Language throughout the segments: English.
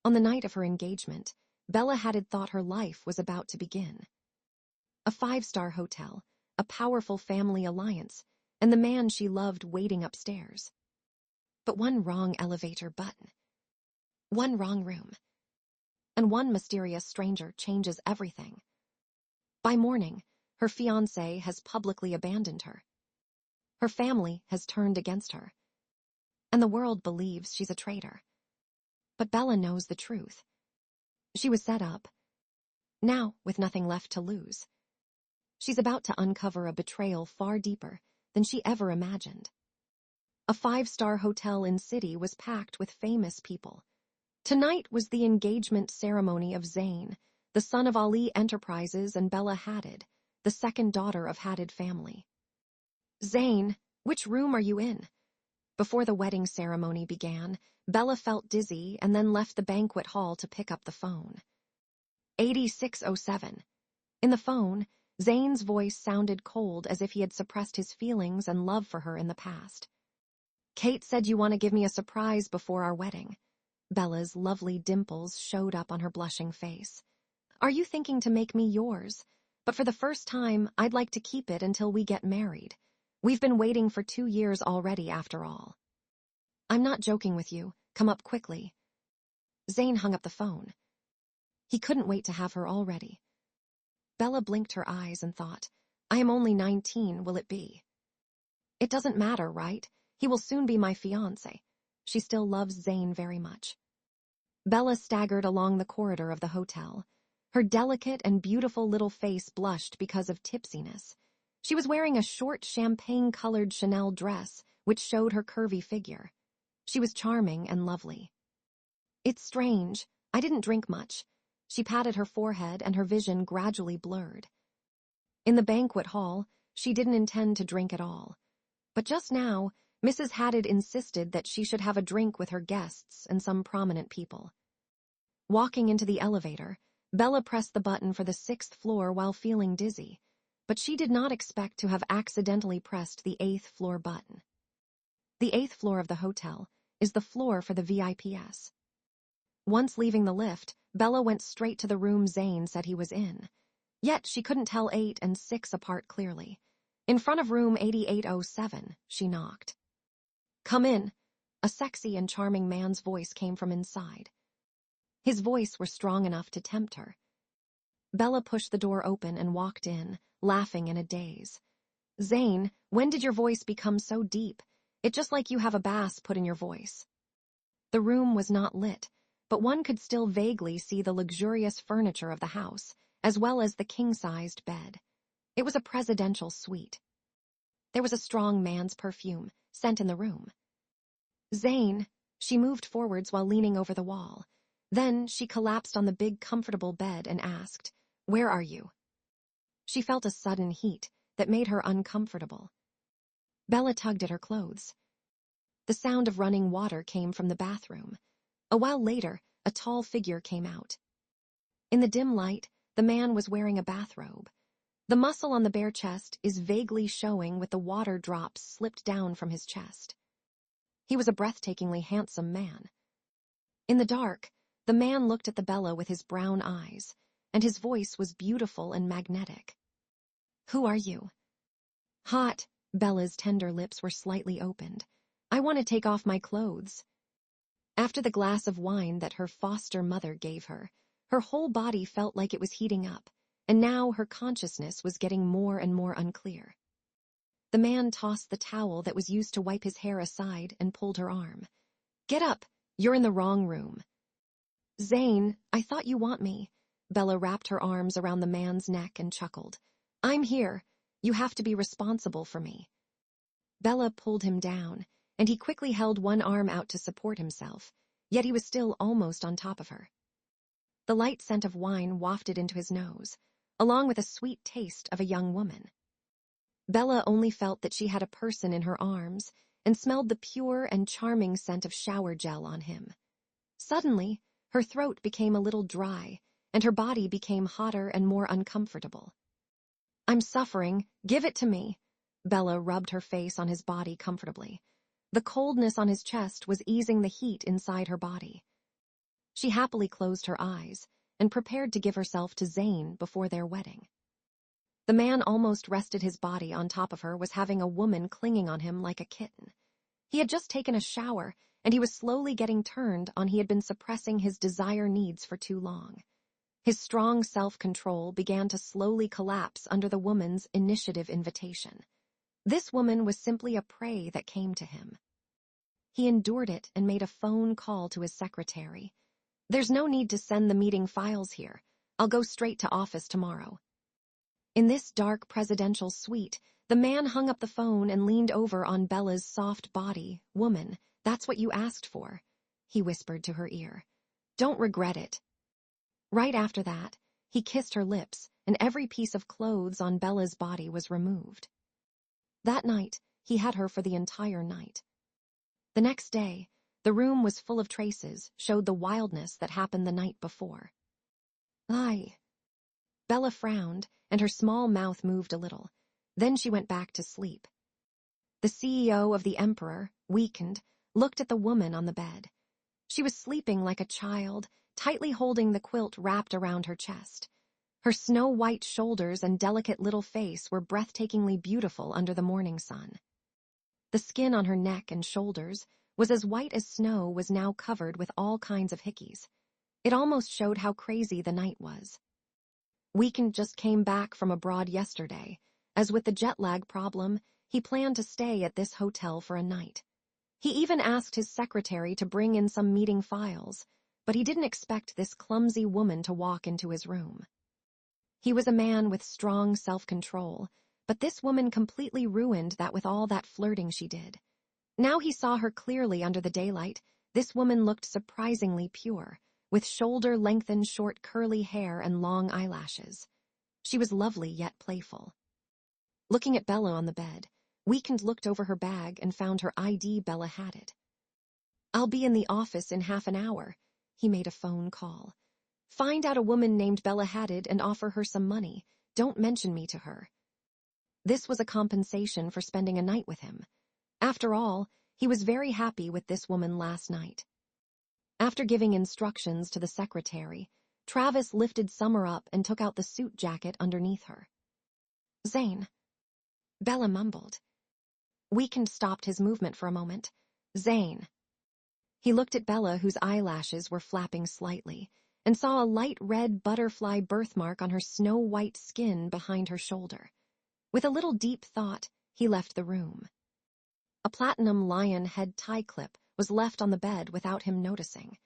On the night of her engagement, Bella Hadid thought her life was about to begin. A 5-star hotel, a powerful family alliance, and the man she loved waiting upstairs. But one wrong elevator button, one wrong room, and one mysterious stranger changes everything. By morning, her fiancé has publicly abandoned her. Her family has turned against her, and the world believes she's a traitor. But Bella knows the truth. She was set up, now with nothing left to lose. She's about to uncover a betrayal far deeper than she ever imagined. A 5-star hotel in city was packed with famous people. Tonight was the engagement ceremony of Zayn, the son of Ali Enterprises, and Bella Hadid, the second daughter of Hadid family. "Zayn, which room are you in?" Before the wedding ceremony began, Bella felt dizzy and then left the banquet hall to pick up the phone. 8607. In the phone, Zayn's voice sounded cold, as if he had suppressed his feelings and love for her in the past. "Kate said you want to give me a surprise before our wedding." Bella's lovely dimples showed up on her blushing face. "Are you thinking to make me yours? But for the first time, I'd like to keep it until we get married. We've been waiting for 2 years already, after all." "I'm not joking with you. Come up quickly." Zayn hung up the phone. He couldn't wait to have her all ready. Bella blinked her eyes and thought, "I am only 19, will it be?" It doesn't matter, right? He will soon be my fiancé. She still loves Zayn very much. Bella staggered along the corridor of the hotel. Her delicate and beautiful little face blushed because of tipsiness. She was wearing a short champagne-colored Chanel dress, which showed her curvy figure. She was charming and lovely. "It's strange. I didn't drink much." She patted her forehead and her vision gradually blurred. In the banquet hall, she didn't intend to drink at all. But just now, Mrs. Hadid insisted that she should have a drink with her guests and some prominent people. Walking into the elevator, Bella pressed the button for the 6th floor while feeling dizzy, but she did not expect to have accidentally pressed the 8th floor button. The 8th floor of the hotel is the floor for the VIPs. Once leaving the lift, Bella went straight to the room Zayn said he was in. Yet she couldn't tell 8 and 6 apart clearly. In front of room 8807, she knocked. "Come in." A sexy and charming man's voice came from inside. His voice was strong enough to tempt her. Bella pushed the door open and walked in, laughing in a daze. "Zayn, when did your voice become so deep? It's just like you have a bass put in your voice." The room was not lit, but one could still vaguely see the luxurious furniture of the house, as well as the king-sized bed. It was a presidential suite. There was a strong man's perfume, scent in the room. "Zayn," she moved forwards while leaning over the wall. Then she collapsed on the big, comfortable bed and asked, "Where are you?" She felt a sudden heat that made her uncomfortable. Bella tugged at her clothes. The sound of running water came from the bathroom. A while later, a tall figure came out. In the dim light, the man was wearing a bathrobe. The muscle on the bare chest is vaguely showing with the water drops slipped down from his chest. He was a breathtakingly handsome man. In the dark, the man looked at the Bella with his brown eyes, and his voice was beautiful and magnetic. "Who are you?" "Hot." Bella's tender lips were slightly opened. "I want to take off my clothes." After the glass of wine that her foster mother gave her, her whole body felt like it was heating up, and now her consciousness was getting more and more unclear. The man tossed the towel that was used to wipe his hair aside and pulled her arm. "Get up! You're in the wrong room." "Zayn, I thought you want me." Bella wrapped her arms around the man's neck and chuckled. "I'm here. You have to be responsible for me." Bella pulled him down, and he quickly held one arm out to support himself, yet he was still almost on top of her. The light scent of wine wafted into his nose, along with a sweet taste of a young woman. Bella only felt that she had a person in her arms and smelled the pure and charming scent of shower gel on him. Suddenly, her throat became a little dry, and her body became hotter and more uncomfortable. "I'm suffering. Give it to me." Bella rubbed her face on his body comfortably. The coldness on his chest was easing the heat inside her body. She happily closed her eyes and prepared to give herself to Zayn before their wedding. The man almost rested his body on top of her was having a woman clinging on him like a kitten. He had just taken a shower, and he was slowly getting turned on he had been suppressing his desire needs for too long. His strong self-control began to slowly collapse under the woman's initiative invitation. This woman was simply a prey that came to him. He endured it and made a phone call to his secretary. "There's no need to send the meeting files here. I'll go straight to office tomorrow." In this dark presidential suite, the man hung up the phone and leaned over on Bella's soft body. "Woman, that's what you asked for," he whispered to her ear. "Don't regret it." Right after that, he kissed her lips, and every piece of clothes on Bella's body was removed. That night, he had her for the entire night. The next day, the room was full of traces, showed the wildness that happened the night before. "Aye." Bella frowned, and her small mouth moved a little. Then she went back to sleep. The CEO of the Emperor, weakened, looked at the woman on the bed. She was sleeping like a child, tightly holding the quilt wrapped around her chest. Her snow-white shoulders and delicate little face were breathtakingly beautiful under the morning sun. The skin on her neck and shoulders was as white as snow, was now covered with all kinds of hickeys. It almost showed how crazy the night was. Weekend just came back from abroad yesterday. As with the jet lag problem, he planned to stay at this hotel for a night. He even asked his secretary to bring in some meeting files, but he didn't expect this clumsy woman to walk into his room. He was a man with strong self-control, but this woman completely ruined that with all that flirting she did. Now he saw her clearly under the daylight. This woman looked surprisingly pure, with shoulder-lengthened short curly hair and long eyelashes. She was lovely yet playful. Looking at Bella on the bed, Weekend looked over her bag and found her ID. Bella had it. "I'll be in the office in half an hour." He made a phone call. "Find out a woman named Bella Hadid and offer her some money. Don't mention me to her." This was a compensation for spending a night with him. After all, he was very happy with this woman last night. After giving instructions to the secretary, Travis lifted Summer up and took out the suit jacket underneath her. "Zayn," Bella mumbled. Weekend stopped his movement for a moment. "Zayn." He looked at Bella, whose eyelashes were flapping slightly, and saw a light red butterfly birthmark on her snow-white skin behind her shoulder. With a little deep thought, he left the room. A platinum lion head tie clip was left on the bed without him noticing.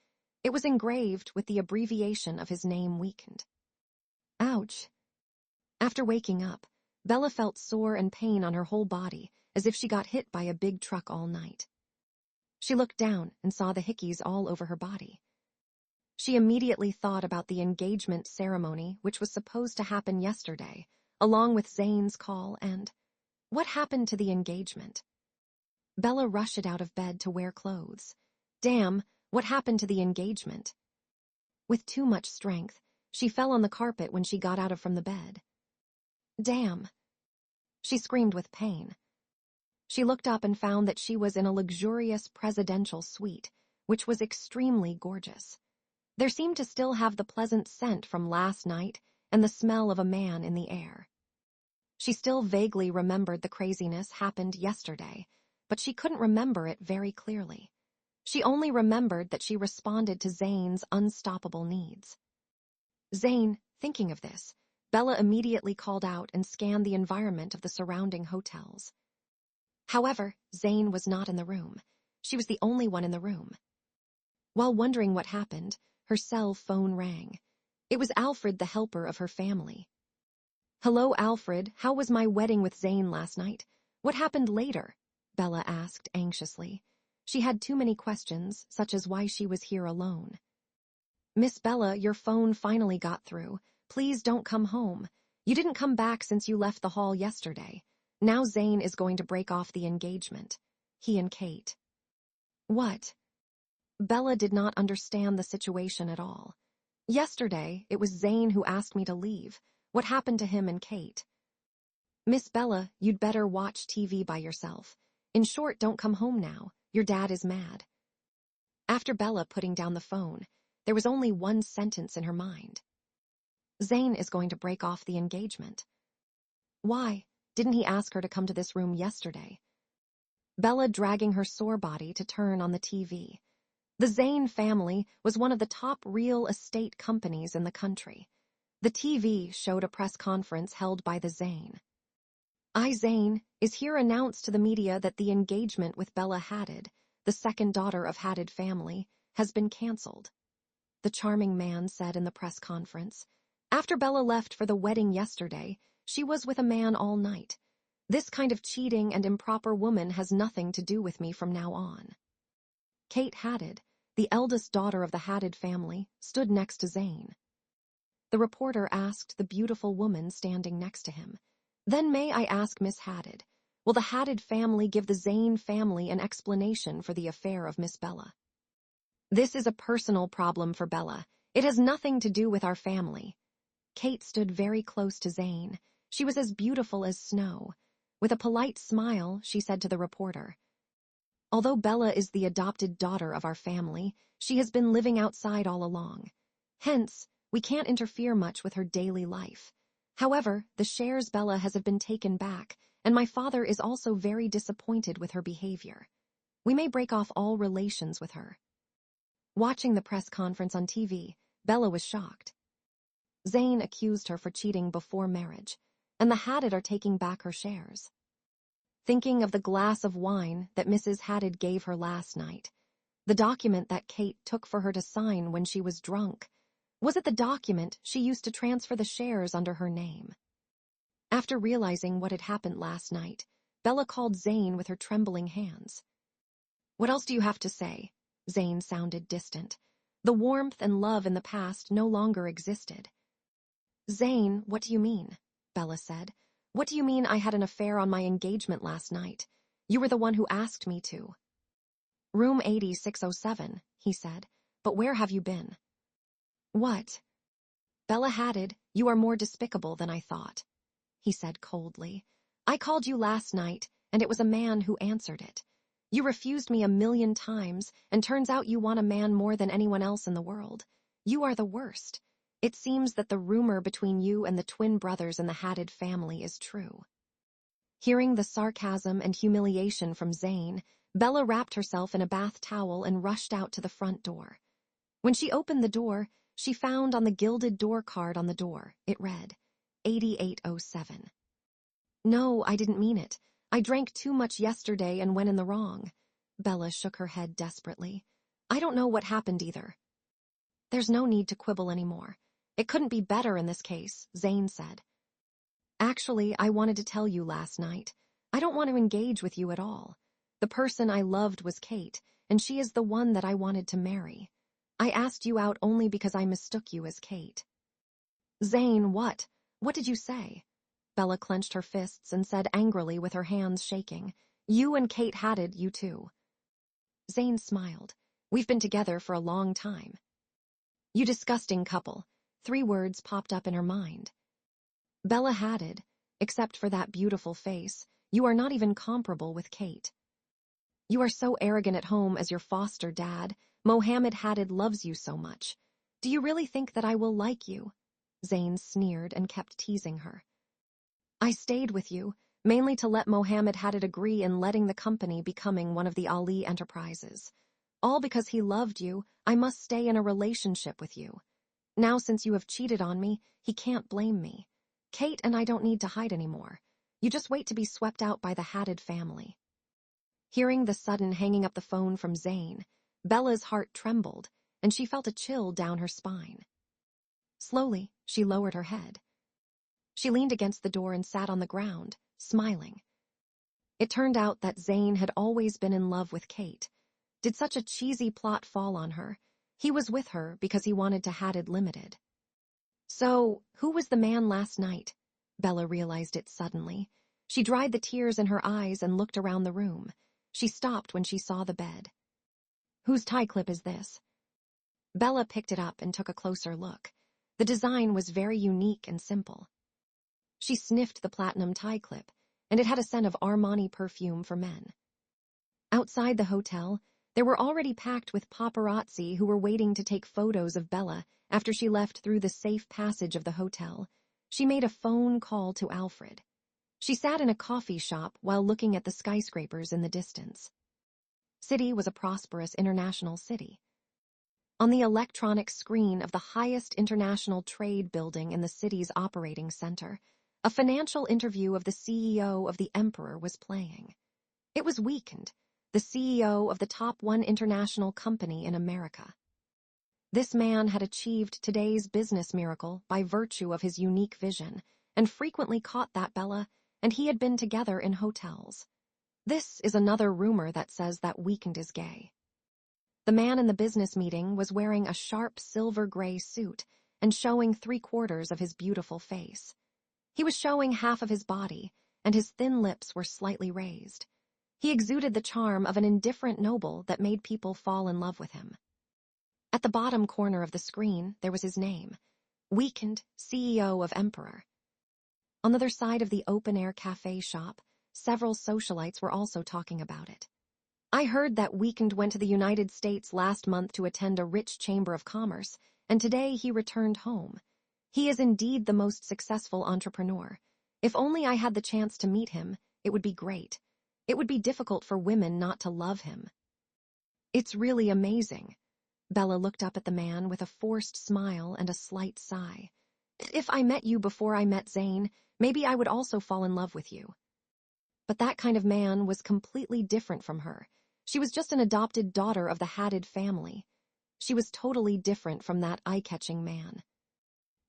It was engraved with the abbreviation of his name, Weekend. Ouch. After waking up, Bella felt sore and pain on her whole body, as if she got hit by a big truck all night. She looked down and saw the hickeys all over her body. She immediately thought about the engagement ceremony, which was supposed to happen yesterday, along with Zayn's call, and what happened to the engagement? Bella rushed out of bed to wear clothes. Damn, what happened to the engagement? With too much strength, she fell on the carpet when she got out from the bed. Damn. She screamed with pain. She looked up and found that she was in a luxurious presidential suite, which was extremely gorgeous. There seemed to still have the pleasant scent from last night and the smell of a man in the air. She still vaguely remembered the craziness happened yesterday, but she couldn't remember it very clearly. She only remembered that she responded to Zayn's unstoppable needs. Zayn, thinking of this, Bella immediately called out and scanned the environment of the surrounding hotels. However, Zayn was not in the room. She was the only one in the room. While wondering what happened, her cell phone rang. It was Alfred, the helper of her family. "Hello, Alfred. How was my wedding with Zayn last night? What happened later?" Bella asked anxiously. She had too many questions, such as why she was here alone. "Miss Bella, your phone finally got through. Please don't come home. You didn't come back since you left the hall yesterday. Now Zayn is going to break off the engagement. He and Kate." What? Bella did not understand the situation at all. Yesterday, it was Zayn who asked me to leave. What happened to him and Kate? "Miss Bella, you'd better watch TV by yourself. In short, don't come home now. Your dad is mad." After Bella putting down the phone, There was only one sentence in her mind. Zayn is going to break off the engagement. Why? Didn't he ask her to come to this room yesterday? Bella dragging her sore body to turn on the TV. The Zayn family was one of the top real estate companies in the country. The TV showed a press conference held by the Zayn. Zayn is here announced to the media that the engagement with Bella Hadid, the second daughter of Hadid family, has been cancelled. The charming man said in the press conference. After Bella left for the wedding yesterday, she was with a man all night. This kind of cheating and improper woman has nothing to do with me from now on. Kate Hadid, the eldest daughter of the Hadid family, stood next to Zayn. The reporter asked the beautiful woman standing next to him, "Then may I ask Miss Hadid, will the Hadid family give the Zayn family an explanation for the affair of Miss Bella?" "This is a personal problem for Bella. It has nothing to do with our family." Kate stood very close to Zayn. She was as beautiful as snow. With a polite smile, she said to the reporter, "Although Bella is the adopted daughter of our family, she has been living outside all along. Hence, we can't interfere much with her daily life. However, the shares Bella has been taken back, and my father is also very disappointed with her behavior. We may break off all relations with her." Watching the press conference on TV, Bella was shocked. Zayn accused her for cheating before marriage, and the Hadid are taking back her shares. Thinking of the glass of wine that Mrs. Hadid gave her last night, the document that Kate took for her to sign when she was drunk, was it the document she used to transfer the shares under her name? After realizing what had happened last night, Bella called Zayn with her trembling hands. "What else do you have to say?" Zayn sounded distant. The warmth and love in the past no longer existed. "Zayn, what do you mean?" Bella said. "What do you mean I had an affair on my engagement last night? You were the one who asked me to." "Room 8607, he said. "But where have you been?" "What?" "Bella Hadid, you are more despicable than I thought," he said coldly. "I called you last night, and it was a man who answered it. You refused me 1,000,000 times, and turns out you want a man more than anyone else in the world. You are the worst. It seems that the rumor between you and the twin brothers in the Hadid family is true." Hearing the sarcasm and humiliation from Zayn, Bella wrapped herself in a bath towel and rushed out to the front door. When she opened the door, she found on the gilded door card on the door, it read, 8807. "No, I didn't mean it. I drank too much yesterday and went in the wrong." Bella shook her head desperately. "I don't know what happened either." "There's no need to quibble anymore. It couldn't be better in this case," Zayn said. "Actually, I wanted to tell you last night. I don't want to engage with you at all. The person I loved was Kate, and she is the one that I wanted to marry. I asked you out only because I mistook you as Kate." "Zayn, what? What did you say?" Bella clenched her fists and said angrily with her hands shaking, "You and Kate Hadid, you two." Zayn smiled. "We've been together for a long time." "You disgusting couple." 3 words popped up in her mind. "Bella Hadid, except for that beautiful face, you are not even comparable with Kate. You are so arrogant at home as your foster dad. Mohammed Hadid loves you so much. Do you really think that I will like you?" Zayn sneered and kept teasing her. "I stayed with you, mainly to let Mohammed Hadid agree in letting the company becoming one of the Ali enterprises. All because he loved you, I must stay in a relationship with you. Now since you have cheated on me, he can't blame me. Kate and I don't need to hide anymore. You just wait to be swept out by the Hadid family." Hearing the sudden hanging up the phone from Zayn, Bella's heart trembled, and she felt a chill down her spine. Slowly, she lowered her head. She leaned against the door and sat on the ground, smiling. It turned out that Zayn had always been in love with Kate. Did such a cheesy plot fall on her? He was with her because he wanted to Hadid Limited. So, who was the man last night? Bella realized it suddenly. She dried the tears in her eyes and looked around the room. She stopped when she saw the bed. "Whose tie clip is this?" Bella picked it up and took a closer look. The design was very unique and simple. She sniffed the platinum tie clip, and it had a scent of Armani perfume for men. Outside the hotel, They were already packed with paparazzi who were waiting to take photos of Bella after she left through the safe passage of the hotel. She made a phone call to Alfred. She sat in a coffee shop while looking at the skyscrapers in the distance. City was a prosperous international city. On the electronic screen of the highest international trade building in the city's operating center, a financial interview of the CEO of the Emperor was playing. It was Weekend, the CEO of the top 1 international company in America. This man had achieved today's business miracle by virtue of his unique vision, and frequently caught that Bella, and he had been together in hotels. This is another rumor that says that Weekend is gay. The man in the business meeting was wearing a sharp silver-gray suit and showing 3/4 of his beautiful face. He was showing half of his body, and his thin lips were slightly raised. He exuded the charm of an indifferent noble that made people fall in love with him. At the bottom corner of the screen, there was his name, Weekend, CEO of Emperor. On the other side of the open-air cafe shop, several socialites were also talking about it. I heard that Weekend went to the United States last month to attend a rich chamber of commerce, and today he returned home. He is indeed the most successful entrepreneur. If only I had the chance to meet him, it would be great. It would be difficult for women not to love him. It's really amazing. Bella looked up at the man with a forced smile and a slight sigh. If I met you before I met Zane, maybe I would also fall in love with you. But that kind of man was completely different from her. She was just an adopted daughter of the Hadid family. She was totally different from that eye-catching man.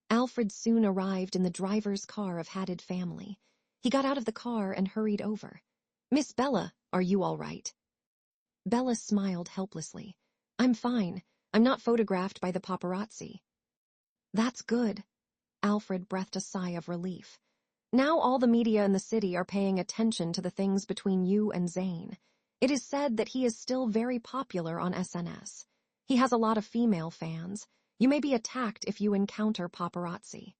Alfred soon arrived in the driver's car of Hadid family. He got out of the car and hurried over. "Miss Bella, are you all right?" Bella smiled helplessly. "I'm fine. I'm not photographed by the paparazzi." "That's good." Alfred breathed a sigh of relief. "Now all the media in the city are paying attention to the things between you and Zane. It is said that he is still very popular on SNS. He has a lot of female fans. You may be attacked if you encounter paparazzi."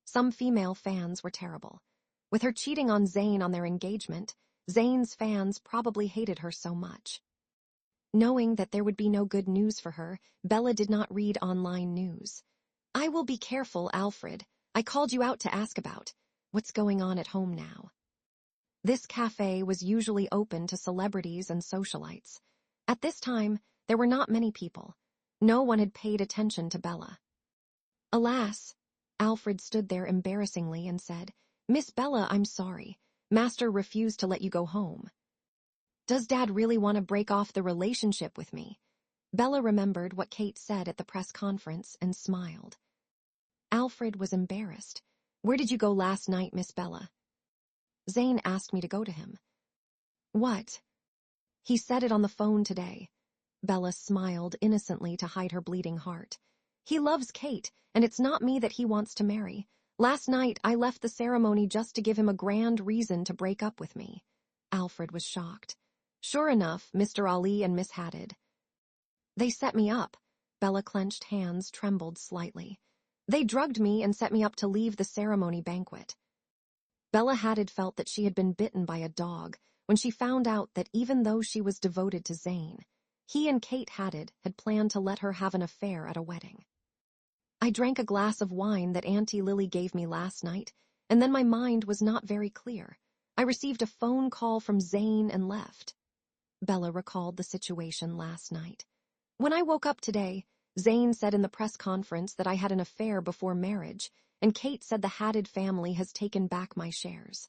Some female fans were terrible. With her cheating on Zane on their engagement, Zane's fans probably hated her so much. Knowing that there would be no good news for her, Bella did not read online news. "I will be careful, Alfred. I called you out to ask about what's going on at home now." This cafe was usually open to celebrities and socialites. At this time, there were not many people. No one had paid attention to Bella. "Alas," Alfred stood there embarrassingly and said, "Miss Bella, I'm sorry. Master refused to let you go home." Does Dad really want to break off the relationship with me? Bella remembered what Kate said at the press conference and smiled. Alfred was embarrassed. "Where did you go last night, Miss Bella?" "Zane asked me to go to him." "What?" "He said it on the phone today." Bella smiled innocently to hide her bleeding heart. "He loves Kate, and it's not me that he wants to marry. Last night, I left the ceremony just to give him a grand reason to break up with me." Alfred was shocked. "Sure enough, Mr. Ali and Miss Hadid." "They set me up." Bella clenched hands trembled slightly. "They drugged me and set me up to leave the ceremony banquet." Bella Hadid felt that she had been bitten by a dog when she found out that even though she was devoted to Zane, he and Kate Hadid had planned to let her have an affair at a wedding. "I drank a glass of wine that Auntie Lily gave me last night, and then my mind was not very clear. I received a phone call from Zane and left." Bella recalled the situation last night. "When I woke up today, Zane said in the press conference that I had an affair before marriage, and Kate said the Hadid family has taken back my shares."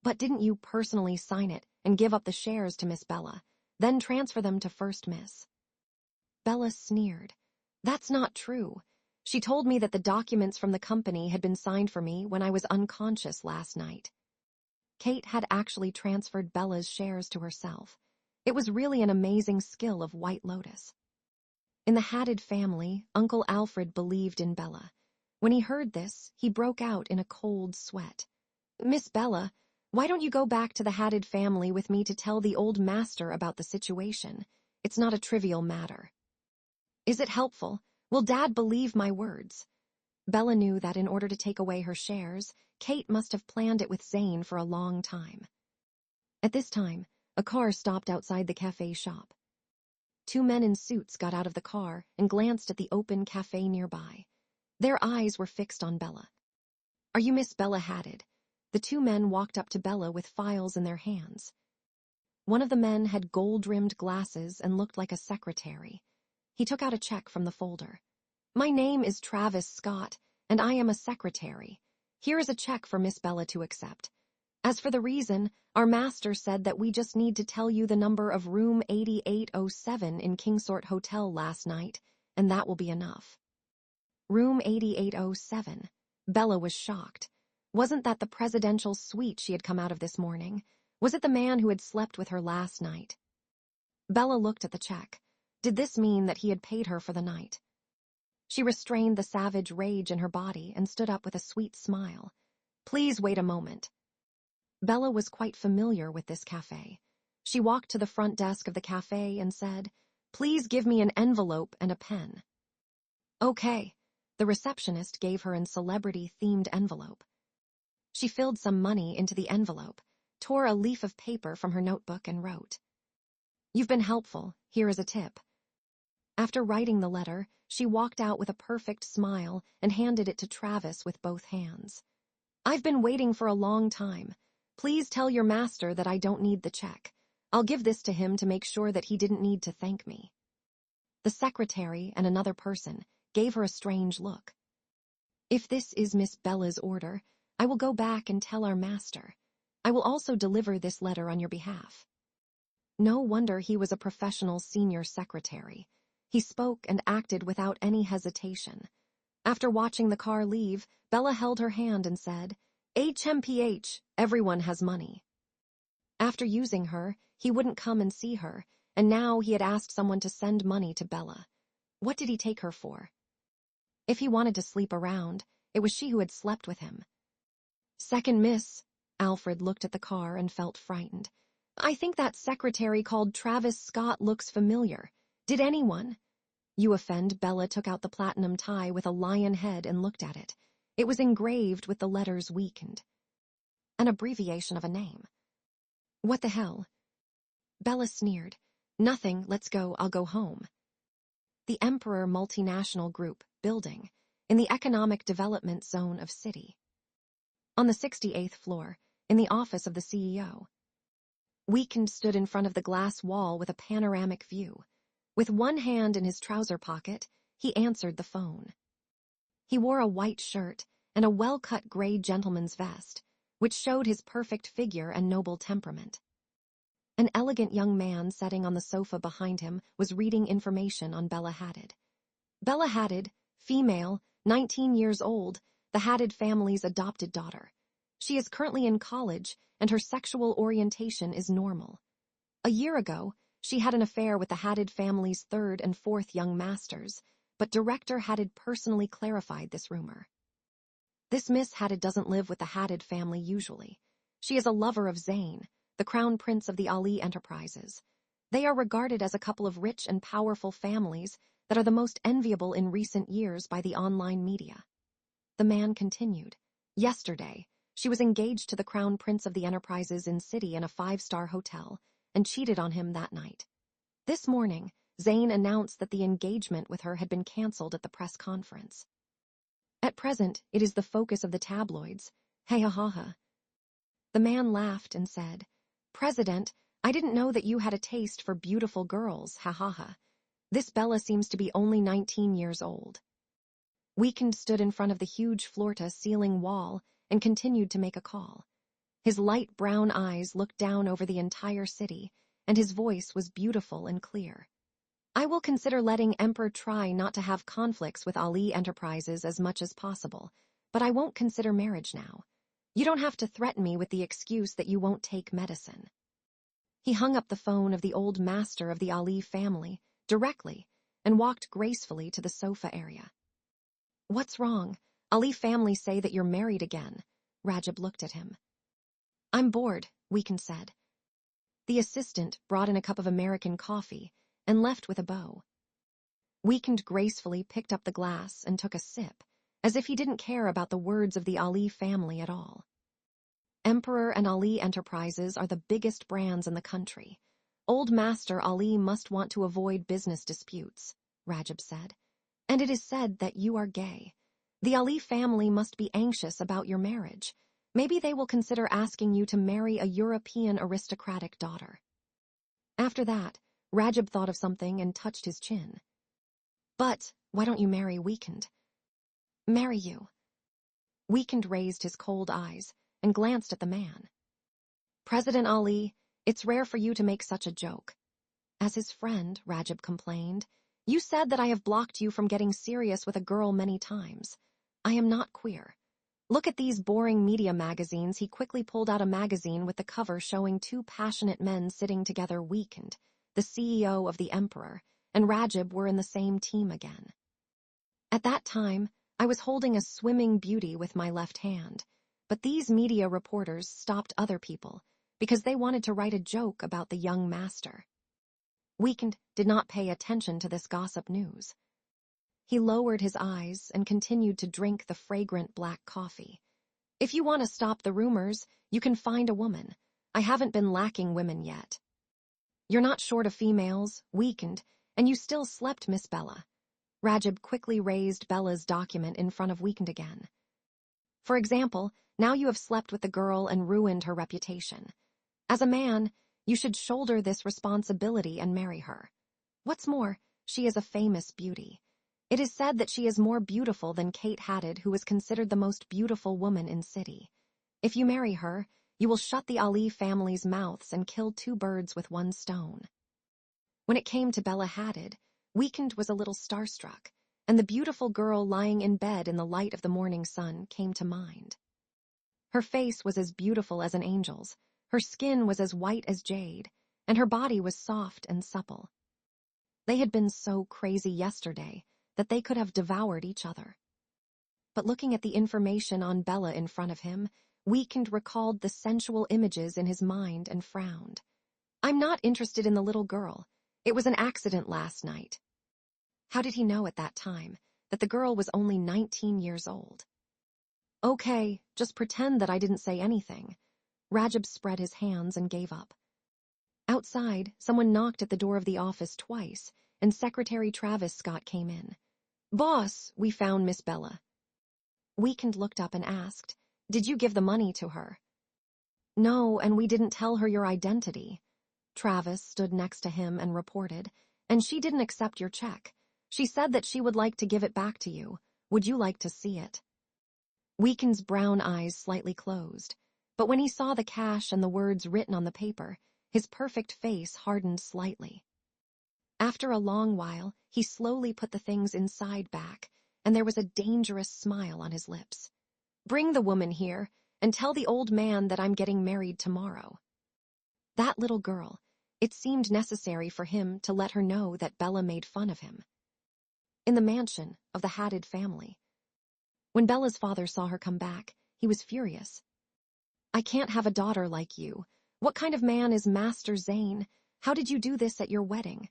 "But didn't you personally sign it and give up the shares to Miss Bella, then transfer them to First Miss?" Bella sneered. "That's not true. She told me that the documents from the company had been signed for me when I was unconscious last night." Kate had actually transferred Bella's shares to herself. It was really an amazing skill of White Lotus. In the Hadid family, Uncle Alfred believed in Bella. When he heard this, he broke out in a cold sweat. "Miss Bella, why don't you go back to the Hadid family with me to tell the old master about the situation? It's not a trivial matter." "Is it helpful? Will Dad believe my words?" Bella knew that in order to take away her shares, Kate must have planned it with Zane for a long time. At this time, A car stopped outside the cafe shop. Two men in suits got out of the car and glanced at the open cafe nearby. Their eyes were fixed on Bella. "Are you Miss Bella Hadid?" The two men walked up to Bella with files in their hands. One of the men had gold-rimmed glasses and looked like a secretary. He took out a check from the folder. "My name is Travis Scott, and I am a secretary. Here is a check for Miss Bella to accept. As for the reason, our master said that we just need to tell you the number of room 8807 in Kingsort Hotel last night, and that will be enough." Room 8807. Bella was shocked. Wasn't that the presidential suite she had come out of this morning? Was it the man who had slept with her last night? Bella looked at the check. Did this mean that he had paid her for the night? She restrained the savage rage in her body and stood up with a sweet smile. "Please wait a moment." Bella was quite familiar with this cafe. She walked to the front desk of the cafe and said, "Please give me an envelope and a pen." "Okay." The receptionist gave her a celebrity-themed envelope. She filled some money into the envelope, tore a leaf of paper from her notebook and wrote, "You've been helpful. Here is a tip." After writing the letter, she walked out with a perfect smile and handed it to Travis with both hands. "I've been waiting for a long time. Please tell your master that I don't need the check. I'll give this to him to make sure that he didn't need to thank me." The secretary and another person gave her a strange look. "If this is Miss Bella's order, I will go back and tell our master. I will also deliver this letter on your behalf." No wonder he was a professional senior secretary. He spoke and acted without any hesitation. After watching the car leave, Bella held her hand and said, "HMPH, everyone has money." After using her, he wouldn't come and see her, and now he had asked someone to send money to Bella. What did he take her for? If he wanted to sleep around, it was she who had slept with him. "Second miss." Alfred looked at the car and felt frightened. "I think that secretary called Travis Scott looks familiar. Did anyone?" "You offend." Bella took out the platinum tie with a lion head and looked at it. It was engraved with the letters weakened. An abbreviation of a name. "What the hell?" Bella sneered. "Nothing, let's go, I'll go home." The Emperor Multinational Group, building, in the Economic Development Zone of City. On the 68th floor, in the office of the CEO. Weekend stood in front of the glass wall with a panoramic view. With one hand in his trouser pocket, he answered the phone. He wore a white shirt and a well-cut gray gentleman's vest, which showed his perfect figure and noble temperament. An elegant young man sitting on the sofa behind him was reading information on Bella Hadid. Bella Hadid, female, 19 years old, the Hadid family's adopted daughter. She is currently in college, and her sexual orientation is normal. A year ago, she had an affair with the Hadid family's third and fourth young masters, but Director Hadid personally clarified this rumor. This Miss Hadid doesn't live with the Hadid family usually. She is a lover of Zayn, the crown prince of the Ali Enterprises. They are regarded as a couple of rich and powerful families that are the most enviable in recent years by the online media. The man continued. Yesterday, she was engaged to the crown prince of the Enterprises in City in a 5-star hotel and cheated on him that night. This morning, Zayn announced that the engagement with her had been cancelled at the press conference. At present, it is the focus of the tabloids. Hey ha ha ha. The man laughed and said, "President, I didn't know that you had a taste for beautiful girls, ha ha ha. This Bella seems to be only 19 years old." Weekend stood in front of the huge floor-to-ceiling wall and continued to make a call. His light brown eyes looked down over the entire city, and his voice was beautiful and clear. "I will consider letting Emperor try not to have conflicts with Ali Enterprises as much as possible, but I won't consider marriage now. You don't have to threaten me with the excuse that you won't take medicine." He hung up the phone of the old master of the Ali family, directly, and walked gracefully to the sofa area. "What's wrong? Ali family say that you're married again." Rajab looked at him. "I'm bored," Weekend said. The assistant brought in a cup of American coffee and left with a bow. Weekend gracefully picked up the glass and took a sip, as if he didn't care about the words of the Ali family at all. Emperor and Ali Enterprises are the biggest brands in the country. Old Master Ali must want to avoid business disputes, Rajab said. And it is said that you are gay. The Ali family must be anxious about your marriage. Maybe they will consider asking you to marry a European aristocratic daughter. After that, Rajab thought of something and touched his chin. But why don't you marry Weekend? Marry you. Weekend raised his cold eyes and glanced at the man. President Ali, it's rare for you to make such a joke. As his friend, Rajab complained, you said that I have blocked you from getting serious with a girl many times. I am not queer. Look at these boring media magazines. He quickly pulled out a magazine with the cover showing two passionate men sitting together. Weekend, the CEO of the Emperor, and Rajab were in the same team again. At that time, I was holding a swimming beauty with my left hand, but these media reporters stopped other people because they wanted to write a joke about the young master. Weekend did not pay attention to this gossip news. He lowered his eyes and continued to drink the fragrant black coffee. If you want to stop the rumors, you can find a woman. I haven't been lacking women yet. You're not short of females, Weekend, and you still slept, Miss Bella. Rajab quickly raised Bella's document in front of Weekend again. For example, now you have slept with the girl and ruined her reputation. As a man, you should shoulder this responsibility and marry her. What's more, she is a famous beauty. It is said that she is more beautiful than Kate Hadid, who is considered the most beautiful woman in city. If you marry her, you will shut the Ali family's mouths and kill two birds with one stone. When it came to Bella Hadid, Weekend was a little starstruck, and the beautiful girl lying in bed in the light of the morning sun came to mind. Her face was as beautiful as an angel's, her skin was as white as jade, and her body was soft and supple. They had been so crazy yesterday that they could have devoured each other. But looking at the information on Bella in front of him, Weekend recalled the sensual images in his mind and frowned. I'm not interested in the little girl. It was an accident last night. How did he know at that time that the girl was only 19 years old? Okay, just pretend that I didn't say anything. Rajab spread his hands and gave up. Outside, someone knocked at the door of the office twice, and Secretary Travis Scott came in. Boss, we found Miss Bella. Weekend looked up and asked, Did you give the money to her? No, and we didn't tell her your identity. Travis stood next to him and reported, and she didn't accept your check. She said that she would like to give it back to you. Would you like to see it? Weekend's brown eyes slightly closed, but when he saw the cash and the words written on the paper, his perfect face hardened slightly. After a long while, he slowly put the things inside back, and there was a dangerous smile on his lips. Bring the woman here, and tell the old man that I'm getting married tomorrow. That little girl, it seemed necessary for him to let her know that Bella made fun of him. In the mansion of the Hadid family. When Bella's father saw her come back, he was furious. I can't have a daughter like you. What kind of man is Master Zane? How did you do this at your wedding?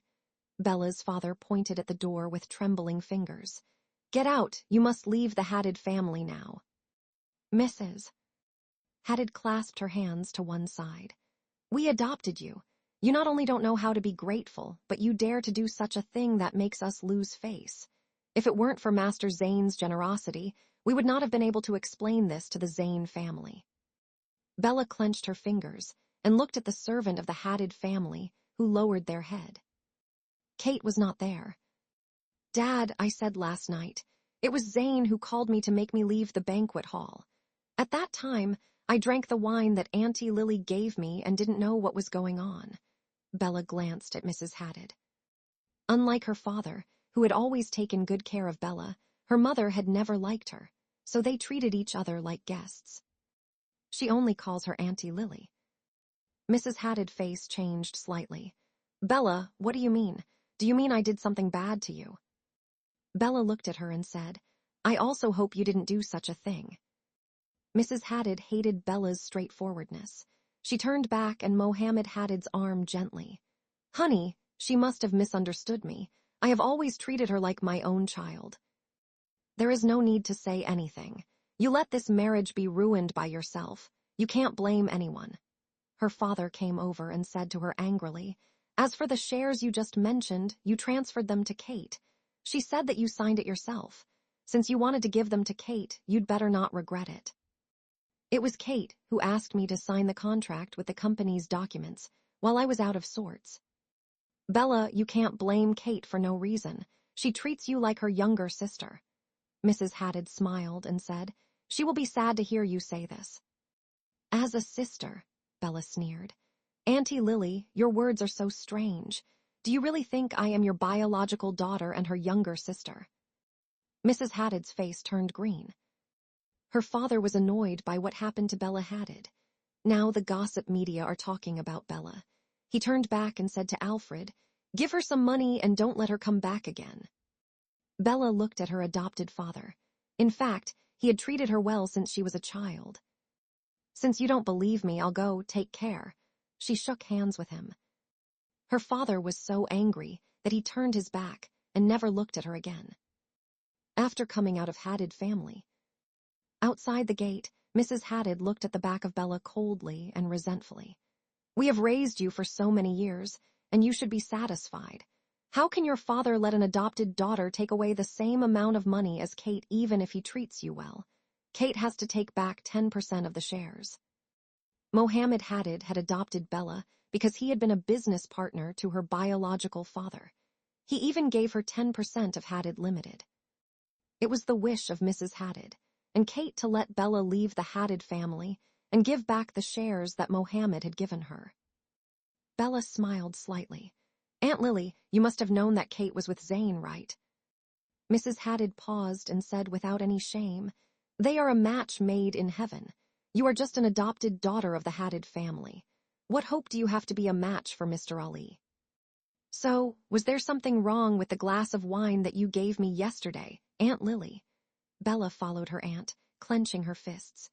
Bella's father pointed at the door with trembling fingers. Get out, you must leave the Hadid family now. Mrs. Hadid clasped her hands to one side. We adopted you. You not only don't know how to be grateful, but you dare to do such a thing that makes us lose face. If it weren't for Master Zane's generosity, we would not have been able to explain this to the Zane family. Bella clenched her fingers and looked at the servant of the Hadid family, who lowered their head. Kate was not there. Dad, I said last night, it was Zane who called me to make me leave the banquet hall. At that time, I drank the wine that Auntie Lily gave me and didn't know what was going on. Bella glanced at Mrs. Hadid. Unlike her father, who had always taken good care of Bella, her mother had never liked her, so they treated each other like guests. She only calls her Auntie Lily. Mrs. Hadid's face changed slightly. Bella, what do you mean? Do you mean I did something bad to you? Bella looked at her and said, I also hope you didn't do such a thing. Mrs. Hadid hated Bella's straightforwardness. She turned back and Mohammed Hadid's arm gently. Honey, she must have misunderstood me. I have always treated her like my own child. There is no need to say anything. You let this marriage be ruined by yourself. You can't blame anyone. Her father came over and said to her angrily, "As for the shares you just mentioned, you transferred them to Kate. She said that you signed it yourself. Since you wanted to give them to Kate, you'd better not regret it." It was Kate who asked me to sign the contract with the company's documents while I was out of sorts. Bella, you can't blame Kate for no reason. She treats you like her younger sister. Mrs. Hadid smiled and said, "She will be sad to hear you say this." "As a sister," Bella sneered. "Auntie Lily, your words are so strange. Do you really think I am your biological daughter and her younger sister?" Mrs. Hadid's face turned green. Her father was annoyed by what happened to Bella Hadid. Now the gossip media are talking about Bella. He turned back and said to Alfred, "Give her some money and don't let her come back again." Bella looked at her adopted father. In fact, he had treated her well since she was a child. "Since you don't believe me, I'll go. Take care." She shook hands with him. Her father was so angry that he turned his back and never looked at her again. After coming out of Hadid family. Outside the gate, Mrs. Hadid looked at the back of Bella coldly and resentfully. "We have raised you for so many years, and you should be satisfied. How can your father let an adopted daughter take away the same amount of money as Kate even if he treats you well? Kate has to take back 10% of the shares." Mohammed Hadid had adopted Bella because he had been a business partner to her biological father. He even gave her 10% of Hadid Limited. It was the wish of Mrs. Hadid and Kate to let Bella leave the Hadid family and give back the shares that Mohammed had given her. Bella smiled slightly. "Aunt Lily, you must have known that Kate was with Zane, right?" Mrs. Hadid paused and said without any shame, "They are a match made in heaven. You are just an adopted daughter of the Hadid family. What hope do you have to be a match for Mr. Ali?" "So, was there something wrong with the glass of wine that you gave me yesterday, Aunt Lily?" Bella followed her aunt, clenching her fists.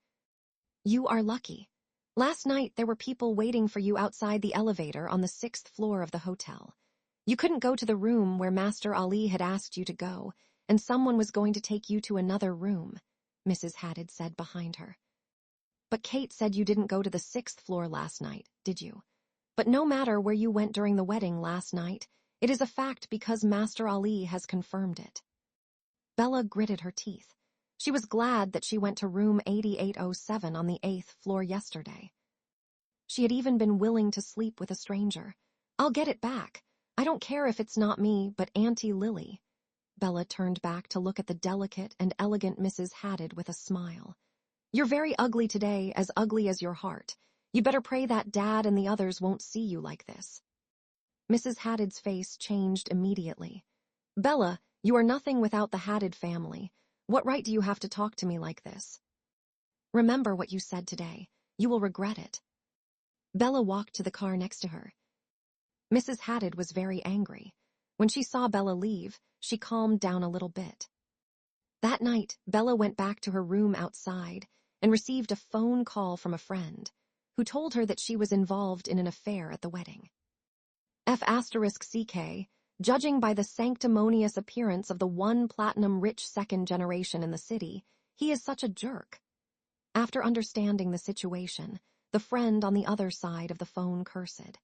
"You are lucky. Last night there were people waiting for you outside the elevator on the 6th floor of the hotel. You couldn't go to the room where Master Ali had asked you to go, and someone was going to take you to another room," Mrs. Hadid said behind her. "But Kate said you didn't go to the 6th floor last night, did you? But no matter where you went during the wedding last night, it is a fact because Master Ali has confirmed it." Bella gritted her teeth. She was glad that she went to room 8807 on the 8th floor yesterday. She had even been willing to sleep with a stranger. "I'll get it back. I don't care if it's not me, but Auntie Lily." Bella turned back to look at the delicate and elegant Mrs. Hadid with a smile. "You're very ugly today, as ugly as your heart. You better pray that Dad and the others won't see you like this." Mrs. Hadid's face changed immediately. "Bella, you are nothing without the Hadid family. What right do you have to talk to me like this? Remember what you said today. You will regret it." Bella walked to the car next to her. Mrs. Hadid was very angry. When she saw Bella leave, she calmed down a little bit. That night, Bella went back to her room outside and received a phone call from a friend who told her that she was involved in an affair at the wedding. F*CK, judging by the sanctimonious appearance of the one platinum rich second generation in the city, he is such a jerk. After understanding the situation, the friend on the other side of the phone cursed.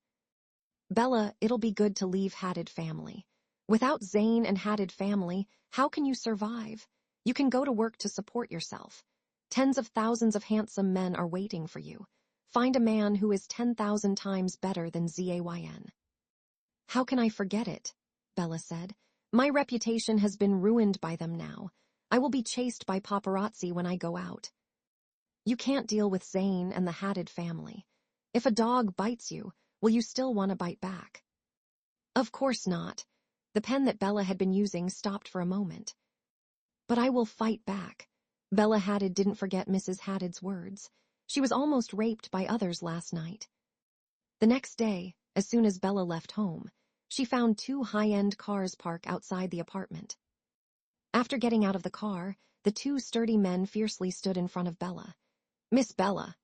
"Bella, it'll be good to leave Hadid family. Without Zane and Hadid family, how can you survive? You can go to work to support yourself. Tens of thousands of handsome men are waiting for you. Find a man who is 10,000 times better than Zayn. "How can I forget it?" Bella said. "My reputation has been ruined by them now. I will be chased by paparazzi when I go out." "You can't deal with Zane and the Hadid family. If a dog bites you, will you still want to bite back?" "Of course not." The pen that Bella had been using stopped for a moment. "But I will fight back." Bella Hadid didn't forget Mrs. Hadid's words. She was almost raped by others last night. The next day, as soon as Bella left home, she found 2 high-end cars parked outside the apartment. After getting out of the car, the 2 sturdy men fiercely stood in front of Bella. "Miss Bella."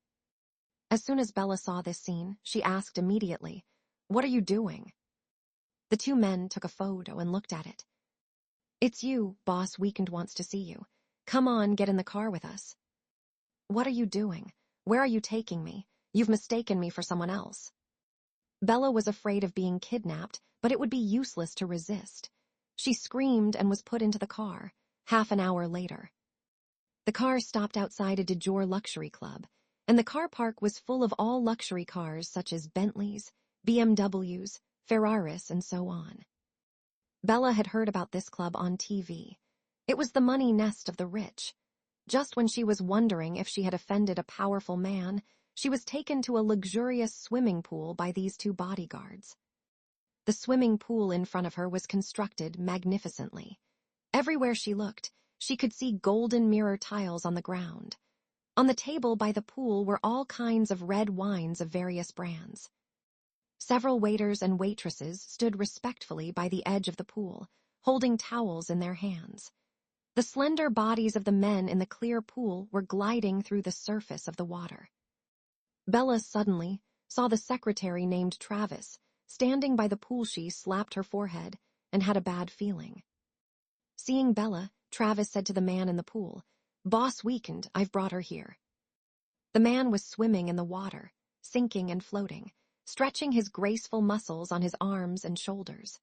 As soon as Bella saw this scene, she asked immediately, "What are you doing?" The 2 men took a photo and looked at it. "It's you, Boss Weekend wants to see you. Come on, get in the car with us." "What are you doing? Where are you taking me? You've mistaken me for someone else. Bella was afraid of being kidnapped, but it would be useless to resist. She screamed and was put into the car. Half an hour later, the car stopped outside a de jour luxury club, and the car park was full of all luxury cars such as Bentleys, BMWs, Ferraris, and so on. Bella had heard about this club on TV. It was the money nest of the rich. Just when she was wondering if she had offended a powerful man, she was taken to a luxurious swimming pool by these two bodyguards. The swimming pool in front of her was constructed magnificently. Everywhere she looked, she could see golden mirror tiles on the ground. On the table by the pool were all kinds of red wines of various brands. Several waiters and waitresses stood respectfully by the edge of the pool, holding towels in their hands. The slender bodies of the men in the clear pool were gliding through the surface of the water. Bella suddenly saw the secretary named Travis standing by the pool. She slapped her forehead and had a bad feeling. Seeing Bella, Travis said to the man in the pool, "Boss Weekend, I've brought her here." The man was swimming in the water, sinking and floating, stretching his graceful muscles on his arms and shoulders.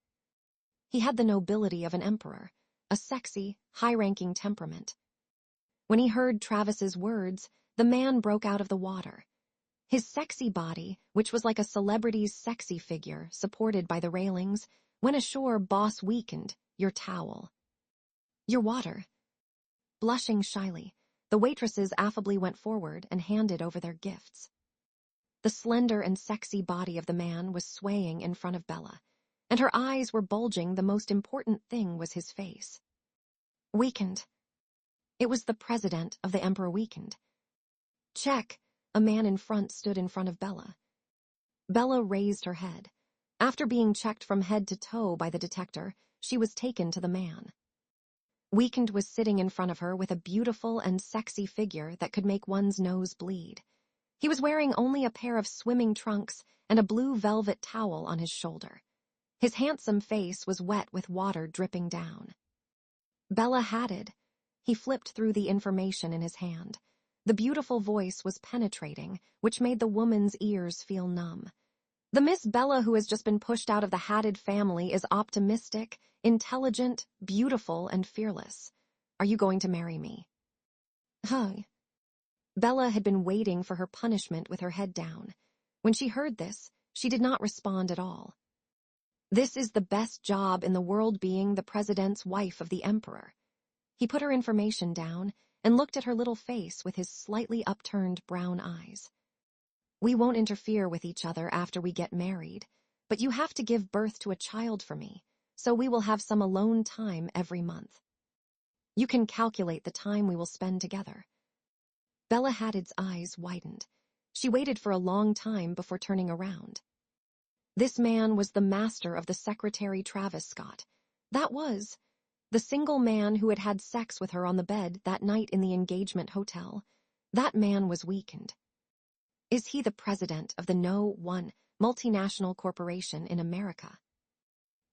He had the nobility of an emperor, a sexy, high-ranking temperament. When he heard Travis's words, the man broke out of the water. His sexy body, which was like a celebrity's sexy figure supported by the railings, went ashore. "Boss Weekend, your towel." "Your water." Blushing shyly, the waitresses affably went forward and handed over their gifts. The slender and sexy body of the man was swaying in front of Bella, and her eyes were bulging. The most important thing was his face. Weekend. It was the president of the Emperor. Weekend. Check. A man in front stood in front of Bella. Bella raised her head. After being checked from head to toe by the detector, she was taken to the man. Weekend was sitting in front of her with a beautiful and sexy figure that could make one's nose bleed. He was wearing only a pair of swimming trunks and a blue velvet towel on his shoulder. His handsome face was wet with water dripping down. Bella Hadid. He flipped through the information in his hand. The beautiful voice was penetrating, which made the woman's ears feel numb. The Miss Bella who has just been pushed out of the Hadid family is optimistic, intelligent, beautiful, and fearless. Are you going to marry me? Huh. Bella had been waiting for her punishment with her head down. When she heard this, she did not respond at all. This is the best job in the world, being the president's wife of the emperor. He put her information down and looked at her little face with his slightly upturned brown eyes. We won't interfere with each other after we get married, but you have to give birth to a child for me, so we will have some alone time every month. You can calculate the time we will spend together. Bella Hadid's eyes widened. She waited for a long time before turning around. This man was the master of the secretary Travis Scott. That was the single man who had had sex with her on the bed that night in the engagement hotel. That man was Weekend. Is he the president of the No. 1 multinational corporation in America?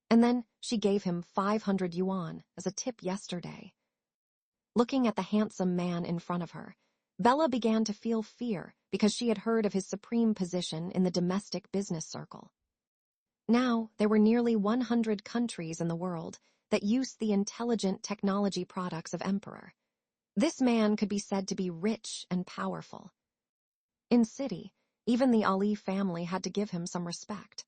And then she gave him 500 yuan as a tip yesterday. Looking at the handsome man in front of her, Bella began to feel fear because she had heard of his supreme position in the domestic business circle. Now, there were nearly 100 countries in the world that used the intelligent technology products of Emperor. This man could be said to be rich and powerful. In city, even the Ali family had to give him some respect.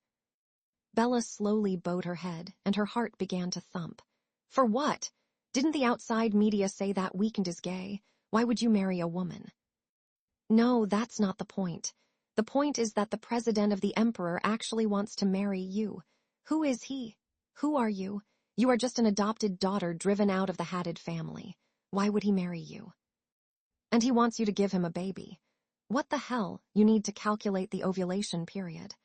Bella slowly bowed her head, and her heart began to thump. For what? Didn't the outside media say that Weekend is gay? Why would you marry a woman? No, that's not the point. The point is that the president of the emperor actually wants to marry you. Who is he? Who are you? You are just an adopted daughter driven out of the Hadid family. Why would he marry you? And he wants you to give him a baby. What the hell? You need to calculate the ovulation period.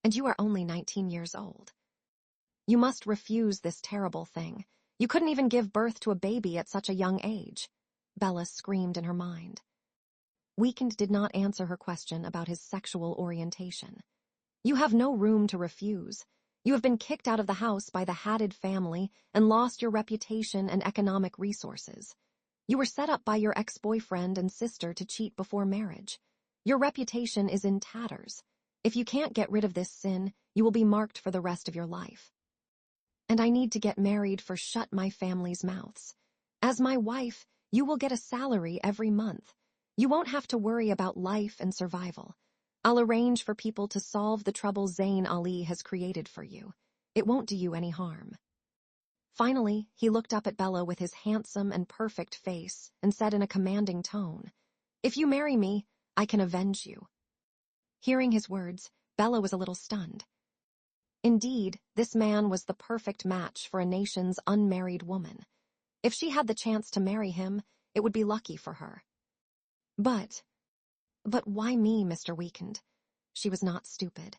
And you are only 19 years old. You must refuse this terrible thing. You couldn't even give birth to a baby at such a young age. Bella screamed in her mind. Weekend did not answer her question about his sexual orientation. You have no room to refuse. You have been kicked out of the house by the Hadid family and lost your reputation and economic resources. You were set up by your ex-boyfriend and sister to cheat before marriage. Your reputation is in tatters. If you can't get rid of this sin, you will be marked for the rest of your life. And I need to get married for shut my family's mouths. As my wife, you will get a salary every month. You won't have to worry about life and survival. I'll arrange for people to solve the trouble Zayn Ali has created for you. It won't do you any harm. Finally, he looked up at Bella with his handsome and perfect face and said in a commanding tone, "If you marry me, I can avenge you." Hearing his words, Bella was a little stunned. Indeed, this man was the perfect match for a nation's unmarried woman. If she had the chance to marry him, it would be lucky for her. But why me, Mr. Weekend? She was not stupid.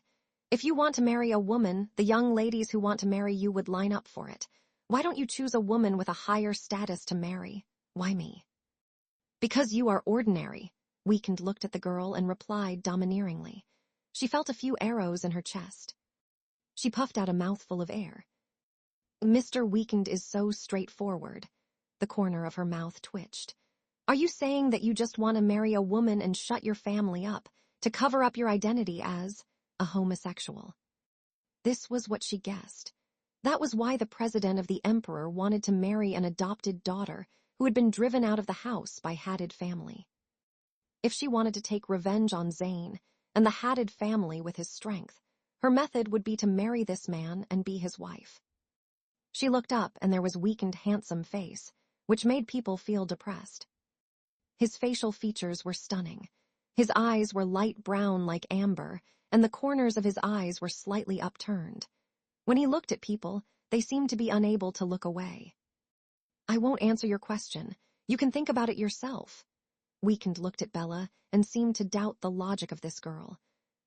If you want to marry a woman, the young ladies who want to marry you would line up for it. Why don't you choose a woman with a higher status to marry? Why me? Because you are ordinary. Weekend looked at the girl and replied domineeringly. She felt a few arrows in her chest. She puffed out a mouthful of air. Mr. Weekend is so straightforward. The corner of her mouth twitched. Are you saying that you just want to marry a woman and shut your family up, to cover up your identity as a homosexual? This was what she guessed. That was why the president of the emperor wanted to marry an adopted daughter who had been driven out of the house by Hadid family. If she wanted to take revenge on Zayn and the Hadid family with his strength, her method would be to marry this man and be his wife. She looked up and there was Weekend's handsome face, which made people feel depressed. His facial features were stunning. His eyes were light brown like amber, and the corners of his eyes were slightly upturned. When he looked at people, they seemed to be unable to look away. I won't answer your question. You can think about it yourself. Weekend looked at Bella and seemed to doubt the logic of this girl.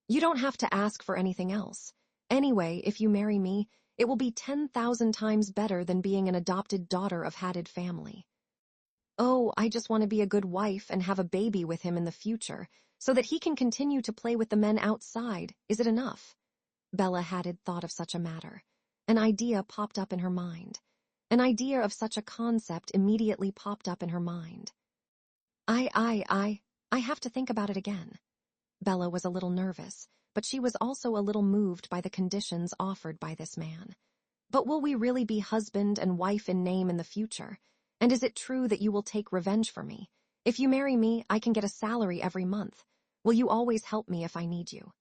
You don't have to ask for anything else. Anyway, if you marry me, it will be 10,000 times better than being an adopted daughter of Hadid family. Oh, I just want to be a good wife and have a baby with him in the future, so that he can continue to play with the men outside. Is it enough? Bella Hadid thought of such a matter. An idea popped up in her mind. An idea of such a concept immediately popped up in her mind. I have to think about it again. Bella was a little nervous, but she was also a little moved by the conditions offered by this man. But will we really be husband and wife in name in the future? And is it true that you will take revenge for me? If you marry me, I can get a salary every month. Will you always help me if I need you?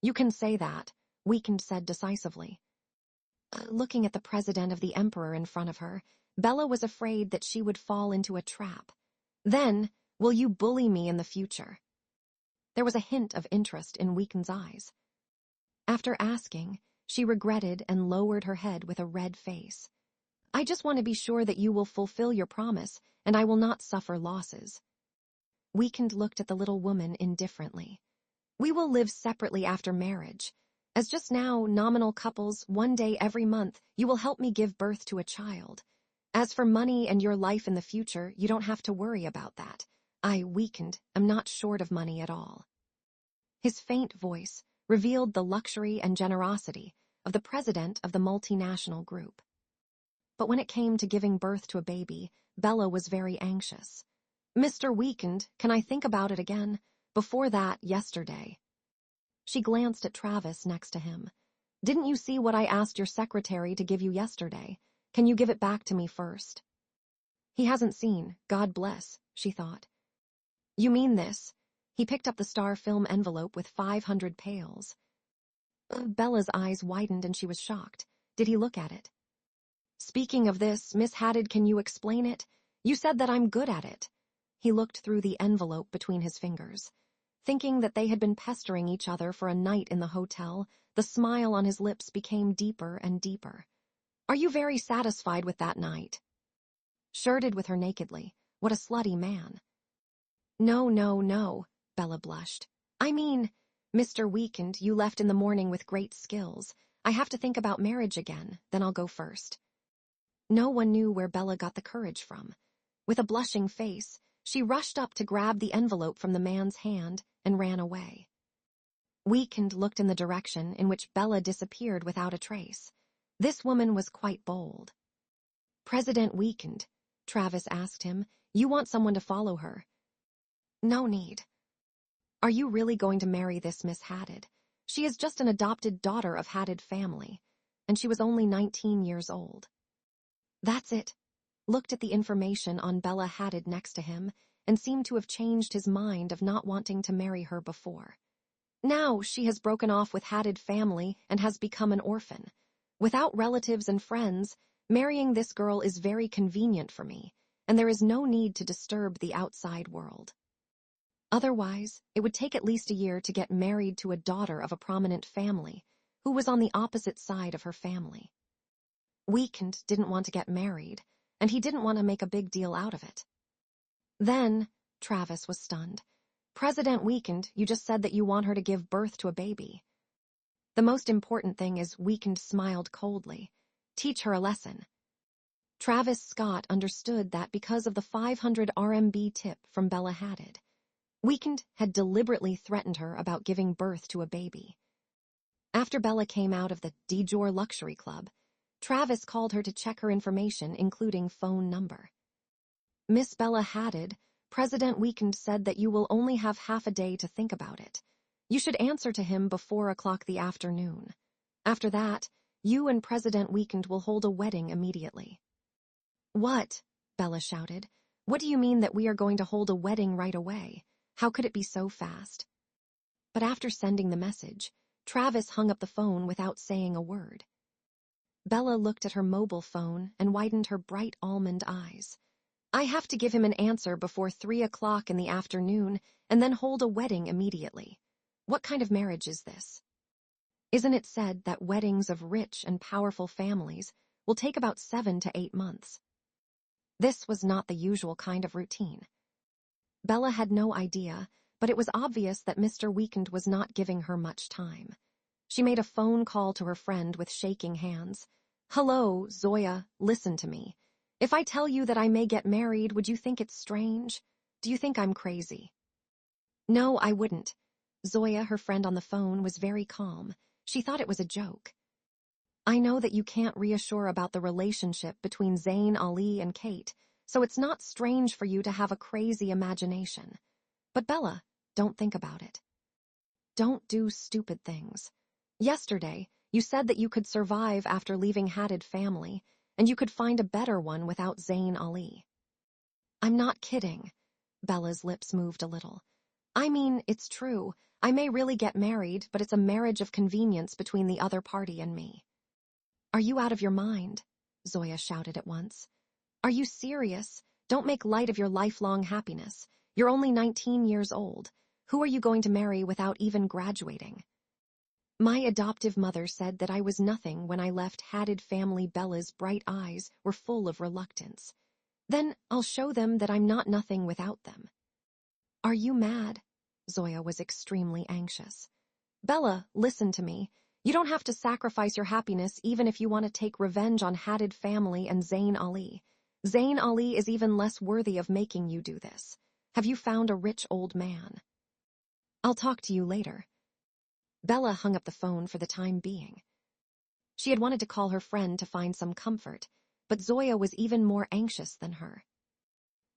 You can say that, Weekend said decisively. Looking at the president of the emperor in front of her, Bella was afraid that she would fall into a trap. Then, will you bully me in the future? There was a hint of interest in Weekend's eyes. After asking, she regretted and lowered her head with a red face. I just want to be sure that you will fulfill your promise, and I will not suffer losses. Weekend looked at the little woman indifferently. We will live separately after marriage. As just now, nominal couples, one day every month, you will help me give birth to a child. As for money and your life in the future, you don't have to worry about that. I, Weekend, am not short of money at all. His faint voice revealed the luxury and generosity of the president of the multinational group. But when it came to giving birth to a baby, Bella was very anxious. Mr. Weekend, can I think about it again? Before that, yesterday. She glanced at Travis next to him. Didn't you see what I asked your secretary to give you yesterday? Can you give it back to me first? He hasn't seen, God bless, she thought. You mean this? He picked up the star film envelope with 500 pails. Bella's eyes widened and she was shocked. Did he look at it? Speaking of this, Miss Hadid, can you explain it? You said that I'm good at it. He looked through the envelope between his fingers. Thinking that they had been pestering each other for a night in the hotel, the smile on his lips became deeper and deeper. Are you very satisfied with that night? Shirted with her nakedly. What a slutty man. No, Bella blushed. I mean, Mr. Weekend, you left in the morning with great skills. I have to think about marriage again, then I'll go first. No one knew where Bella got the courage from. With a blushing face, she rushed up to grab the envelope from the man's hand and ran away. Weekend looked in the direction in which Bella disappeared without a trace. This woman was quite bold. President Weekend, Travis asked him. You want someone to follow her. No need. Are you really going to marry this Miss Hadid? She is just an adopted daughter of Hadid family, and she was only 19 years old. That's it. Looked at the information on Bella Hadid next to him and seemed to have changed his mind of not wanting to marry her before. Now she has broken off with Hadid family and has become an orphan. Without relatives and friends, marrying this girl is very convenient for me, and there is no need to disturb the outside world. Otherwise, it would take at least a year to get married to a daughter of a prominent family, who was on the opposite side of her family. Weekend didn't want to get married, and he didn't want to make a big deal out of it. Then, Travis was stunned. President Weekend, you just said that you want her to give birth to a baby. The most important thing is Weekend smiled coldly. Teach her a lesson. Travis Scott understood that because of the 500 RMB tip from Bella Hadid. Weekend had deliberately threatened her about giving birth to a baby. After Bella came out of the Dior Luxury Club, Travis called her to check her information, including phone number. Miss Bella Hadid, President Weekend said that you will only have half a day to think about it. You should answer to him before 4:00 the afternoon. After that, you and President Weekend will hold a wedding immediately. What? Bella shouted. What do you mean that we are going to hold a wedding right away? How could it be so fast? But after sending the message, Travis hung up the phone without saying a word. Bella looked at her mobile phone and widened her bright almond eyes. I have to give him an answer before 3:00 in the afternoon and then hold a wedding immediately. What kind of marriage is this? Isn't it said that weddings of rich and powerful families will take about 7 to 8 months? This was not the usual kind of routine. Bella had no idea, but it was obvious that Mr. Weekend was not giving her much time. She made a phone call to her friend with shaking hands. Hello, Zoya, listen to me. If I tell you that I may get married, would you think it's strange? Do you think I'm crazy? No, I wouldn't. Zoya, her friend on the phone, was very calm. She thought it was a joke. I know that you can't reassure about the relationship between Zayn Ali and Kate, so it's not strange for you to have a crazy imagination. But Bella, don't think about it. Don't do stupid things. Yesterday, you said that you could survive after leaving Hadid family, and you could find a better one without Zayn Ali. I'm not kidding. Bella's lips moved a little. I mean, it's true. I may really get married, but it's a marriage of convenience between the other party and me. Are you out of your mind? Zoya shouted at once. Are you serious? Don't make light of your lifelong happiness. You're only 19 years old. Who are you going to marry without even graduating? My adoptive mother said that I was nothing when I left Hadid family. Bella's bright eyes were full of reluctance. Then I'll show them that I'm not nothing without them. Are you mad? Zoya was extremely anxious. Bella, listen to me. You don't have to sacrifice your happiness even if you want to take revenge on Hadid family and Zayn Ali. Zayn Ali is even less worthy of making you do this. Have you found a rich old man? I'll talk to you later. Bella hung up the phone for the time being. She had wanted to call her friend to find some comfort, but Zoya was even more anxious than her.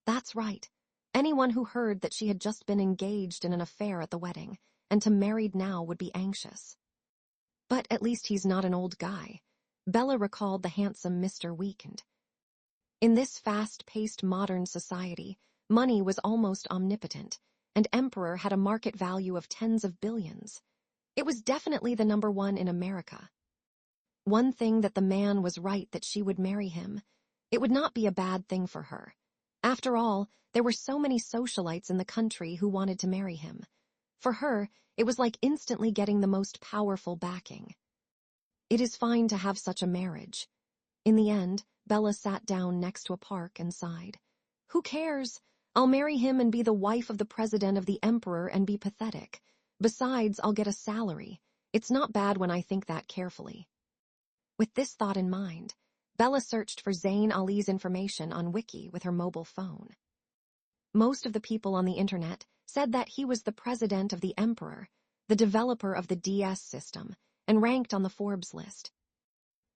That's right. Anyone who heard that she had just been engaged in an affair at the wedding and to married now would be anxious. But at least he's not an old guy. Bella recalled the handsome Mr. Weekend. In this fast-paced modern society, money was almost omnipotent, and Emperor had a market value of tens of billions. It was definitely the number one in America. One thing that the man was right that she would marry him. It would not be a bad thing for her. After all, there were so many socialites in the country who wanted to marry him. For her, it was like instantly getting the most powerful backing. It is fine to have such a marriage. In the end, Bella sat down next to a park and sighed. Who cares? I'll marry him and be the wife of the president of the emperor and be pathetic. Besides, I'll get a salary. It's not bad when I think that carefully. With this thought in mind, Bella searched for Zayn Ali's information on Wiki with her mobile phone. Most of the people on the internet said that he was the president of the emperor, the developer of the DS system, and ranked on the Forbes list.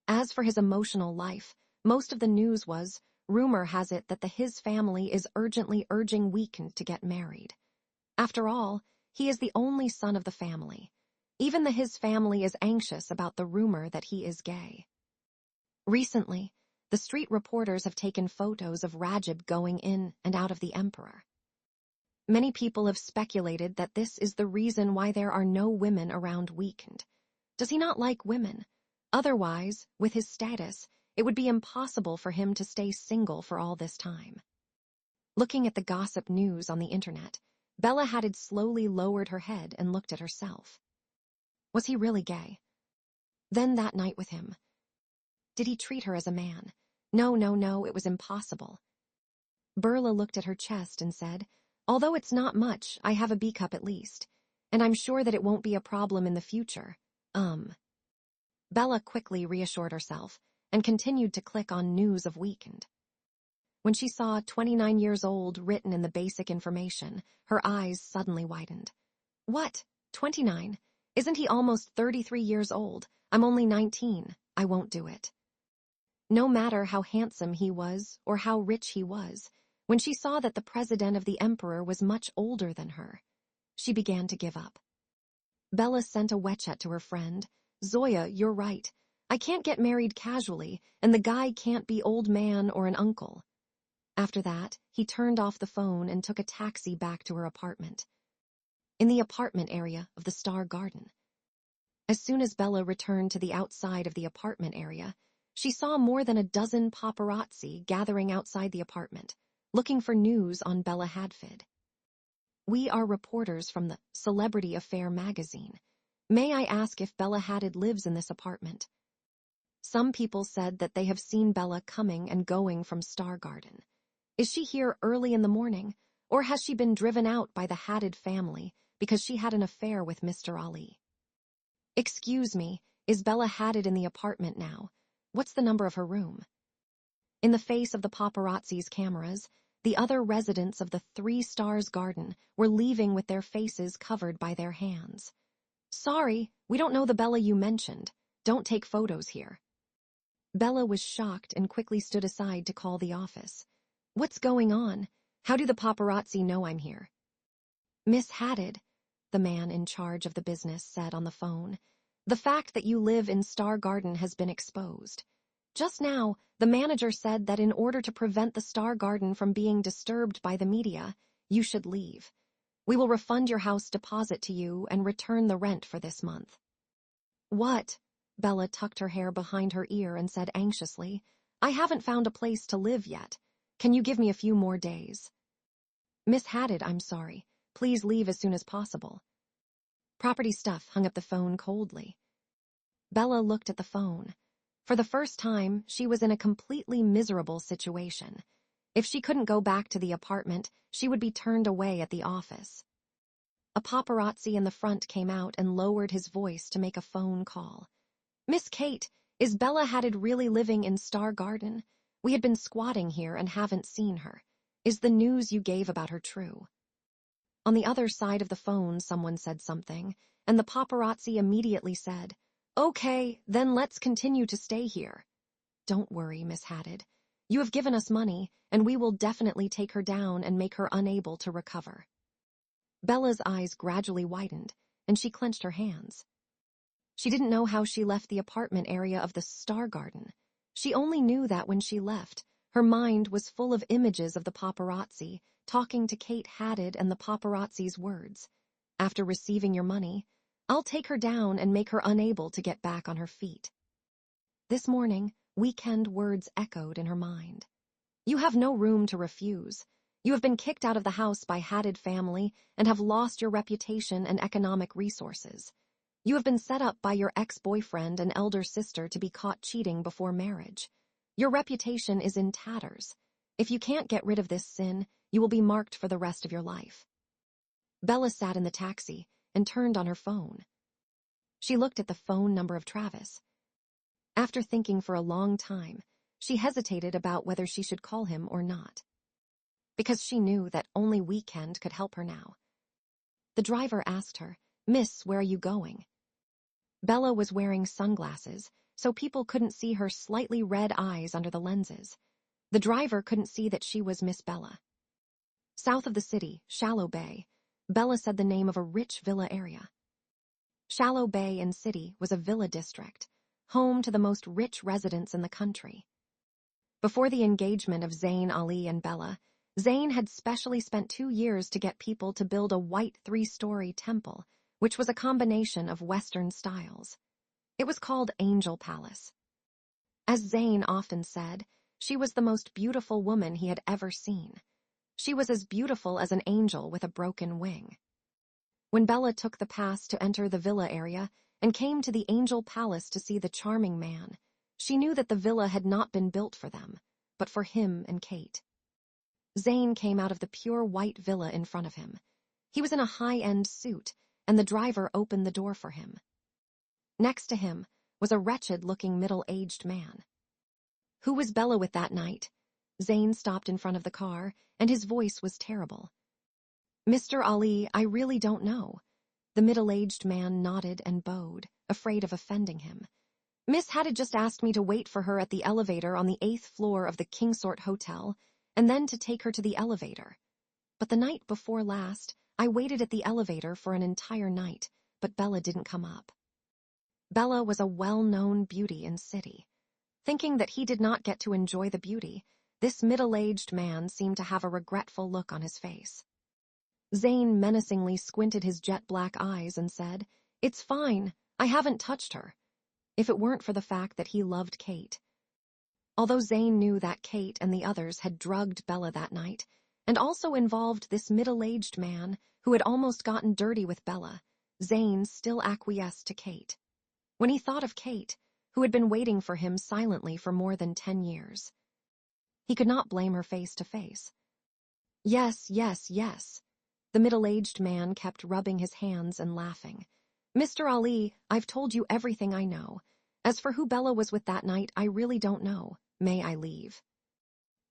As for his emotional life, most of the news was, Rumor has it that his family is urgently urging Weekend to get married. After all, he is the only son of the family. Even his family is anxious about the rumor that he is gay. Recently, the street reporters have taken photos of Rajib going in and out of the emperor. Many people have speculated that this is the reason why there are no women around Weekend. Does he not like women? Otherwise, with his status, it would be impossible for him to stay single for all this time. Looking at the gossip news on the internet, Bella Hadid slowly lowered her head and looked at herself. Was he really gay? Then that night with him. Did he treat her as a man? No, it was impossible. Berla looked at her chest and said, "Although it's not much, I have a B cup at least, and I'm sure that it won't be a problem in the future." Bella quickly reassured herself and continued to click on news of Weekend. When she saw 29 years old written in the basic information, her eyes suddenly widened. What? 29? Isn't he almost 33 years old? I'm only 19. I won't do it. No matter how handsome he was or how rich he was, when she saw that the president of the emperor was much older than her, she began to give up. Bella sent a WeChat to her friend. "Zoya, you're right. I can't get married casually, and the guy can't be old man or an uncle." After that, he turned off the phone and took a taxi back to her apartment. In the apartment area of the Star Garden. As soon as Bella returned to the outside of the apartment area, she saw more than a dozen paparazzi gathering outside the apartment, looking for news on Bella Hadid. "We are reporters from the Celebrity Affair magazine. May I ask if Bella Hadid lives in this apartment?" Some people said that they have seen Bella coming and going from Star Garden. Is she here early in the morning, or has she been driven out by the Hadid family because she had an affair with Mr. Ali? "Excuse me, is Bella Hadid in the apartment now? What's the number of her room?" In the face of the paparazzi's cameras, the other residents of the 3 Stars Garden were leaving with their faces covered by their hands. "Sorry, we don't know the Bella you mentioned. Don't take photos here." Bella was shocked and quickly stood aside to call the office. "What's going on? How do the paparazzi know I'm here?" "Miss Hadid," the man in charge of the business said on the phone, "the fact that you live in Star Garden has been exposed. Just now, the manager said that in order to prevent the Star Garden from being disturbed by the media, you should leave. We will refund your house deposit to you and return the rent for this month." "What?" Bella tucked her hair behind her ear and said anxiously, "I haven't found a place to live yet. Can you give me a few more days?" "Miss Hadid, I'm sorry. Please leave as soon as possible." Property Stuff hung up the phone coldly. Bella looked at the phone. For the first time, she was in a completely miserable situation. If she couldn't go back to the apartment, she would be turned away at the office. A paparazzi in the front came out and lowered his voice to make a phone call. "Miss Kate, is Bella Hadid really living in Star Garden? We had been squatting here and haven't seen her. Is the news you gave about her true?" On the other side of the phone, someone said something, and the paparazzi immediately said, "Okay, then let's continue to stay here." "Don't worry, Miss Hadid. You have given us money, and we will definitely take her down and make her unable to recover." Bella's eyes gradually widened, and she clenched her hands. She didn't know how she left the apartment area of the Star Garden. She only knew that when she left, her mind was full of images of the paparazzi, talking to Kate Hadid and the paparazzi's words. "After receiving your money, I'll take her down and make her unable to get back on her feet." This morning, weekend words echoed in her mind. "You have no room to refuse. You have been kicked out of the house by Hadid family and have lost your reputation and economic resources. You have been set up by your ex-boyfriend and elder sister to be caught cheating before marriage. Your reputation is in tatters. If you can't get rid of this sin, you will be marked for the rest of your life." Bella sat in the taxi and turned on her phone. She looked at the phone number of Travis. After thinking for a long time, she hesitated about whether she should call him or not. Because she knew that only Weekend could help her now. The driver asked her, "Miss, where are you going?" Bella was wearing sunglasses, so people couldn't see her slightly red eyes under the lenses. The driver couldn't see that she was Miss Bella. South of the city, Shallow Bay, Bella said the name of a rich villa area. Shallow Bay in City was a villa district, home to the most rich residents in the country. Before the engagement of Zayn Ali and Bella, Zayn had specially spent 2 years to get people to build a white 3-story temple, which was a combination of Western styles. It was called Angel Palace. As Zayn often said, she was the most beautiful woman he had ever seen. She was as beautiful as an angel with a broken wing. When Bella took the pass to enter the villa area and came to the Angel Palace to see the charming man, she knew that the villa had not been built for them, but for him and Kate. Zayn came out of the pure white villa in front of him. He was in a high-end suit, and the driver opened the door for him. Next to him was a wretched-looking middle-aged man. Who was Bella with that night? Zayn stopped in front of the car, and his voice was terrible. Mr. Ali, I really don't know. The middle-aged man nodded and bowed, afraid of offending him. Miss Hadid just asked me to wait for her at the elevator on the 8th floor of the Kingsort Hotel, and then to take her to the elevator. But the night before last, I waited at the elevator for an entire night, but Bella didn't come up. Bella was a well-known beauty in City. Thinking that he did not get to enjoy the beauty, this middle-aged man seemed to have a regretful look on his face. Zayn menacingly squinted his jet-black eyes and said, "It's fine, I haven't touched her," if it weren't for the fact that he loved Kate. Although Zayn knew that Kate and the others had drugged Bella that night, and also involved this middle-aged man who had almost gotten dirty with Bella, Zayn still acquiesced to Kate. When he thought of Kate, who had been waiting for him silently for more than 10 years, he could not blame her face to face. Yes, yes, yes. The middle-aged man kept rubbing his hands and laughing. Mr. Ali, I've told you everything I know. As for who Bella was with that night, I really don't know. May I leave?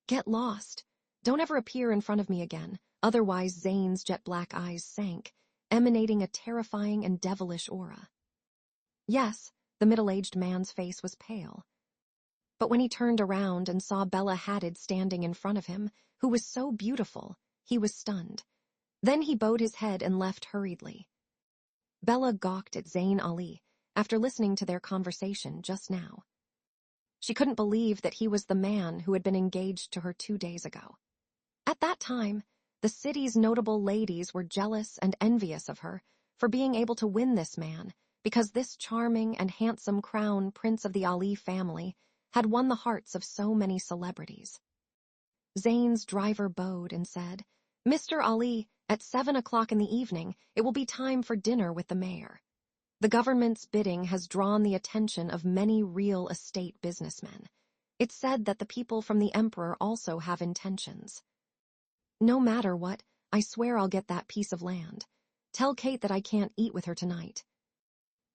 Get lost. Don't ever appear in front of me again, otherwise Zayn's jet-black eyes sank, emanating a terrifying and devilish aura. Yes, the middle-aged man's face was pale. But when he turned around and saw Bella Hadid standing in front of him, who was so beautiful, he was stunned. Then he bowed his head and left hurriedly. Bella gawked at Zayn Ali after listening to their conversation just now. She couldn't believe that he was the man who had been engaged to her 2 days ago. At that time, the city's notable ladies were jealous and envious of her for being able to win this man, because this charming and handsome crown prince of the Ali family had won the hearts of so many celebrities. Zayn's driver bowed and said, "Mr. Ali, at 7 o'clock in the evening, it will be time for dinner with the mayor. The government's bidding has drawn the attention of many real estate businessmen. It's said that the people from the emperor also have intentions. No matter what, I swear I'll get that piece of land. Tell Kate that I can't eat with her tonight."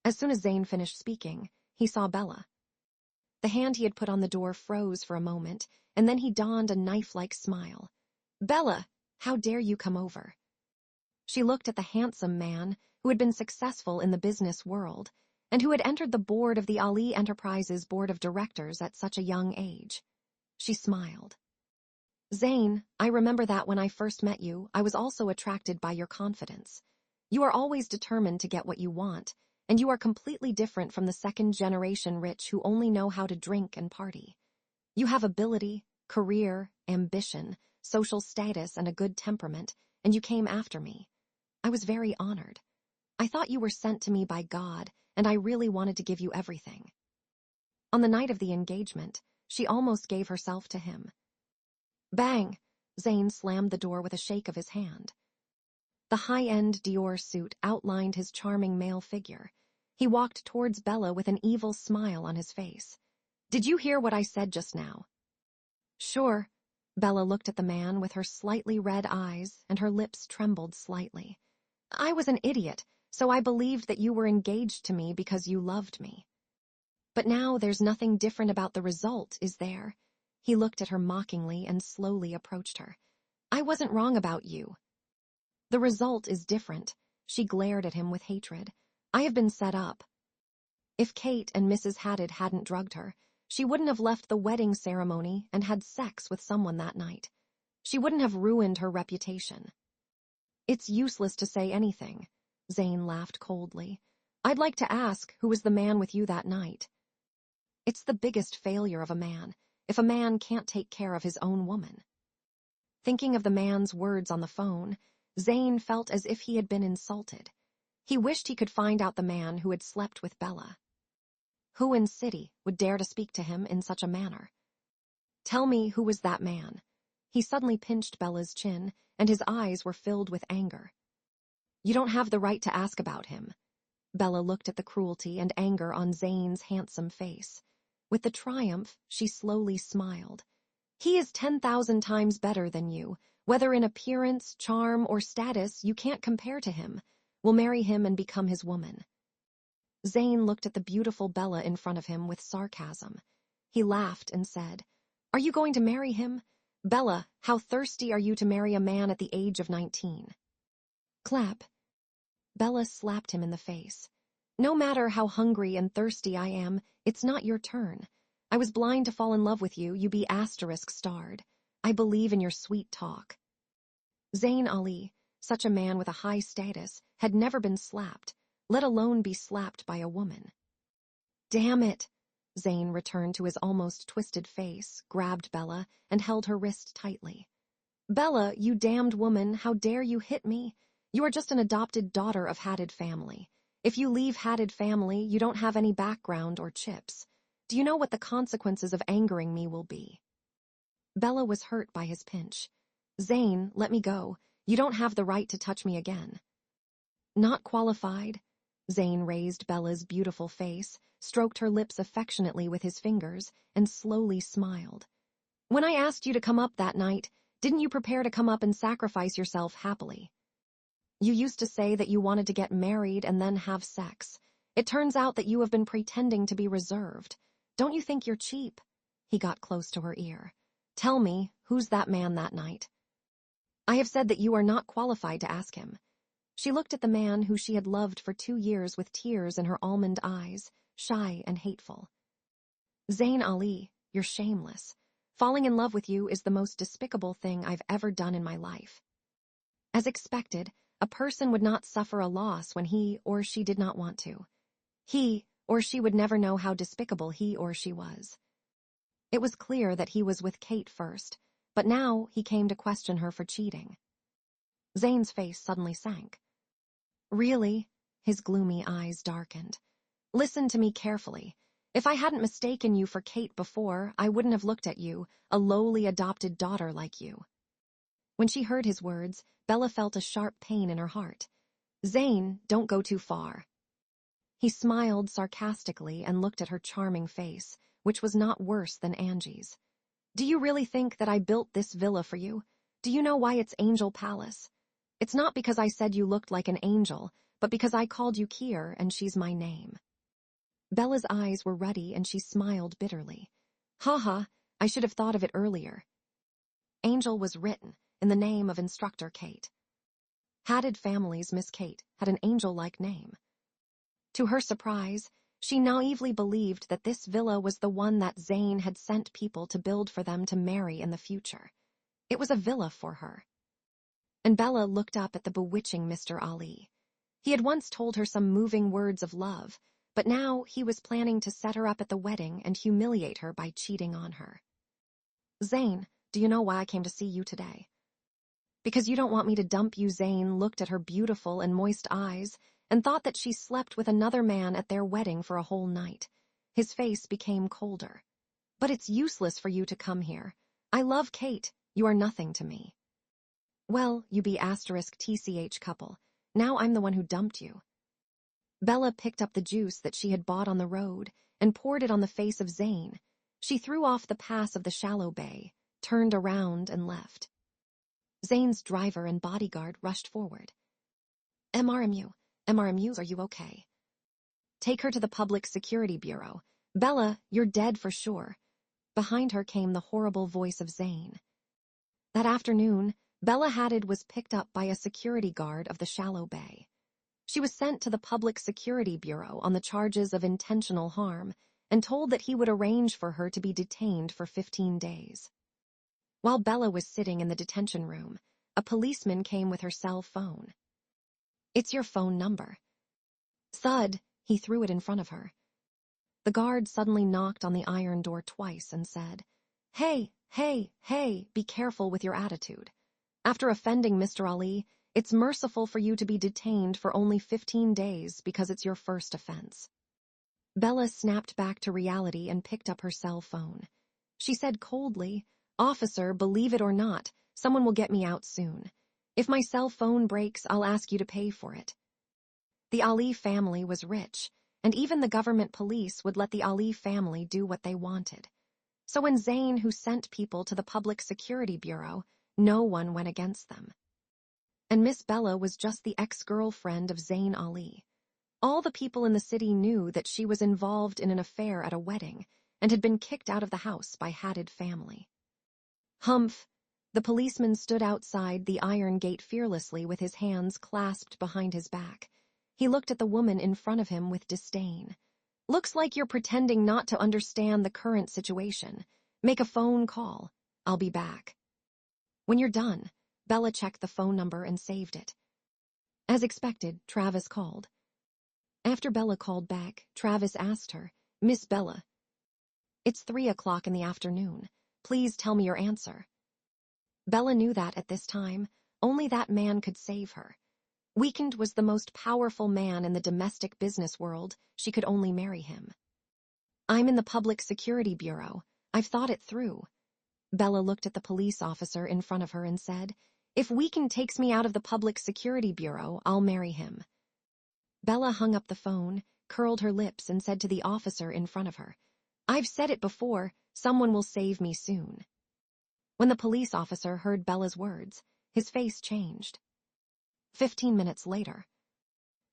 As soon as Zayn finished speaking, he saw Bella. The hand he had put on the door froze for a moment, and then he donned a knife-like smile. "Bella, how dare you come over?" She looked at the handsome man who had been successful in the business world and who had entered the board of the Ali Enterprises board of directors at such a young age. She smiled. "Zayn, I remember that when I first met you, I was also attracted by your confidence. You are always determined to get what you want, and you are completely different from the second-generation rich who only know how to drink and party. You have ability, career, ambition, social status, and a good temperament, and you came after me. I was very honored. I thought you were sent to me by God, and I really wanted to give you everything." On the night of the engagement, she almost gave herself to him. Bang! Zayn slammed the door with a shake of his hand. The high-end Dior suit outlined his charming male figure. He walked towards Bella with an evil smile on his face. "Did you hear what I said just now?" "Sure." Bella looked at the man with her slightly red eyes, and her lips trembled slightly. "I was an idiot, so I believed that you were engaged to me because you loved me. But now there's nothing different about the result, is there?" He looked at her mockingly and slowly approached her. "I wasn't wrong about you." "The result is different." She glared at him with hatred. "I have been set up. If Kate and Mrs. Hadid hadn't drugged her, She wouldn't have left the wedding ceremony and had sex with someone that night. She wouldn't have ruined her reputation. It's useless to say anything, Zane laughed coldly. I'd like to ask who was the man with you that night. It's the biggest failure of a man, if a man can't take care of his own woman. Thinking of the man's words on the phone, Zane felt as if he had been insulted. He wished he could find out the man who had slept with Bella. Who in city would dare to speak to him in such a manner? Tell me who was that man. He suddenly pinched Bella's chin, and his eyes were filled with anger. You don't have the right to ask about him. Bella looked at the cruelty and anger on Zane's handsome face. With the triumph, she slowly smiled. He is 10,000 times better than you. Whether in appearance, charm, or status, you can't compare to him. We'll marry him and become his woman. Zane looked at the beautiful Bella in front of him with sarcasm. He laughed and said, Are you going to marry him? Bella, how thirsty are you to marry a man at the age of 19? Clap. Bella slapped him in the face. No matter how hungry and thirsty I am, it's not your turn. I was blind to fall in love with you, you be *starred. I believe in your sweet talk. Zayn Ali, such a man with a high status, had never been slapped, let alone be slapped by a woman. Damn it! Zayn returned to his almost twisted face, grabbed Bella, and held her wrist tightly. Bella, you damned woman, how dare you hit me? You are just an adopted daughter of Hadid family. If you leave Hadid family, you don't have any background or chips. Do you know what the consequences of angering me will be? Bella was hurt by his pinch. Zayn, let me go. You don't have the right to touch me again. Not qualified. Zayn raised Bella's beautiful face, stroked her lips affectionately with his fingers, and slowly smiled. When I asked you to come up that night, didn't you prepare to come up and sacrifice yourself happily? You used to say that you wanted to get married and then have sex. It turns out that you have been pretending to be reserved. Don't you think you're cheap? He got close to her ear. Tell me, who's that man that night? I have said that you are not qualified to ask him. She looked at the man who she had loved for 2 years with tears in her almond eyes, shy and hateful. Zayn Ali, you're shameless. Falling in love with you is the most despicable thing I've ever done in my life. As expected, a person would not suffer a loss when he or she did not want to. He or she would never know how despicable he or she was. It was clear that he was with Kate first, but now he came to question her for cheating. Zayn's face suddenly sank. Really? His gloomy eyes darkened. Listen to me carefully. If I hadn't mistaken you for Kate before, I wouldn't have looked at you, a lowly adopted daughter like you. When she heard his words, Bella felt a sharp pain in her heart. Zayn, don't go too far. He smiled sarcastically and looked at her charming face, which was not worse than Angie's. Do you really think that I built this villa for you? Do you know why it's Angel Palace? It's not because I said you looked like an angel, but because I called you Kier and she's my name. Bella's eyes were ruddy and she smiled bitterly. Ha, I should have thought of it earlier. Angel was written in the name of instructor Kate. Hadid family's Miss Kate had an angel-like name. To her surprise, she naively believed that this villa was the one that Zayn had sent people to build for them to marry in the future. It was a villa for her. And Bella looked up at the bewitching Mr. Ali. He had once told her some moving words of love, but now he was planning to set her up at the wedding and humiliate her by cheating on her. Zayn, do you know why I came to see you today? Because you don't want me to dump you. Zayn looked at her beautiful and moist eyes and thought that she slept with another man at their wedding for a whole night. His face became colder. But it's useless for you to come here. I love Kate. You are nothing to me. Well, you be *TCH couple. Now I'm the one who dumped you. Bella picked up the juice that she had bought on the road and poured it on the face of Zayn. She threw off the pass of the shallow bay, turned around and left. Zayn's driver and bodyguard rushed forward. MRMUs, are you okay? Take her to the Public Security Bureau. Bella, you're dead for sure. Behind her came the horrible voice of Zayn. That afternoon, Bella Hadid was picked up by a security guard of the shallow bay. She was sent to the Public Security Bureau on the charges of intentional harm, and told that he would arrange for her to be detained for 15 days. While Bella was sitting in the detention room, a policeman came with her cell phone. "It's your phone number." Thud, he threw it in front of her. The guard suddenly knocked on the iron door twice and said, "Hey, hey, hey, be careful with your attitude. After offending Mr. Ali, it's merciful for you to be detained for only 15 days because it's your first offense." Bella snapped back to reality and picked up her cell phone. She said coldly, "Officer, believe it or not, someone will get me out soon. If my cell phone breaks, I'll ask you to pay for it." The Ali family was rich, and even the government police would let the Ali family do what they wanted. So when Zayn, who sent people to the Public Security Bureau, no one went against them. And Miss Bella was just the ex-girlfriend of Zayn Ali. All the people in the city knew that she was involved in an affair at a wedding and had been kicked out of the house by Hadid family. Humph! The policeman stood outside the iron gate fearlessly with his hands clasped behind his back. He looked at the woman in front of him with disdain. "Looks like you're pretending not to understand the current situation. Make a phone call. I'll be back." When you're done, Bella checked the phone number and saved it. As expected, Travis called. After Bella called back, Travis asked her, "Miss Bella, it's 3 o'clock in the afternoon. Please tell me your answer." Bella knew that at this time, only that man could save her. Weekend was the most powerful man in the domestic business world. She could only marry him. "I'm in the Public Security Bureau. I've thought it through." Bella looked at the police officer in front of her and said, "If Weekend takes me out of the Public Security Bureau, I'll marry him." Bella hung up the phone, curled her lips, and said to the officer in front of her, "I've said it before, someone will save me soon." When the police officer heard Bella's words, his face changed. 15 minutes later,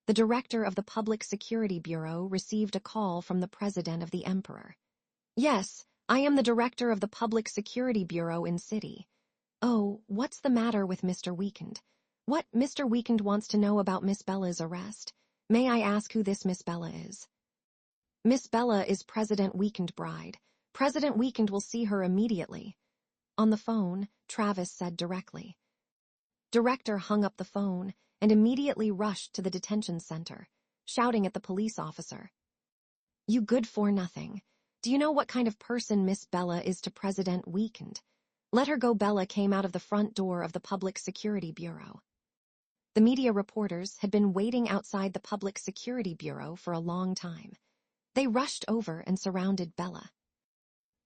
the director of the Public Security Bureau received a call from the president of the Emperor. "Yes, I am the director of the Public Security Bureau in city." "Oh, what's the matter with Mr. Weekend?" "What Mr. Weekend wants to know about Miss Bella's arrest. May I ask who this Miss Bella is?" "Miss Bella is President Weekend bride. President Weekend will see her immediately." On the phone, Travis said directly. Director hung up the phone and immediately rushed to the detention center, shouting at the police officer, "You good-for-nothing. Do you know what kind of person Miss Bella is to President Weekend? Let her go." Bella came out of the front door of the Public Security Bureau. The media reporters had been waiting outside the Public Security Bureau for a long time. They rushed over and surrounded Bella.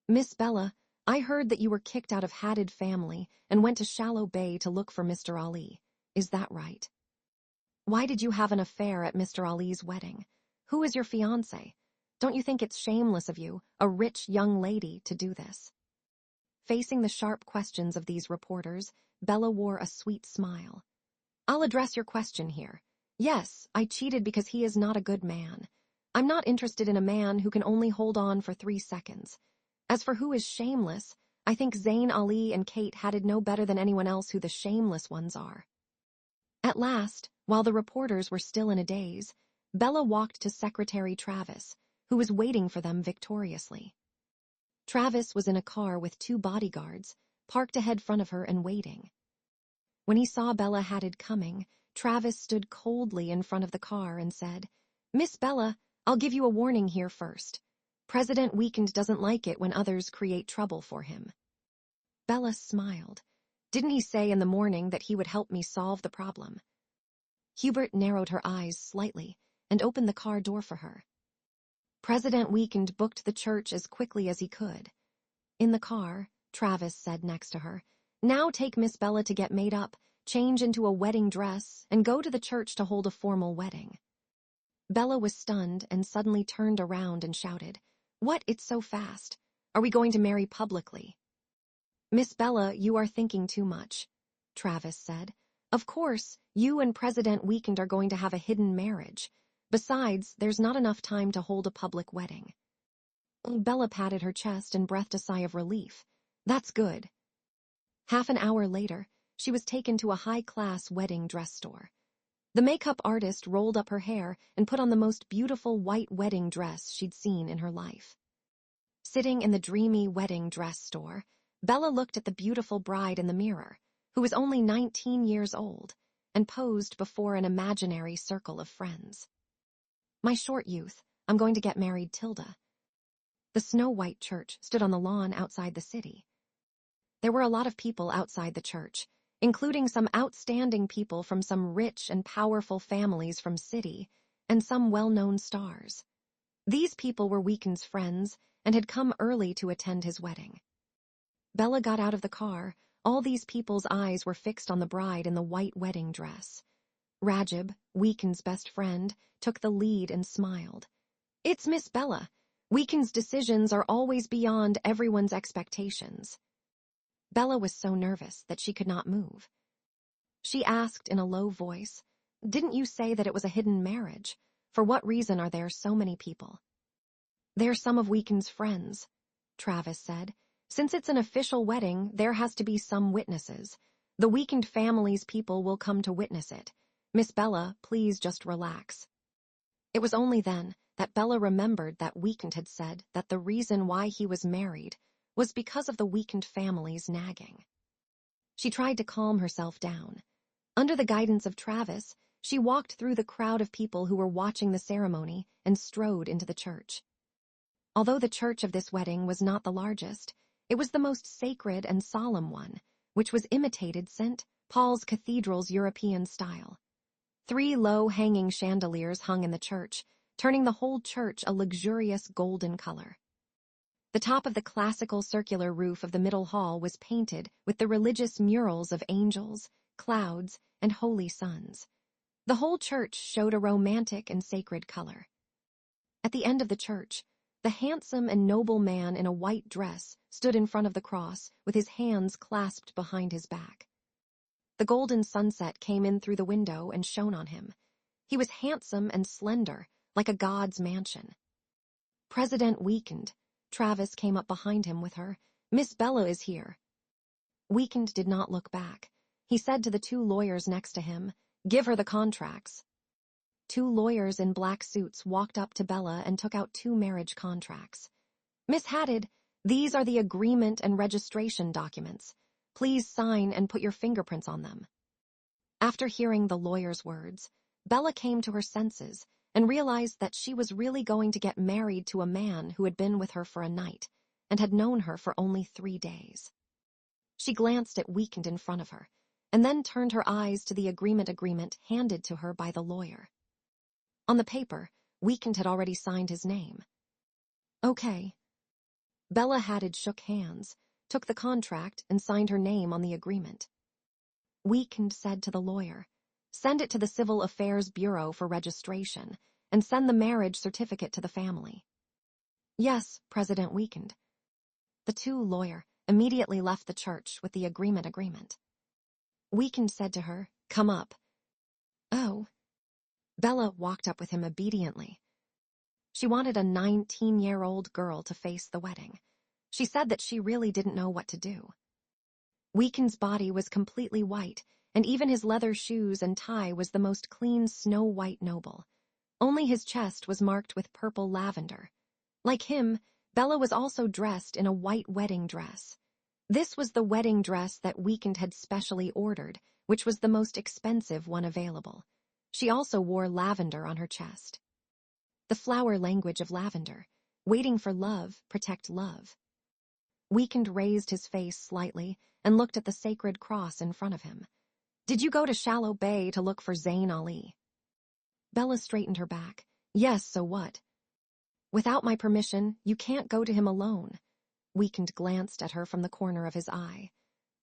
"Miss Bella, I heard that you were kicked out of Hadid family and went to Shallow Bay to look for Mr. Ali. Is that right? Why did you have an affair at Mr. Ali's wedding? Who is your fiancé? Don't you think it's shameless of you, a rich young lady, to do this?" Facing the sharp questions of these reporters, Bella wore a sweet smile. "I'll address your question here. Yes, I cheated because he is not a good man. I'm not interested in a man who can only hold on for 3 seconds. As for who is shameless, I think Zayn Ali and Kate Hadid know better than anyone else who the shameless ones are." At last, while the reporters were still in a daze, Bella walked to Secretary Travis, who was waiting for them victoriously. Travis was in a car with 2 bodyguards, parked ahead front of her and waiting. When he saw Bella Hadid coming, Travis stood coldly in front of the car and said, "Miss Bella, I'll give you a warning here first. President Weekend doesn't like it when others create trouble for him." Bella smiled. "Didn't he say in the morning that he would help me solve the problem?" Hubert narrowed her eyes slightly and opened the car door for her. President Weekend booked the church as quickly as he could. In the car, Travis said next to her, "Now take Miss Bella to get made up, change into a wedding dress, and go to the church to hold a formal wedding." Bella was stunned and suddenly turned around and shouted, "What, it's so fast? Are we going to marry publicly?" "Miss Bella, you are thinking too much," Travis said. "Of course, you and President Weekend are going to have a hidden marriage. Besides, there's not enough time to hold a public wedding." Bella patted her chest and breathed a sigh of relief. "That's good." Half an hour later, she was taken to a high-class wedding dress store. The makeup artist rolled up her hair and put on the most beautiful white wedding dress she'd seen in her life. Sitting in the dreamy wedding dress store, Bella looked at the beautiful bride in the mirror, who was only 19 years old, and posed before an imaginary circle of friends. "My short youth, I'm going to get married, Tilda." The snow-white church stood on the lawn outside the city. There were a lot of people outside the church, including some outstanding people from some rich and powerful families from city, and some well-known stars. These people were Weekend's friends and had come early to attend his wedding. Bella got out of the car. All these people's eyes were fixed on the bride in the white wedding dress. Rajib, Weekend's best friend, took the lead and smiled. "It's Miss Bella. Weekend's decisions are always beyond everyone's expectations." Bella was so nervous that she could not move. She asked in a low voice, "Didn't you say that it was a hidden marriage? For what reason are there so many people?" "They're some of Weekend's friends," Travis said. "Since it's an official wedding, there has to be some witnesses. The Weekend family's people will come to witness it. Miss Bella, please just relax." It was only then that Bella remembered that Weekend had said that the reason why he was married was because of the Weekend family's nagging. She tried to calm herself down. Under the guidance of Travis, she walked through the crowd of people who were watching the ceremony and strode into the church. Although the church of this wedding was not the largest, it was the most sacred and solemn one, which was imitated St. Paul's Cathedral's European style. 3 low-hanging chandeliers hung in the church, turning the whole church a luxurious golden color. The top of the classical circular roof of the middle hall was painted with the religious murals of angels, clouds, and holy suns. The whole church showed a romantic and sacred color. At the end of the church, the handsome and noble man in a white dress stood in front of the cross with his hands clasped behind his back. The golden sunset came in through the window and shone on him. He was handsome and slender, like a god's mansion. "President Weekend," Travis came up behind him with her. "Miss Bella is here." Weekend did not look back. He said to the 2 lawyers next to him, "Give her the contracts." 2 lawyers in black suits walked up to Bella and took out 2 marriage contracts. "Miss Hadid, these are the agreement and registration documents. Please sign and put your fingerprints on them." After hearing the lawyer's words, Bella came to her senses and realized that she was really going to get married to a man who had been with her for a night and had known her for only 3 days. She glanced at Weekend in front of her, and then turned her eyes to the agreement handed to her by the lawyer. On the paper, Weekend had already signed his name. "Okay." Bella Hadid shook hands, took the contract, and signed her name on the agreement. Weekend said to the lawyer, "Send it to the Civil Affairs Bureau for registration, and send the marriage certificate to the family." "Yes, President Weekend." The 2 lawyers immediately left the church with the agreement. Weekend said to her, "Come up." "Oh." Bella walked up with him obediently. She wanted a 19-year-old girl to face the wedding. She said that she really didn't know what to do. Weekend's body was completely white, and even his leather shoes and tie was the most clean snow-white noble. Only his chest was marked with purple lavender. Like him, Bella was also dressed in a white wedding dress. This was the wedding dress that Weekend had specially ordered, which was the most expensive one available. She also wore lavender on her chest. The flower language of lavender, waiting for love, protect love. Weekend raised his face slightly and looked at the sacred cross in front of him. "Did you go to Shallow Bay to look for Zayn Ali?" Bella straightened her back. "Yes, so what?" "Without my permission, you can't go to him alone." Weekend glanced at her from the corner of his eye.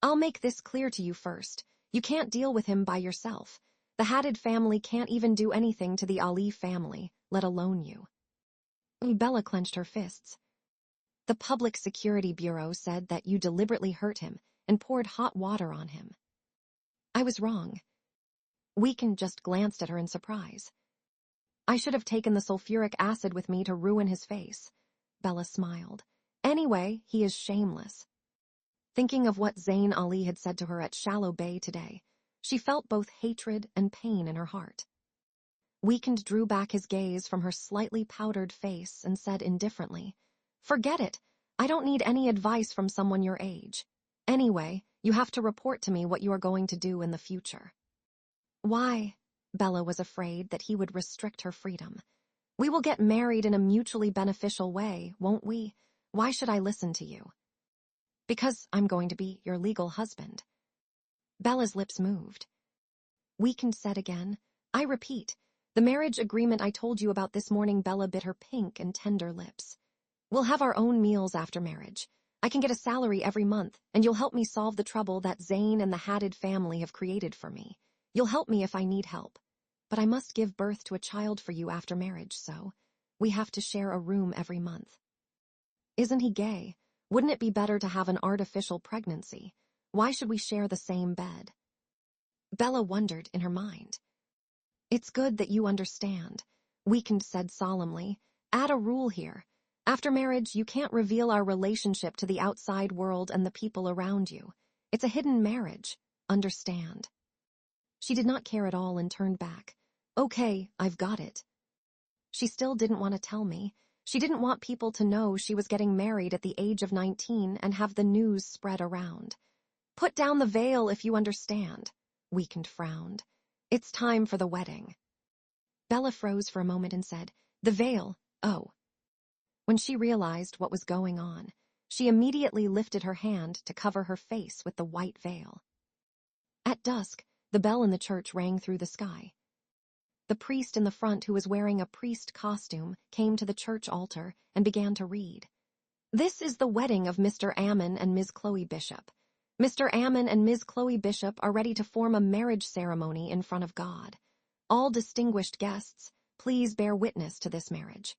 "I'll make this clear to you first. You can't deal with him by yourself. The Hadid family can't even do anything to the Ali family, let alone you." Bella clenched her fists. "The Public Security Bureau said that you deliberately hurt him and poured hot water on him." "I was wrong." Weekend just glanced at her in surprise. "I should have taken the sulfuric acid with me to ruin his face." Bella smiled. "Anyway, he is shameless." Thinking of what Zayn Ali had said to her at Shallow Bay today, she felt both hatred and pain in her heart. Weekend drew back his gaze from her slightly powdered face and said indifferently, "Forget it. I don't need any advice from someone your age. Anyway, you have to report to me what you are going to do in the future." "Why?" Bella was afraid that he would restrict her freedom. "We will get married in a mutually beneficial way, won't we? Why should I listen to you?" "Because I'm going to be your legal husband." Bella's lips moved. Weakened said again, "I repeat, the marriage agreement I told you about this morning." Bella bit her pink and tender lips. "We'll have our own meals after marriage. I can get a salary every month, and you'll help me solve the trouble that Zane and the Hadid family have created for me. You'll help me if I need help. But I must give birth to a child for you after marriage, so we have to share a room every month." "Isn't he gay? Wouldn't it be better to have an artificial pregnancy? Why should we share the same bed?" Bella wondered in her mind. "It's good that you understand," Weekend said solemnly. "Add a rule here. After marriage, you can't reveal our relationship to the outside world and the people around you. It's a hidden marriage. Understand?" She did not care at all and turned back. "Okay, I've got it." She still didn't want to tell me. She didn't want people to know she was getting married at the age of 19 and have the news spread around. "Put down the veil if you understand," Weekend frowned. "It's time for the wedding." Bella froze for a moment and said, "The veil, oh." When she realized what was going on, she immediately lifted her hand to cover her face with the white veil. At dusk, the bell in the church rang through the sky. The priest in the front, who was wearing a priest costume, came to the church altar and began to read. "This is the wedding of Mr. Ammon and Ms. Chloe Bishop. Mr. Ammon and Ms. Chloe Bishop are ready to form a marriage ceremony in front of God. All distinguished guests, please bear witness to this marriage."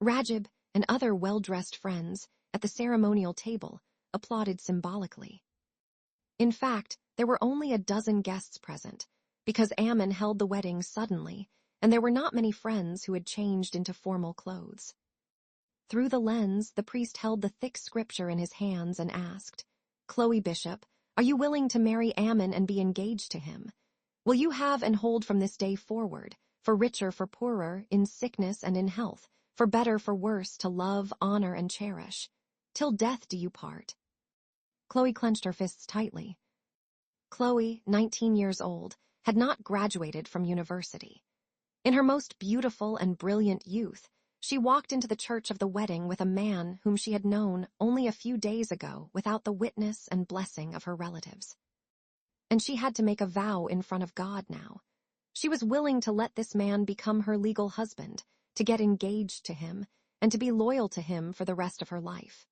Rajib and other well-dressed friends at the ceremonial table applauded symbolically. In fact, there were only a dozen guests present, because Ammon held the wedding suddenly, and there were not many friends who had changed into formal clothes. Through the lens, the priest held the thick scripture in his hands and asked, "Chloe Bishop, are you willing to marry Ammon and be engaged to him? Will you have and hold from this day forward, for richer, for poorer, in sickness and in health, for better, for worse, to love, honor, and cherish? Till death do you part?" Chloe clenched her fists tightly. Chloe, 19 years old, had not graduated from university. In her most beautiful and brilliant youth, she walked into the church of the wedding with a man whom she had known only a few days ago without the witness and blessing of her relatives. And she had to make a vow in front of God now. She was willing to let this man become her legal husband, to get engaged to him, and to be loyal to him for the rest of her life.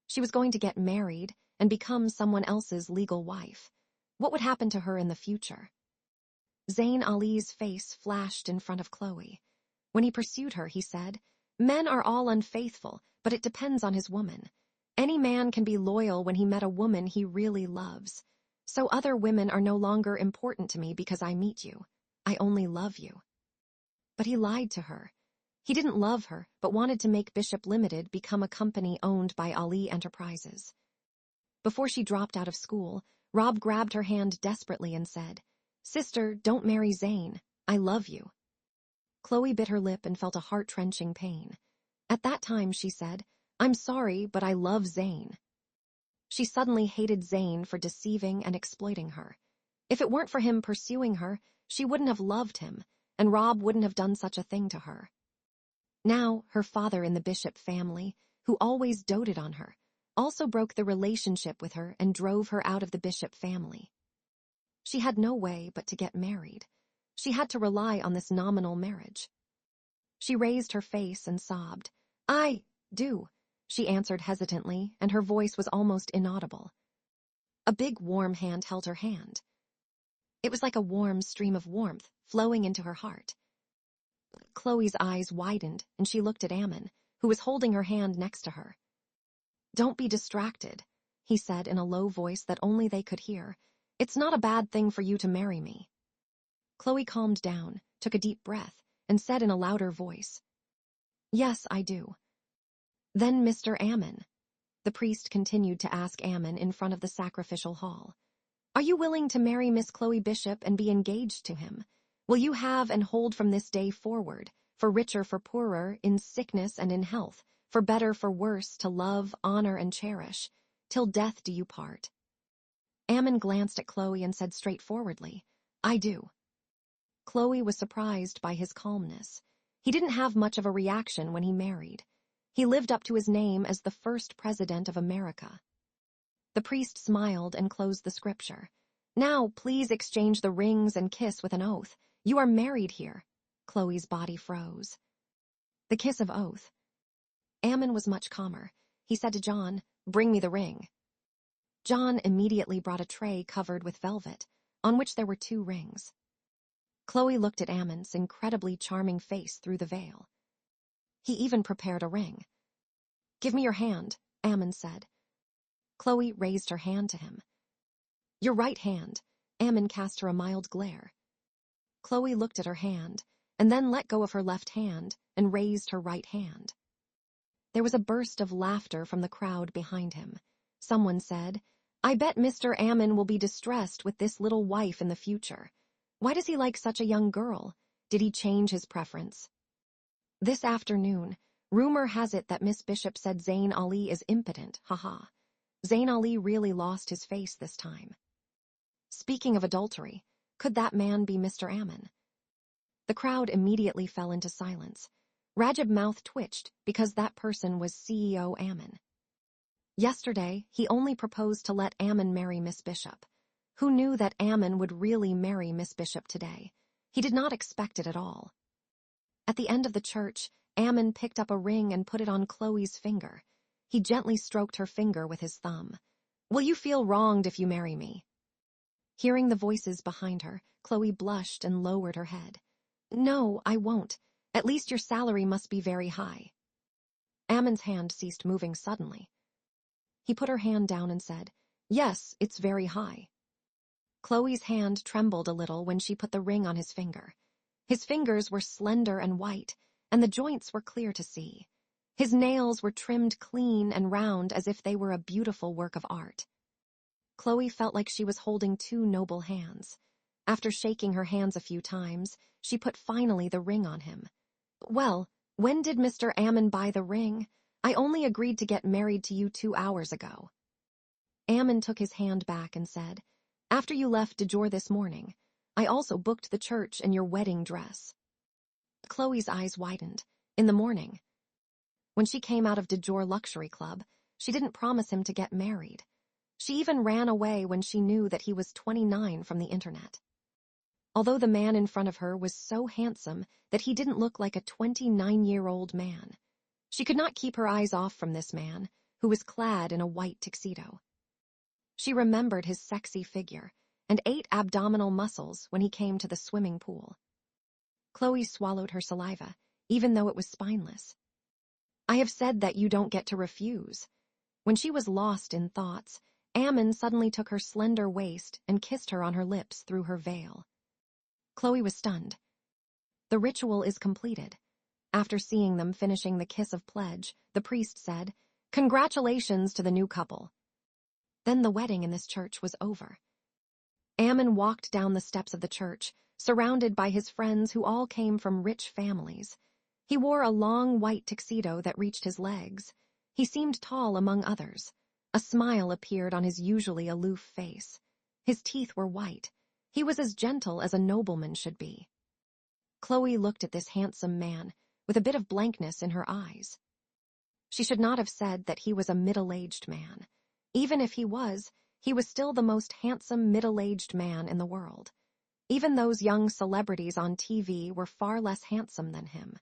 She was going to get married and become someone else's legal wife. What would happen to her in the future? Zayn Ali's face flashed in front of Chloe. When he pursued her, he said, "Men are all unfaithful, but it depends on his woman. Any man can be loyal when he met a woman he really loves. So other women are no longer important to me because I meet you. I only love you." But he lied to her. He didn't love her, but wanted to make Bishop Limited become a company owned by Ali Enterprises. Before she dropped out of school, Rob grabbed her hand desperately and said, "Sister, don't marry Zayn. I love you." Chloe bit her lip and felt a heart-wrenching pain. At that time, she said, "I'm sorry, but I love Zayn." She suddenly hated Zayn for deceiving and exploiting her. If it weren't for him pursuing her, she wouldn't have loved him, and Rob wouldn't have done such a thing to her. Now, her father in the Bishop family, who always doted on her, also broke the relationship with her and drove her out of the Bishop family. She had no way but to get married. She had to rely on this nominal marriage. She raised her face and sobbed. "I do," she answered hesitantly, and her voice was almost inaudible. A big warm hand held her hand. It was like a warm stream of warmth flowing into her heart. Chloe's eyes widened, and she looked at Ammon, who was holding her hand next to her. "Don't be distracted," he said in a low voice that only they could hear. "It's not a bad thing for you to marry me." Chloe calmed down, took a deep breath, and said in a louder voice, "Yes, I do." "Then, Mr. Ammon," the priest continued to ask Ammon in front of the sacrificial hall, "are you willing to marry Miss Chloe Bishop and be engaged to him? Will you have and hold from this day forward, for richer, for poorer, in sickness and in health, For better, for worse, to love, honor, and cherish. Till death do you part. Ammon glanced at Chloe and said straightforwardly, I do. Chloe was surprised by his calmness. He didn't have much of a reaction when he married. He lived up to his name as the first president of America. The priest smiled and closed the scripture. Now, please exchange the rings and kiss with an oath. You are married here. Chloe's body froze. The kiss of oath. Ammon was much calmer. He said to John, bring me the ring. John immediately brought a tray covered with velvet, on which there were 2 rings. Chloe looked at Ammon's incredibly charming face through the veil. He even prepared a ring. Give me your hand, Ammon said. Chloe raised her hand to him. Your right hand. Ammon cast her a mild glare. Chloe looked at her hand, and then let go of her left hand and raised her right hand. There was a burst of laughter from the crowd behind him. Someone said, I bet Mr. Ammon will be distressed with this little wife in the future. Why does he like such a young girl? Did he change his preference? This afternoon, rumor has it that Miss Bishop said Zayn Ali is impotent, haha. Zayn Ali really lost his face this time. Speaking of adultery, could that man be Mr. Ammon? The crowd immediately fell into silence. Rajab's mouth twitched because that person was CEO Ammon. Yesterday, he only proposed to let Ammon marry Miss Bishop. Who knew that Ammon would really marry Miss Bishop today? He did not expect it at all. At the end of the church, Ammon picked up a ring and put it on Chloe's finger. He gently stroked her finger with his thumb. Will you feel wronged if you marry me? Hearing the voices behind her, Chloe blushed and lowered her head. No, I won't. At least your salary must be very high. Ammon's hand ceased moving suddenly. He put her hand down and said, Yes, it's very high. Chloe's hand trembled a little when she put the ring on his finger. His fingers were slender and white, and the joints were clear to see. His nails were trimmed clean and round as if they were a beautiful work of art. Chloe felt like she was holding 2 noble hands. After shaking her hands a few times, she put finally the ring on him. Well, when did Mr. Ammon buy the ring? I only agreed to get married to you 2 hours ago. Ammon took his hand back and said, After you left Dejor this morning, I also booked the church and your wedding dress. Chloe's eyes widened. In the morning. When she came out of Dejor Luxury Club, she didn't promise him to get married. She even ran away when she knew that he was 29 from the internet. Although the man in front of her was so handsome that he didn't look like a 29-year-old man. She could not keep her eyes off from this man, who was clad in a white tuxedo. She remembered his sexy figure and 8 abdominal muscles when he came to the swimming pool. Chloe swallowed her saliva, even though it was spineless. I have said that you don't get to refuse. When she was lost in thoughts, Ammon suddenly took her slender waist and kissed her on her lips through her veil. Chloe was stunned. The ritual is completed. After seeing them finishing the kiss of pledge, the priest said, Congratulations to the new couple. Then the wedding in this church was over. Ammon walked down the steps of the church, surrounded by his friends who all came from rich families. He wore a long white tuxedo that reached his legs. He seemed tall among others. A smile appeared on his usually aloof face. His teeth were white. He was as gentle as a nobleman should be. Chloe looked at this handsome man, with a bit of blankness in her eyes. She should not have said that he was a middle-aged man. Even if he was still the most handsome middle-aged man in the world. Even those young celebrities on TV were far less handsome than him.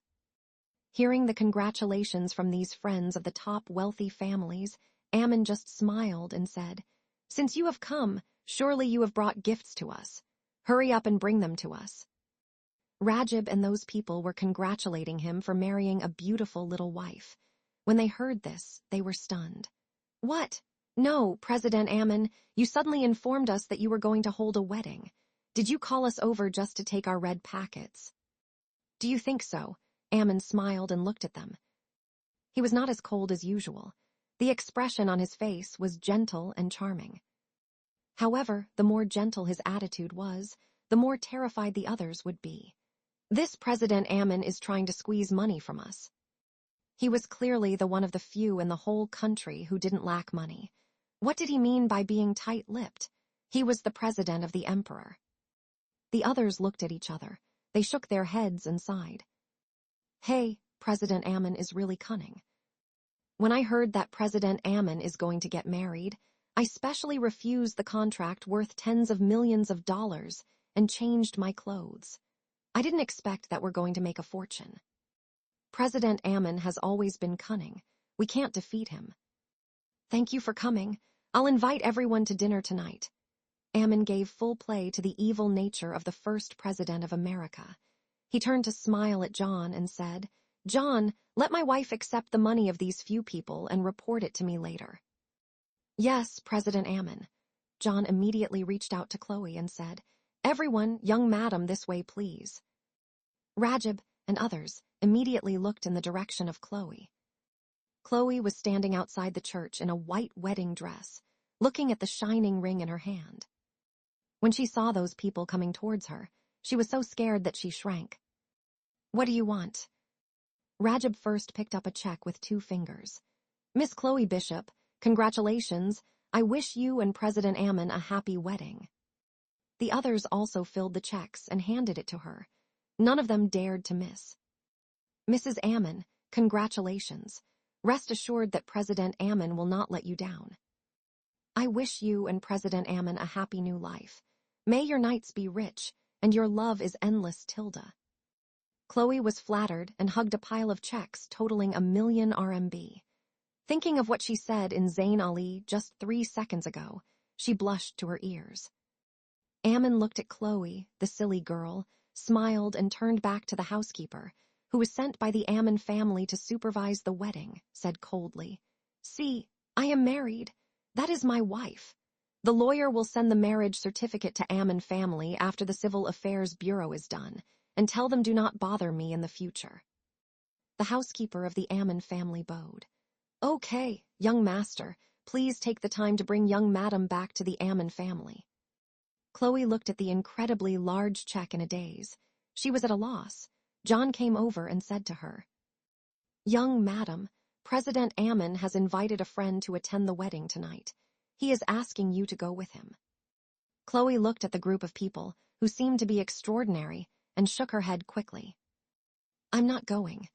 Hearing the congratulations from these friends of the top wealthy families, Ammon just smiled and said, Since you have come, surely you have brought gifts to us. Hurry up and bring them to us. Rajab and those people were congratulating him for marrying a beautiful little wife. When they heard this, they were stunned. What? No, President Ammon, you suddenly informed us that you were going to hold a wedding. Did you call us over just to take our red packets? Do you think so? Ammon smiled and looked at them. He was not as cold as usual. The expression on his face was gentle and charming. However, the more gentle his attitude was, the more terrified the others would be. This President Ammon is trying to squeeze money from us. He was clearly the one of the few in the whole country who didn't lack money. What did he mean by being tight-lipped? He was the president of the emperor. The others looked at each other. They shook their heads and sighed. Hey, President Ammon is really cunning. When I heard that President Ammon is going to get married, I specially refused the contract worth tens of millions of dollars and changed my clothes. I didn't expect that we're going to make a fortune. President Ammon has always been cunning. We can't defeat him. Thank you for coming. I'll invite everyone to dinner tonight. Ammon gave full play to the evil nature of the first president of America. He turned to smile at John and said, John, let my wife accept the money of these few people and report it to me later. Yes, President Ammon. John immediately reached out to Chloe and said, Everyone, young madam, this way, please. Rajab and others immediately looked in the direction of Chloe. Chloe was standing outside the church in a white wedding dress, looking at the shining ring in her hand. When she saw those people coming towards her, she was so scared that she shrank. What do you want? Rajab first picked up a check with 2 fingers. Miss Chloe Bishop, congratulations. I wish you and President Ammon a happy wedding. The others also filled the checks and handed it to her. None of them dared to miss. Mrs. Ammon, congratulations. Rest assured that President Ammon will not let you down. I wish you and President Ammon a happy new life. May your nights be rich, and your love is endless, Tilda. Chloe was flattered and hugged a pile of checks totaling 1,000,000 RMB. Thinking of what she said in Zayn Ali just 3 seconds ago, she blushed to her ears. Ammon looked at Chloe, the silly girl, smiled and turned back to the housekeeper, who was sent by the Ammon family to supervise the wedding, said coldly, See, I am married. That is my wife. The lawyer will send the marriage certificate to Ammon family after the Civil Affairs Bureau is done, and tell them do not bother me in the future. The housekeeper of the Ammon family bowed. Okay, young master, please take the time to bring young madam back to the Ammon family. Chloe looked at the incredibly large check in a daze. She was at a loss. John came over and said to her, Young madam, President Ammon has invited a friend to attend the wedding tonight. He is asking you to go with him. Chloe looked at the group of people, who seemed to be extraordinary, and shook her head quickly. I'm not going.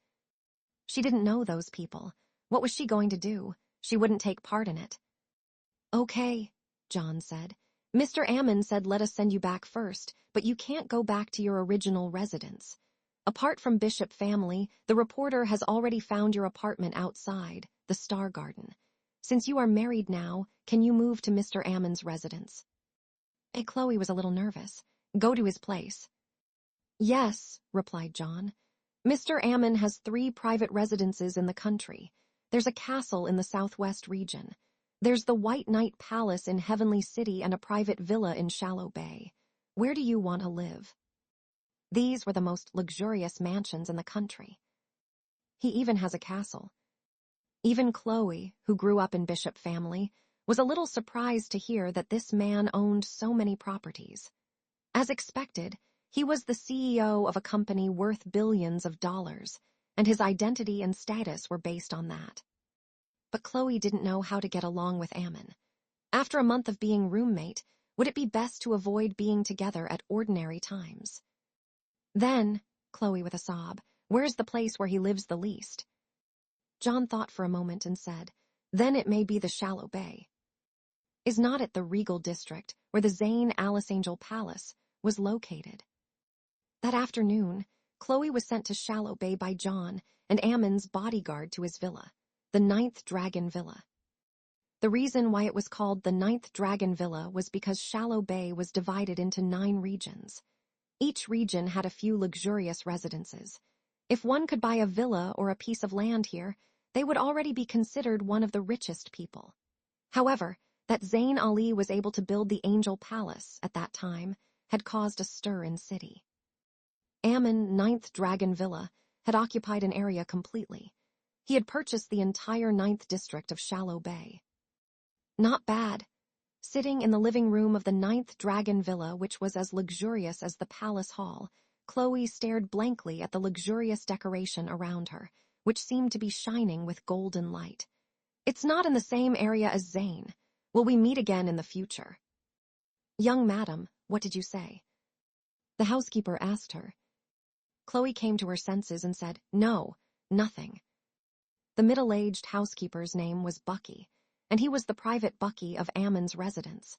She didn't know those people. What was she going to do? She wouldn't take part in it. Okay, John said. Mr. Ammon said let us send you back first, but you can't go back to your original residence. Apart from Bishop family, the reporter has already found your apartment outside, the Star Garden. Since you are married now, can you move to Mr. Ammon's residence? Chloe was a little nervous. Go to his place. Yes, replied John. Mr. Ammon has 3 private residences in the country. There's a castle in the southwest region. There's the White Knight Palace in Heavenly City and a private villa in Shallow Bay. Where do you want to live? These were the most luxurious mansions in the country. He even has a castle. Even Chloe, who grew up in Bishop family, was a little surprised to hear that this man owned so many properties. As expected, he was the CEO of a company worth billions of dollars, and his identity and status were based on that. But Chloe didn't know how to get along with Ammon. After a month of being roommate, would it be best to avoid being together at ordinary times? Then, Chloe with a sob, where's the place where he lives the least? John thought for a moment and said, then it may be the Shallow Bay. Is not it the regal district where the Zayn Alice Angel Palace was located? That afternoon, Chloe was sent to Shallow Bay by John and Ammon's bodyguard to his villa, the 9th Dragon Villa. The reason why it was called the 9th Dragon Villa was because Shallow Bay was divided into 9 regions. Each region had a few luxurious residences. If one could buy a villa or a piece of land here, they would already be considered one of the richest people. However, that Zayn Ali was able to build the Angel Palace at that time had caused a stir in city. Ammon 9th Dragon Villa had occupied an area completely. He had purchased the entire 9th district of Shallow Bay. Not bad. Sitting in the living room of the 9th Dragon Villa, which was as luxurious as the palace hall, Chloe stared blankly at the luxurious decoration around her, which seemed to be shining with golden light. "It's not in the same area as Zane. Will we meet again in the future?" "Young madam, what did you say?" the housekeeper asked her. Chloe came to her senses and said, "No, nothing." The middle-aged housekeeper's name was Bucky, and he was the private Bucky of Ammon's residence.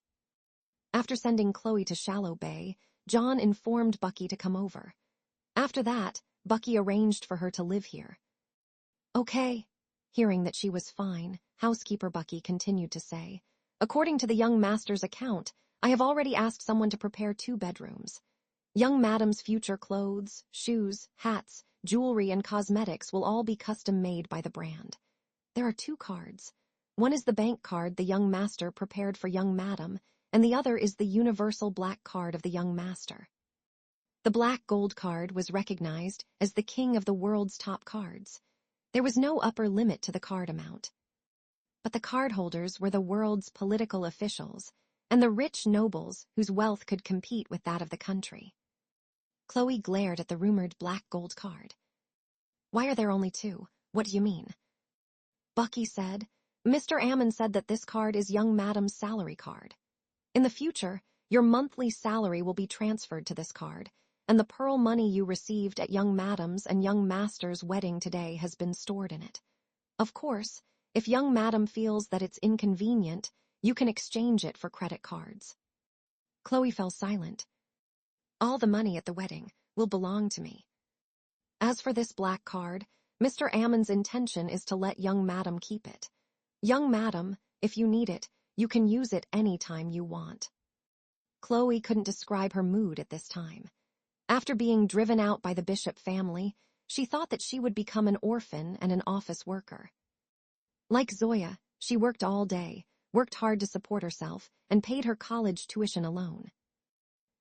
After sending Chloe to Shallow Bay, John informed Bucky to come over. After that, Bucky arranged for her to live here. "Okay." Hearing that she was fine, housekeeper Bucky continued to say, "According to the young master's account, I have already asked someone to prepare 2 bedrooms. Young madam's future clothes, shoes, hats, jewelry, and cosmetics will all be custom-made by the brand. There are 2 cards. One is the bank card the young master prepared for young madam, and the other is the universal black card of the young master. The black gold card was recognized as the king of the world's top cards. There was no upper limit to the card amount. But the cardholders were the world's political officials and the rich nobles whose wealth could compete with that of the country." Chloe glared at the rumored black gold card. "Why are there only 2? What do you mean?" Bucky said, "Mr. Ammon said that this card is young madam's salary card. In the future, your monthly salary will be transferred to this card, and the pearl money you received at young madam's and young master's wedding today has been stored in it. Of course, if young madam feels that it's inconvenient, you can exchange it for credit cards." Chloe fell silent. "All the money at the wedding will belong to me. As for this black card, Mr. Ammon's intention is to let young madam keep it. Young madam, if you need it, you can use it any time you want." Chloe couldn't describe her mood at this time. After being driven out by the Bishop family, she thought that she would become an orphan and an office worker. Like Zoya, she worked all day, worked hard to support herself, and paid her college tuition alone.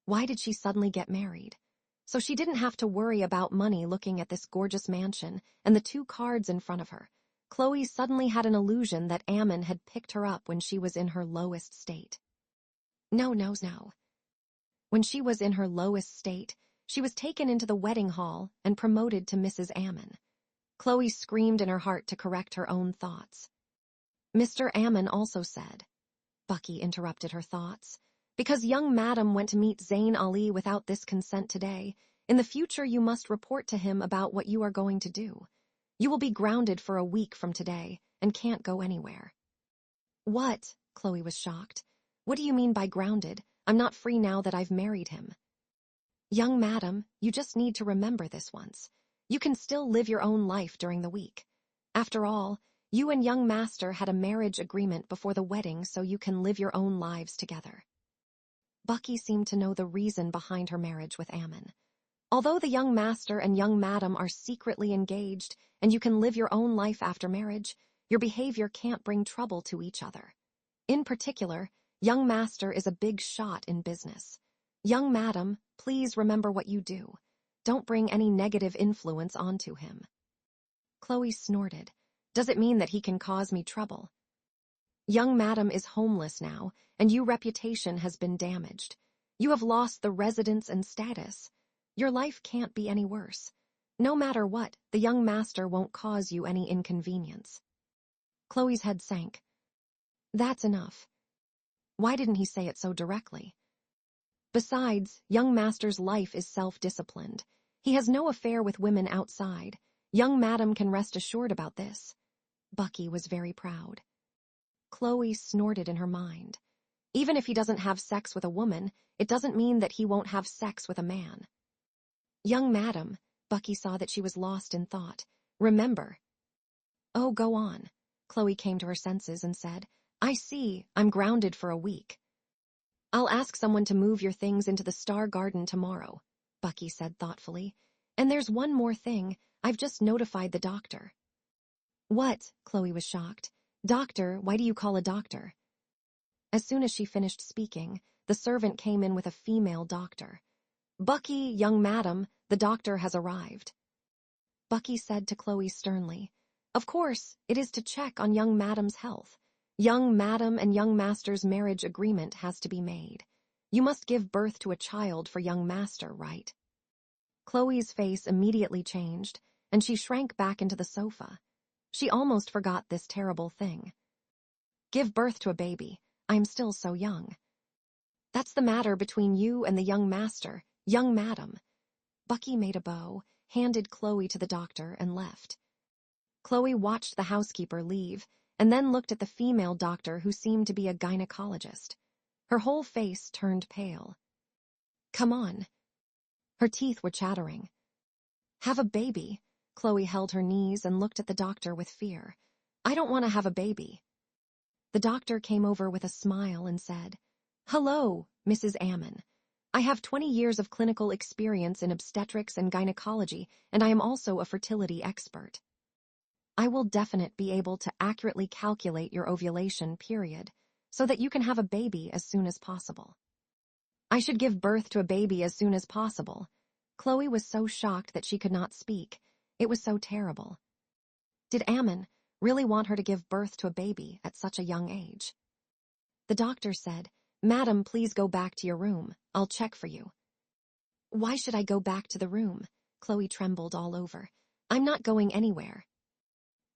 Why did she suddenly get married? So she didn't have to worry about money. Looking at this gorgeous mansion and the 2 cards in front of her, Chloe suddenly had an illusion that Ammon had picked her up when she was in her lowest state. No. When she was in her lowest state, she was taken into the wedding hall and promoted to Mrs. Ammon. Chloe screamed in her heart to correct her own thoughts. "Mr. Ammon also said," Bucky interrupted her thoughts, "because young madam went to meet Zayn Ali without this consent today, in the future you must report to him about what you are going to do. You will be grounded for a week from today and can't go anywhere." "What?" Chloe was shocked. "What do you mean by grounded? I'm not free now that I've married him." "Young madam, you just need to remember this once. You can still live your own life during the week. After all, you and young master had a marriage agreement before the wedding, so you can live your own lives together." Bucky seemed to know the reason behind her marriage with Ammon. Although the young master and young madam are secretly engaged and you can live your own life after marriage, your behavior can't bring trouble to each other. In particular, young master is a big shot in business. Young madam, please remember what you do. Don't bring any negative influence onto him." Chloe snorted. "Does it mean that he can cause me trouble?" "Young madam is homeless now, and your reputation has been damaged. You have lost the residence and status. Your life can't be any worse. No matter what, the young master won't cause you any inconvenience." Chloe's head sank. "That's enough. Why didn't he say it so directly? Besides, young master's life is self-disciplined. He has no affair with women outside. Young madam can rest assured about this." Bucky was very proud. Chloe snorted in her mind. Even if he doesn't have sex with a woman, it doesn't mean that he won't have sex with a man. "Young madam," Bucky saw that she was lost in thought. "Remember." "Oh, go on." Chloe came to her senses and said, "I see, I'm grounded for a week." "I'll ask someone to move your things into the Star Garden tomorrow," Bucky said thoughtfully. "And there's one more thing, I've just notified the doctor." "What?" Chloe was shocked. "Doctor? Why do you call a doctor?" As soon as she finished speaking, the servant came in with a female doctor. "Bucky, young madam, the doctor has arrived." Bucky said to Chloe sternly, "Of course, it is to check on young madam's health. Young madam and young master's marriage agreement has to be made. You must give birth to a child for young master, right?" Chloe's face immediately changed, and she shrank back into the sofa. She almost forgot this terrible thing. Give birth to a baby. I'm still so young. That's the matter between you and the young master, young madam. Bucky made a bow, handed Chloe to the doctor, and left. Chloe watched the housekeeper leave, and then looked at the female doctor who seemed to be a gynecologist. Her whole face turned pale. Come on. Her teeth were chattering. Have a baby. Chloe held her knees and looked at the doctor with fear. I don't want to have a baby. The doctor came over with a smile and said, Hello, Mrs. Ammon. I have 20 years of clinical experience in obstetrics and gynecology, and I am also a fertility expert. I will definitely be able to accurately calculate your ovulation period so that you can have a baby as soon as possible. I should give birth to a baby as soon as possible. Chloe was so shocked that she could not speak. It was so terrible. Did Ammon really want her to give birth to a baby at such a young age? The doctor said, Madam, please go back to your room. I'll check for you. Why should I go back to the room? Chloe trembled all over. I'm not going anywhere.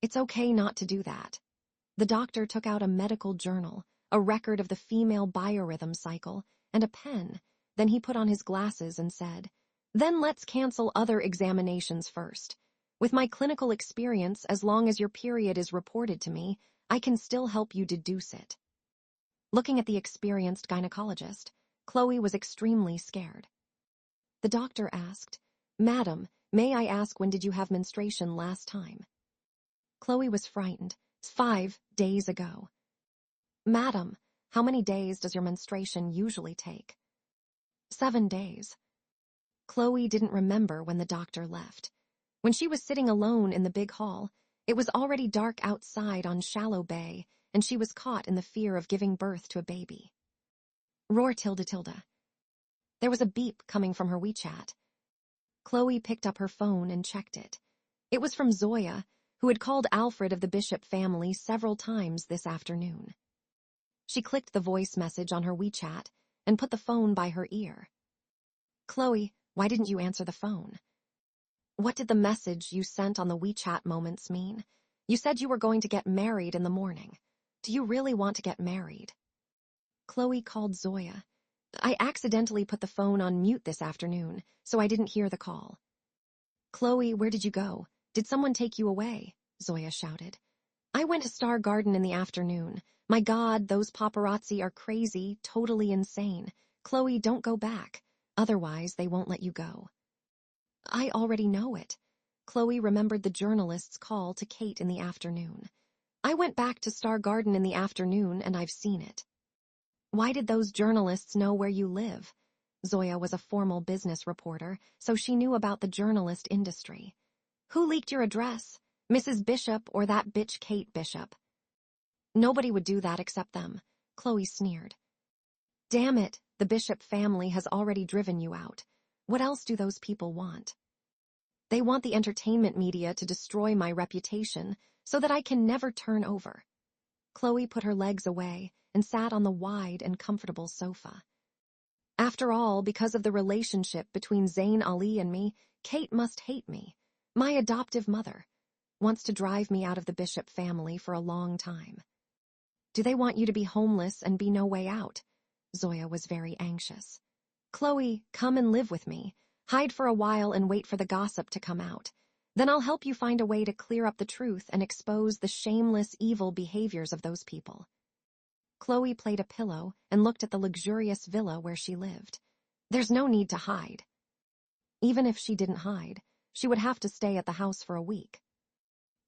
It's okay not to do that. The doctor took out a medical journal, a record of the female biorhythm cycle, and a pen. Then he put on his glasses and said, Then let's cancel other examinations first. With my clinical experience, as long as your period is reported to me, I can still help you deduce it. Looking at the experienced gynecologist, Chloe was extremely scared. The doctor asked, Madam, may I ask when did you have menstruation last time? Chloe was frightened. 5 days ago. Madam, how many days does your menstruation usually take? 7 days. Chloe didn't remember when the doctor left. When she was sitting alone in the big hall, it was already dark outside on Shallow Bay, and she was caught in the fear of giving birth to a baby. Roar tilde tilde. There was a beep coming from her WeChat. Chloe picked up her phone and checked it. It was from Zoya, who had called Alfred of the Bishop family several times this afternoon. She clicked the voice message on her WeChat and put the phone by her ear. Chloe, why didn't you answer the phone? What did the message you sent on the WeChat moments mean? You said you were going to get married in the morning. Do you really want to get married? Chloe called Zoya. I accidentally put the phone on mute this afternoon, so I didn't hear the call. Chloe, where did you go? Did someone take you away? Zoya shouted. I went to Star Garden in the afternoon. My God, those paparazzi are crazy, totally insane. Chloe, don't go back. Otherwise, they won't let you go. I already know it. Chloe remembered the journalist's call to Kate in the afternoon. I went back to Star Garden in the afternoon, and I've seen it. Why did those journalists know where you live? Zoya was a formal business reporter, so she knew about the journalist industry. Who leaked your address? Mrs. Bishop or that bitch Kate Bishop? Nobody would do that except them. Chloe sneered. Damn it, the Bishop family has already driven you out. What else do those people want? They want the entertainment media to destroy my reputation so that I can never turn over. Chloe put her legs away and sat on the wide and comfortable sofa. After all, because of the relationship between Zayn Ali and me, Kate must hate me. My adoptive mother wants to drive me out of the Bishop family for a long time. Do they want you to be homeless and be no way out? Zoya was very anxious. Chloe, come and live with me. Hide for a while and wait for the gossip to come out. Then I'll help you find a way to clear up the truth and expose the shameless, evil behaviors of those people. Chloe played a pillow and looked at the luxurious villa where she lived. There's no need to hide. Even if she didn't hide, she would have to stay at the house for a week.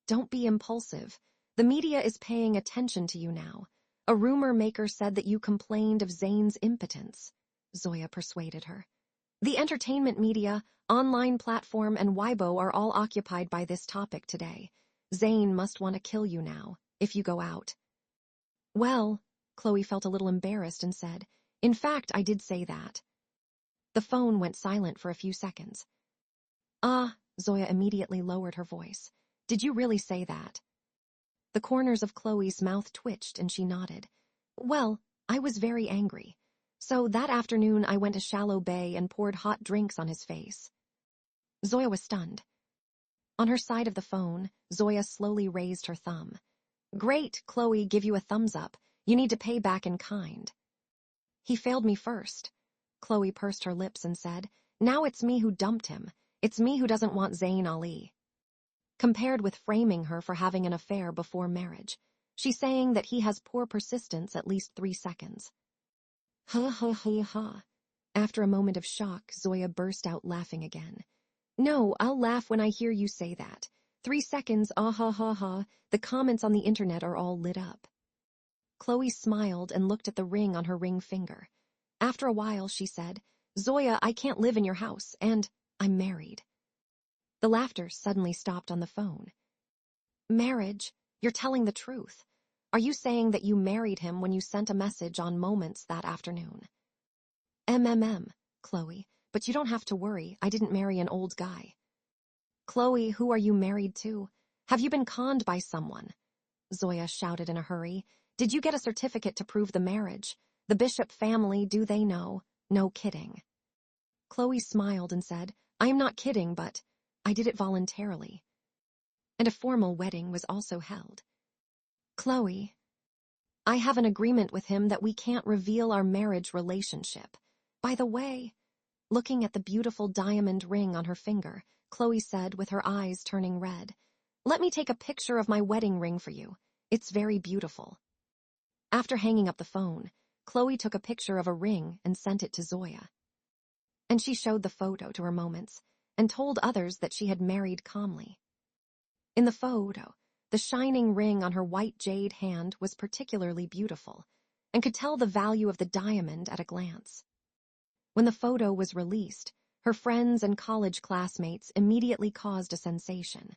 Don't be impulsive. The media is paying attention to you now. A rumor maker said that you complained of Zayn's impotence. Zoya persuaded her. The entertainment media, online platform, and Weibo are all occupied by this topic today. Zayn must want to kill you now, if you go out. Well, Chloe felt a little embarrassed and said, in fact, I did say that. The phone went silent for a few seconds. Zoya immediately lowered her voice. Did you really say that? The corners of Chloe's mouth twitched and she nodded. Well, I was very angry. So that afternoon I went to Shallow Bay and poured hot drinks on his face. Zoya was stunned. On her side of the phone, Zoya slowly raised her thumb. Great, Chloe, give you a thumbs up. You need to pay back in kind. He failed me first. Chloe pursed her lips and said, now it's me who dumped him. It's me who doesn't want Zayn Ali. Compared with framing her for having an affair before marriage, she's saying that he has poor persistence at least 3 seconds. Ha ha ha ha. After a moment of shock, Zoya burst out laughing again. No, I'll laugh when I hear you say that. 3 seconds, ah ha ha ha. The comments on the internet are all lit up. Chloe smiled and looked at the ring on her ring finger. After a while, she said, Zoya, I can't live in your house, and I'm married. The laughter suddenly stopped on the phone. Marriage? You're telling the truth. Are you saying that you married him when you sent a message on Moments that afternoon? Chloe, but you don't have to worry, I didn't marry an old guy. Chloe, who are you married to? Have you been conned by someone? Zoya shouted in a hurry. Did you get a certificate to prove the marriage? The Bishop family, do they know? No kidding. Chloe smiled and said, I am not kidding, but I did it voluntarily. And a formal wedding was also held. Chloe, I have an agreement with him that we can't reveal our marriage relationship. By the way, looking at the beautiful diamond ring on her finger, Chloe said with her eyes turning red, let me take a picture of my wedding ring for you. It's very beautiful. After hanging up the phone, Chloe took a picture of a ring and sent it to Zoya. And she showed the photo to her Moments and told others that she had married calmly. In the photo, the shining ring on her white jade hand was particularly beautiful and could tell the value of the diamond at a glance. When the photo was released, her friends and college classmates immediately caused a sensation.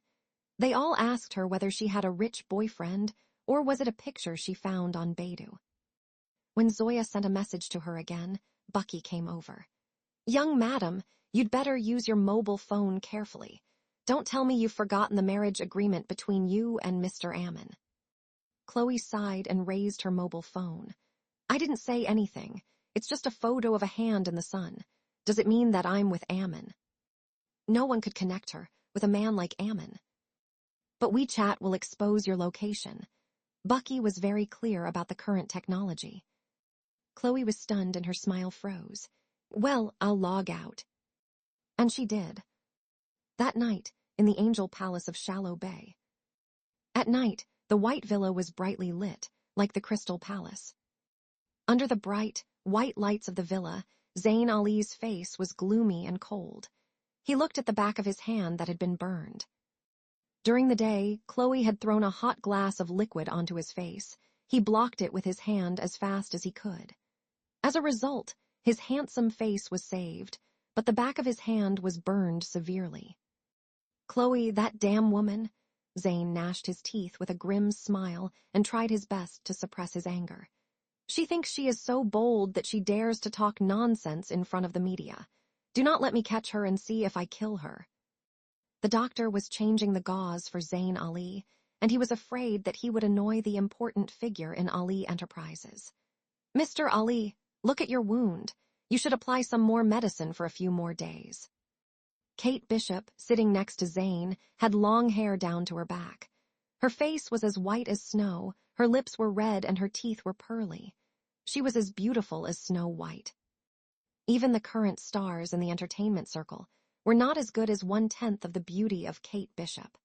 They all asked her whether she had a rich boyfriend or was it a picture she found on Baidu. When Zoya sent a message to her again, Bucky came over. Young madam, you'd better use your mobile phone carefully. Don't tell me you've forgotten the marriage agreement between you and Mr. Ammon. Chloe sighed and raised her mobile phone. I didn't say anything. It's just a photo of a hand in the sun. Does it mean that I'm with Ammon? No one could connect her with a man like Ammon. But WeChat will expose your location. Bucky was very clear about the current technology. Chloe was stunned and her smile froze. Well, I'll log out. And she did. That night, in the Angel Palace of Shallow Bay. At night, the white villa was brightly lit, like the Crystal Palace. Under the bright, white lights of the villa, Zayn Ali's face was gloomy and cold. He looked at the back of his hand that had been burned. During the day, Chloe had thrown a hot glass of liquid onto his face. He blocked it with his hand as fast as he could. As a result, his handsome face was saved, but the back of his hand was burned severely. Chloe, that damn woman. Zayn gnashed his teeth with a grim smile and tried his best to suppress his anger. She thinks she is so bold that she dares to talk nonsense in front of the media. Do not let me catch her and see if I kill her. The doctor was changing the gauze for Zayn Ali, and he was afraid that he would annoy the important figure in Ali Enterprises. Mr. Ali, look at your wound. You should apply some more medicine for a few more days. Kate Bishop, sitting next to Zayn, had long hair down to her back. Her face was as white as snow, her lips were red and her teeth were pearly. She was as beautiful as Snow White. Even the current stars in the entertainment circle were not as good as 1/10 of the beauty of Kate Bishop.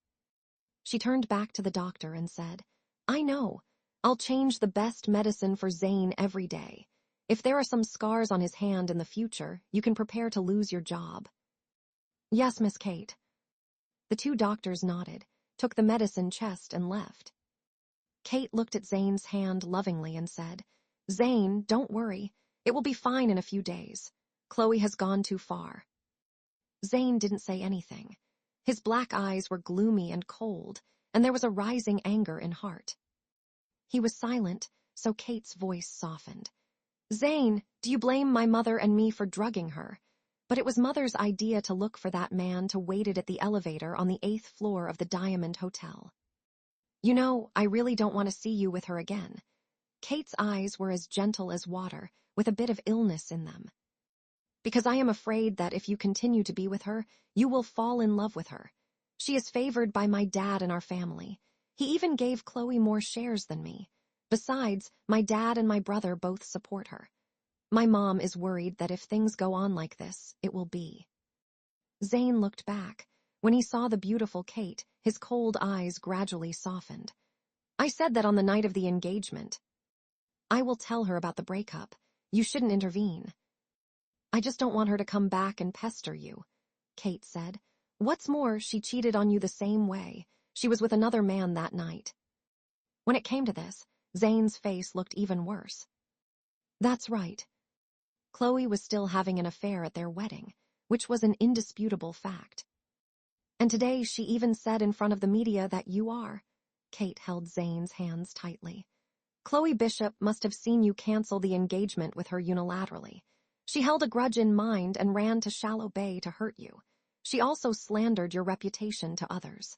She turned back to the doctor and said, I know. I'll change the best medicine for Zayn every day. If there are some scars on his hand in the future, you can prepare to lose your job. Yes, Miss Kate. The two doctors nodded, took the medicine chest and left. Kate looked at Zayn's hand lovingly and said, Zayn, don't worry. It will be fine in a few days. Chloe has gone too far. Zayn didn't say anything. His black eyes were gloomy and cold, and there was a rising anger in heart. He was silent, so Kate's voice softened. Zayn, do you blame my mother and me for drugging her? But it was Mother's idea to look for that man who waited at the elevator on the 8th floor of the Diamond Hotel. You know, I really don't want to see you with her again. Kate's eyes were as gentle as water, with a bit of illness in them. Because I am afraid that if you continue to be with her, you will fall in love with her. She is favored by my dad and our family. He even gave Chloe more shares than me. Besides, my dad and my brother both support her. My mom is worried that if things go on like this, it will be. Zane looked back. When he saw the beautiful Kate, his cold eyes gradually softened. I said that on the night of the engagement. I will tell her about the breakup. You shouldn't intervene. I just don't want her to come back and pester you, Kate said. What's more, she cheated on you the same way. She was with another man that night. When it came to this, Zane's face looked even worse. That's right. Chloe was still having an affair at their wedding, which was an indisputable fact. And today she even said in front of the media that you are. Kate held Zane's hands tightly. Chloe Bishop must have seen you cancel the engagement with her unilaterally. She held a grudge in mind and ran to Shallow Bay to hurt you. She also slandered your reputation to others.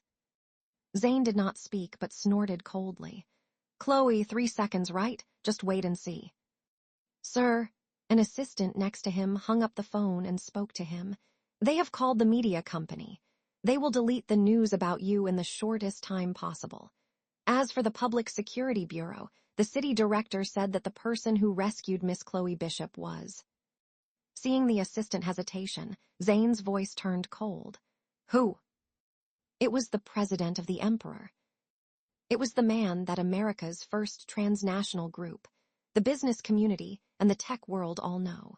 Zane did not speak but snorted coldly. Chloe, 3 seconds, right? Just wait and see. Sir, an assistant next to him hung up the phone and spoke to him. They have called the media company. They will delete the news about you in the shortest time possible. As for the Public Security Bureau, the city director said that the person who rescued Miss Chloe Bishop was. Seeing the assistant hesitation, Zane's voice turned cold. Who? It was the president of the Emperor. It was the man that America's first transnational group, the business community, and the tech world all know.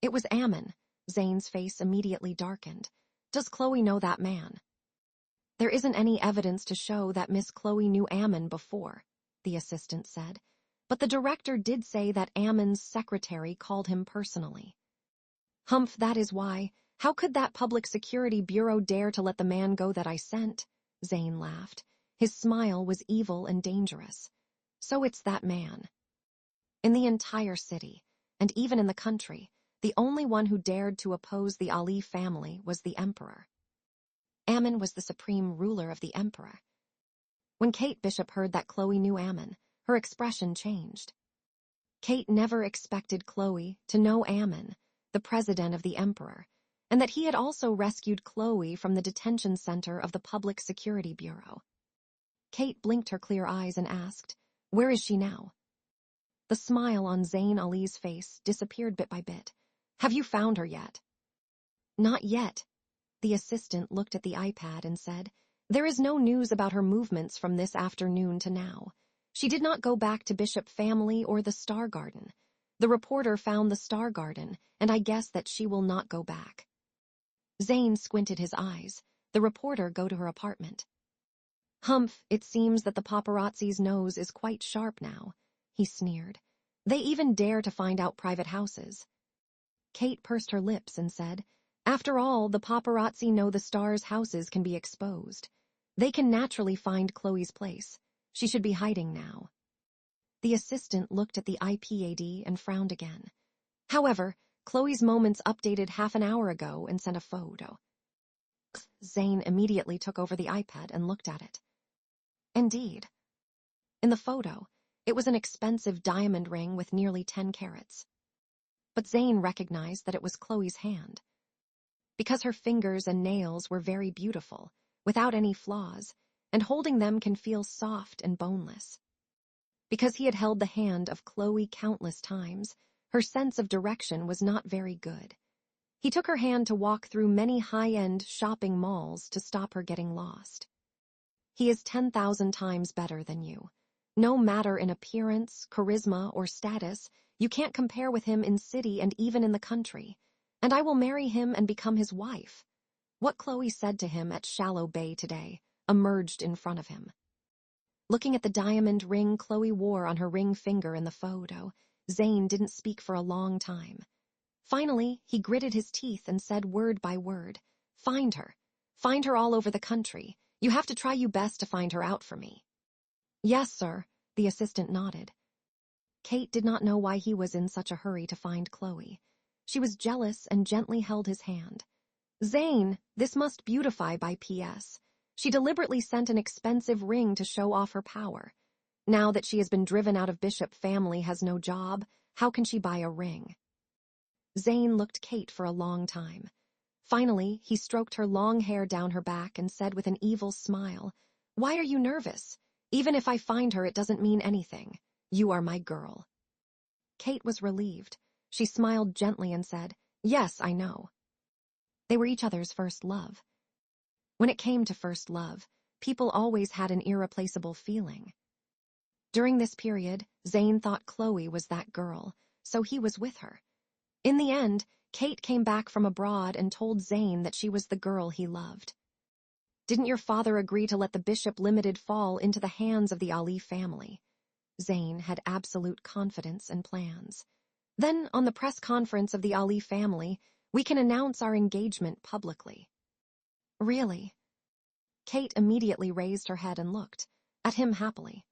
It was Ammon. Zane's face immediately darkened. Does Chloe know that man? There isn't any evidence to show that Miss Chloe knew Ammon before, the assistant said, but the director did say that Ammon's secretary called him personally. Humph, that is why. How could that Public Security Bureau dare to let the man go that I sent? Zane laughed. His smile was evil and dangerous. So it's that man. In the entire city, and even in the country, the only one who dared to oppose the Ali family was the Emperor. Ammon was the supreme ruler of the Emperor. When Kate Bishop heard that Chloe knew Ammon, her expression changed. Kate never expected Chloe to know Ammon, the president of the Emperor, and that he had also rescued Chloe from the detention center of the Public Security Bureau. Kate blinked her clear eyes and asked, "Where is she now?" The smile on Zayn Ali's face disappeared bit by bit. "Have you found her yet?" "Not yet." The assistant looked at the iPad and said, "There is no news about her movements from this afternoon to now. She did not go back to Bishop family or the Star Garden. The reporter found the Star Garden, and I guess that she will not go back." Zane squinted his eyes. The reporter go to her apartment. "Humph, it seems that the paparazzi's nose is quite sharp now," he sneered. "They even dare to find out private houses." Kate pursed her lips and said, "After all, the paparazzi know the Star's houses can be exposed. They can naturally find Chloe's place. She should be hiding now." The assistant looked at the IPAD and frowned again. However, Chloe's moments updated half an hour ago and sent a photo. Zane immediately took over the iPad and looked at it. Indeed. In the photo, it was an expensive diamond ring with nearly 10 carats. But Zane recognized that it was Chloe's hand. Because her fingers and nails were very beautiful, without any flaws, and holding them can feel soft and boneless. Because he had held the hand of Chloe countless times, her sense of direction was not very good. He took her hand to walk through many high-end shopping malls to stop her getting lost. He is 10,000 times better than you. No matter in appearance, charisma, or status, you can't compare with him in city and even in the country. And I will marry him and become his wife. What Chloe said to him at Shallow Bay today emerged in front of him. Looking at the diamond ring Chloe wore on her ring finger in the photo, Zane didn't speak for a long time. Finally, he gritted his teeth and said word by word, "Find her. Find her all over the country. You have to try your best to find her out for me." "Yes, sir," the assistant nodded. Kate did not know why he was in such a hurry to find Chloe. She was jealous and gently held his hand. "Zane, this must beautify by P.S. She deliberately sent an expensive ring to show off her power. Now that she has been driven out of Bishop family, has no job, how can she buy a ring?" Zane looked Kate for a long time. Finally, he stroked her long hair down her back and said with an evil smile, "Why are you nervous? Even if I find her, it doesn't mean anything. You are my girl." Kate was relieved. She smiled gently and said, "Yes, I know." They were each other's first love. When it came to first love, people always had an irreplaceable feeling. During this period, Zane thought Chloe was that girl, so he was with her. In the end, Kate came back from abroad and told Zane that she was the girl he loved. "Didn't your father agree to let the Bishop Limited fall into the hands of the Ali family?" Zane had absolute confidence and plans. "Then, on the press conference of the Ali family, we can announce our engagement publicly." "Really?" Kate immediately raised her head and looked at him happily.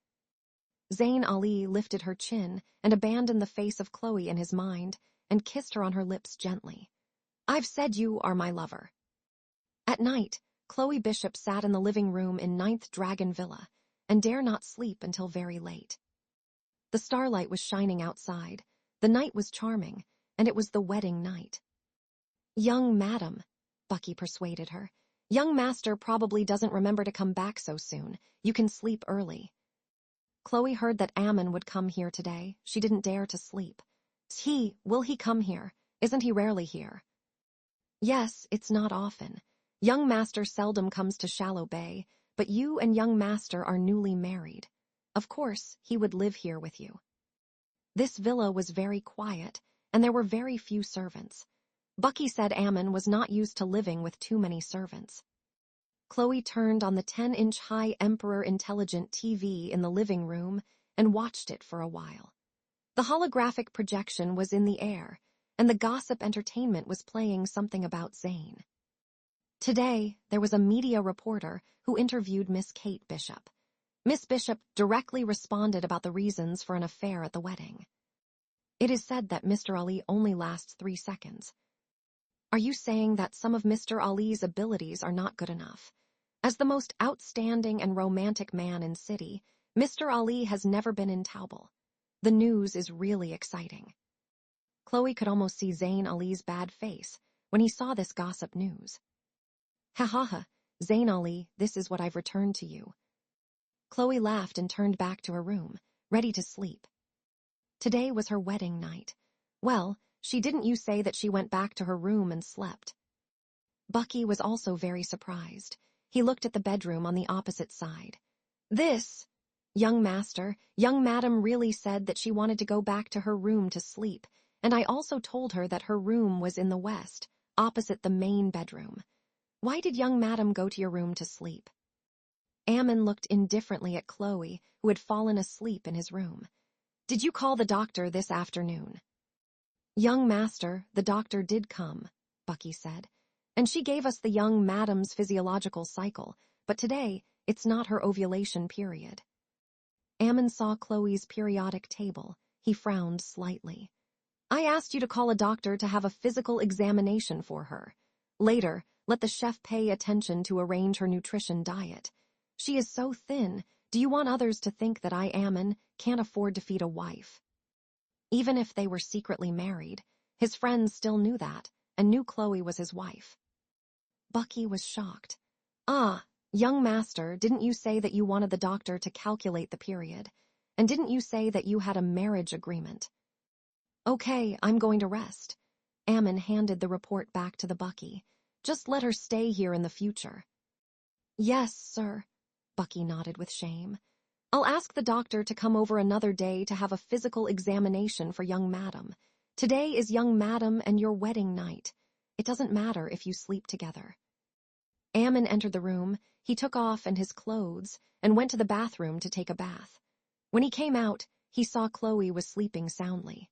Zayn Ali lifted her chin and abandoned the face of Chloe in his mind and kissed her on her lips gently. "I've said you are my lover." At night, Chloe Bishop sat in the living room in 9th Dragon Villa and dare not sleep until very late. The starlight was shining outside, the night was charming, and it was the wedding night. "Young madam," Bucky persuaded her, "young master probably doesn't remember to come back so soon. You can sleep early." Chloe heard that Ammon would come here today. She didn't dare to sleep. Will he come here? Isn't he rarely here?" "Yes, it's not often. Young master seldom comes to Shallow Bay, but you and young master are newly married. Of course, he would live here with you." This villa was very quiet, and there were very few servants. Bucky said Ammon was not used to living with too many servants. Chloe turned on the 10-inch high Emperor Intelligent TV in the living room and watched it for a while. The holographic projection was in the air, and the gossip entertainment was playing something about Zane. Today, there was a media reporter who interviewed Miss Kate Bishop. Miss Bishop directly responded about the reasons for an affair at the wedding. "It is said that Mr. Ali only lasts 3 seconds. Are you saying that some of Mr. Ali's abilities are not good enough? As the most outstanding and romantic man in city, Mr. Ali has never been in Taubal. The news is really exciting." Chloe could almost see Zayn Ali's bad face when he saw this gossip news. "Ha ha ha, Zayn Ali, this is what I've returned to you." Chloe laughed and turned back to her room, ready to sleep. Today was her wedding night. Well, didn't you say that she went back to her room and slept? Bucky was also very surprised. He looked at the bedroom on the opposite side. Young madam really said that she wanted to go back to her room to sleep, and I also told her that her room was in the west, opposite the main bedroom. Why did young madam go to your room to sleep?" Ammon looked indifferently at Chloe, who had fallen asleep in his room. "Did you call the doctor this afternoon?" "Young master, the doctor did come," Bucky said, "and she gave us the young madam's physiological cycle, but today it's not her ovulation period." Ammon saw Chloe's periodic table. He frowned slightly. "I asked you to call a doctor to have a physical examination for her. Later, let the chef pay attention to arrange her nutrition diet. She is so thin. Do you want others to think that I, Ammon, can't afford to feed a wife?" Even if they were secretly married, his friends still knew that, and knew Chloe was his wife. Bucky was shocked. "Ah, young master, didn't you say that you wanted the doctor to calculate the period? And didn't you say that you had a marriage agreement?" "Okay, I'm going to rest." Ammon handed the report back to the Bucky. "Just let her stay here in the future." "Yes, sir." Bucky nodded with shame. "I'll ask the doctor to come over another day to have a physical examination for young madam. Today is young madam and your wedding night. It doesn't matter if you sleep together." Ammon entered the room. He took off his clothes and went to the bathroom to take a bath. When he came out, he saw Chloe was sleeping soundly.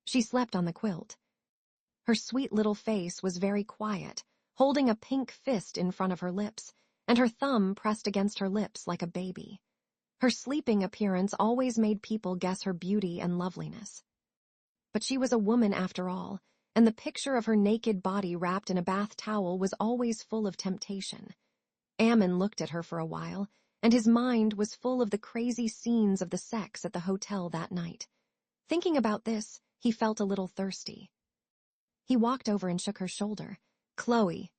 She slept on the quilt. Her sweet little face was very quiet, holding a pink fist in front of her lips, and her thumb pressed against her lips like a baby. Her sleeping appearance always made people guess her beauty and loveliness. But she was a woman after all, and the picture of her naked body wrapped in a bath towel was always full of temptation. Ammon looked at her for a while, and his mind was full of the crazy scenes of the sex at the hotel that night. Thinking about this, he felt a little thirsty. He walked over and shook her shoulder. Chloe.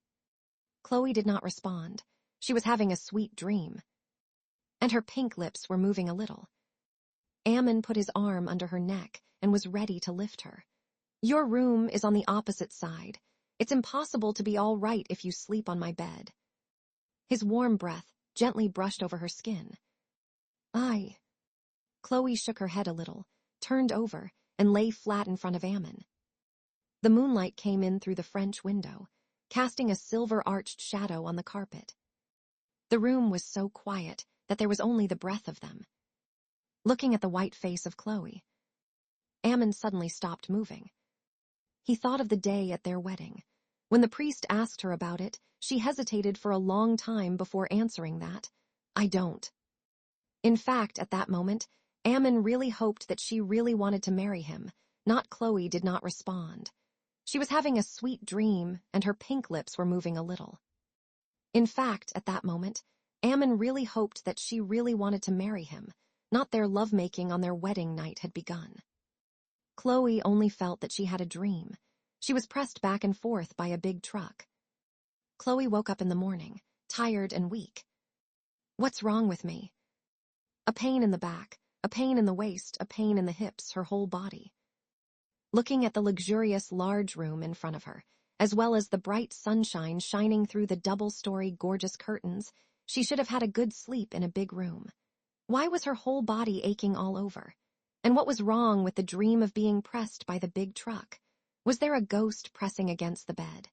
Chloe did not respond. She was having a sweet dream. And her pink lips were moving a little. Ammon put his arm under her neck and was ready to lift her. Your room is on the opposite side. It's impossible to be all right if you sleep on my bed. His warm breath gently brushed over her skin. Chloe shook her head a little, turned over, and lay flat in front of Ammon. The moonlight came in through the French window, casting a silver-arched shadow on the carpet. The room was so quiet that there was only the breath of them. Looking at the white face of Chloe, Ammon suddenly stopped moving. He thought of the day at their wedding. When the priest asked her about it, she hesitated for a long time before answering that, I don't. In fact, at that moment, Ammon really hoped that she really wanted to marry him, not Chloe did not respond. She was having a sweet dream, and her pink lips were moving a little. In fact, at that moment, Ammon really hoped that she really wanted to marry him, not their lovemaking on their wedding night had begun. Chloe only felt that she had a dream. She was pressed back and forth by a big truck. Chloe woke up in the morning, tired and weak. What's wrong with me? A pain in the back, a pain in the waist, a pain in the hips, her whole body. Looking at the luxurious large room in front of her, as well as the bright sunshine shining through the double-story gorgeous curtains, she should have had a good sleep in a big room. Why was her whole body aching all over? And what was wrong with the dream of being pressed by the big truck? Was there a ghost pressing against the bed?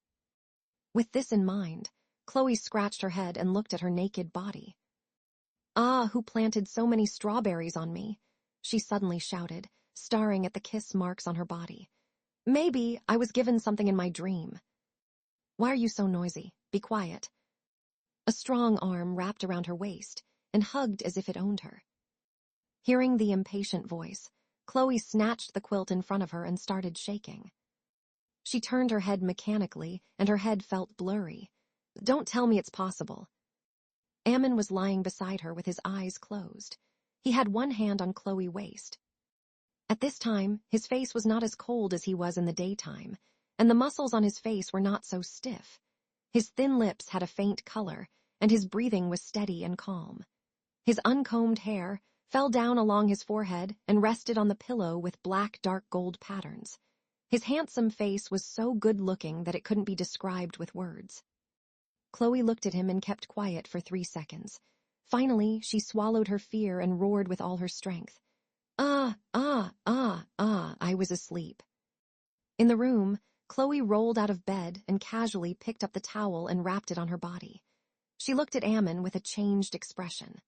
With this in mind, Chloe scratched her head and looked at her naked body. Who planted so many strawberries on me? She suddenly shouted, staring at the kiss marks on her body. Maybe I was given something in my dream. Why are you so noisy? Be quiet. A strong arm wrapped around her waist and hugged as if it owned her. Hearing the impatient voice, Chloe snatched the quilt in front of her and started shaking. She turned her head mechanically, and her head felt blurry. Don't tell me it's possible. Ammon was lying beside her with his eyes closed. He had one hand on Chloe's waist. At this time, his face was not as cold as he was in the daytime, and the muscles on his face were not so stiff. His thin lips had a faint color, and his breathing was steady and calm. His uncombed hair fell down along his forehead and rested on the pillow with black dark gold patterns. His handsome face was so good-looking that it couldn't be described with words. Chloe looked at him and kept quiet for 3 seconds. Finally, she swallowed her fear and roared with all her strength. I was asleep. In the room, Chloe rolled out of bed and casually picked up the towel and wrapped it on her body. She looked at Ammon with a changed expression.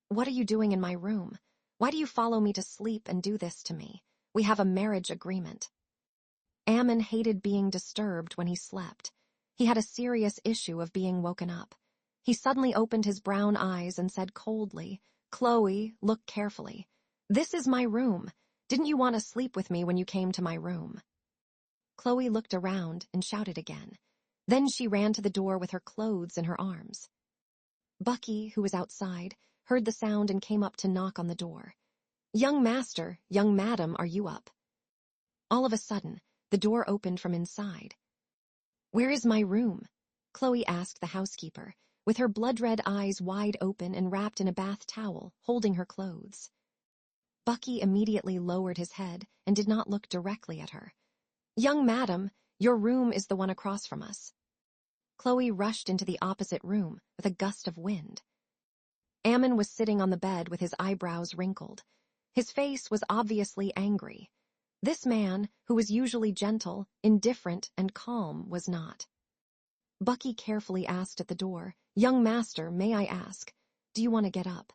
What are you doing in my room? Why do you follow me to sleep and do this to me? We have a marriage agreement. Ammon hated being disturbed when he slept. He had a serious issue of being woken up. He suddenly opened his brown eyes and said coldly, Chloe, look carefully. This is my room. Didn't you want to sleep with me when you came to my room? Chloe looked around and shouted again. Then she ran to the door with her clothes in her arms. Bucky, who was outside, heard the sound and came up to knock on the door. Young master, young madam, are you up? All of a sudden, the door opened from inside. Where is my room? Chloe asked the housekeeper, with her blood-red eyes wide open and wrapped in a bath towel, holding her clothes. Bucky immediately lowered his head and did not look directly at her. Young madam, your room is the one across from us. Chloe rushed into the opposite room with a gust of wind. Ammon was sitting on the bed with his eyebrows wrinkled. His face was obviously angry. This man, who was usually gentle, indifferent, and calm, was not. Bucky carefully asked at the door, Young master, may I ask, do you want to get up?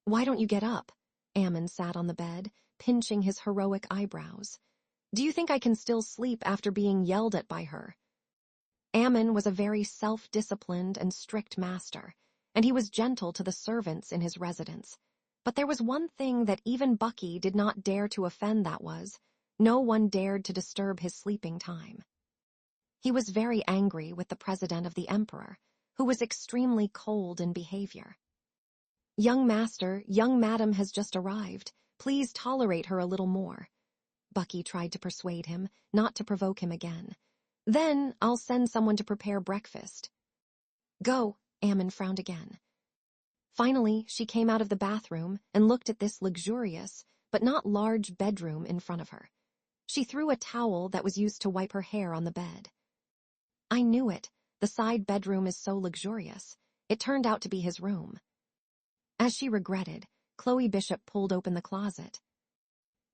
Why don't you get up? Ammon sat on the bed, pinching his heroic eyebrows. Do you think I can still sleep after being yelled at by her? Ammon was a very self-disciplined and strict master, and he was gentle to the servants in his residence. But there was one thing that even Bucky did not dare to offend, that was, no one dared to disturb his sleeping time. He was very angry with the president of the emperor, who was extremely cold in behavior. Young master, young madam has just arrived. Please tolerate her a little more. Bucky tried to persuade him, not to provoke him again. Then I'll send someone to prepare breakfast. Go, Ammon frowned again. Finally, she came out of the bathroom and looked at this luxurious, but not large bedroom in front of her. She threw a towel that was used to wipe her hair on the bed. I knew it. The side bedroom is so luxurious. It turned out to be his room. As she regretted, Chloe Bishop pulled open the closet.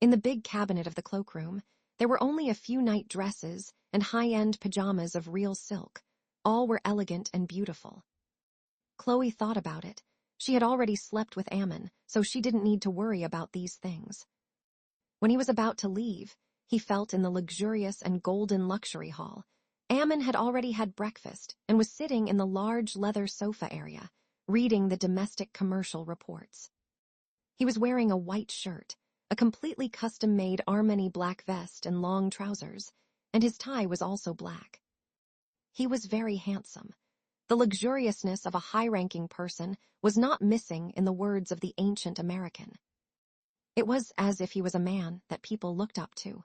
In the big cabinet of the cloakroom, there were only a few night dresses and high-end pajamas of real silk. All were elegant and beautiful. Chloe thought about it. She had already slept with Ammon, so she didn't need to worry about these things. When he was about to leave, he felt in the luxurious and golden luxury hall. Ammon had already had breakfast and was sitting in the large leather sofa area, reading the domestic commercial reports. He was wearing a white shirt, a completely custom-made Armani black vest and long trousers, and his tie was also black. He was very handsome. The luxuriousness of a high-ranking person was not missing in the words of the ancient American. It was as if he was a man that people looked up to.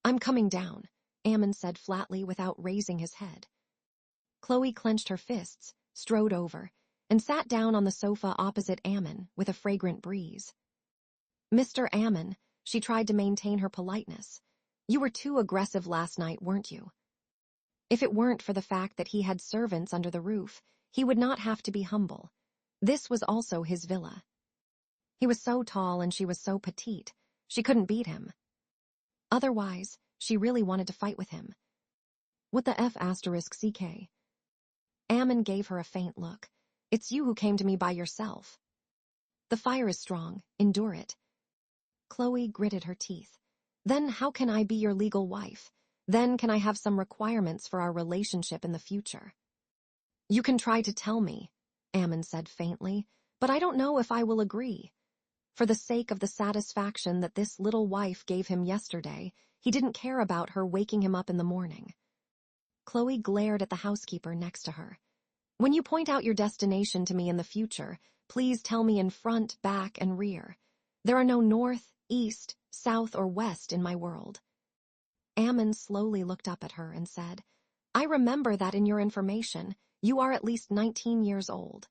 I'm coming down, Ammon said flatly without raising his head. Chloe clenched her fists, strode over, and sat down on the sofa opposite Ammon with a fragrant breeze. Mr. Ammon, she tried to maintain her politeness. You were too aggressive last night, weren't you? If it weren't for the fact that he had servants under the roof, he would not have to be humble. This was also his villa. He was so tall and she was so petite, she couldn't beat him. Otherwise, she really wanted to fight with him. What the F***CK? Ammon gave her a faint look. It's you who came to me by yourself. The fire is strong, endure it. Chloe gritted her teeth. Then how can I be your legal wife? Then can I have some requirements for our relationship in the future? You can try to tell me, Ammon said faintly, but I don't know if I will agree. For the sake of the satisfaction that this little wife gave him yesterday, he didn't care about her waking him up in the morning. Chloe glared at the housekeeper next to her. When you point out your destination to me in the future, please tell me in front, back, and rear. There are no north, east, south, or west in my world. Ammon slowly looked up at her and said, I remember that in your information, you are at least 19 years old.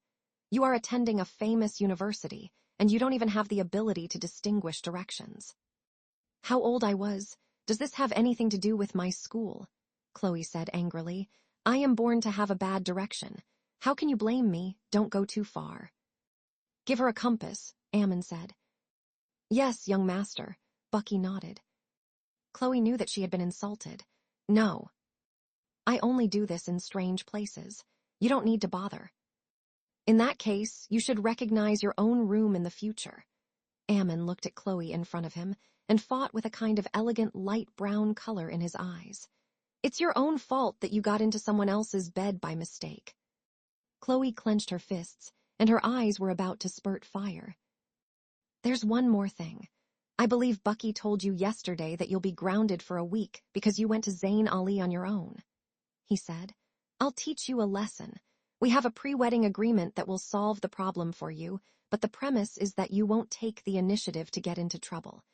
You are attending a famous university, and you don't even have the ability to distinguish directions. How old I was, does this have anything to do with my school? Chloe said angrily. I am born to have a bad direction. How can you blame me? Don't go too far. Give her a compass, Ammon said. Yes, young master, Bucky nodded. Chloe knew that she had been insulted. No. I only do this in strange places. You don't need to bother. In that case, you should recognize your own room in the future. Ammon looked at Chloe in front of him and fought with a kind of elegant light brown color in his eyes. It's your own fault that you got into someone else's bed by mistake. Chloe clenched her fists, and her eyes were about to spurt fire. There's one more thing. I believe Bucky told you yesterday that you'll be grounded for a week because you went to Zayn Ali on your own. He said, I'll teach you a lesson. We have a pre-wedding agreement that will solve the problem for you, but the premise is that you won't take the initiative to get into trouble.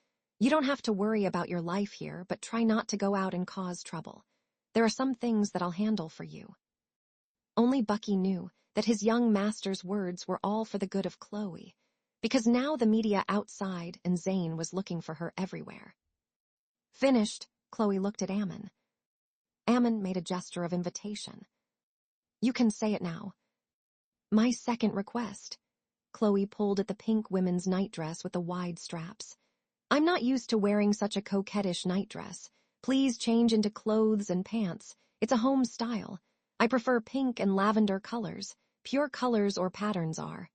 You don't have to worry about your life here, but try not to go out and cause trouble. There are some things that I'll handle for you. Only Bucky knew that his young master's words were all for the good of Chloe, because now the media outside and Zayn was looking for her everywhere. Finished, Chloe looked at Ammon. Ammon made a gesture of invitation. You can say it now. My second request. Chloe pulled at the pink women's nightdress with the wide straps. I'm not used to wearing such a coquettish nightdress. Please change into clothes and pants. It's a home style. I prefer pink and lavender colors. Pure colors or patterns are.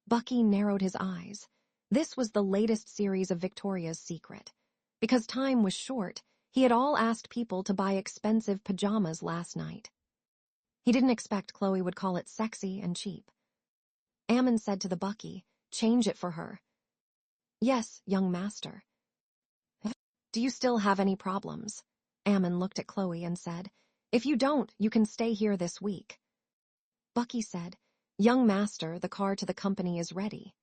Bucky narrowed his eyes. This was the latest series of Victoria's Secret. Because time was short, he had all asked people to buy expensive pajamas last night. He didn't expect Chloe would call it sexy and cheap. Ammon said to the Bucky, change it for her. Yes, young master. Do you still have any problems? Ammon looked at Chloe and said, if you don't, you can stay here this week. Bucky said, young master, the car to the company is ready.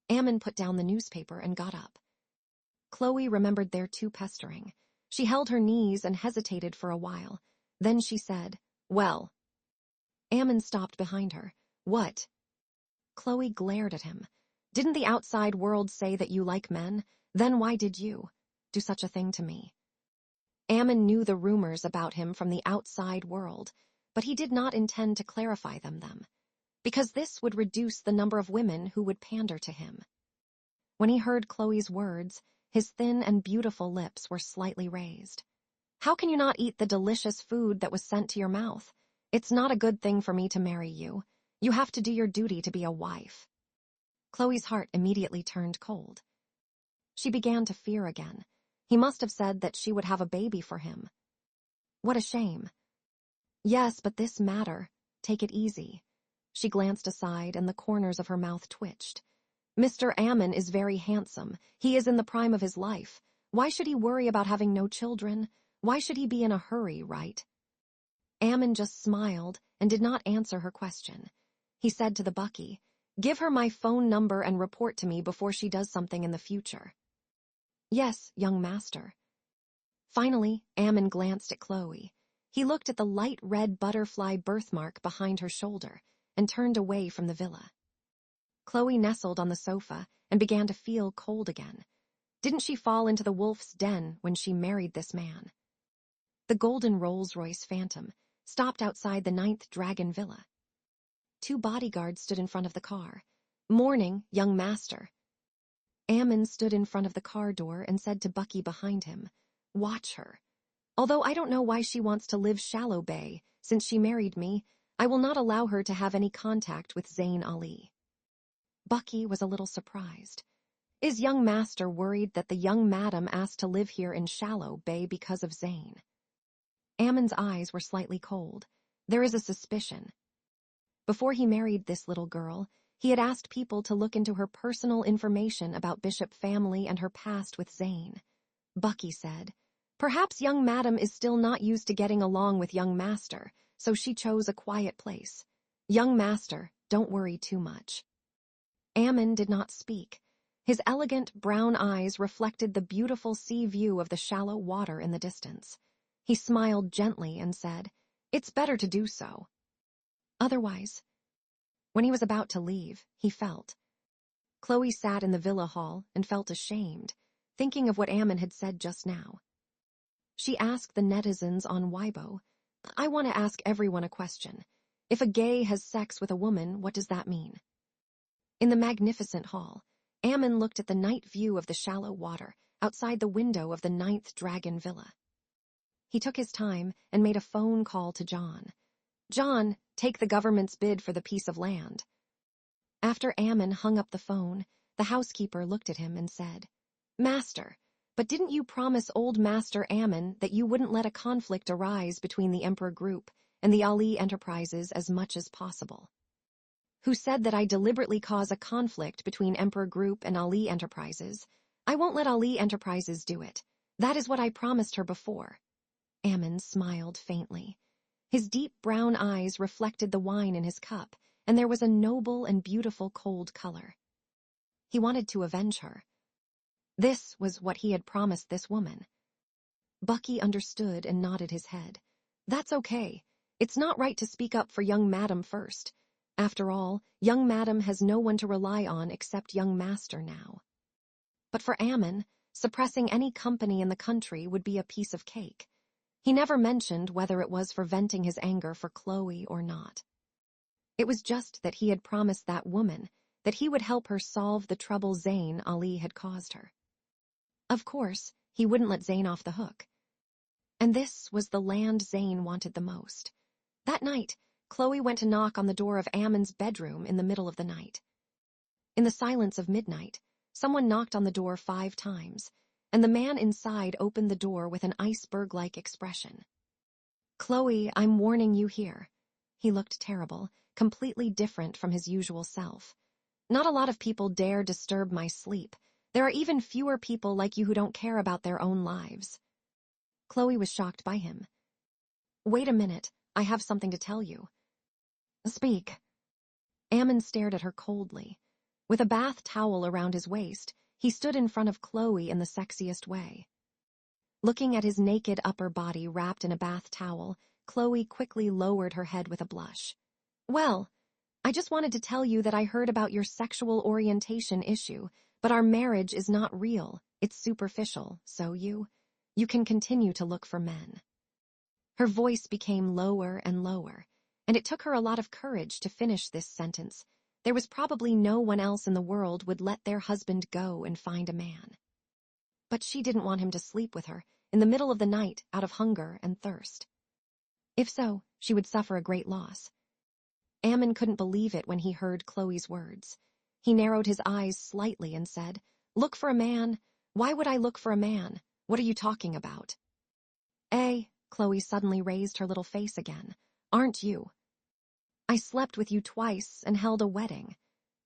Ammon put down the newspaper and got up. Chloe remembered their two pestering. She held her knees and hesitated for a while. Then she said, "Well." Ammon stopped behind her. "What?" Chloe glared at him. "Didn't the outside world say that you like men? Then why did you do such a thing to me?" Ammon knew the rumors about him from the outside world, but he did not intend to clarify them, because this would reduce the number of women who would pander to him. When he heard Chloe's words, his thin and beautiful lips were slightly raised. "How can you not eat the delicious food that was sent to your mouth? It's not a good thing for me to marry you. You have to do your duty to be a wife." Chloe's heart immediately turned cold. She began to fear again. He must have said that she would have a baby for him. What a shame. "Yes, but this matter. Take it easy." She glanced aside and the corners of her mouth twitched. "Mr. Ammon is very handsome. He is in the prime of his life. Why should he worry about having no children? Why should he be in a hurry, right?" Ammon just smiled and did not answer her question. He said to the Bucky, "Give her my phone number and report to me before she does something in the future." "Yes, young master." Finally, Ammon glanced at Chloe. He looked at the light red butterfly birthmark behind her shoulder and turned away from the villa. Chloe nestled on the sofa and began to feel cold again. Didn't she fall into the wolf's den when she married this man? The golden Rolls-Royce Phantom stopped outside the 9th Dragon Villa. 2 bodyguards stood in front of the car. "Morning, young master." Ammon stood in front of the car door and said to Bucky behind him, "Watch her. Although I don't know why she wants to live shallow bay, since she married me, I will not allow her to have any contact with Zayn Ali." Bucky was a little surprised. Is young master worried that the young madam asked to live here in shallow bay because of Zayn? Ammon's eyes were slightly cold. There is a suspicion. Before he married this little girl, he had asked people to look into her personal information about Bishop family and her past with Zayn. Bucky said, "Perhaps young madam is still not used to getting along with young master, so she chose a quiet place. Young master, don't worry too much." Ammon did not speak. His elegant brown eyes reflected the beautiful sea view of the shallow water in the distance. He smiled gently and said, "It's better to do so." Otherwise, when he was about to leave, he felt. Chloe sat in the villa hall and felt ashamed, thinking of what Ammon had said just now. She asked the netizens on Weibo, "I want to ask everyone a question. If a gay has sex with a woman, what does that mean?" In the magnificent hall, Ammon looked at the night view of the shallow water outside the window of the 9th Dragon Villa. He took his time and made a phone call to John. "John, take the government's bid for the piece of land." After Ammon hung up the phone, the housekeeper looked at him and said, "Master, but didn't you promise old Master Ammon that you wouldn't let a conflict arise between the Emperor Group and the Ali Enterprises as much as possible?" "Who said that I deliberately cause a conflict between Emperor Group and Ali Enterprises? I won't let Ali Enterprises do it. That is what I promised her before." Ammon smiled faintly. His deep brown eyes reflected the wine in his cup, and there was a noble and beautiful cold color. He wanted to avenge her. This was what he had promised this woman. Bucky understood and nodded his head. "That's okay. It's not right to speak up for young madam first. After all, young madam has no one to rely on except young master now." But for Ammon, suppressing any company in the country would be a piece of cake. He never mentioned whether it was for venting his anger for Chloe or not. It was just that he had promised that woman that he would help her solve the trouble Zayn Ali had caused her. Of course, he wouldn't let Zayn off the hook. And this was the land Zayn wanted the most. That night, Chloe went to knock on the door of Ammon's bedroom in the middle of the night. In the silence of midnight, someone knocked on the door 5 times, and the man inside opened the door with an iceberg-like expression. "Chloe, I'm warning you here." He looked terrible, completely different from his usual self. "Not a lot of people dare disturb my sleep. There are even fewer people like you who don't care about their own lives." Chloe was shocked by him. "Wait a minute, I have something to tell you." "Speak." Ammon stared at her coldly. With a bath towel around his waist, he stood in front of Chloe in the sexiest way. Looking at his naked upper body wrapped in a bath towel, Chloe quickly lowered her head with a blush. Well, I just wanted to tell you that I heard about your sexual orientation issue, but our marriage is not real, it's superficial, so you can continue to look for men. Her voice became lower and lower, and it took her a lot of courage to finish this sentence. There was probably no one else in the world would let their husband go and find a man. But she didn't want him to sleep with her in the middle of the night out of hunger and thirst. If so, she would suffer a great loss. Ammon couldn't believe it when he heard Chloe's words. He narrowed his eyes slightly and said, "Look for a man? Why would I look for a man? What are you talking about?" Chloe suddenly raised her little face again. "Aren't you? I slept with you twice and held a wedding."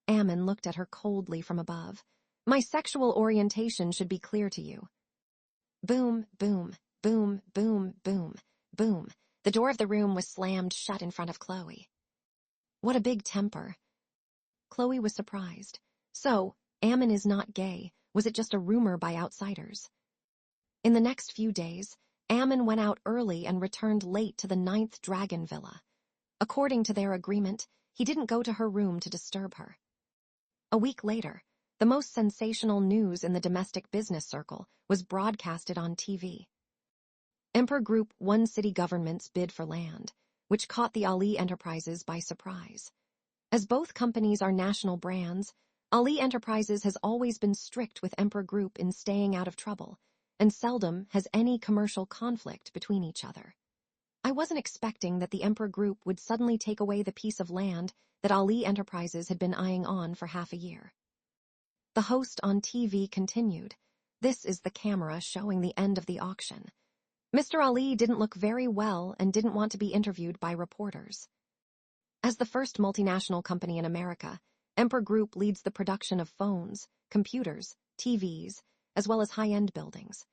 Ammon looked at her coldly from above. "My sexual orientation should be clear to you." Boom, boom, boom, boom, boom, boom. The door of the room was slammed shut in front of Chloe. What a big temper. Chloe was surprised. So, Ammon is not gay. Was it just a rumor by outsiders? In the next few days, Ammon went out early and returned late to the 9th Dragon Villa. According to their agreement, he didn't go to her room to disturb her. A week later, the most sensational news in the domestic business circle was broadcasted on TV. Emperor Group won city government's bid for land, which caught the Ali Enterprises by surprise. As both companies are national brands, Ali Enterprises has always been strict with Emperor Group in staying out of trouble, and seldom has any commercial conflict between each other. I wasn't expecting that the Emperor Group would suddenly take away the piece of land that Ali Enterprises had been eyeing on for half a year. The host on TV continued. This is the camera showing the end of the auction. Mr. Ali didn't look very well and didn't want to be interviewed by reporters. As the first multinational company in America, Emperor Group leads the production of phones, computers, TVs, as well as high-end buildings.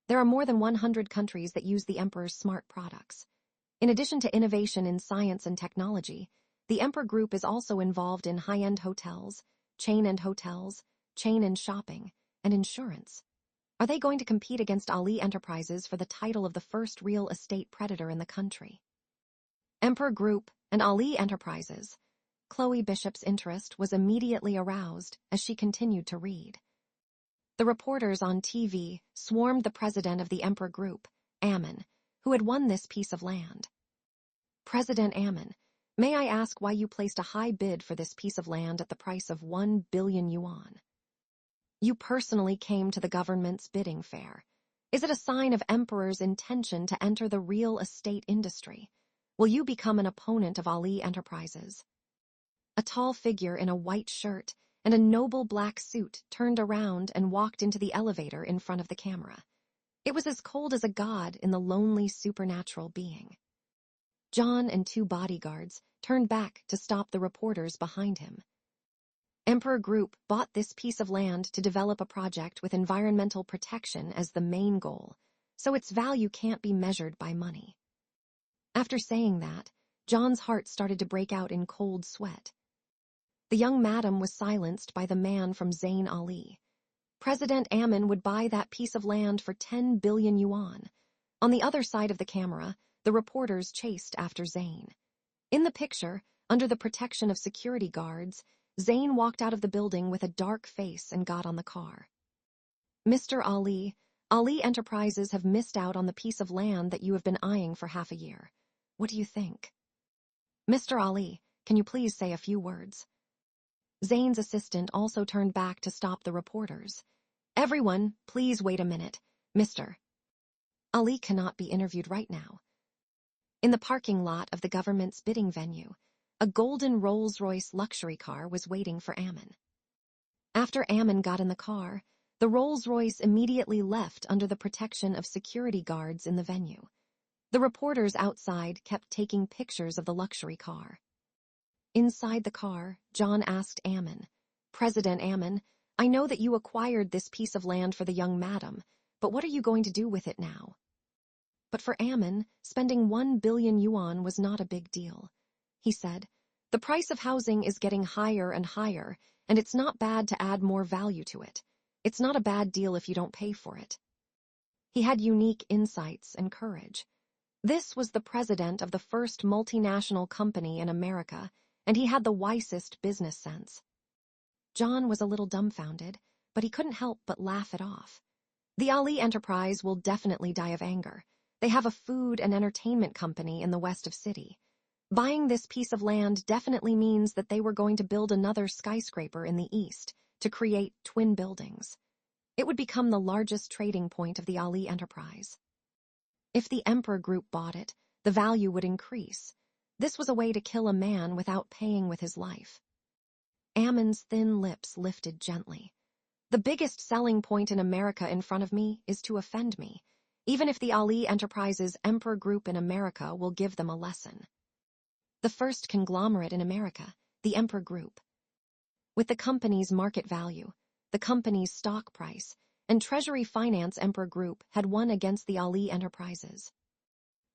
There are more than 100 countries that use the Emperor's smart products. In addition to innovation in science and technology, the Emperor Group is also involved in high-end hotels, chain-end hotels, chain-end shopping, and insurance. Are they going to compete against Ali Enterprises for the title of the first real estate predator in the country? Emperor Group and Ali Enterprises. Chloe Bishop's interest was immediately aroused as she continued to read. The reporters on TV swarmed the president of the Emperor Group, Ammon, who had won this piece of land. "President Ammon, may I ask why you placed a high bid for this piece of land at the price of 1 billion yuan? You personally came to the government's bidding fair. Is it a sign of Emperor's intention to enter the real estate industry? Will you become an opponent of Ali Enterprises?" A tall figure in a white shirt and a noble black suit turned around and walked into the elevator in front of the camera. It was as cold as a god in the lonely supernatural being. John and 2 bodyguards turned back to stop the reporters behind him. Emperor Group bought this piece of land to develop a project with environmental protection as the main goal, so its value can't be measured by money. After saying that, John's heart started to break out in cold sweat. The young madam was silenced by the man from Zayn Ali. President Ammon would buy that piece of land for 10 billion yuan. On the other side of the camera, the reporters chased after Zayn. In the picture, under the protection of security guards, Zayn walked out of the building with a dark face and got on the car. "Mr. Ali, Ali Enterprises have missed out on the piece of land that you have been eyeing for half a year. What do you think?" "Mr. Ali, can you please say a few words?" Zayn's assistant also turned back to stop the reporters. "Everyone, please wait a minute. Mr. Ali cannot be interviewed right now." In the parking lot of the government's bidding venue, a golden Rolls-Royce luxury car was waiting for Ammon. After Ammon got in the car, the Rolls-Royce immediately left under the protection of security guards in the venue. The reporters outside kept taking pictures of the luxury car. Inside the car, John asked Ammon, "President Ammon, I know that you acquired this piece of land for the young madam, but what are you going to do with it now?" But for Ammon, spending 1 billion yuan was not a big deal. He said, "The price of housing is getting higher and higher, and it's not bad to add more value to it. It's not a bad deal if you don't pay for it." He had unique insights and courage. This was the president of the first multinational company in America, and he had the wisest business sense. John was a little dumbfounded, but he couldn't help but laugh it off. The Ali enterprise will definitely die of anger. They have a food and entertainment company in the west of city. Buying this piece of land definitely means that they were going to build another skyscraper in the east to create twin buildings. It would become the largest trading point of the Ali enterprise. If the Emperor Group bought it, the value would increase. This was a way to kill a man without paying with his life. Ammon's thin lips lifted gently. The biggest selling point in America in front of me is to offend me, even if the Ali Enterprises Emperor Group in America will give them a lesson. The first conglomerate in America, the Emperor Group. With the company's market value, the company's stock price, and Treasury Finance Emperor Group had won against the Ali Enterprises.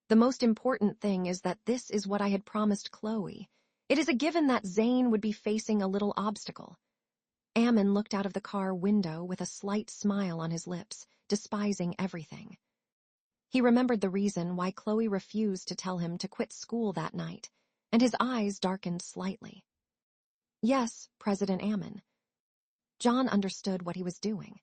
The most important thing is that this is what I had promised Chloe. It is a given that Zane would be facing a little obstacle. Ammon looked out of the car window with a slight smile on his lips, despising everything. He remembered the reason why Chloe refused to tell him to quit school that night, and his eyes darkened slightly. Yes, President Ammon. John understood what he was doing.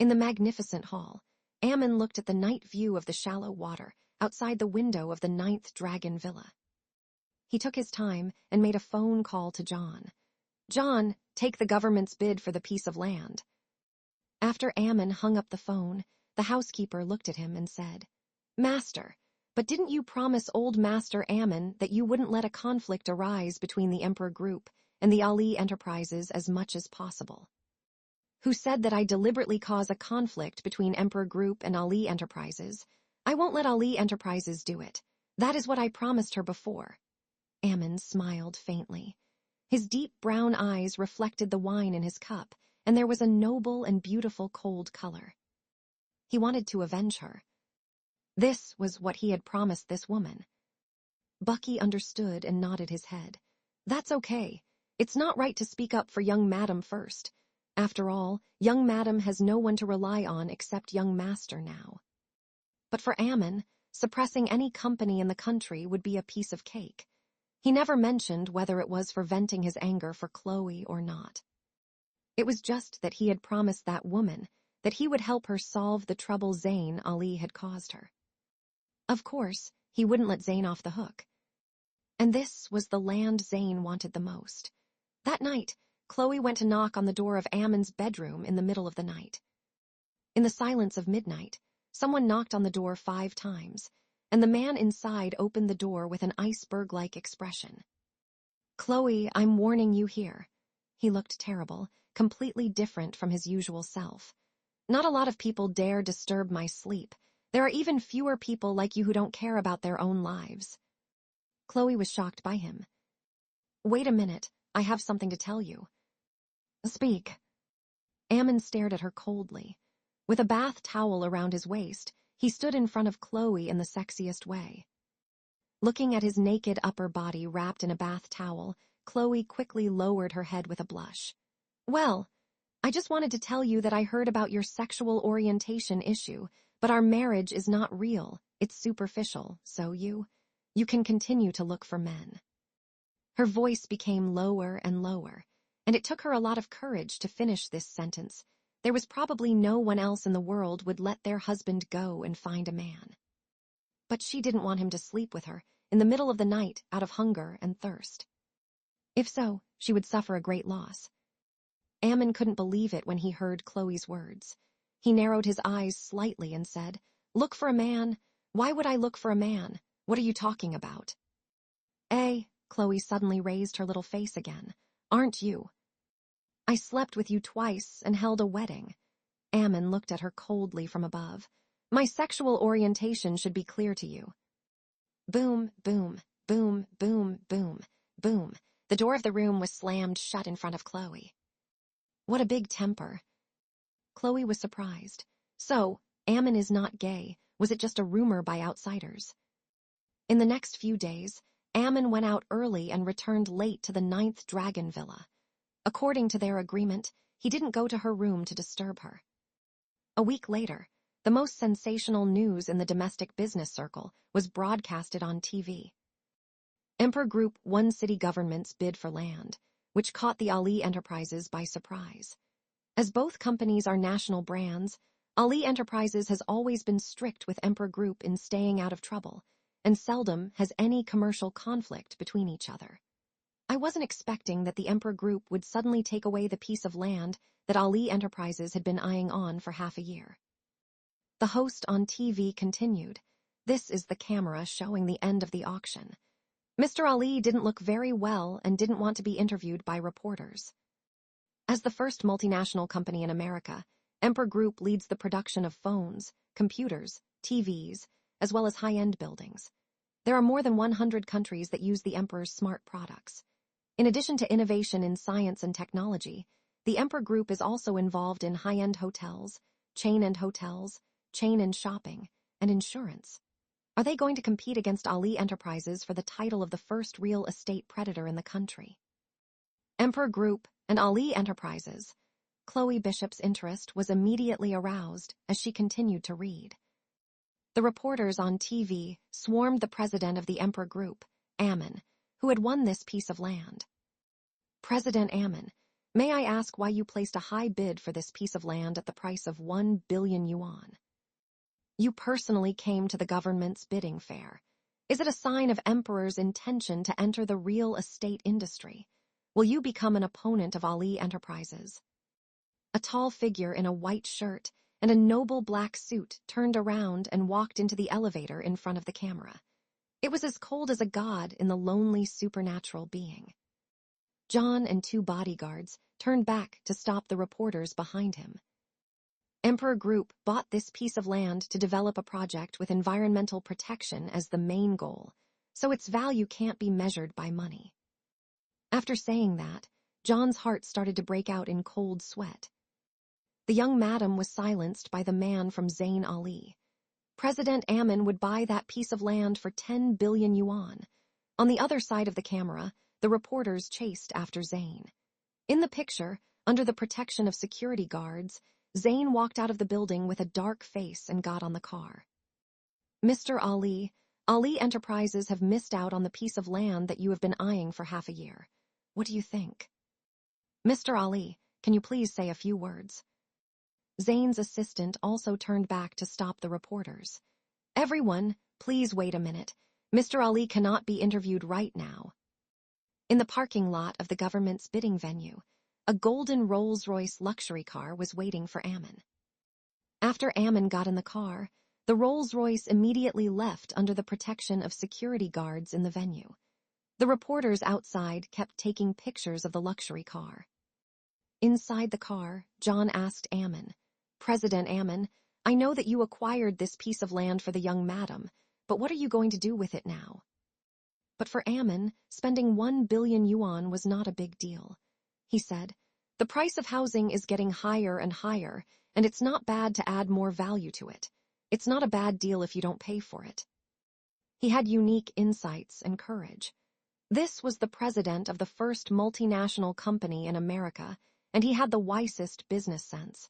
In the magnificent hall, Ammon looked at the night view of the shallow water outside the window of the 9th Dragon Villa. He took his time and made a phone call to John. John, take the government's bid for the piece of land. After Ammon hung up the phone, the housekeeper looked at him and said, Master, but didn't you promise old Master Ammon that you wouldn't let a conflict arise between the Emperor Group and the Ali Enterprises as much as possible? Who said that I deliberately cause a conflict between Emperor Group and Ali Enterprises? I won't let Ali Enterprises do it. That is what I promised her before. Ammon smiled faintly. His deep brown eyes reflected the wine in his cup, and there was a noble and beautiful cold color. He wanted to avenge her. This was what he had promised this woman. Bucky understood and nodded his head. That's okay. It's not right to speak up for young Madam first. After all, young Madam has no one to rely on except young Master now. But for Ammon, suppressing any company in the country would be a piece of cake. He never mentioned whether it was for venting his anger for Chloe or not. It was just that he had promised that woman that he would help her solve the trouble Zane Ali had caused her. Of course, he wouldn't let Zane off the hook. And this was the land Zane wanted the most. That night, Chloe went to knock on the door of Ammon's bedroom in the middle of the night. In the silence of midnight, someone knocked on the door 5 times, and the man inside opened the door with an iceberg-like expression. Chloe, I'm warning you here. He looked terrible, completely different from his usual self. Not a lot of people dare disturb my sleep. There are even fewer people like you who don't care about their own lives. Chloe was shocked by him. Wait a minute, I have something to tell you. Speak. Ammon stared at her coldly. With a bath towel around his waist, he stood in front of Chloe in the sexiest way. Looking at his naked upper body wrapped in a bath towel, Chloe quickly lowered her head with a blush. Well, I just wanted to tell you that I heard about your sexual orientation issue, but our marriage is not real, it's superficial, so you can continue to look for men. Her voice became lower and lower, and it took her a lot of courage to finish this sentence. There was probably no one else in the world would let their husband go and find a man. But she didn't want him to sleep with her in the middle of the night out of hunger and thirst. If so, she would suffer a great loss. Ammon couldn't believe it when he heard Chloe's words. He narrowed his eyes slightly and said, Look for a man? Why would I look for a man? What are you talking about? Chloe suddenly raised her little face again. Aren't you? I slept with you twice and held a wedding. Ammon looked at her coldly from above. My sexual orientation should be clear to you. Boom, boom, boom, boom, boom, boom. The door of the room was slammed shut in front of Chloe. What a big temper. Chloe was surprised. So, Ammon is not gay. Was it just a rumor by outsiders? In the next few days, Ammon went out early and returned late to the 9th Dragon Villa. According to their agreement, he didn't go to her room to disturb her. A week later, The most sensational news in the domestic business circle was broadcasted on TV. Emperor Group won city government's bid for land, which caught the Ali Enterprises by surprise. As both companies are national brands, Ali Enterprises has always been strict with Emperor Group in staying out of trouble, and seldom has any commercial conflict between each other. I wasn't expecting that the Emperor Group would suddenly take away the piece of land that Ali Enterprises had been eyeing on for half a year. The host on TV continued, "This is the camera showing the end of the auction. Mr. Ali didn't look very well and didn't want to be interviewed by reporters." As the first multinational company in America, Emperor Group leads the production of phones, computers, TVs, as well as high-end buildings. There are more than 100 countries that use the Emperor's smart products. In addition to innovation in science and technology, the Emperor Group is also involved in high-end hotels, chain-end hotels, chain-end shopping, and insurance. Are they going to compete against Ali Enterprises for the title of the first real estate predator in the country? Emperor Group and Ali Enterprises. Chloe Bishop's interest was immediately aroused as she continued to read. The reporters on TV swarmed the president of the Emperor Group, Ammon, who had won this piece of land. "President Ammon, may I ask why you placed a high bid for this piece of land at the price of 1 billion yuan? You personally came to the government's bidding fair. Is it a sign of Emperor's intention to enter the real estate industry? Will you become an opponent of Ali Enterprises?" A tall figure in a white shirt and a noble black suit turned around and walked into the elevator in front of the camera. It was as cold as a god in the lonely supernatural being. John and 2 bodyguards turned back to stop the reporters behind him. Emperor Group bought this piece of land to develop a project with environmental protection as the main goal, so its value can't be measured by money. After saying that, John's heart started to break out in cold sweat. The young madam was silenced by the man from Zayn Ali. President Ammon would buy that piece of land for 10 billion yuan. On the other side of the camera, the reporters chased after Zayn. In the picture, under the protection of security guards, Zayn walked out of the building with a dark face and got on the car. "Mr. Ali, Ali Enterprises have missed out on the piece of land that you have been eyeing for half a year. What do you think?" "Mr. Ali, can you please say a few words?" Zayn's assistant also turned back to stop the reporters. "Everyone, please wait a minute. Mr. Ali cannot be interviewed right now." In the parking lot of the government's bidding venue, a golden Rolls-Royce luxury car was waiting for Ammon. After Ammon got in the car, the Rolls-Royce immediately left under the protection of security guards in the venue. The reporters outside kept taking pictures of the luxury car. Inside the car, John asked Ammon, "President Ammon, I know that you acquired this piece of land for the young madam, but what are you going to do with it now?" But for Ammon, spending 1 billion yuan was not a big deal. He said, "The price of housing is getting higher and higher, and it's not bad to add more value to it. It's not a bad deal if you don't pay for it." He had unique insights and courage. This was the president of the first multinational company in America, and he had the wisest business sense.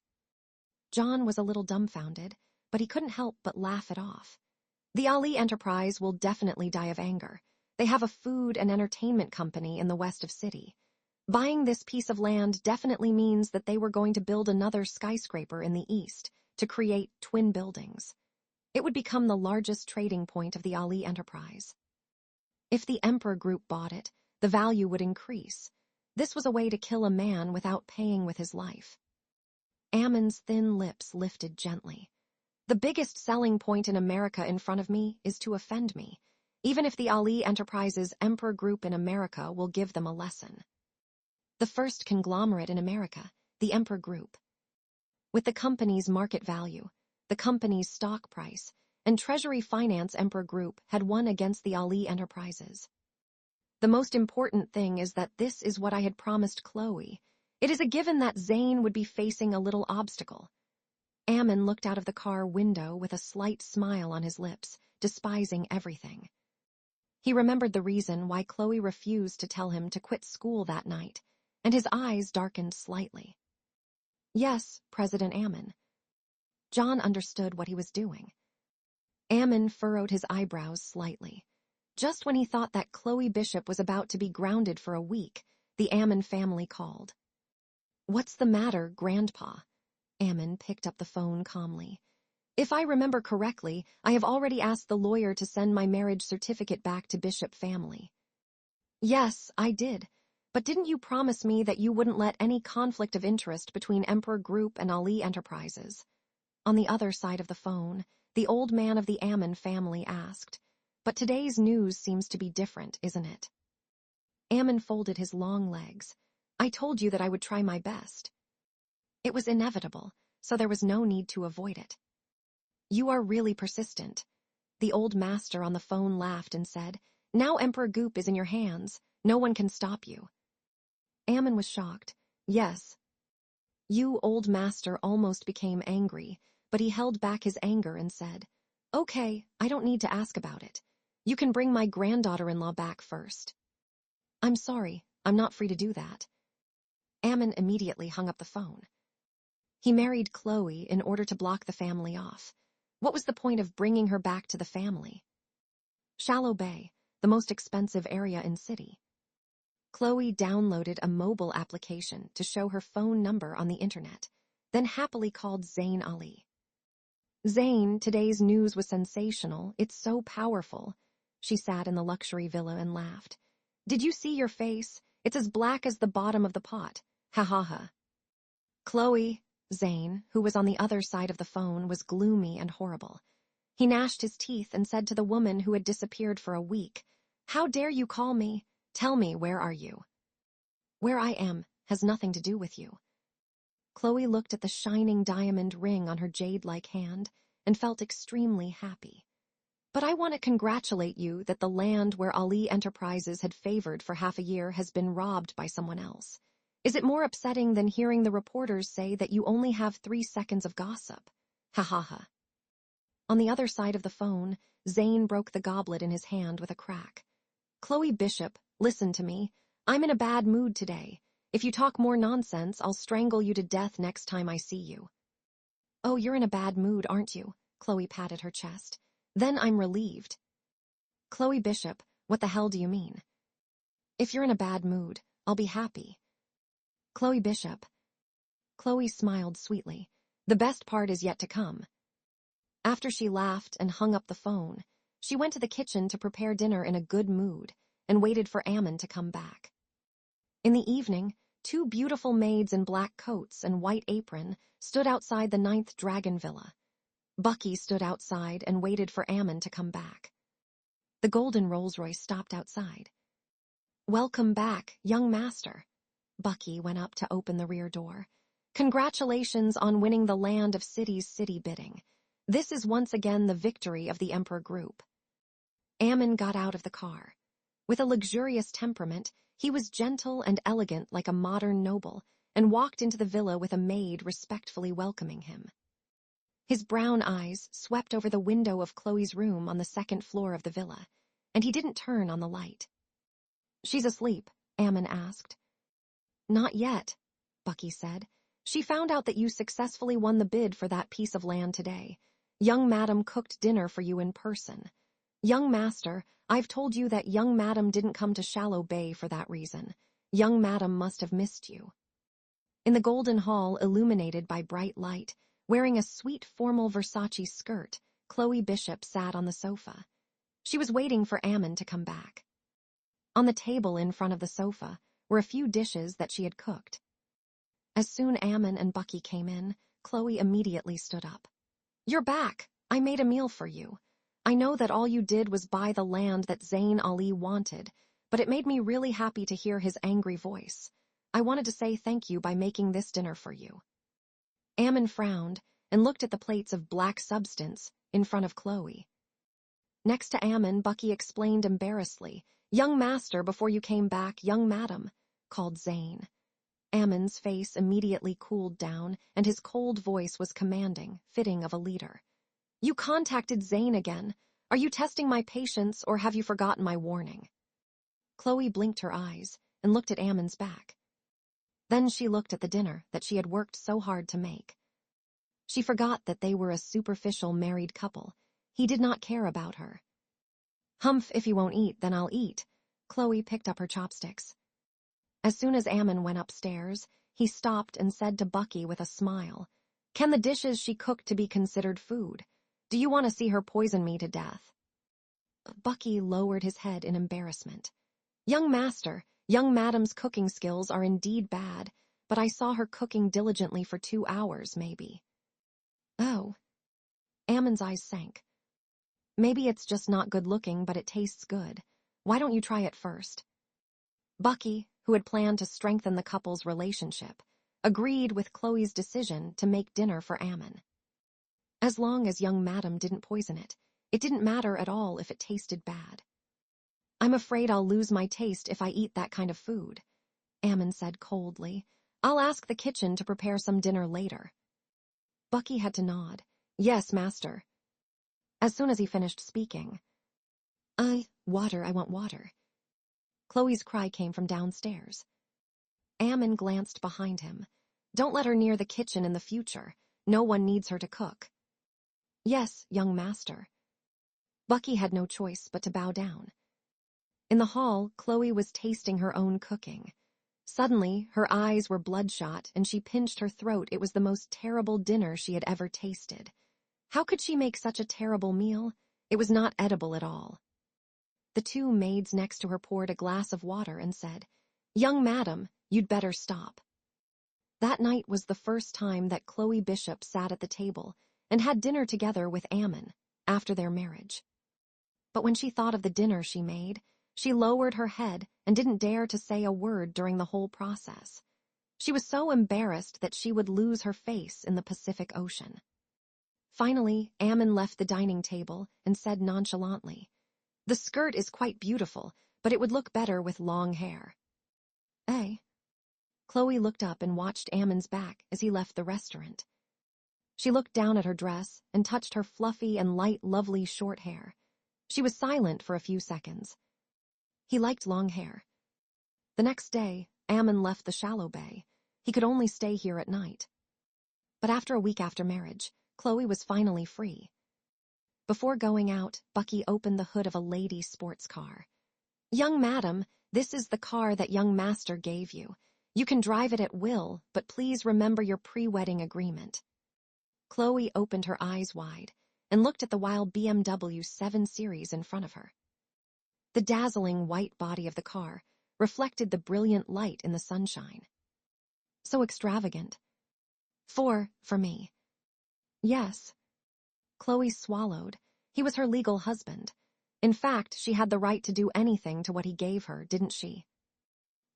John was a little dumbfounded, but he couldn't help but laugh it off. The Ali Enterprise will definitely die of anger. They have a food and entertainment company in the west of city. Buying this piece of land definitely means that they were going to build another skyscraper in the east to create twin buildings. It would become the largest trading point of the Ali Enterprise. If the Emperor Group bought it, the value would increase. This was a way to kill a man without paying with his life. Ammon's thin lips lifted gently. "The biggest selling point in America in front of me is to offend me, even if the Ali Enterprises Emperor Group in America will give them a lesson." The first conglomerate in America, the Emperor Group. With the company's market value, the company's stock price, and Treasury Finance, Emperor Group had won against the Ali Enterprises. "The most important thing is that this is what I had promised Chloe. It is a given that Zayn would be facing a little obstacle." Ammon looked out of the car window with a slight smile on his lips, despising everything. He remembered the reason why Chloe refused to tell him to quit school that night, and his eyes darkened slightly. "Yes, President Ammon." John understood what he was doing. Ammon furrowed his eyebrows slightly. Just when he thought that Chloe Bishop was about to be grounded for a week, the Ammon family called. "What's the matter, Grandpa?" Ammon picked up the phone calmly. "If I remember correctly, I have already asked the lawyer to send my marriage certificate back to Bishop family." "Yes, I did. But didn't you promise me that you wouldn't let any conflict of interest between Emperor Group and Ali Enterprises?" On the other side of the phone, the old man of the Ammon family asked. "But today's news seems to be different, isn't it?" Ammon folded his long legs. "I told you that I would try my best." It was inevitable, so there was no need to avoid it. "You are really persistent." The old master on the phone laughed and said, "Now Emperor Goop is in your hands. No one can stop you." Ammon was shocked. "Yes." You old master almost became angry, but he held back his anger and said, "Okay, I don't need to ask about it. You can bring my granddaughter-in-law back first." "I'm sorry, I'm not free to do that." Ammon immediately hung up the phone. He married Chloe in order to block the family off. What was the point of bringing her back to the family? Shallow Bay, the most expensive area in city. Chloe downloaded a mobile application to show her phone number on the internet, then happily called Zayn Ali. "Zayn, today's news was sensational. It's so powerful." She sat in the luxury villa and laughed. "Did you see your face? It's as black as the bottom of the pot. Ha ha ha." Chloe, Zayn, who was on the other side of the phone, was gloomy and horrible. He gnashed his teeth and said to the woman who had disappeared for a week, "How dare you call me? Tell me, where are you?" "Where I am has nothing to do with you." Chloe looked at the shining diamond ring on her jade-like hand and felt extremely happy. "But I want to congratulate you that the land where Ali Enterprises had favored for half a year has been robbed by someone else. Is it more upsetting than hearing the reporters say that you only have 3 seconds of gossip? Ha ha ha." On the other side of the phone, Zayn broke the goblet in his hand with a crack. "Chloe Bishop, listen to me. I'm in a bad mood today. If you talk more nonsense, I'll strangle you to death next time I see you." "Oh, you're in a bad mood, aren't you?" Chloe patted her chest. "Then I'm relieved." "Chloe Bishop, what the hell do you mean?" "If you're in a bad mood, I'll be happy." "Chloe Bishop." Chloe smiled sweetly. "The best part is yet to come." After she laughed and hung up the phone, she went to the kitchen to prepare dinner in a good mood and waited for Ammon to come back. In the evening, 2 beautiful maids in black coats and white apron stood outside the 9th Dragon Villa. Bucky stood outside and waited for Ammon to come back. The golden Rolls-Royce stopped outside. "Welcome back, young master." Bucky went up to open the rear door. "Congratulations on winning the Land of Cities city bidding. This is once again the victory of the Emperor Group." Ammon got out of the car. With a luxurious temperament, he was gentle and elegant like a modern noble, and walked into the villa with a maid respectfully welcoming him. His brown eyes swept over the window of Chloe's room on the 2nd floor of the villa, and he didn't turn on the light. "She's asleep?" Ammon asked. "Not yet," Bucky said. "She found out that you successfully won the bid for that piece of land today. Young Madam cooked dinner for you in person. Young Master, I've told you that young Madam didn't come to Shallow Bay for that reason. Young Madam must have missed you." In the golden hall illuminated by bright light, wearing a sweet formal Versace skirt, Chloe Bishop sat on the sofa. She was waiting for Ammon to come back. On the table in front of the sofa were a few dishes that she had cooked. As soon Ammon and Bucky came in, Chloe immediately stood up. "You're back. I made a meal for you. I know that all you did was buy the land that Zayn Ali wanted, but it made me really happy to hear his angry voice. I wanted to say thank you by making this dinner for you." Ammon frowned and looked at the plates of black substance in front of Chloe. Next to Ammon, Bucky explained embarrassedly, "Young master, before you came back, young madam," called Zayn. Ammon's face immediately cooled down, and his cold voice was commanding, fitting of a leader. "You contacted Zayn again. Are you testing my patience, or have you forgotten my warning?" Chloe blinked her eyes and looked at Ammon's back. Then she looked at the dinner that she had worked so hard to make. She forgot that they were a superficial married couple. He did not care about her. "Humph, if you won't eat, then I'll eat." Chloe picked up her chopsticks. As soon as Ammon went upstairs, he stopped and said to Bucky with a smile, "Can the dishes she cooked to be considered food? Do you want to see her poison me to death?" Bucky lowered his head in embarrassment. "Young master, young madam's cooking skills are indeed bad, but I saw her cooking diligently for 2 hours, maybe." "Oh." Ammon's eyes sank. "Maybe it's just not good looking, but it tastes good. Why don't you try it first?" Bucky, who had planned to strengthen the couple's relationship, agreed with Chloe's decision to make dinner for Ammon. As long as young madam didn't poison it, it didn't matter at all if it tasted bad. "I'm afraid I'll lose my taste if I eat that kind of food," Ammon said coldly. "I'll ask the kitchen to prepare some dinner later." Bucky had to nod. "Yes, master." As soon as he finished speaking, I want water." Chloe's cry came from downstairs. Ammon glanced behind him. "Don't let her near the kitchen in the future. No one needs her to cook." "Yes, young master." Bucky had no choice but to bow down. In the hall, Chloe was tasting her own cooking. Suddenly, her eyes were bloodshot and she pinched her throat. It was the most terrible dinner she had ever tasted. How could she make such a terrible meal? It was not edible at all. The 2 maids next to her poured a glass of water and said, "Young madam, you'd better stop." That night was the first time that Chloe Bishop sat at the table and had dinner together with Ammon after their marriage. But when she thought of the dinner she made, she lowered her head and didn't dare to say a word during the whole process. She was so embarrassed that she would lose her face in the Pacific Ocean. Finally, Ammon left the dining table and said nonchalantly, "The skirt is quite beautiful, but it would look better with long hair." "Eh?" Chloe looked up and watched Ammon's back as he left the restaurant. She looked down at her dress and touched her fluffy and light, lovely short hair. She was silent for a few seconds. He liked long hair. The next day, Ammon left the shallow bay. He could only stay here at night. But after a week after marriage, Chloe was finally free. Before going out, Bucky opened the hood of a lady sports car. "Young madam, this is the car that young master gave you. You can drive it at will, but please remember your pre-wedding agreement." Chloe opened her eyes wide and looked at the wild BMW 7 Series in front of her. The dazzling white body of the car reflected the brilliant light in the sunshine. So extravagant. For me." "Yes." Chloe swallowed. He was her legal husband. In fact, she had the right to do anything to what he gave her, didn't she?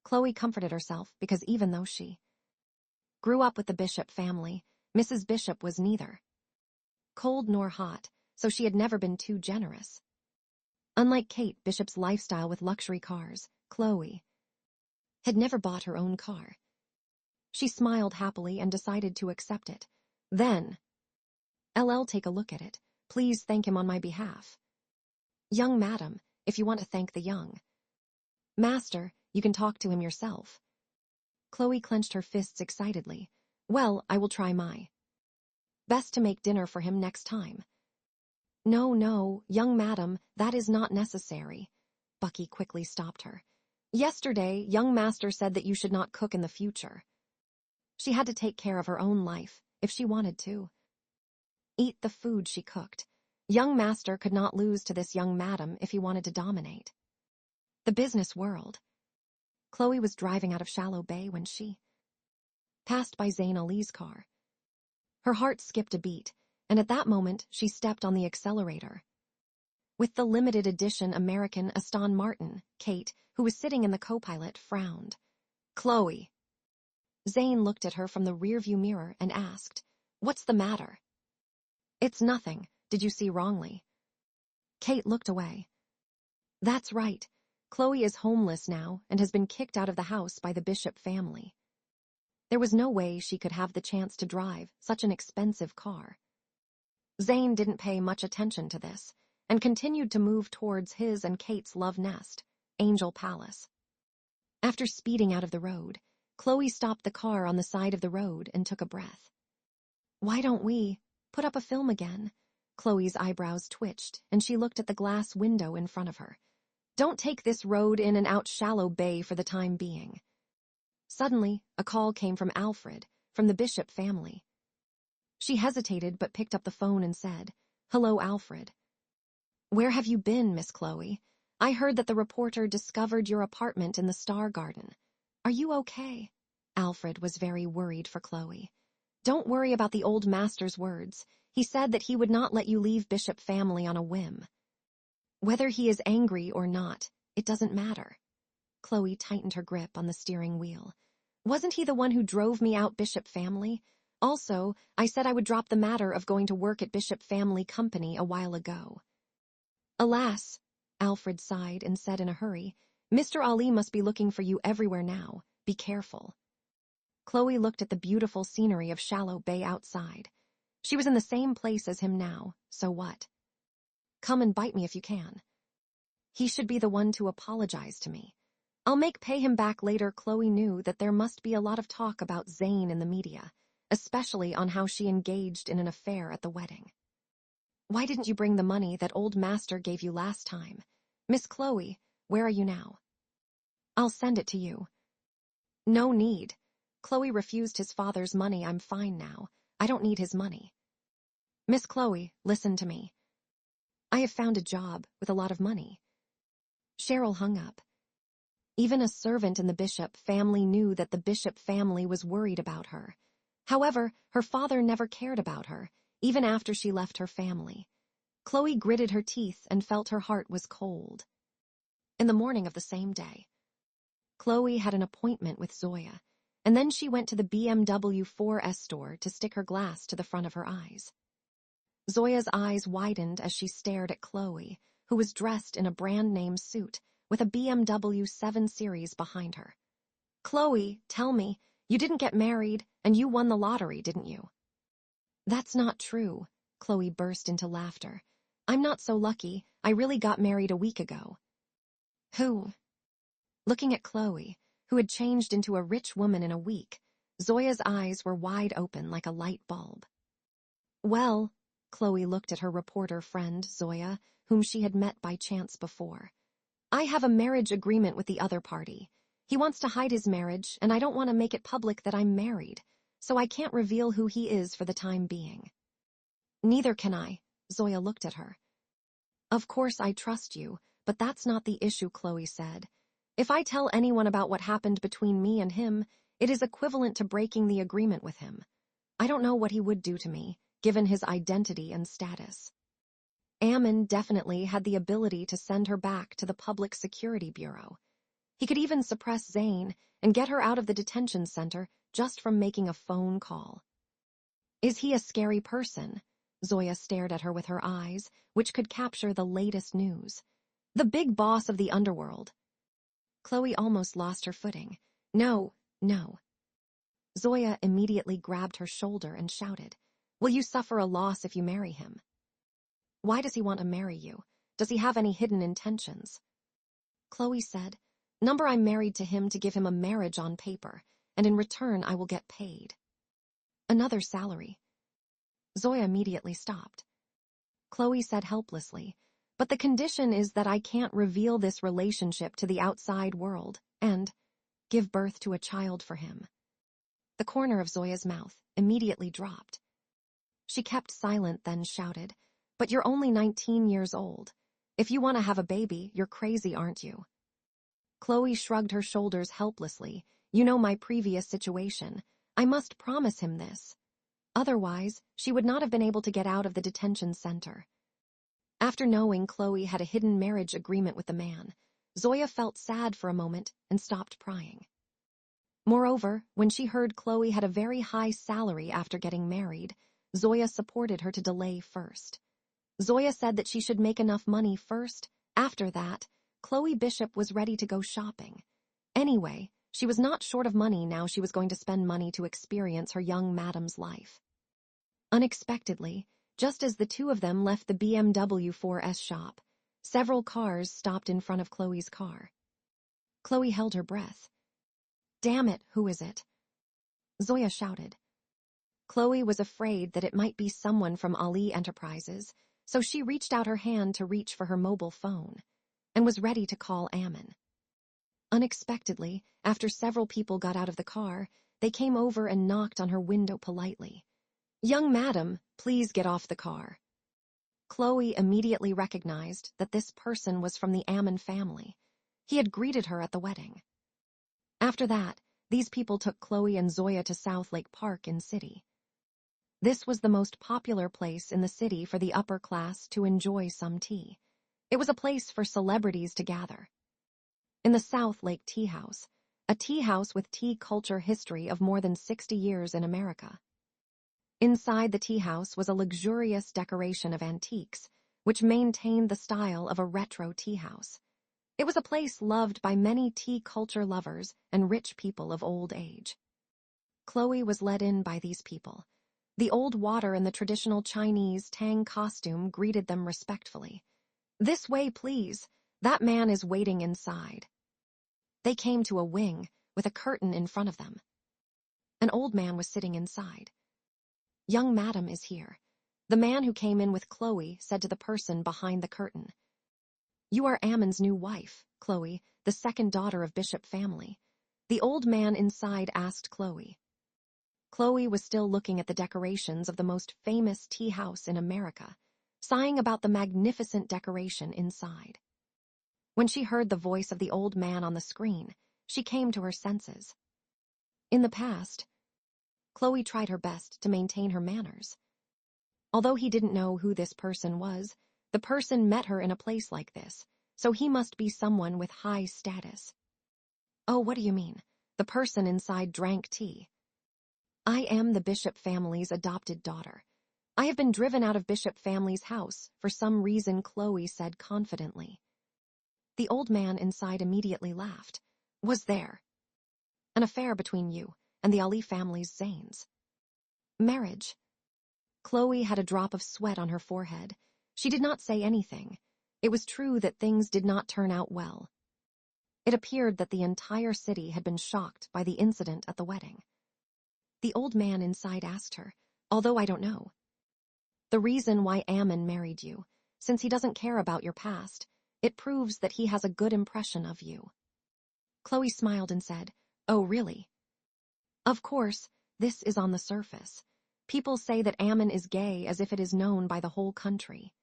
Chloe comforted herself because even though she grew up with the Bishop family, Mrs. Bishop was neither cold nor hot, so she had never been too generous. Unlike Kate Bishop's lifestyle with luxury cars, Chloe had never bought her own car. She smiled happily and decided to accept it. Then, "LL, take a look at it. Please thank him on my behalf." "Young madam, if you want to thank the young master, you can talk to him yourself." Chloe clenched her fists excitedly. "Well, I will try my best to make dinner for him next time." No, young madam, that is not necessary." Bucky quickly stopped her. "Yesterday, young master said that you should not cook in the future." She had to take care of her own life, if she wanted to. Eat the food she cooked. Young master could not lose to this young madam if he wanted to dominate the business world. Chloe was driving out of Shallow Bay when she passed by Zayn Ali's car. Her heart skipped a beat, and at that moment she stepped on the accelerator. With the limited edition American Aston Martin, Kate, who was sitting in the co-pilot, frowned. "Chloe." Zayn looked at her from the rearview mirror and asked, "What's the matter?" "It's nothing. Did you see wrongly?" Kate looked away. "That's right. Chloe is homeless now and has been kicked out of the house by the Bishop family. There was no way she could have the chance to drive such an expensive car." Zayn didn't pay much attention to this and continued to move towards his and Kate's love nest, Angel Palace. After speeding out of the road, Chloe stopped the car on the side of the road and took a breath. Why don't we put up a film again? Chloe's eyebrows twitched, and she looked at the glass window in front of her. Don't take this road in and out Shallow Bay for the time being. Suddenly, a call came from Alfred, from the Bishop family. She hesitated but picked up the phone and said, "Hello, Alfred." "Where have you been, Miss Chloe? I heard that the reporter discovered your apartment in the Star Garden. Are you okay?" Alfred was very worried for Chloe. "Don't worry about the old master's words. He said that he would not let you leave Bishop family on a whim. Whether he is angry or not, it doesn't matter." Chloe tightened her grip on the steering wheel. "Wasn't he the one who drove me out Bishop family? Also, I said I would drop the matter of going to work at Bishop Family Company a while ago." "Alas," Alfred sighed and said in a hurry, "Mr. Ali must be looking for you everywhere now. Be careful." Chloe looked at the beautiful scenery of Shallow Bay outside. She was in the same place as him now, so what? "Come and bite me if you can." "He should be the one to apologize to me. I'll make pay him back later." Chloe knew that there must be a lot of talk about Zane in the media, especially on how she engaged in an affair at the wedding. "Why didn't you bring the money that old master gave you last time? Miss Chloe, where are you now?" "I'll send it to you." "No need." Chloe refused his father's money. "I'm fine now. I don't need his money." "Miss Chloe, listen to me. I have found a job with a lot of money." Cheryl hung up. Even a servant in the Bishop family knew that the Bishop family was worried about her. However, her father never cared about her, even after she left her family. Chloe gritted her teeth and felt her heart was cold. In the morning of the same day, Chloe had an appointment with Zoya, and then she went to the BMW 4S store to stick her glass to the front of her eyes. Zoya's eyes widened as she stared at Chloe, who was dressed in a brand-name suit with a BMW 7 Series behind her. "Chloe, tell me, you didn't get married and you won the lottery, didn't you?" "That's not true." Chloe burst into laughter. "I'm not so lucky. I really got married a week ago." "Who?" Looking at Chloe, who had changed into a rich woman in a week, Zoya's eyes were wide open like a light bulb. "Well," Chloe looked at her reporter friend, Zoya, whom she had met by chance before, "I have a marriage agreement with the other party. He wants to hide his marriage, and I don't want to make it public that I'm married, so I can't reveal who he is for the time being." "Neither can I." Zoya looked at her. "Of course I trust you, but that's not the issue," Chloe said. "If I tell anyone about what happened between me and him, it is equivalent to breaking the agreement with him. I don't know what he would do to me, given his identity and status. Ammon definitely had the ability to send her back to the Public Security Bureau. He could even suppress Zane and get her out of the detention center just from making a phone call." "Is he a scary person?" Zoya stared at her with her eyes, which could capture the latest news. "The big boss of the underworld." Chloe almost lost her footing. "No, no." Zoya immediately grabbed her shoulder and shouted, "Will you suffer a loss if you marry him?" "Why does he want to marry you? Does he have any hidden intentions?" Chloe said, I'm married to him to give him a marriage on paper, and in return I will get paid." "Another salary." Zoya immediately stopped. Chloe said helplessly, "But the condition is that I can't reveal this relationship to the outside world and give birth to a child for him." The corner of Zoya's mouth immediately dropped. She kept silent, then shouted, "But you're only 19 years old. If you want to have a baby, you're crazy, aren't you?" Chloe shrugged her shoulders helplessly. "You know my previous situation. I must promise him this. Otherwise, she would not have been able to get out of the detention center." After knowing Chloe had a hidden marriage agreement with the man, Zoya felt sad for a moment and stopped prying. Moreover, when she heard Chloe had a very high salary after getting married, Zoya supported her to delay first. Zoya said that she should make enough money first. After that, Chloe Bishop was ready to go shopping. Anyway, she was not short of money now. She was going to spend money to experience her young madam's life. Unexpectedly, just as the two of them left the BMW 4S shop, several cars stopped in front of Chloe's car. Chloe held her breath. "Damn it, who is it?" Zoya shouted. Chloe was afraid that it might be someone from Ali Enterprises, so she reached out her hand to reach for her mobile phone and was ready to call Ammon. Unexpectedly, after several people got out of the car, they came over and knocked on her window politely. "Young madam, please get off the car." Chloe immediately recognized that this person was from the Ammon family. He had greeted her at the wedding. After that, these people took Chloe and Zoya to South Lake Park in city. This was the most popular place in the city for the upper class to enjoy some tea. It was a place for celebrities to gather. In the South Lake Tea House, a tea house with tea culture history of more than 60 years in America. Inside the tea house was a luxurious decoration of antiques, which maintained the style of a retro tea house. It was a place loved by many tea culture lovers and rich people of old age. Chloe was led in by these people. The old water in the traditional Chinese Tang costume greeted them respectfully. "This way, please. That man is waiting inside." They came to a wing with a curtain in front of them. An old man was sitting inside. "Young madam is here," the man who came in with Chloe said to the person behind the curtain. "You are Ammon's new wife, Chloe, the second daughter of Bishop family," the old man inside asked Chloe. Chloe was still looking at the decorations of the most famous tea house in America, sighing about the magnificent decoration inside. When she heard the voice of the old man on the screen, she came to her senses. In the past, Chloe tried her best to maintain her manners. Although he didn't know who this person was, the person met her in a place like this, so he must be someone with high status. "Oh, what do you mean?" The person inside drank tea. "I am the Bishop family's adopted daughter. I have been driven out of Bishop family's house for some reason," Chloe said confidently. The old man inside immediately laughed. "Was there an affair between you and the Ali family's Zanes?" "Marriage?" Chloe had a drop of sweat on her forehead. She did not say anything. It was true that things did not turn out well. It appeared that the entire city had been shocked by the incident at the wedding. The old man inside asked her, "Although I don't know." "The reason why Ammon married you, since he doesn't care about your past, it proves that he has a good impression of you." Chloe smiled and said, "Oh, really?" "Of course, this is on the surface. People say that Ammon is gay as if it is known by the whole country."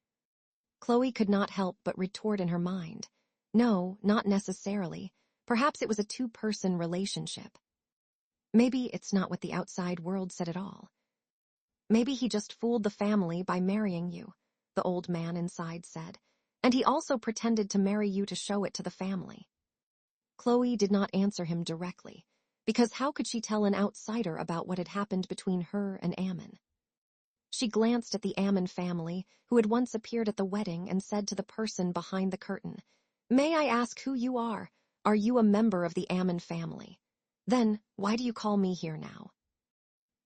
Chloe could not help but retort in her mind. No, not necessarily. Perhaps it was a two-person relationship. Maybe it's not what the outside world said at all. "Maybe he just fooled the family by marrying you," the old man inside said, "and he also pretended to marry you to show it to the family." Chloe did not answer him directly, because how could she tell an outsider about what had happened between her and Ammon? She glanced at the Ammon family, who had once appeared at the wedding, and said to the person behind the curtain, "May I ask who you are? Are you a member of the Ammon family? Then, why do you call me here now?"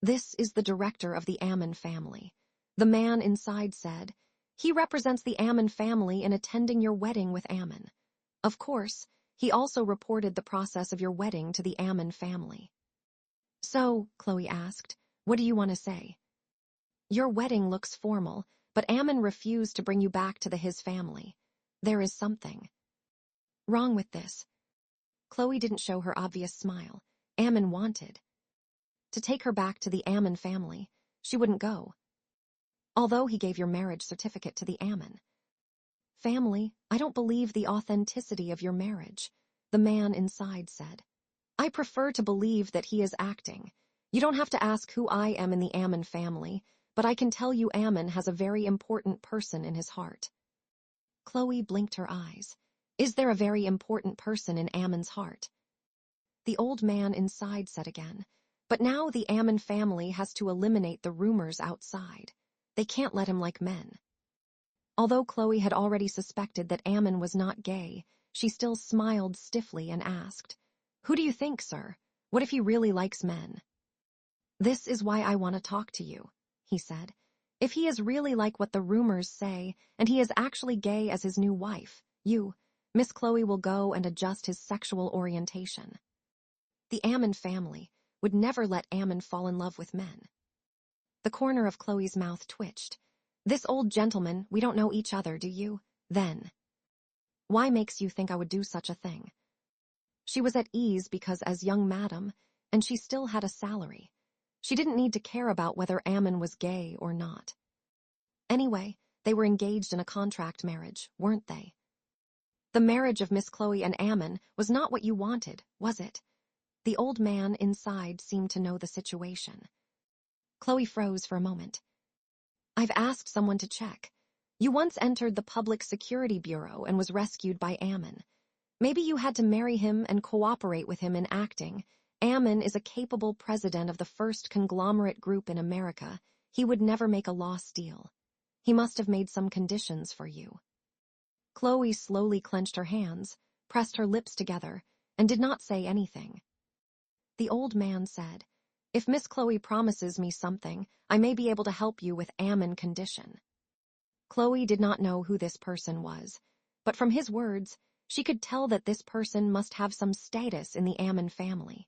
"This is the director of the Ammon family," the man inside said. "He represents the Ammon family in attending your wedding with Ammon. Of course, he also reported the process of your wedding to the Ammon family." "So," Chloe asked, "what do you want to say?" "Your wedding looks formal, but Ammon refused to bring you back to his family. There is something wrong with this." Chloe didn't show her obvious smile. Ammon wanted to take her back to the Ammon family. She wouldn't go. "Although he gave your marriage certificate to the Ammon family, I don't believe the authenticity of your marriage," the man inside said. "I prefer to believe that he is acting. You don't have to ask who I am in the Ammon family, but I can tell you Ammon has a very important person in his heart." Chloe blinked her eyes. "Is there a very important person in Ammon's heart?" The old man inside said again, "But now the Ammon family has to eliminate the rumors outside. They can't let him like men." Although Chloe had already suspected that Ammon was not gay, she still smiled stiffly and asked, "Who do you think, sir? What if he really likes men?" "This is why I want to talk to you," he said. "If he is really like what the rumors say, and he is actually gay as his new wife, Miss Chloe will go and adjust his sexual orientation. The Ammon family would never let Ammon fall in love with men." The corner of Chloe's mouth twitched. This old gentleman, we don't know each other, do you? Then. Why makes you think I would do such a thing? She was at ease because as young madam, and she still had a salary. She didn't need to care about whether Ammon was gay or not. Anyway, they were engaged in a contract marriage, weren't they? The marriage of Miss Chloe and Ammon was not what you wanted, was it? The old man inside seemed to know the situation. Chloe froze for a moment. I've asked someone to check. You once entered the Public Security Bureau and was rescued by Ammon. Maybe you had to marry him and cooperate with him in acting. Ammon is a capable president of the first conglomerate group in America. He would never make a lost deal. He must have made some conditions for you. Chloe slowly clenched her hands, pressed her lips together, and did not say anything. The old man said, If Miss Chloe promises me something, I may be able to help you with Ammon condition. Chloe did not know who this person was, but from his words, she could tell that this person must have some status in the Ammon family.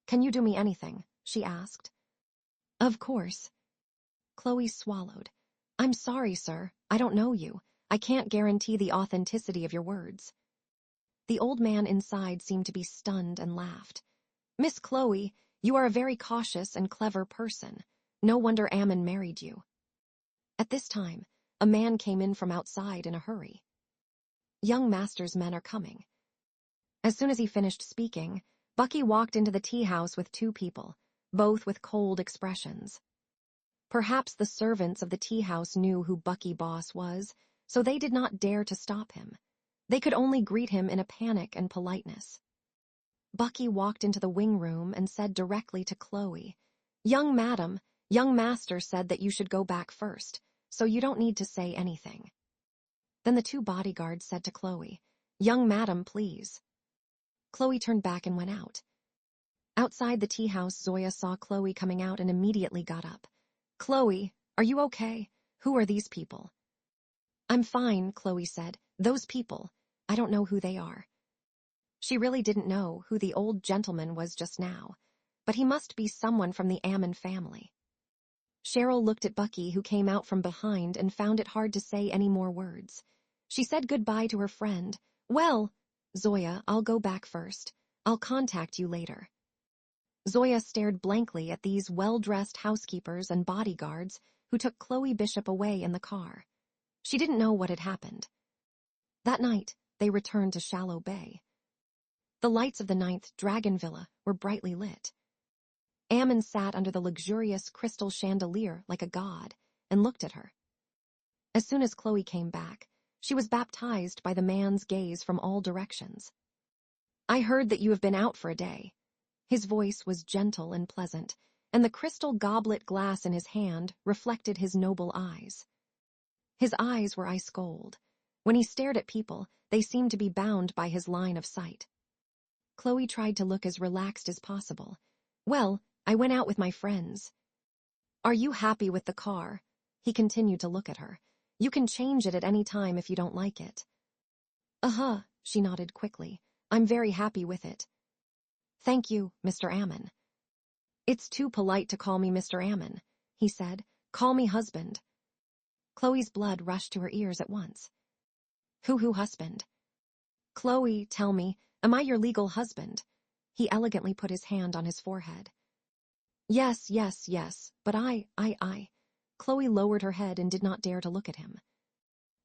Can you do me anything? She asked. Of course. Chloe swallowed. I'm sorry, sir. I don't know you. I can't guarantee the authenticity of your words. The old man inside seemed to be stunned and laughed. Miss Chloe, you are a very cautious and clever person. No wonder Ammon married you. At this time, a man came in from outside in a hurry. Young master's men are coming. As soon as he finished speaking, Bucky walked into the tea house with two people, both with cold expressions. Perhaps the servants of the tea house knew who Bucky Boss was, so they did not dare to stop him. They could only greet him in a panic and politeness. Bucky walked into the wing room and said directly to Chloe, Young madam, young master said that you should go back first, so you don't need to say anything. Then the two bodyguards said to Chloe, Young madam, please. Chloe turned back and went out. Outside the tea house, Zoya saw Chloe coming out and immediately got up. Chloe, are you okay? Who are these people? I'm fine, Chloe said. Those people. I don't know who they are. She really didn't know who the old gentleman was just now, but he must be someone from the Ammon family. Cheryl looked at Bucky, who came out from behind, and found it hard to say any more words. She said goodbye to her friend. Well, Zoya, I'll go back first. I'll contact you later. Zoya stared blankly at these well-dressed housekeepers and bodyguards who took Chloe Bishop away in the car. She didn't know what had happened. That night, they returned to Shallow Bay. The lights of the 9th Dragon Villa were brightly lit. Ammon sat under the luxurious crystal chandelier like a god and looked at her. As soon as Chloe came back, she was baptized by the man's gaze from all directions. I heard that you have been out for a day. His voice was gentle and pleasant, and the crystal goblet glass in his hand reflected his noble eyes. His eyes were ice cold. When he stared at people, they seemed to be bound by his line of sight. Chloe tried to look as relaxed as possible. Well, I went out with my friends. Are you happy with the car? He continued to look at her. You can change it at any time if you don't like it. Uh-huh, she nodded quickly. I'm very happy with it. Thank you, Mr. Ammon. It's too polite to call me Mr. Ammon, he said. Call me husband. Chloe's blood rushed to her ears at once. Who husband? Chloe, tell me, am I your legal husband? He elegantly put his hand on his forehead. Yes, but I. Chloe lowered her head and did not dare to look at him.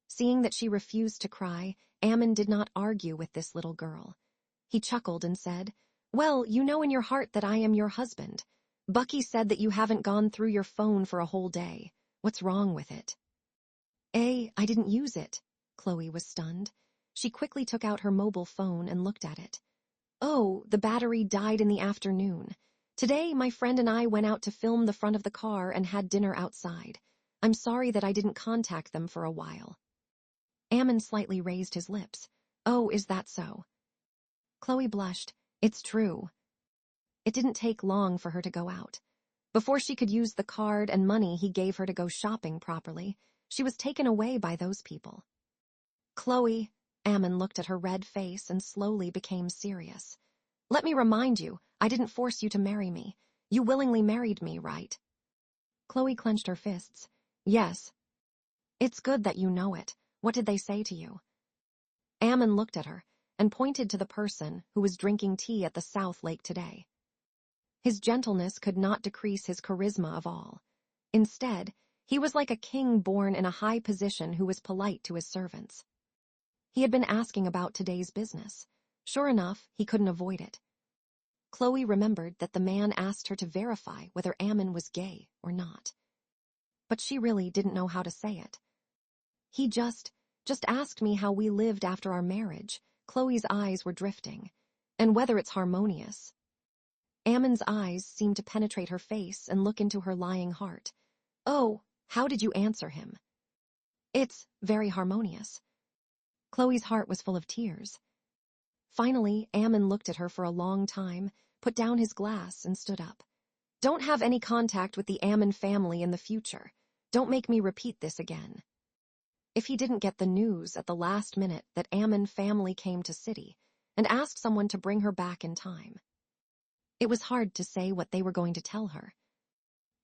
Seeing that she refused to cry, Ammon did not argue with this little girl. He chuckled and said, Well, you know in your heart that I am your husband. Bucky said that you haven't gone through your phone for a whole day. What's wrong with it? I didn't use it. Chloe was stunned. She quickly took out her mobile phone and looked at it. Oh, the battery died in the afternoon. Today, my friend and I went out to film the front of the car and had dinner outside. I'm sorry that I didn't contact them for a while. Ammon slightly raised his lips. Oh, is that so? Chloe blushed. It's true. It didn't take long for her to go out. Before she could use the card and money he gave her to go shopping properly, she was taken away by those people. Chloe, Ammon looked at her red face and slowly became serious. Let me remind you, I didn't force you to marry me. You willingly married me, right? Chloe clenched her fists. Yes. It's good that you know it. What did they say to you? Ammon looked at her and pointed to the person who was drinking tea at the South Lake today. His gentleness could not decrease his charisma of all. Instead, he was like a king born in a high position who was polite to his servants. He had been asking about today's business. Sure enough, he couldn't avoid it. Chloe remembered that the man asked her to verify whether Ammon was gay or not. But she really didn't know how to say it. He just asked me how we lived after our marriage. Chloe's eyes were drifting. And whether it's harmonious. Ammon's eyes seemed to penetrate her face and look into her lying heart. Oh, how did you answer him? It's very harmonious. Chloe's heart was full of tears. Finally, Ammon looked at her for a long time, put down his glass, and stood up. Don't have any contact with the Ammon family in the future. Don't make me repeat this again. If he didn't get the news at the last minute that Ammon family came to city and asked someone to bring her back in time. It was hard to say what they were going to tell her.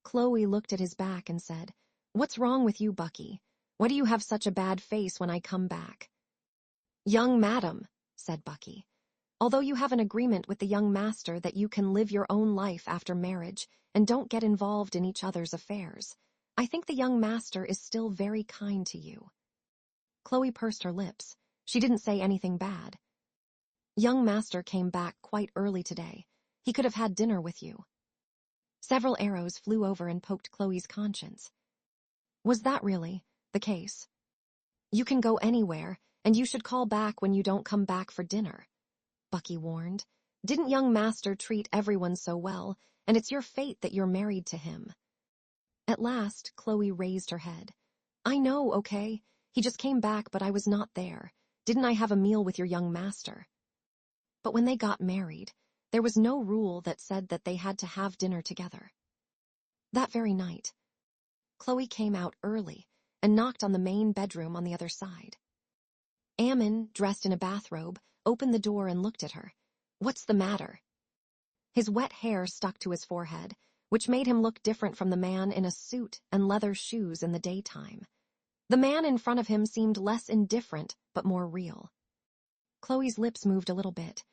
Chloe looked at his back and said, "What's wrong with you, Bucky? Why do you have such a bad face when I come back?" "Young madam," said Bucky, "although you have an agreement with the young master that you can live your own life after marriage and don't get involved in each other's affairs, I think the young master is still very kind to you." Chloe pursed her lips. She didn't say anything bad. "Young master came back quite early today. He could have had dinner with you." Several arrows flew over and poked Chloe's conscience. Was that really the case? "You can go anywhere, and you should call back when you don't come back for dinner," Bucky warned. "Didn't young master treat everyone so well, and it's your fate that you're married to him." At last, Chloe raised her head. "I know, okay? He just came back, but I was not there. Didn't I have a meal with your young master?" But when they got married, there was no rule that said that they had to have dinner together. That very night, Chloe came out early and knocked on the main bedroom on the other side. Ammon, dressed in a bathrobe, opened the door and looked at her. "What's the matter?" His wet hair stuck to his forehead, which made him look different from the man in a suit and leather shoes in the daytime. The man in front of him seemed less indifferent, but more real. Chloe's lips moved a little bit.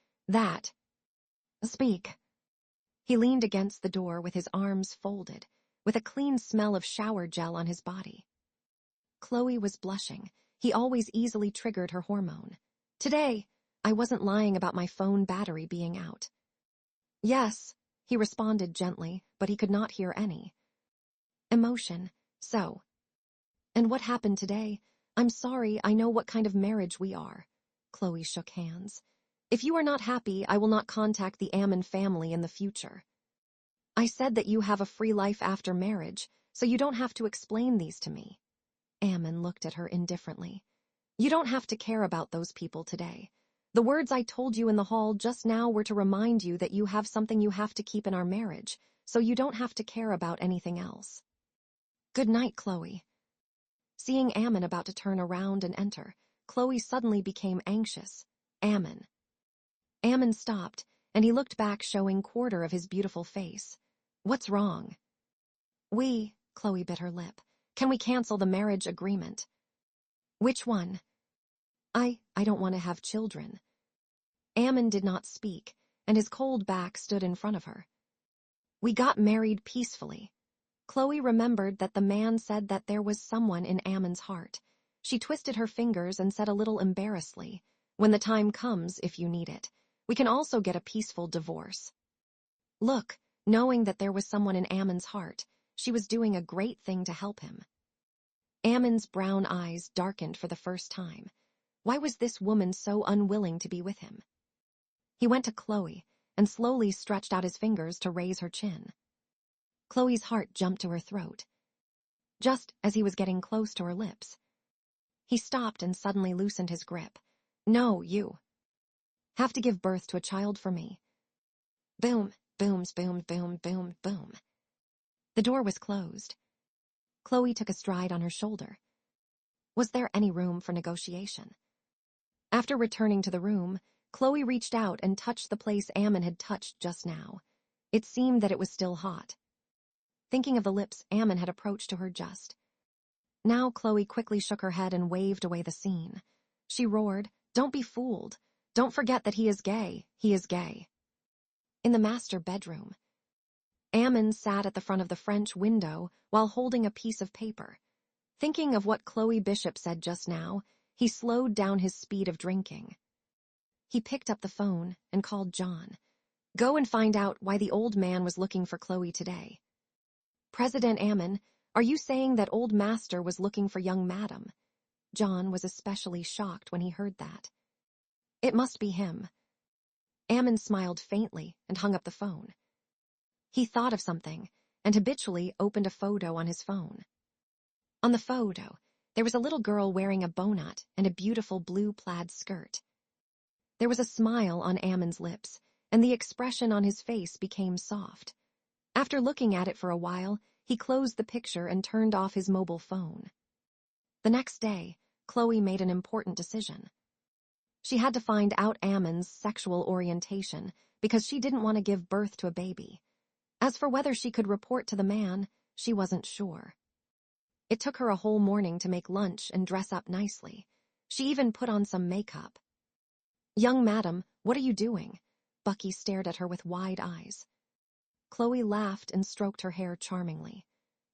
Speak." He leaned against the door with his arms folded, with a clean smell of shower gel on his body. Chloe was blushing. He always easily triggered her hormone. "Today, I wasn't lying about my phone battery being out." "Yes," he responded gently, but he could not hear any emotion. "So. And what happened today? I'm sorry, I know what kind of marriage we are." Chloe shook hands. "If you are not happy, I will not contact the Ammon family in the future. I said that you have a free life after marriage, so you don't have to explain these to me." Ammon looked at her indifferently. "You don't have to care about those people today. The words I told you in the hall just now were to remind you that you have something you have to keep in our marriage, so you don't have to care about anything else. Good night, Chloe." Seeing Ammon about to turn around and enter, Chloe suddenly became anxious. "Ammon." Ammon stopped, and he looked back, showing quarter of his beautiful face. "What's wrong?" Chloe bit her lip. "Can we cancel the marriage agreement?" "Which one?" I don't want to have children." Ammon did not speak, and his cold back stood in front of her. "We got married peacefully." Chloe remembered that the man said that there was someone in Ammon's heart. She twisted her fingers and said a little embarrassedly, "When the time comes, if you need it, we can also get a peaceful divorce." Look, knowing that there was someone in Ammon's heart, she was doing a great thing to help him. Ammon's brown eyes darkened for the first time. Why was this woman so unwilling to be with him? He went to Chloe and slowly stretched out his fingers to raise her chin. Chloe's heart jumped to her throat. Just as he was getting close to her lips, he stopped and suddenly loosened his grip. "No, you have to give birth to a child for me." Boom, booms, boom, boom, boom, boom. The door was closed. Chloe took a stride on her shoulder. Was there any room for negotiation? After returning to the room, Chloe reached out and touched the place Ammon had touched just now. It seemed that it was still hot. thinking of the lips Ammon had approached to her just. Now Chloe quickly shook her head and waved away the scene. She roared, "Don't be fooled. Don't forget that he is gay. He is gay." In the master bedroom, Ammon sat at the front of the French window while holding a piece of paper. Thinking of what Chloe Bishop said just now, he slowed down his speed of drinking. He picked up the phone and called John. "Go and find out why the old man was looking for Chloe today." "President Ammon, are you saying that old master was looking for young madam?" John was especially shocked when he heard that. "It must be him." Ammon smiled faintly and hung up the phone. He thought of something and habitually opened a photo on his phone. On the photo, there was a little girl wearing a bonnet and a beautiful blue plaid skirt. There was a smile on Ammon's lips, and the expression on his face became soft. After looking at it for a while, he closed the picture and turned off his mobile phone. The next day, Chloe made an important decision. She had to find out Ammon's sexual orientation because she didn't want to give birth to a baby. As for whether she could report to the man, she wasn't sure. It took her a whole morning to make lunch and dress up nicely. She even put on some makeup. "Young madam, what are you doing?" Bucky stared at her with wide eyes. Chloe laughed and stroked her hair charmingly.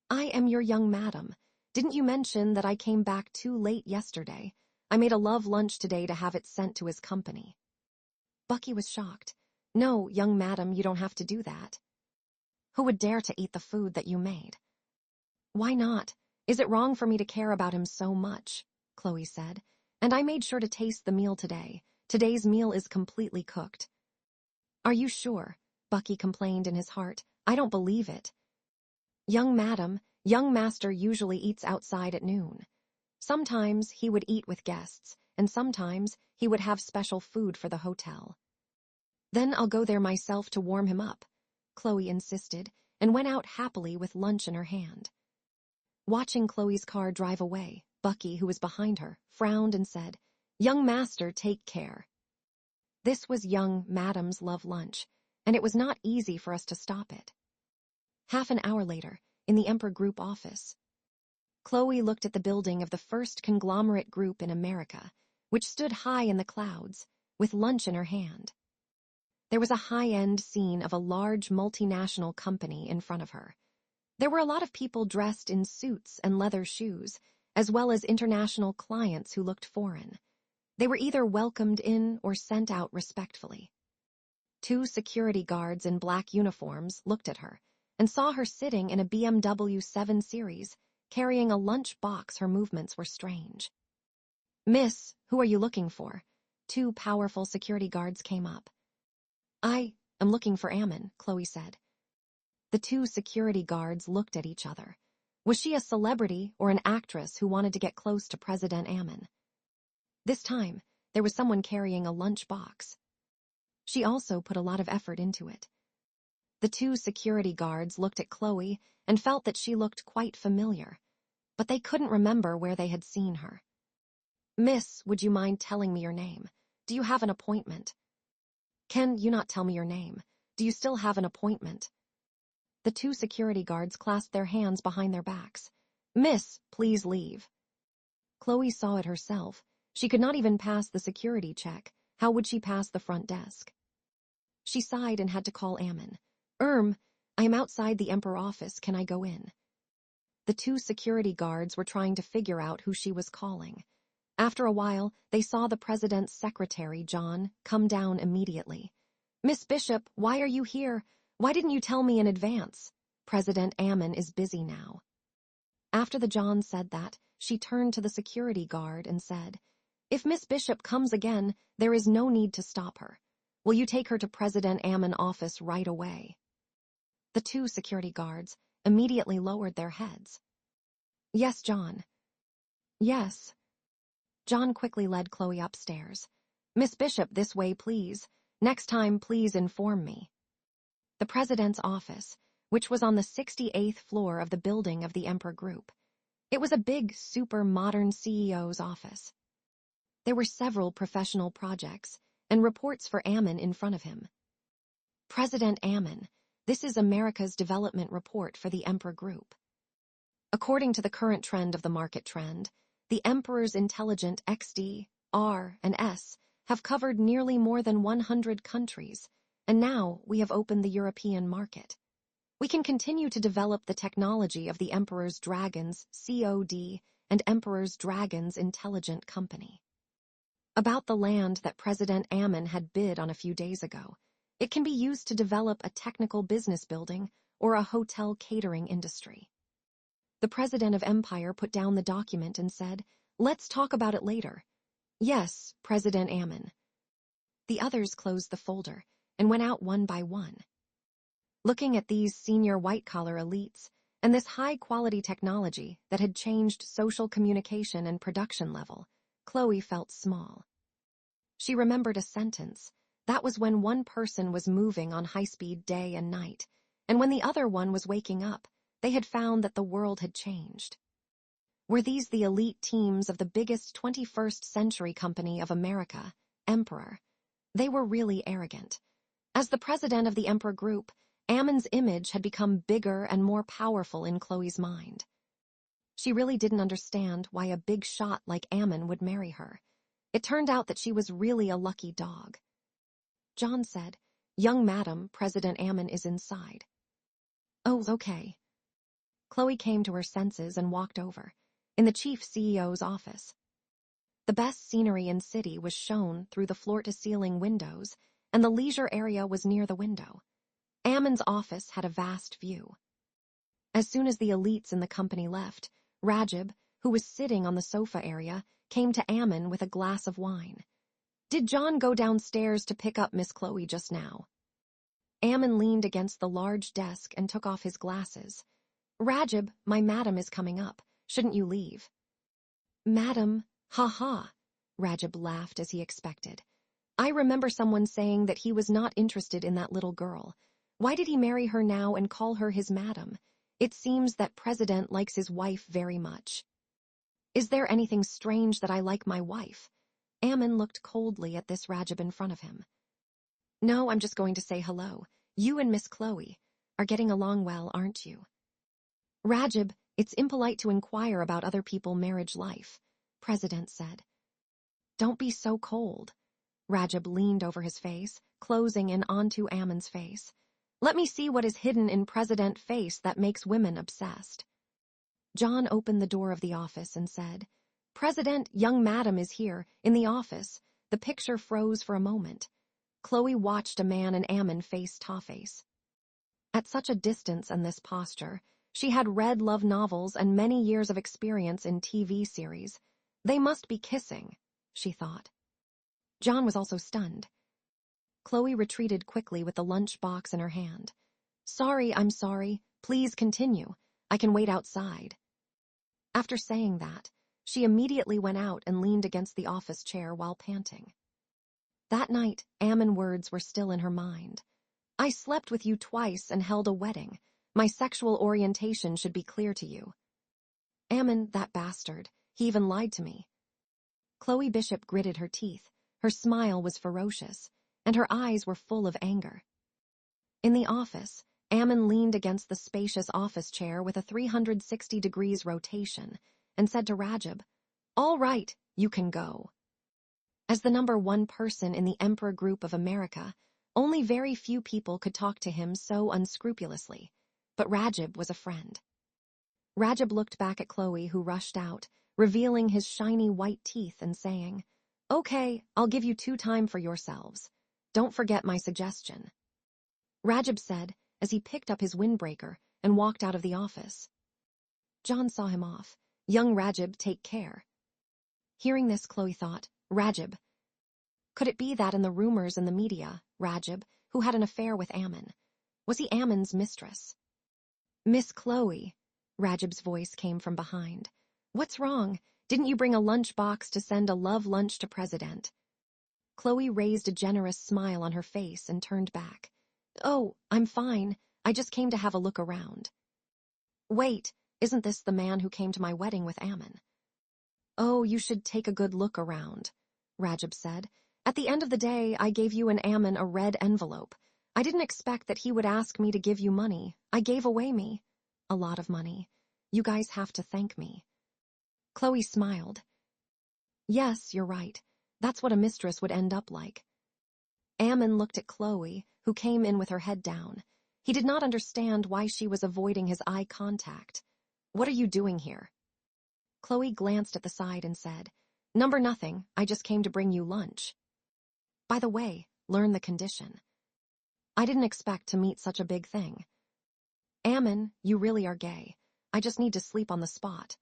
"I am your young madam. Didn't you mention that I came back too late yesterday? I made a love lunch today to have it sent to his company." Bucky was shocked. "No, young madam, you don't have to do that." "Who would dare to eat the food that you made?" "Why not? Is it wrong for me to care about him so much?" Chloe said. "And I made sure to taste the meal today. Today's meal is completely cooked." "Are you sure?" Bucky complained in his heart. "I don't believe it." "Young madam, young master usually eats outside at noon. Sometimes he would eat with guests, and sometimes he would have special food for the hotel." "Then I'll go there myself to warm him up," Chloe insisted, and went out happily with lunch in her hand. Watching Chloe's car drive away, Bucky, who was behind her, frowned and said, "Young master, take care." This was young madam's love lunch, and it was not easy for us to stop it. Half an hour later, in the Emperor Group office, Chloe looked at the building of the first conglomerate group in America, which stood high in the clouds, with lunch in her hand. There was a high-end scene of a large multinational company in front of her. There were a lot of people dressed in suits and leather shoes, as well as international clients who looked foreign. They were either welcomed in or sent out respectfully. 2 security guards in black uniforms looked at her and saw her sitting in a BMW 7 Series, carrying a lunch box. Her movements were strange. "Miss, who are you looking for?" 2 powerful security guards came up. "I am looking for Ammon," Chloe said. The 2 security guards looked at each other. Was she a celebrity or an actress who wanted to get close to President Ammon? This time, there was someone carrying a lunch box. She also put a lot of effort into it. The 2 security guards looked at Chloe and felt that she looked quite familiar, but they couldn't remember where they had seen her. "Miss, would you mind telling me your name? Do you have an appointment?" "Can you not tell me your name? Do you still have an appointment?" The 2 security guards clasped their hands behind their backs. "Miss, please leave." Chloe saw it herself. She could not even pass the security check. How would she pass the front desk? She sighed and had to call Ammon. I am outside the Emperor office. Can I go in?" The 2 security guards were trying to figure out who she was calling. After a while, they saw the president's secretary, John, come down immediately. "Miss Bishop, why are you here? Why didn't you tell me in advance? President Ammon is busy now." After the John said that, she turned to the security guard and said, "If Miss Bishop comes again, there is no need to stop her. Will you take her to President Ammon's office right away?" The 2 security guards immediately lowered their heads. "Yes, John." "Yes." John quickly led Chloe upstairs. "Miss Bishop, this way, please. Next time, please inform me." The president's office, which was on the 68th floor of the building of the Emperor Group. It was a big, super modern CEO's office. There were several professional projects and reports for Ammon in front of him. "President Ammon, This is America's development report for the Emperor Group. According to the current trend of the market trend, the Emperor's intelligent XD, R, and S have covered nearly more than 100 countries, and now we have opened the European market. We can continue to develop the technology of the Emperor's Dragons, COD, and Emperor's Dragons Intelligent Company. About the land that President Ammon had bid on a few days ago, it can be used to develop a technical business building or a hotel catering industry. The president of Empire put down the document and said, "Let's talk about it later." "Yes, President Ammon." The others closed the folder and went out one by one. Looking at these senior white-collar elites and this high-quality technology that had changed social communication and production level, Chloe felt small. She remembered a sentence. That was when one person was moving on high-speed day and night, and when the other one was waking up, they had found that the world had changed. Were these the elite teams of the biggest 21st century company of America, Emperor? They were really arrogant. As the president of the Emperor Group, Ammon's image had become bigger and more powerful in Chloe's mind. She really didn't understand why a big shot like Ammon would marry her. It turned out that she was really a lucky dog. John said, "Young madam, President Ammon is inside." "Oh, okay." Chloe came to her senses and walked over, in the chief CEO's office. The best scenery in city was shown through the floor-to-ceiling windows, and the leisure area was near the window. Ammon's office had a vast view. As soon as the elites in the company left, Rajab, who was sitting on the sofa area, came to Ammon with a glass of wine. "Did John go downstairs to pick up Miss Chloe just now?" Ammon leaned against the large desk and took off his glasses. "Rajab, my madam is coming up. Shouldn't you leave?" "Madam, ha-ha," Rajab laughed as he expected. "I remember someone saying that he was not interested in that little girl. Why did he marry her now and call her his madam? It seems that President likes his wife very much." "Is there anything strange that I like my wife?" Ammon looked coldly at this Rajab in front of him. "No, I'm just going to say hello. You and Miss Chloe are getting along well, aren't you?" "Rajab, it's impolite to inquire about other people's marriage life," President said. "Don't be so cold." Rajab leaned over his face, closing in onto Ammon's face. "Let me see what is hidden in President's face that makes women obsessed." John opened the door of the office and said, "President, young madam is here, in the office." The picture froze for a moment. Chloe watched a man and Ammon face to face. At such a distance and this posture, she had read love novels and many years of experience in TV series. They must be kissing, she thought. John was also stunned. Chloe retreated quickly with the lunch box in her hand. "Sorry, I'm sorry. Please continue. I can wait outside." After saying that, she immediately went out and leaned against the office chair while panting. That night, Ammon's words were still in her mind. "I slept with you twice and held a wedding. My sexual orientation should be clear to you." "Ammon, that bastard. He even lied to me." Chloe Bishop gritted her teeth. Her smile was ferocious, and her eyes were full of anger. In the office, Ammon leaned against the spacious office chair with a 360 degrees rotation and said to Rajab, "All right, you can go." As the number one person in the Emperor Group of America, only very few people could talk to him so unscrupulously, but Rajab was a friend. Rajab looked back at Chloe, who rushed out, revealing his shiny white teeth and saying, "Okay, I'll give you 2 time for yourselves. Don't forget my suggestion." Rajab said as he picked up his windbreaker and walked out of the office. John saw him off. "Young Rajab, take care." Hearing this, Chloe thought, Rajab. Could it be that in the rumors in the media, Rajab, who had an affair with Ammon, was he Ammon's mistress? "Miss Chloe," Rajab's voice came from behind. "What's wrong? Didn't you bring a lunch box to send a love lunch to President?" Chloe raised a generous smile on her face and turned back. "Oh, I'm fine. I just came to have a look around." "Wait, isn't this the man who came to my wedding with Ammon?" "Oh, you should take a good look around," Rajab said. "At the end of the day, I gave you and Ammon a red envelope. I didn't expect that he would ask me to give you money. I gave away a lot of money. You guys have to thank me. Chloe smiled. Yes, you're right. That's what a mistress would end up like. Ammon looked at Chloe, who came in with her head down. He did not understand why she was avoiding his eye contact. What are you doing here? Chloe glanced at the side and said, Number nothing, I just came to bring you lunch. By the way, learn the condition. I didn't expect to meet such a big thing. Ammon, you really are gay. I just need to sleep on the spot.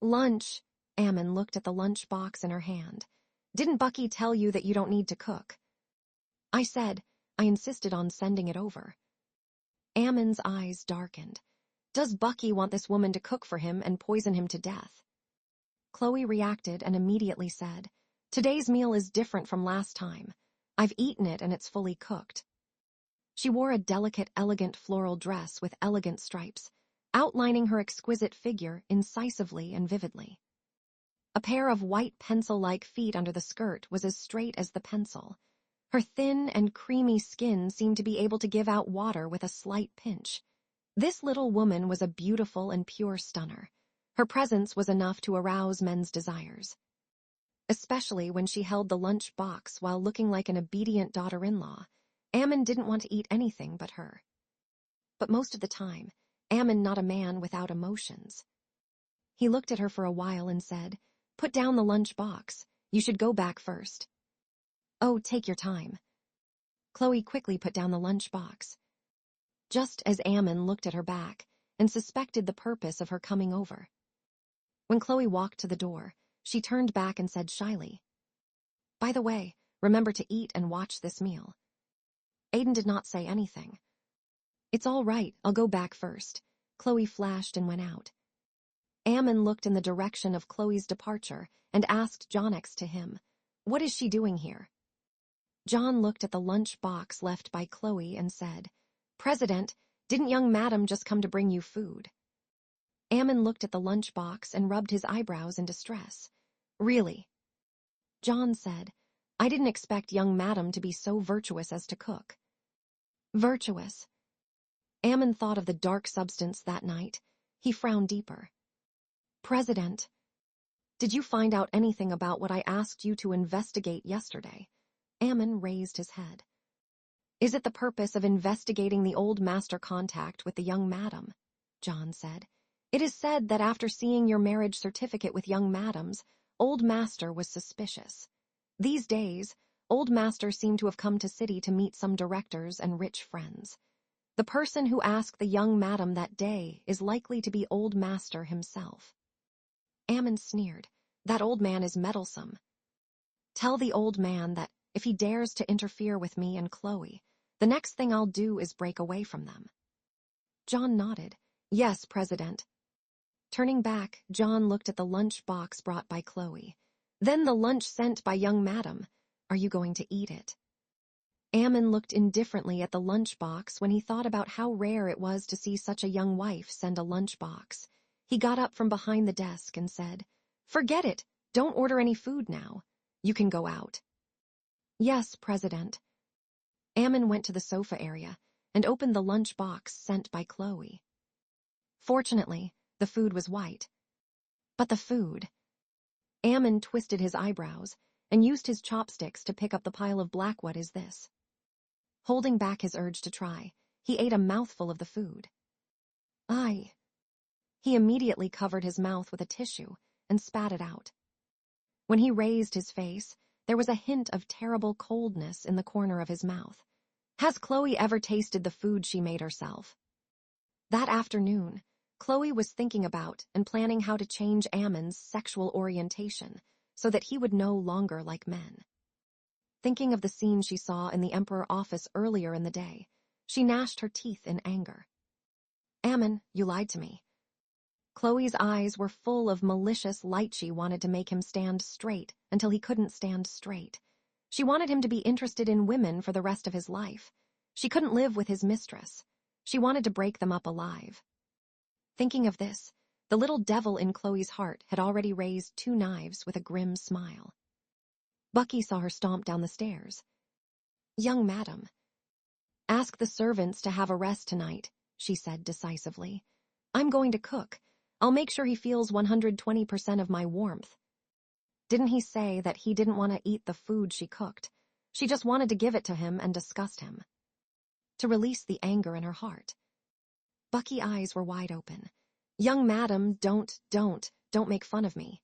Lunch. Ammon looked at the lunch box in her hand. Didn't Bucky tell you that you don't need to cook? I insisted on sending it over. Ammon's eyes darkened. Does Bucky want this woman to cook for him and poison him to death? Chloe reacted and immediately said, Today's meal is different from last time. I've eaten it and it's fully cooked. She wore a delicate, elegant floral dress with elegant stripes, outlining her exquisite figure incisively and vividly. A pair of white pencil-like feet under the skirt was as straight as the pencil. Her thin and creamy skin seemed to be able to give out water with a slight pinch. This little woman was a beautiful and pure stunner. Her presence was enough to arouse men's desires. Especially when she held the lunch box while looking like an obedient daughter-in-law. Ammon didn't want to eat anything but her. But most of the time, Ammon not a man without emotions. He looked at her for a while and said, Put down the lunch box. You should go back first. Oh, take your time. Chloe quickly put down the lunch box. Just as Ammon looked at her back and suspected the purpose of her coming over. When Chloe walked to the door, she turned back and said shyly, By the way, remember to eat and watch this meal. Aiden did not say anything. It's all right, I'll go back first. Chloe flashed and went out. Ammon looked in the direction of Chloe's departure and asked John next to him, What is she doing here? John looked at the lunch box left by Chloe and said, President, didn't young madam just come to bring you food? Ammon looked at the lunch box and rubbed his eyebrows in distress. Really? John said, I didn't expect young madam to be so virtuous as to cook. Virtuous. Ammon thought of the dark substance that night. He frowned deeper. President, did you find out anything about what I asked you to investigate yesterday? Ammon raised his head. Is it the purpose of investigating the old master contact with the young madam? John said. It is said that after seeing your marriage certificate with young madam's, old master was suspicious. These days, old master seemed to have come to city to meet some directors and rich friends. The person who asked the young madam that day is likely to be old master himself. Ammon sneered. That old man is meddlesome. Tell the old man that if he dares to interfere with me and Chloe, the next thing I'll do is break away from them. John nodded. Yes, President. Turning back, John looked at the lunch box brought by Chloe. Then the lunch sent by young madam. Are you going to eat it? Ammon looked indifferently at the lunch box when he thought about how rare it was to see such a young wife send a lunch box. He got up from behind the desk and said, Forget it. Don't order any food now. You can go out. Yes, President. Ammon went to the sofa area and opened the lunch box sent by Chloe. Fortunately, the food was white. But the food. Ammon twisted his eyebrows and used his chopsticks to pick up the pile of black. What is this? Holding back his urge to try, he ate a mouthful of the food. He immediately covered his mouth with a tissue and spat it out. When he raised his face, there was a hint of terrible coldness in the corner of his mouth. Has Chloe ever tasted the food she made herself? That afternoon, Chloe was thinking about and planning how to change Ammon's sexual orientation so that he would no longer like men. Thinking of the scene she saw in the Emperor office earlier in the day, she gnashed her teeth in anger. Ammon, you lied to me. Chloe's eyes were full of malicious light. She wanted to make him stand straight until he couldn't stand straight. She wanted him to be interested in women for the rest of his life. She couldn't live with his mistress. She wanted to break them up alive. Thinking of this, the little devil in Chloe's heart had already raised 2 knives with a grim smile. Bucky saw her stomp down the stairs. Young madam. Ask the servants to have a rest tonight, she said decisively. I'm going to cook. I'll make sure he feels 120% of my warmth. Didn't he say that he didn't want to eat the food she cooked? She just wanted to give it to him and disgust him. To release the anger in her heart. Bucky's eyes were wide open. Young madam, don't make fun of me.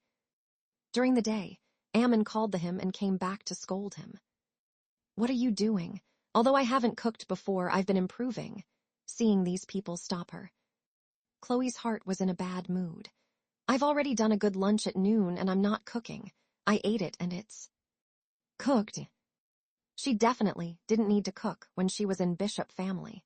During the day, Ammon called to him and came back to scold him. What are you doing? Although I haven't cooked before, I've been improving. Seeing these people stop her. Chloe's heart was in a bad mood. I've already done a good lunch at noon and I'm not cooking. I ate it and it's cooked. She definitely didn't need to cook when she was in Bishop family.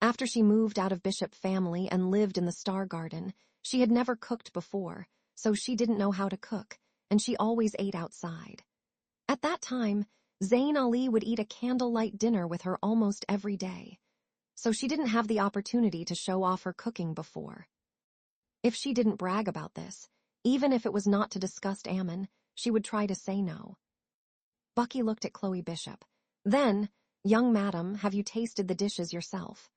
After she moved out of Bishop family and lived in the Star Garden, she had never cooked before, so she didn't know how to cook, and she always ate outside. At that time, Zayn Ali would eat a candlelight dinner with her almost every day, so she didn't have the opportunity to show off her cooking before. If she didn't brag about this, even if it was not to disgust Ammon, she would try to say no. Bucky looked at Chloe Bishop. Then, young madam, have you tasted the dishes yourself?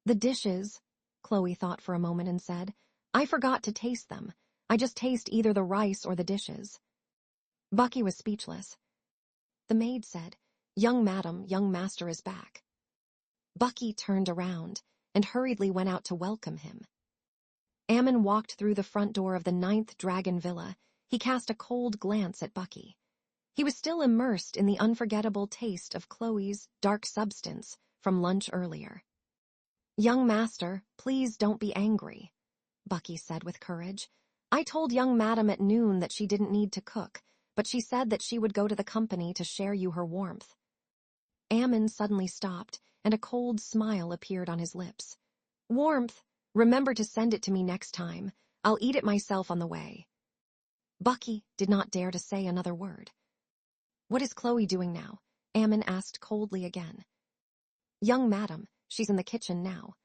The dishes, Chloe thought for a moment and said, I forgot to taste them. I just taste either the rice or the dishes. Bucky was speechless. The maid said, young madam, young master is back. Bucky turned around and hurriedly went out to welcome him. Ammon walked through the front door of the 9th Dragon Villa. He cast a cold glance at Bucky. He was still immersed in the unforgettable taste of Chloe's dark substance from lunch earlier. Young master, please don't be angry, Bucky said with courage. I told young madam at noon that she didn't need to cook, but she said that she would go to the company to share you her warmth. Ammon suddenly stopped, and a cold smile appeared on his lips. Warmth? Remember to send it to me next time. I'll eat it myself on the way. Bucky did not dare to say another word. What is Chloe doing now? Ammon asked coldly again. Young madam, she's in the kitchen now.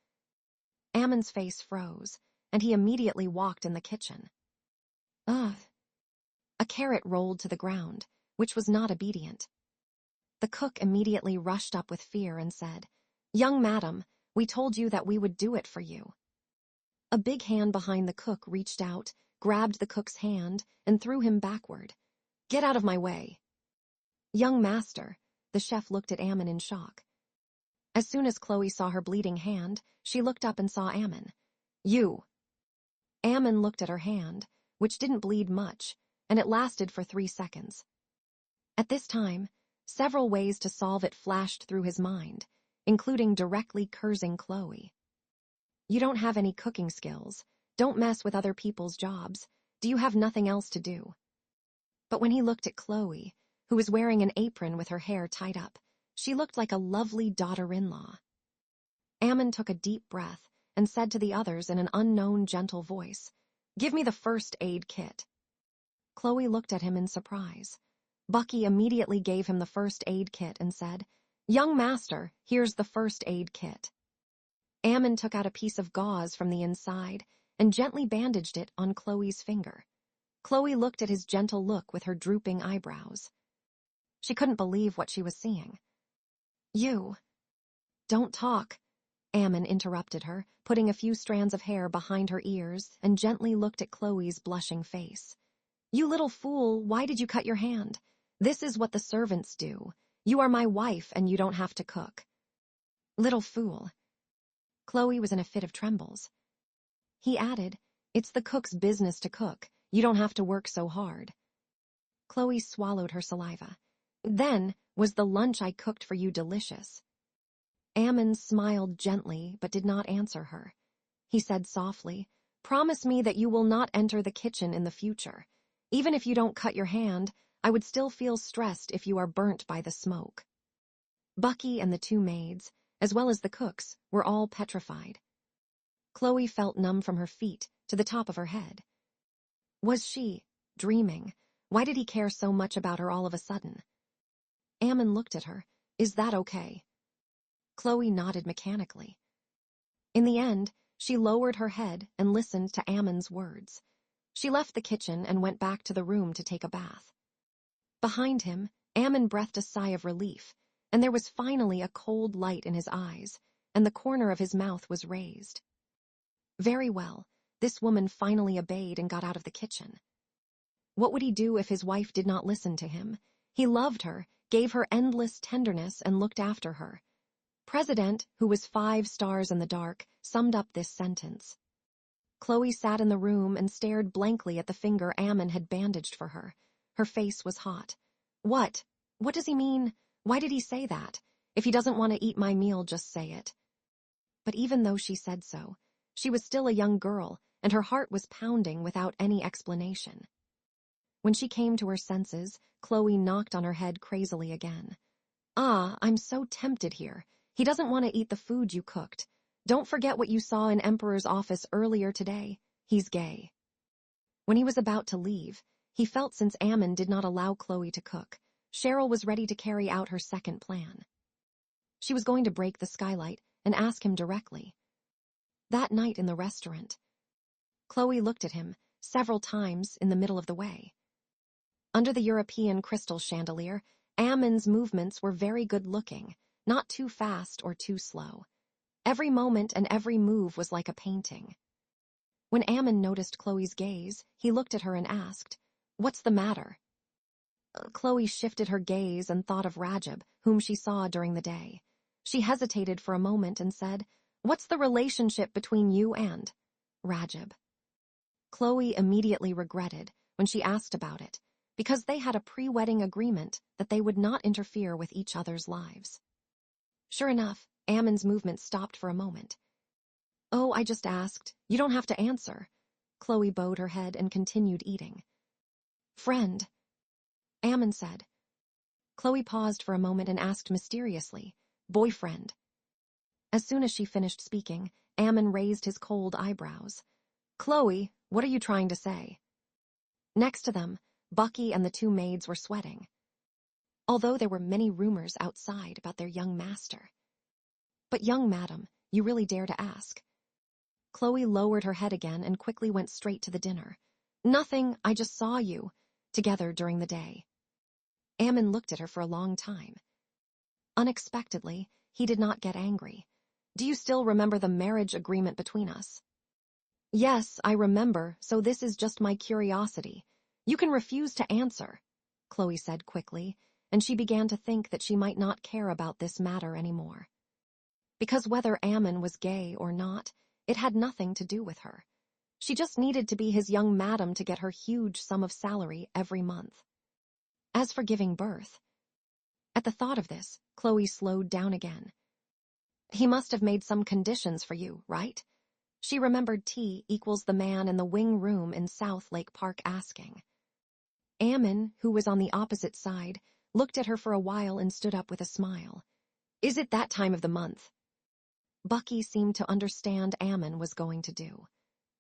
Ammon's face froze, and he immediately walked in the kitchen. Ugh. A carrot rolled to the ground, which was not obedient. The cook immediately rushed up with fear and said, Young madam, we told you that we would do it for you. A big hand behind the cook reached out, grabbed the cook's hand, and threw him backward. Get out of my way. Young master, the chef looked at Ammon in shock. As soon as Chloe saw her bleeding hand, she looked up and saw Ammon. You. Ammon looked at her hand, which didn't bleed much, and it lasted for 3 seconds. At this time, several ways to solve it flashed through his mind, including directly cursing Chloe. You don't have any cooking skills. Don't mess with other people's jobs. Do you have nothing else to do? But when he looked at Chloe, who was wearing an apron with her hair tied up, she looked like a lovely daughter-in-law. Ammon took a deep breath and said to the others in an unknown, gentle voice, Give me the first aid kit. Chloe looked at him in surprise. Bucky immediately gave him the first aid kit and said, Young master, here's the first aid kit. Ammon took out a piece of gauze from the inside and gently bandaged it on Chloe's finger. Chloe looked at his gentle look with her drooping eyebrows. She couldn't believe what she was seeing. You. Don't talk, Ammon interrupted her, putting a few strands of hair behind her ears and gently looked at Chloe's blushing face. You little fool, why did you cut your hand? This is what the servants do. You are my wife and you don't have to cook. Little fool. Chloe was in a fit of trembles. He added, It's the cook's business to cook. You don't have to work so hard. Chloe swallowed her saliva. Then, was the lunch I cooked for you delicious? Ammon smiled gently but did not answer her. He said softly, Promise me that you will not enter the kitchen in the future. Even if you don't cut your hand, I would still feel stressed if you are burnt by the smoke. Bucky and the 2 maids, as well as the cooks, were all petrified. Chloe felt numb from her feet to the top of her head. Was she dreaming? Why did he care so much about her all of a sudden? Ammon looked at her. Is that okay? Chloe nodded mechanically. In the end, she lowered her head and listened to Ammon's words. She left the kitchen and went back to the room to take a bath. Behind him, Ammon breathed a sigh of relief, and there was finally a cold light in his eyes, and the corner of his mouth was raised. Very well, this woman finally obeyed and got out of the kitchen. What would he do if his wife did not listen to him? He loved her, gave her endless tenderness, and looked after her. President, who was 5 stars in the dark, summed up this sentence. Chloe sat in the room and stared blankly at the finger Ammon had bandaged for her. Her face was hot. What? What does he mean? Why did he say that? If he doesn't want to eat my meal, just say it. But even though she said so, she was still a young girl, and her heart was pounding without any explanation. When she came to her senses, Chloe knocked on her head crazily again. Ah, I'm so tempted here. He doesn't want to eat the food you cooked. Don't forget what you saw in Emperor's office earlier today. He's gay. When he was about to leave, he felt since Ammon did not allow Chloe to cook, Cheryl was ready to carry out her second plan. She was going to break the skylight and ask him directly. That night in the restaurant, Chloe looked at him several times in the middle of the way. Under the European crystal chandelier, Ammon's movements were very good-looking, not too fast or too slow. Every moment and every move was like a painting. When Ammon noticed Chloe's gaze, he looked at her and asked, "What's the matter?" Chloe shifted her gaze and thought of Rajab, whom she saw during the day. She hesitated for a moment and said, "What's the relationship between you and Rajab?" Chloe immediately regretted when she asked about it, because they had a pre-wedding agreement that they would not interfere with each other's lives. Sure enough, Ammon's movement stopped for a moment. "Oh, I just asked. You don't have to answer." Chloe bowed her head and continued eating. "Friend," Ammon said. Chloe paused for a moment and asked mysteriously, "Boyfriend?" As soon as she finished speaking, Ammon raised his cold eyebrows. "Chloe, what are you trying to say?" Next to them, Bucky and the 2 maids were sweating. Although there were many rumors outside about their young master. "But young madam, you really dare to ask?" Chloe lowered her head again and quickly went straight to the dinner. "Nothing, I just saw you together during the day." Ammon looked at her for a long time. Unexpectedly, he did not get angry. "Do you still remember the marriage agreement between us?" "Yes, I remember, so this is just my curiosity. You can refuse to answer," Chloe said quickly, and she began to think that she might not care about this matter anymore. Because whether Ammon was gay or not, it had nothing to do with her. She just needed to be his young madam to get her huge sum of salary every month. As for giving birth, at the thought of this, Chloe slowed down again. "He must have made some conditions for you, right?" She remembered T equals the man in the wing room in South Lake Park asking. Ammon, who was on the opposite side, looked at her for a while and stood up with a smile. "Is it that time of the month?" Bucky seemed to understand Ammon was going to do.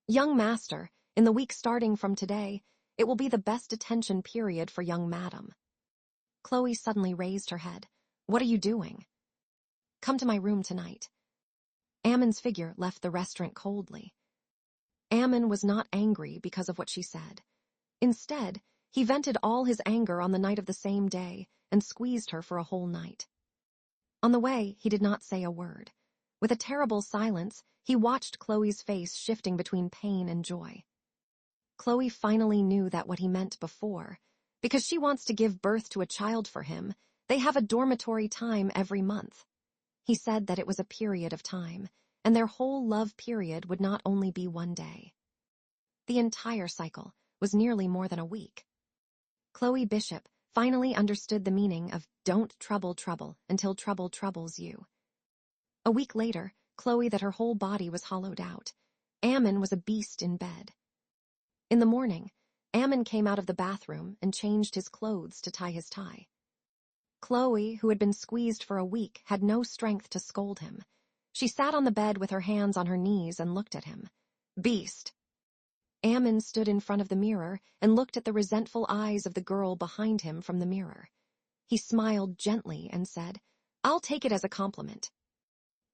"Young master, in the week starting from today, it will be the best attention period for young madam." Chloe suddenly raised her head. "What are you doing?" "Come to my room tonight." Ammon's figure left the restaurant coldly. Ammon was not angry because of what she said. Instead, he vented all his anger on the night of the same day and squeezed her for a whole night. On the way, he did not say a word. With a terrible silence, he watched Chloe's face shifting between pain and joy. Chloe finally knew that what he meant before. Because she wants to give birth to a child for him, they have a dormitory time every month. He said that it was a period of time, and their whole love period would not only be one day. The entire cycle was nearly more than a week. Chloe Bishop finally understood the meaning of "don't trouble trouble until trouble troubles you." A week later, Chloe that her whole body was hollowed out. Ammon was a beast in bed. In the morning, Ammon came out of the bathroom and changed his clothes to tie his tie. Chloe, who had been squeezed for a week, had no strength to scold him. She sat on the bed with her hands on her knees and looked at him. "Beast." Ammon stood in front of the mirror and looked at the resentful eyes of the girl behind him from the mirror. He smiled gently and said, "I'll take it as a compliment."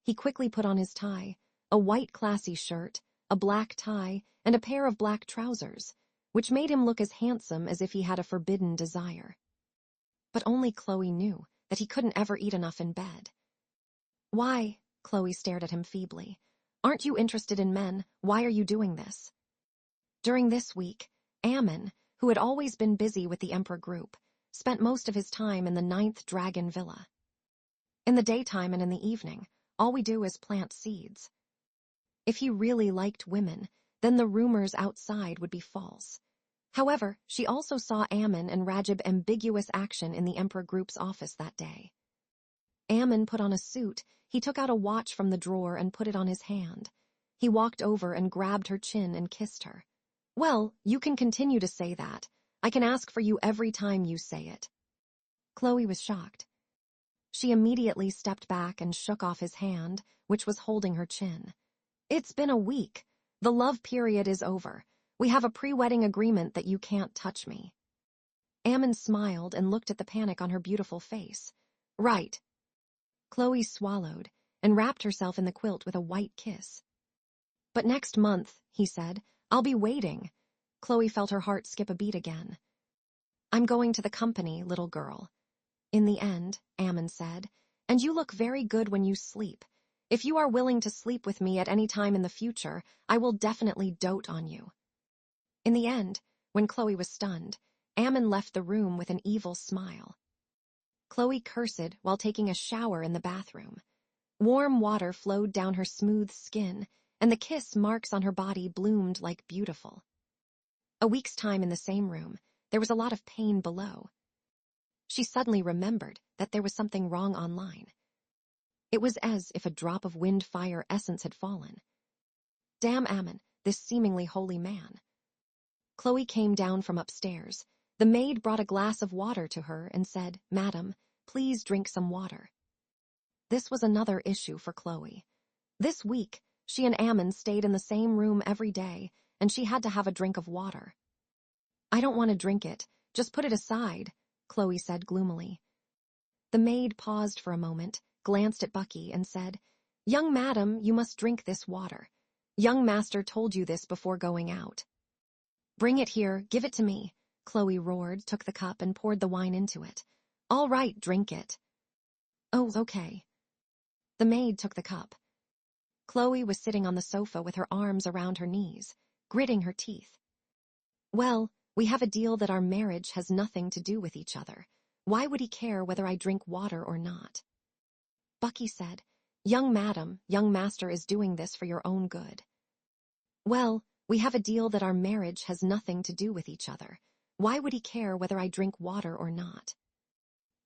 He quickly put on his tie, a white classy shirt, a black tie, and a pair of black trousers, which made him look as handsome as if he had a forbidden desire. But only Chloe knew that he couldn't ever eat enough in bed. Why? Chloe stared at him feebly. Aren't you interested in men? Why are you doing this? During this week, Ammon, who had always been busy with the Emperor group, spent most of his time in the 9th Dragon Villa. In the daytime and in the evening, all we do is plant seeds. If he really liked women, then the rumors outside would be false. However, she also saw Ammon and Rajab ambiguous action in the Emperor group's office that day. Ammon put on a suit. He took out a watch from the drawer and put it on his hand. He walked over and grabbed her chin and kissed her. Well, you can continue to say that. I can ask for you every time you say it. Chloe was shocked. She immediately stepped back and shook off his hand, which was holding her chin. It's been a week. The love period is over. We have a pre-wedding agreement that you can't touch me. Ammon smiled and looked at the panic on her beautiful face. Right. Chloe swallowed and wrapped herself in the quilt with a white kiss. But next month, he said, I'll be waiting. Chloe felt her heart skip a beat again. I'm going to the company, little girl. In the end, Ammon said, and you look very good when you sleep. If you are willing to sleep with me at any time in the future, I will definitely dote on you. In the end, when Chloe was stunned, Ammon left the room with an evil smile. Chloe cursed while taking a shower in the bathroom. Warm water flowed down her smooth skin, and the kiss marks on her body bloomed like beautiful. A week's time in the same room, there was a lot of pain below. She suddenly remembered that there was something wrong online. It was as if a drop of wind-fire essence had fallen. Damn Ammon, this seemingly holy man. Chloe came down from upstairs. The maid brought a glass of water to her and said, Madam, please drink some water. This was another issue for Chloe. This week, she and Ammon stayed in the same room every day, and she had to have a drink of water. I don't want to drink it. Just put it aside, Chloe said gloomily. The maid paused for a moment, glanced at Bucky, and said, Young madam, you must drink this water. Young master told you this before going out. Bring it here, give it to me, Chloe roared, took the cup and poured the wine into it. All right, drink it. Oh, okay. The maid took the cup. Chloe was sitting on the sofa with her arms around her knees, gritting her teeth. Well, we have a deal that our marriage has nothing to do with each other. Why would he care whether I drink water or not? Bucky said, Young madam, young master is doing this for your own good. Well, we have a deal that our marriage has nothing to do with each other. Why would he care whether I drink water or not?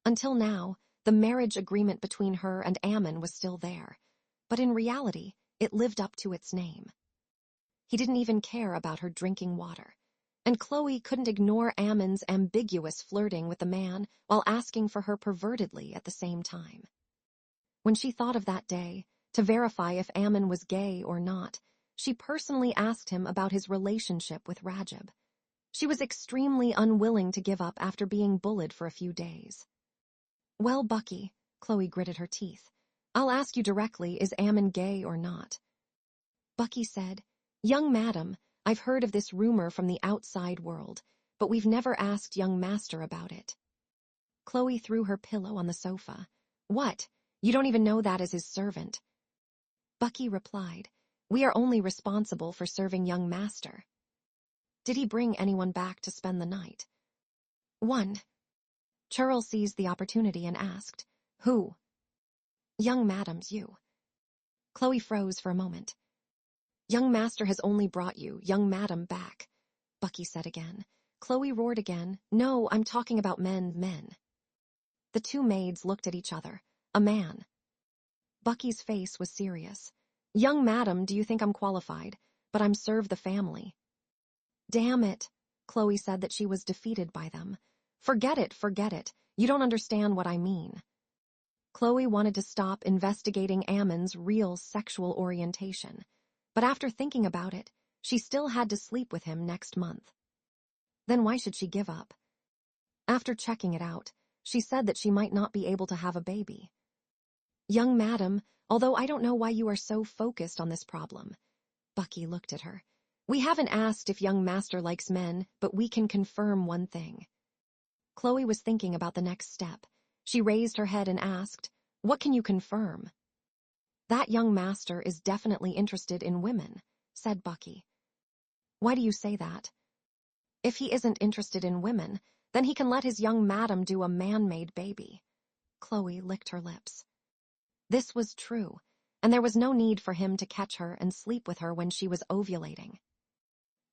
Until now, the marriage agreement between her and Ammon was still there, but in reality, it lived up to its name. He didn't even care about her drinking water, and Chloe couldn't ignore Ammon's ambiguous flirting with the man while asking for her pervertedly at the same time. When she thought of that day, to verify if Ammon was gay or not, she personally asked him about his relationship with Rajab. She was extremely unwilling to give up after being bullied for a few days. Well, Bucky, Chloe gritted her teeth, I'll ask you directly, is Ammon gay or not? Bucky said, Young madam, I've heard of this rumor from the outside world, but we've never asked young master about it. Chloe threw her pillow on the sofa. What? You don't even know that as his servant. Bucky replied, We are only responsible for serving young master. Did he bring anyone back to spend the night? 1. Churl seized the opportunity and asked, Who? Young madam's you. Chloe froze for a moment. Young master has only brought you, young madam, back, Bucky said again. Chloe roared again, No, I'm talking about men. The two maids looked at each other. A man. Bucky's face was serious. Young madam, do you think I'm qualified? But I'm serve the family. Damn it, Chloe said that she was defeated by them. Forget it. You don't understand what I mean. Chloe wanted to stop investigating Ammon's real sexual orientation, but after thinking about it, she still had to sleep with him next month. Then why should she give up? After checking it out, she said that she might not be able to have a baby. Young madam, although I don't know why you are so focused on this problem. Bucky looked at her. We haven't asked if young master likes men, but we can confirm one thing. Chloe was thinking about the next step. She raised her head and asked, "What can you confirm?" "That young master is definitely interested in women," said Bucky. "Why do you say that?" "If he isn't interested in women, then he can let his young madam do a man-made baby." Chloe licked her lips. This was true, and there was no need for him to catch her and sleep with her when she was ovulating.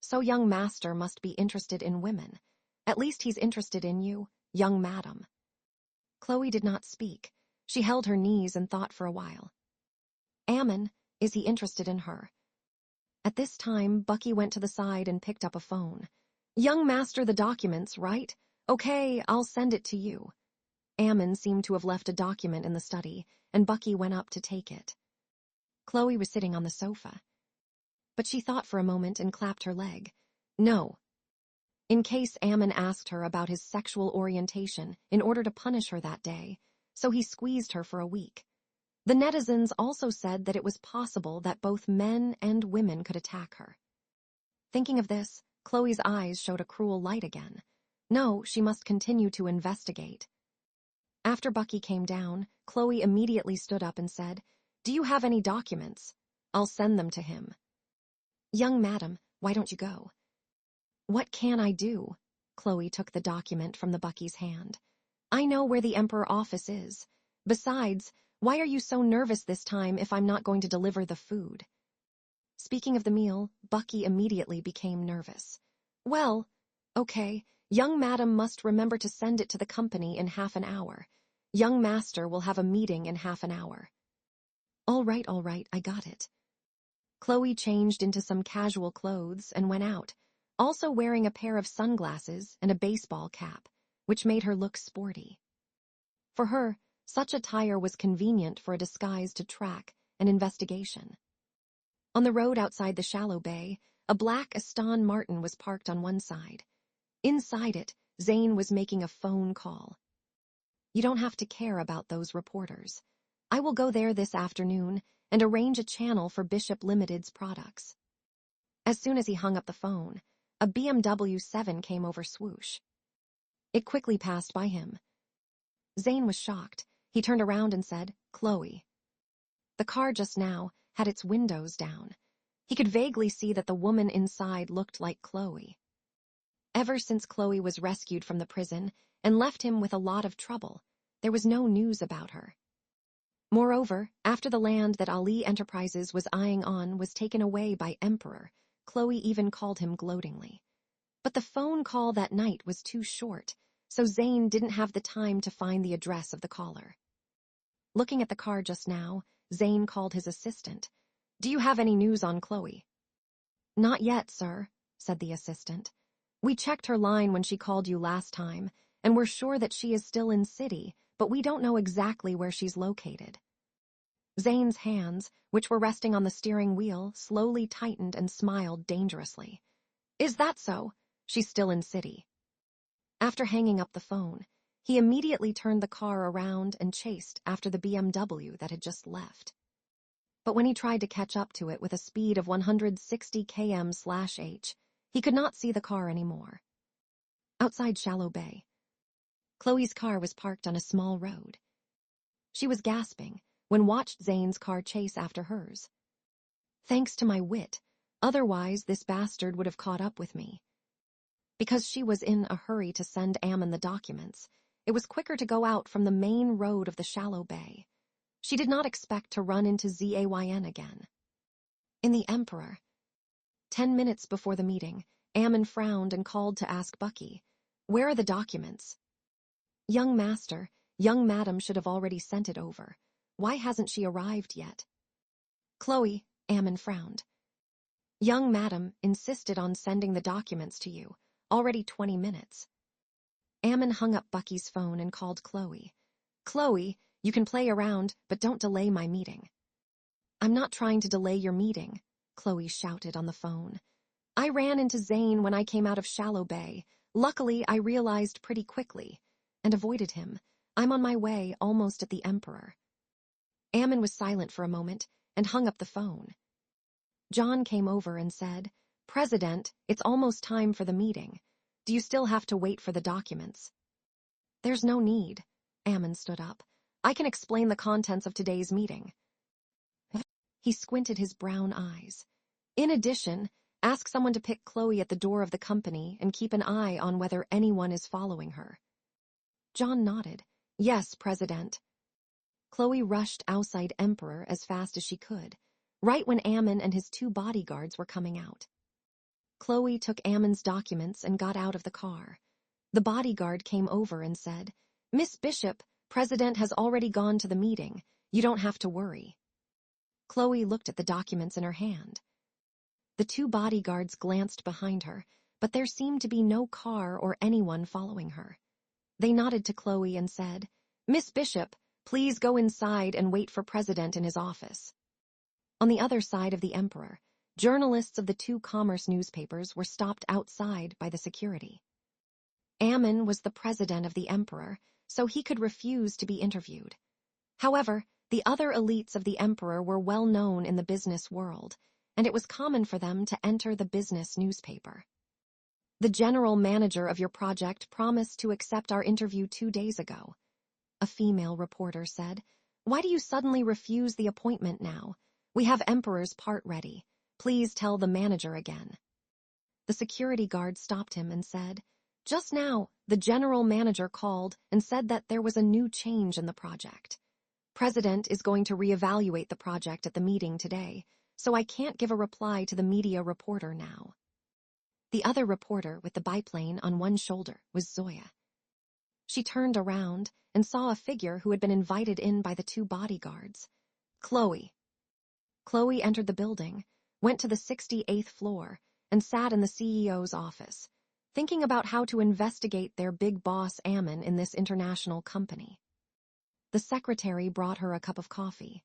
So young master must be interested in women. At least he's interested in you, young madam. Chloe did not speak. She held her knees and thought for a while. Ammon, is he interested in her? At this time, Bucky went to the side and picked up a phone. "Young master, the documents, right? Okay, I'll send it to you." Ammon seemed to have left a document in the study, and Bucky went up to take it. Chloe was sitting on the sofa. But she thought for a moment and clapped her leg. No. In case Ammon asked her about his sexual orientation in order to punish her that day, so he squeezed her for a week. The netizens also said that it was possible that both men and women could attack her. Thinking of this, Chloe's eyes showed a cruel light again. No, she must continue to investigate. After Bucky came down, Chloe immediately stood up and said, "Do you have any documents? I'll send them to him." "Young madam, why don't you go?" "What can I do?" Chloe took the document from the Bucky's hand. "I know where the Emperor office is. Besides, why are you so nervous this time if I'm not going to deliver the food?" Speaking of the meal, Bucky immediately became nervous. "Well, okay, young madam must remember to send it to the company in half an hour. Young master will have a meeting in half an hour." All right, I got it." Chloe changed into some casual clothes and went out, also wearing a pair of sunglasses and a baseball cap, which made her look sporty. For her, such attire was convenient for a disguise to track an investigation. On the road outside the shallow bay, a black Aston Martin was parked on one side. Inside it, Zane was making a phone call. "You don't have to care about those reporters. I will go there this afternoon and arrange a channel for Bishop Limited's products." As soon as he hung up the phone, a BMW 7 came over swoosh. It quickly passed by him. Zane was shocked. He turned around and said, "Chloe." The car just now had its windows down. He could vaguely see that the woman inside looked like Chloe. Ever since Chloe was rescued from the prison and left him with a lot of trouble, there was no news about her. Moreover, after the land that Ali Enterprises was eyeing on was taken away by Emperor, Chloe even called him gloatingly. But the phone call that night was too short, so Zane didn't have the time to find the address of the caller. Looking at the car just now, Zane called his assistant. "Do you have any news on Chloe?" "Not yet, sir," said the assistant. "We checked her line when she called you last time, and we're sure that she is still in city, but we don't know exactly where she's located." Zane's hands, which were resting on the steering wheel, slowly tightened and smiled dangerously. "Is that so? She's still in city." After hanging up the phone, he immediately turned the car around and chased after the BMW that had just left. But when he tried to catch up to it with a speed of 160 km/h, he could not see the car anymore. Outside Shallow Bay, Chloe's car was parked on a small road. She was gasping when watched Zane's car chase after hers. "Thanks to my wit, otherwise this bastard would have caught up with me." Because she was in a hurry to send Ammon the documents, it was quicker to go out from the main road of the Shallow Bay. She did not expect to run into Zayn again. In the Emperor. 10 minutes before the meeting, Ammon frowned and called to ask Bucky, "Where are the documents?" "Young master, young madam should have already sent it over. Why hasn't she arrived yet?" "Chloe," Ammon frowned. "Young madam insisted on sending the documents to you, already 20 minutes. Ammon hung up Bucky's phone and called Chloe. "Chloe, you can play around, but don't delay my meeting." "I'm not trying to delay your meeting," Chloe shouted on the phone. "I ran into Zane when I came out of Shallow Bay. Luckily, I realized pretty quickly and avoided him. I'm on my way, almost at the Emperor." Ammon was silent for a moment and hung up the phone. John came over and said, "President, it's almost time for the meeting. Do you still have to wait for the documents?" "There's no need." Ammon stood up. I can explain the contents of today's meeting. He squinted his brown eyes. In addition, ask someone to pick Chloe at the door of the company and keep an eye on whether anyone is following her. John nodded. Yes, President. Chloe rushed outside Emperor as fast as she could, right when Ammon and his 2 bodyguards were coming out. Chloe took Ammon's documents and got out of the car. The bodyguard came over and said, Miss Bishop, President has already gone to the meeting. You don't have to worry. Chloe looked at the documents in her hand. The 2 bodyguards glanced behind her, but there seemed to be no car or anyone following her. They nodded to Chloe and said, Miss Bishop, please go inside and wait for President in his office. On the other side of the Emperor, journalists of the 2 commerce newspapers were stopped outside by the security. Ammon was the president of the Emperor, so he could refuse to be interviewed. However, the other elites of the Emperor were well known in the business world, and it was common for them to enter the business newspaper. The general manager of your project promised to accept our interview 2 days ago. A female reporter said, Why do you suddenly refuse the appointment now? We have Emperor's part ready. Please tell the manager again. The security guard stopped him and said, Just now, the general manager called and said that there was a new change in the project. President is going to reevaluate the project at the meeting today, so I can't give a reply to the media reporter now. The other reporter with the biplane on one shoulder was Zoya. She turned around and saw a figure who had been invited in by the 2 bodyguards. Chloe. Chloe entered the building, went to the 68th floor, and sat in the CEO's office, thinking about how to investigate their big boss Ammon in this international company. The secretary brought her a cup of coffee.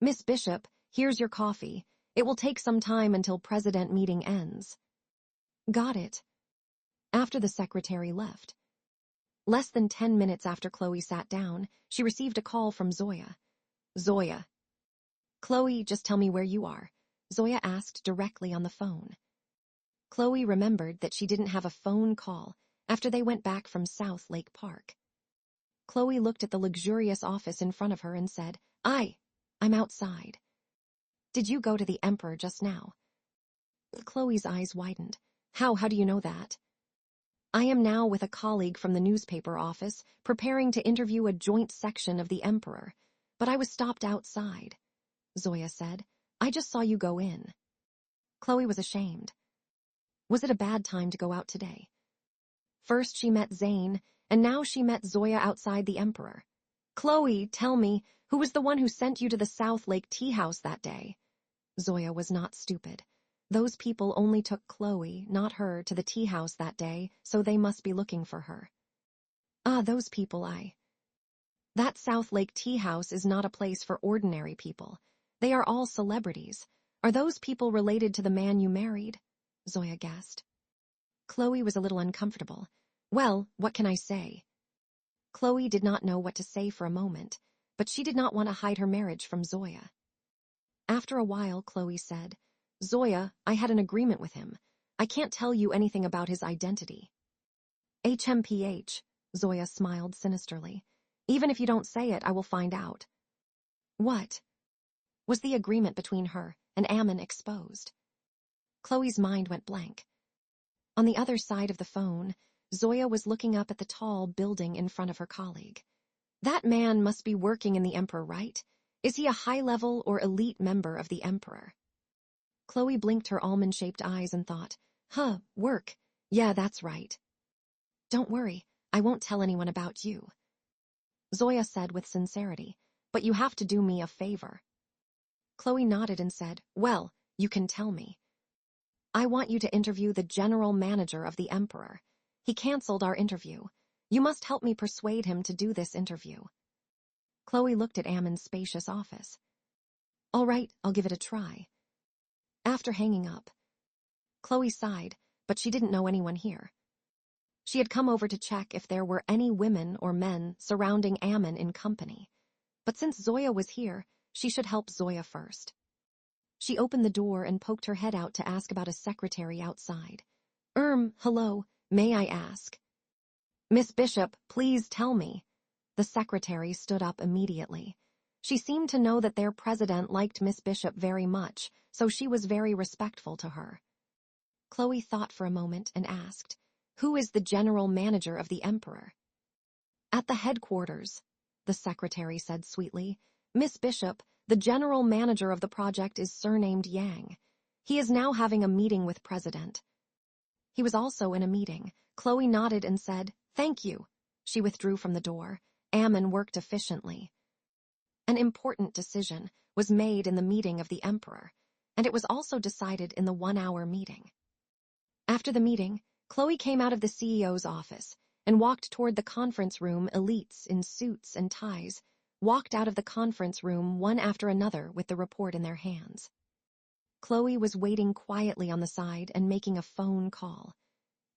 Miss Bishop, here's your coffee. It will take some time until President meeting ends. Got it. After the secretary left. Less than 10 minutes after Chloe sat down, she received a call from Zoya. Zoya. Chloe, just tell me where you are, Zoya asked directly on the phone. Chloe remembered that she didn't have a phone call after they went back from South Lake Park. Chloe looked at the luxurious office in front of her and said, I'm outside. Did you go to the Emperor just now? Chloe's eyes widened. How do you know that? I am now with a colleague from the newspaper office preparing to interview a joint section of the Emperor, but I was stopped outside. Zoya said, I just saw you go in. Chloe was ashamed. Was it a bad time to go out today? First she met Zane, and now she met Zoya outside the Emperor. Chloe, tell me, who was the one who sent you to the South Lake tea house that day? Zoya was not stupid. Those people only took Chloe, not her, to the tea house that day, so they must be looking for her. Those people That South Lake tea house is not a place for ordinary people. They are all celebrities. Are those people related to the man you married? Zoya guessed. Chloe was a little uncomfortable. Well, what can I say? Chloe did not know what to say for a moment, but she did not want to hide her marriage from Zoya. After a while, Chloe said, Zoya, I had an agreement with him. I can't tell you anything about his identity. HMPH, Zoya smiled sinisterly. Even if you don't say it, I will find out. What? Was the agreement between her and Ammon exposed? Chloe's mind went blank. On the other side of the phone, Zoya was looking up at the tall building in front of her colleague. That man must be working in the Emperor, right? Is he a high-level or elite member of the Emperor? Chloe blinked her almond-shaped eyes and thought, work. Yeah, that's right. Don't worry, I won't tell anyone about you. Zoya said with sincerity, but you have to do me a favor. Chloe nodded and said, well, you can tell me. I want you to interview the general manager of the Emperor. He canceled our interview. You must help me persuade him to do this interview. Chloe looked at Ammon's spacious office. All right, I'll give it a try. After hanging up, Chloe sighed, but she didn't know anyone here. She had come over to check if there were any women or men surrounding Ammon in company. But since Zoya was here, she should help Zoya first. She opened the door and poked her head out to ask about a secretary outside. Hello, may I ask? Miss Bishop, please tell me. The secretary stood up immediately. She seemed to know that their president liked Miss Bishop very much, so she was very respectful to her. Chloe thought for a moment and asked, "Who is the general manager of the Emperor?" "At the headquarters," the secretary said sweetly. "Miss Bishop, the general manager of the project, is surnamed Yang. He is now having a meeting with President." He was also in a meeting. Chloe nodded and said, "Thank you." She withdrew from the door. Ammon worked efficiently. An important decision was made in the meeting of the Emperor, and it was also decided in the 1-hour meeting. After the meeting, Chloe came out of the CEO's office and walked toward the conference room. Elites in suits and ties walked out of the conference room one after another with the report in their hands. Chloe was waiting quietly on the side and making a phone call.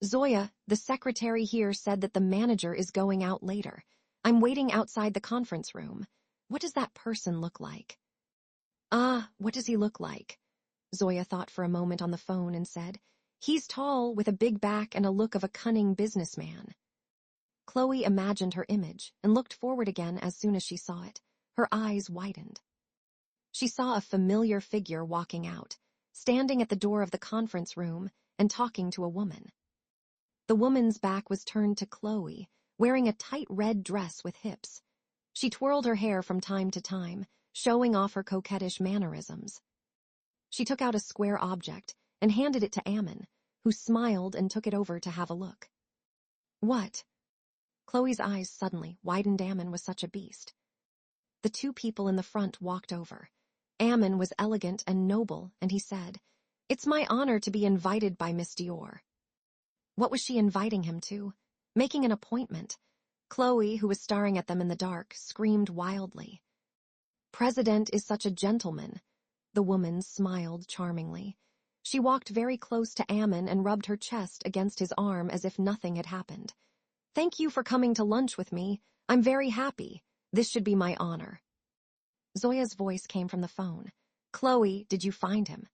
"Zoya, the secretary here said that the manager is going out later. I'm waiting outside the conference room. What does that person look like?" "Ah, what does he look like?" Zoya thought for a moment on the phone and said, "He's tall, with a big back and a look of a cunning businessman." Chloe imagined her image and looked forward again as soon as she saw it. Her eyes widened. She saw a familiar figure walking out, standing at the door of the conference room and talking to a woman. The woman's back was turned to Chloe, wearing a tight red dress with hips. She twirled her hair from time to time, showing off her coquettish mannerisms. She took out a square object and handed it to Ammon, who smiled and took it over to have a look. "What?" Chloe's eyes suddenly widened. Ammon was such a beast. The two people in the front walked over. Ammon was elegant and noble, and he said, "It's my honor to be invited by Miss Dior." What was she inviting him to? Making an appointment? Chloe, who was staring at them in the dark, screamed wildly. "President is such a gentleman." The woman smiled charmingly. She walked very close to Ammon and rubbed her chest against his arm as if nothing had happened. "Thank you for coming to lunch with me. I'm very happy. This should be my honor." Zoya's voice came from the phone. "Chloe, did you find him?"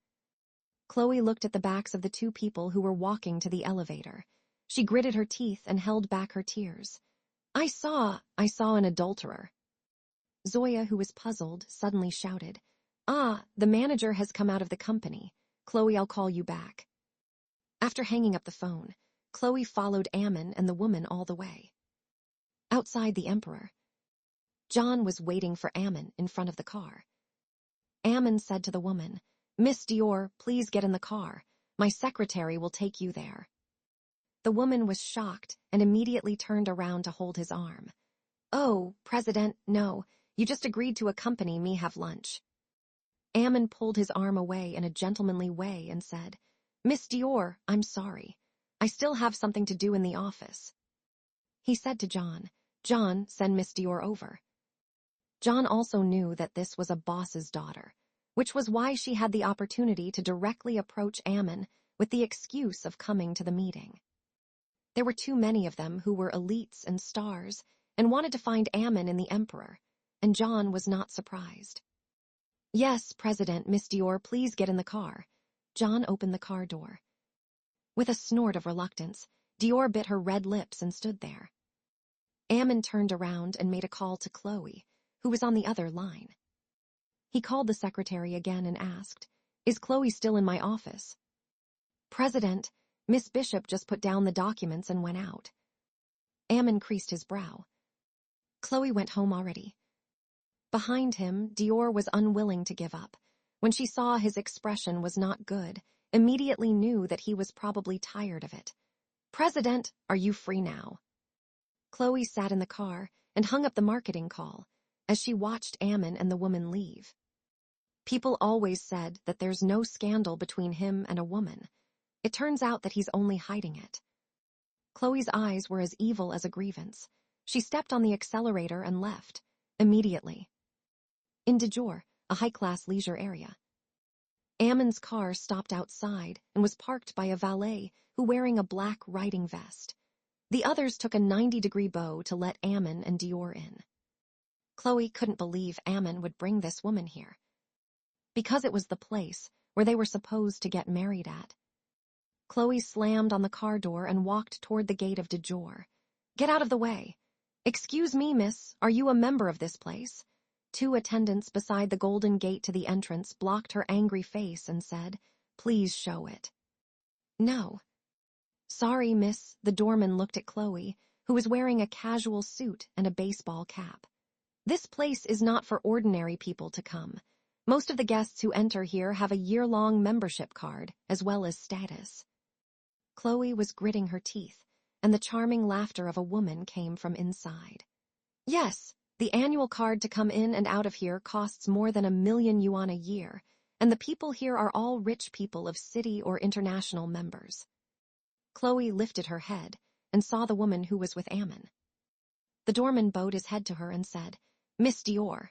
Chloe looked at the backs of the two people who were walking to the elevator. She gritted her teeth and held back her tears. I saw an adulterer." Zoya, who was puzzled, suddenly shouted, "Ah, the manager has come out of the company. Chloe, I'll call you back." After hanging up the phone, Chloe followed Ammon and the woman all the way. Outside the Emperor, John was waiting for Ammon in front of the car. Ammon said to the woman, "Miss Dior, please get in the car. My secretary will take you there." The woman was shocked and immediately turned around to hold his arm. "Oh, President, no, you just agreed to accompany me have lunch." Ammon pulled his arm away in a gentlemanly way and said, "Miss Dior, I'm sorry. I still have something to do in the office." He said to John, "John, send Miss Dior over." John also knew that this was a boss's daughter, which was why she had the opportunity to directly approach Ammon with the excuse of coming to the meeting. There were too many of them who were elites and stars and wanted to find Ammon in the Emperor, and John was not surprised. "Yes, President, Miss Dior, please get in the car." John opened the car door. With a snort of reluctance, Dior bit her red lips and stood there. Ammon turned around and made a call to Chloe, who was on the other line. He called the secretary again and asked, "Is Chloe still in my office?" "President, Miss Bishop just put down the documents and went out." Ammon creased his brow. Chloe went home already. Behind him, Dior was unwilling to give up. When she saw his expression was not good, immediately knew that he was probably tired of it. "President, are you free now?" Chloe sat in the car and hung up the marketing call as she watched Ammon and the woman leave. People always said that there's no scandal between him and a woman. It turns out that he's only hiding it. Chloe's eyes were as evil as a grievance. She stepped on the accelerator and left, immediately. In de jour, a high-class leisure area. Ammon's car stopped outside and was parked by a valet who wearing a black riding vest. The others took a 90-degree bow to let Ammon and Dior in. Chloe couldn't believe Ammon would bring this woman here. Because it was the place where they were supposed to get married at. Chloe slammed on the car door and walked toward the gate of de jour. "Get out of the way." "Excuse me, miss, are you a member of this place?" Two attendants beside the golden gate to the entrance blocked her angry face and said, "Please show it." "No." "Sorry, miss," the doorman looked at Chloe, who was wearing a casual suit and a baseball cap. "This place is not for ordinary people to come. Most of the guests who enter here have a year-long membership card, as well as status." Chloe was gritting her teeth, and the charming laughter of a woman came from inside. "Yes, the annual card to come in and out of here costs more than 1,000,000 yuan a year, and the people here are all rich people of city or international members." Chloe lifted her head and saw the woman who was with Ammon. The doorman bowed his head to her and said, "Miss Dior."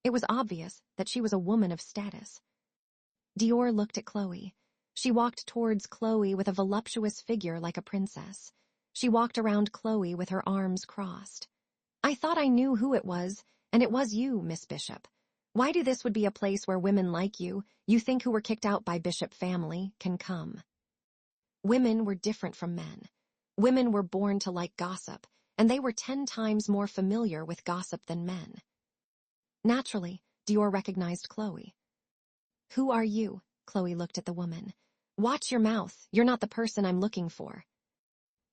It was obvious that she was a woman of status. Dior looked at Chloe. She walked towards Chloe with a voluptuous figure like a princess. She walked around Chloe with her arms crossed. "I thought I knew who it was, and it was you, Miss Bishop. Why do this would be a place where women like you think who were kicked out by Bishop family, can come?" Women were different from men. Women were born to like gossip, and they were 10 times more familiar with gossip than men. Naturally, Dior recognized Chloe. "Who are you?" Chloe looked at the woman. "Watch your mouth, you're not the person I'm looking for."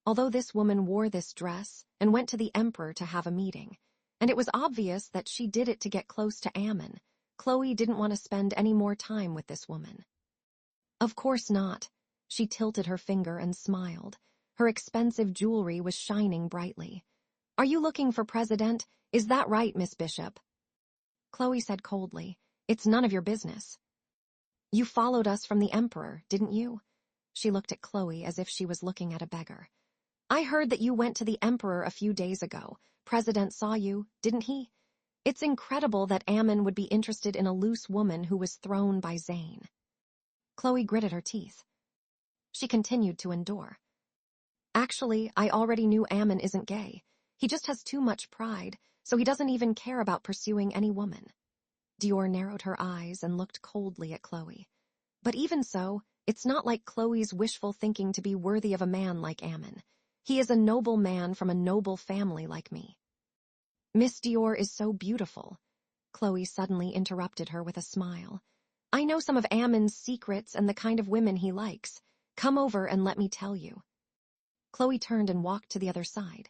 Although this woman wore this dress and went to the emperor to have a meeting, and it was obvious that she did it to get close to Ammon, Chloe didn't want to spend any more time with this woman. "Of course not." She tilted her finger and smiled. Her expensive jewelry was shining brightly. "Are you looking for President? Is that right, Miss Bishop?" Chloe said coldly, "It's none of your business." "You followed us from the emperor, didn't you?" She looked at Chloe as if she was looking at a beggar. "I heard that you went to the emperor a few days ago. President saw you, didn't he? It's incredible that Ammon would be interested in a loose woman who was thrown by Zayn." Chloe gritted her teeth. She continued to endure. "Actually, I already knew Ammon isn't gay. He just has too much pride, so he doesn't even care about pursuing any woman." Dior narrowed her eyes and looked coldly at Chloe. "But even so, it's not like Chloe's wishful thinking to be worthy of a man like Ammon. He is a noble man from a noble family like me." "Miss Dior is so beautiful." Chloe suddenly interrupted her with a smile. "I know some of Ammon's secrets and the kind of women he likes. Come over and let me tell you." Chloe turned and walked to the other side.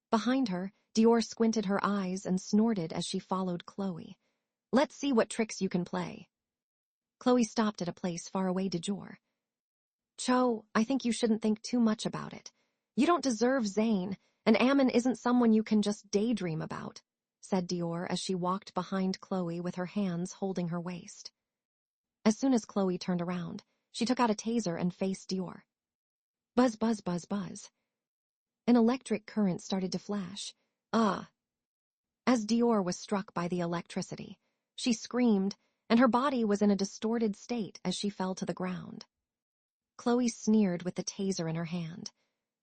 Behind her, Dior squinted her eyes and snorted as she followed Chloe. "Let's see what tricks you can play." Chloe stopped at a place far away to Dior. "Cho, I think you shouldn't think too much about it. You don't deserve Zayn, and Ammon isn't someone you can just daydream about," said Dior as she walked behind Chloe with her hands holding her waist. As soon as Chloe turned around, she took out a taser and faced Dior. Buzz, buzz, buzz, buzz. An electric current started to flash. "Ah!" As Dior was struck by the electricity, she screamed, and her body was in a distorted state as she fell to the ground. Chloe sneered with the taser in her hand.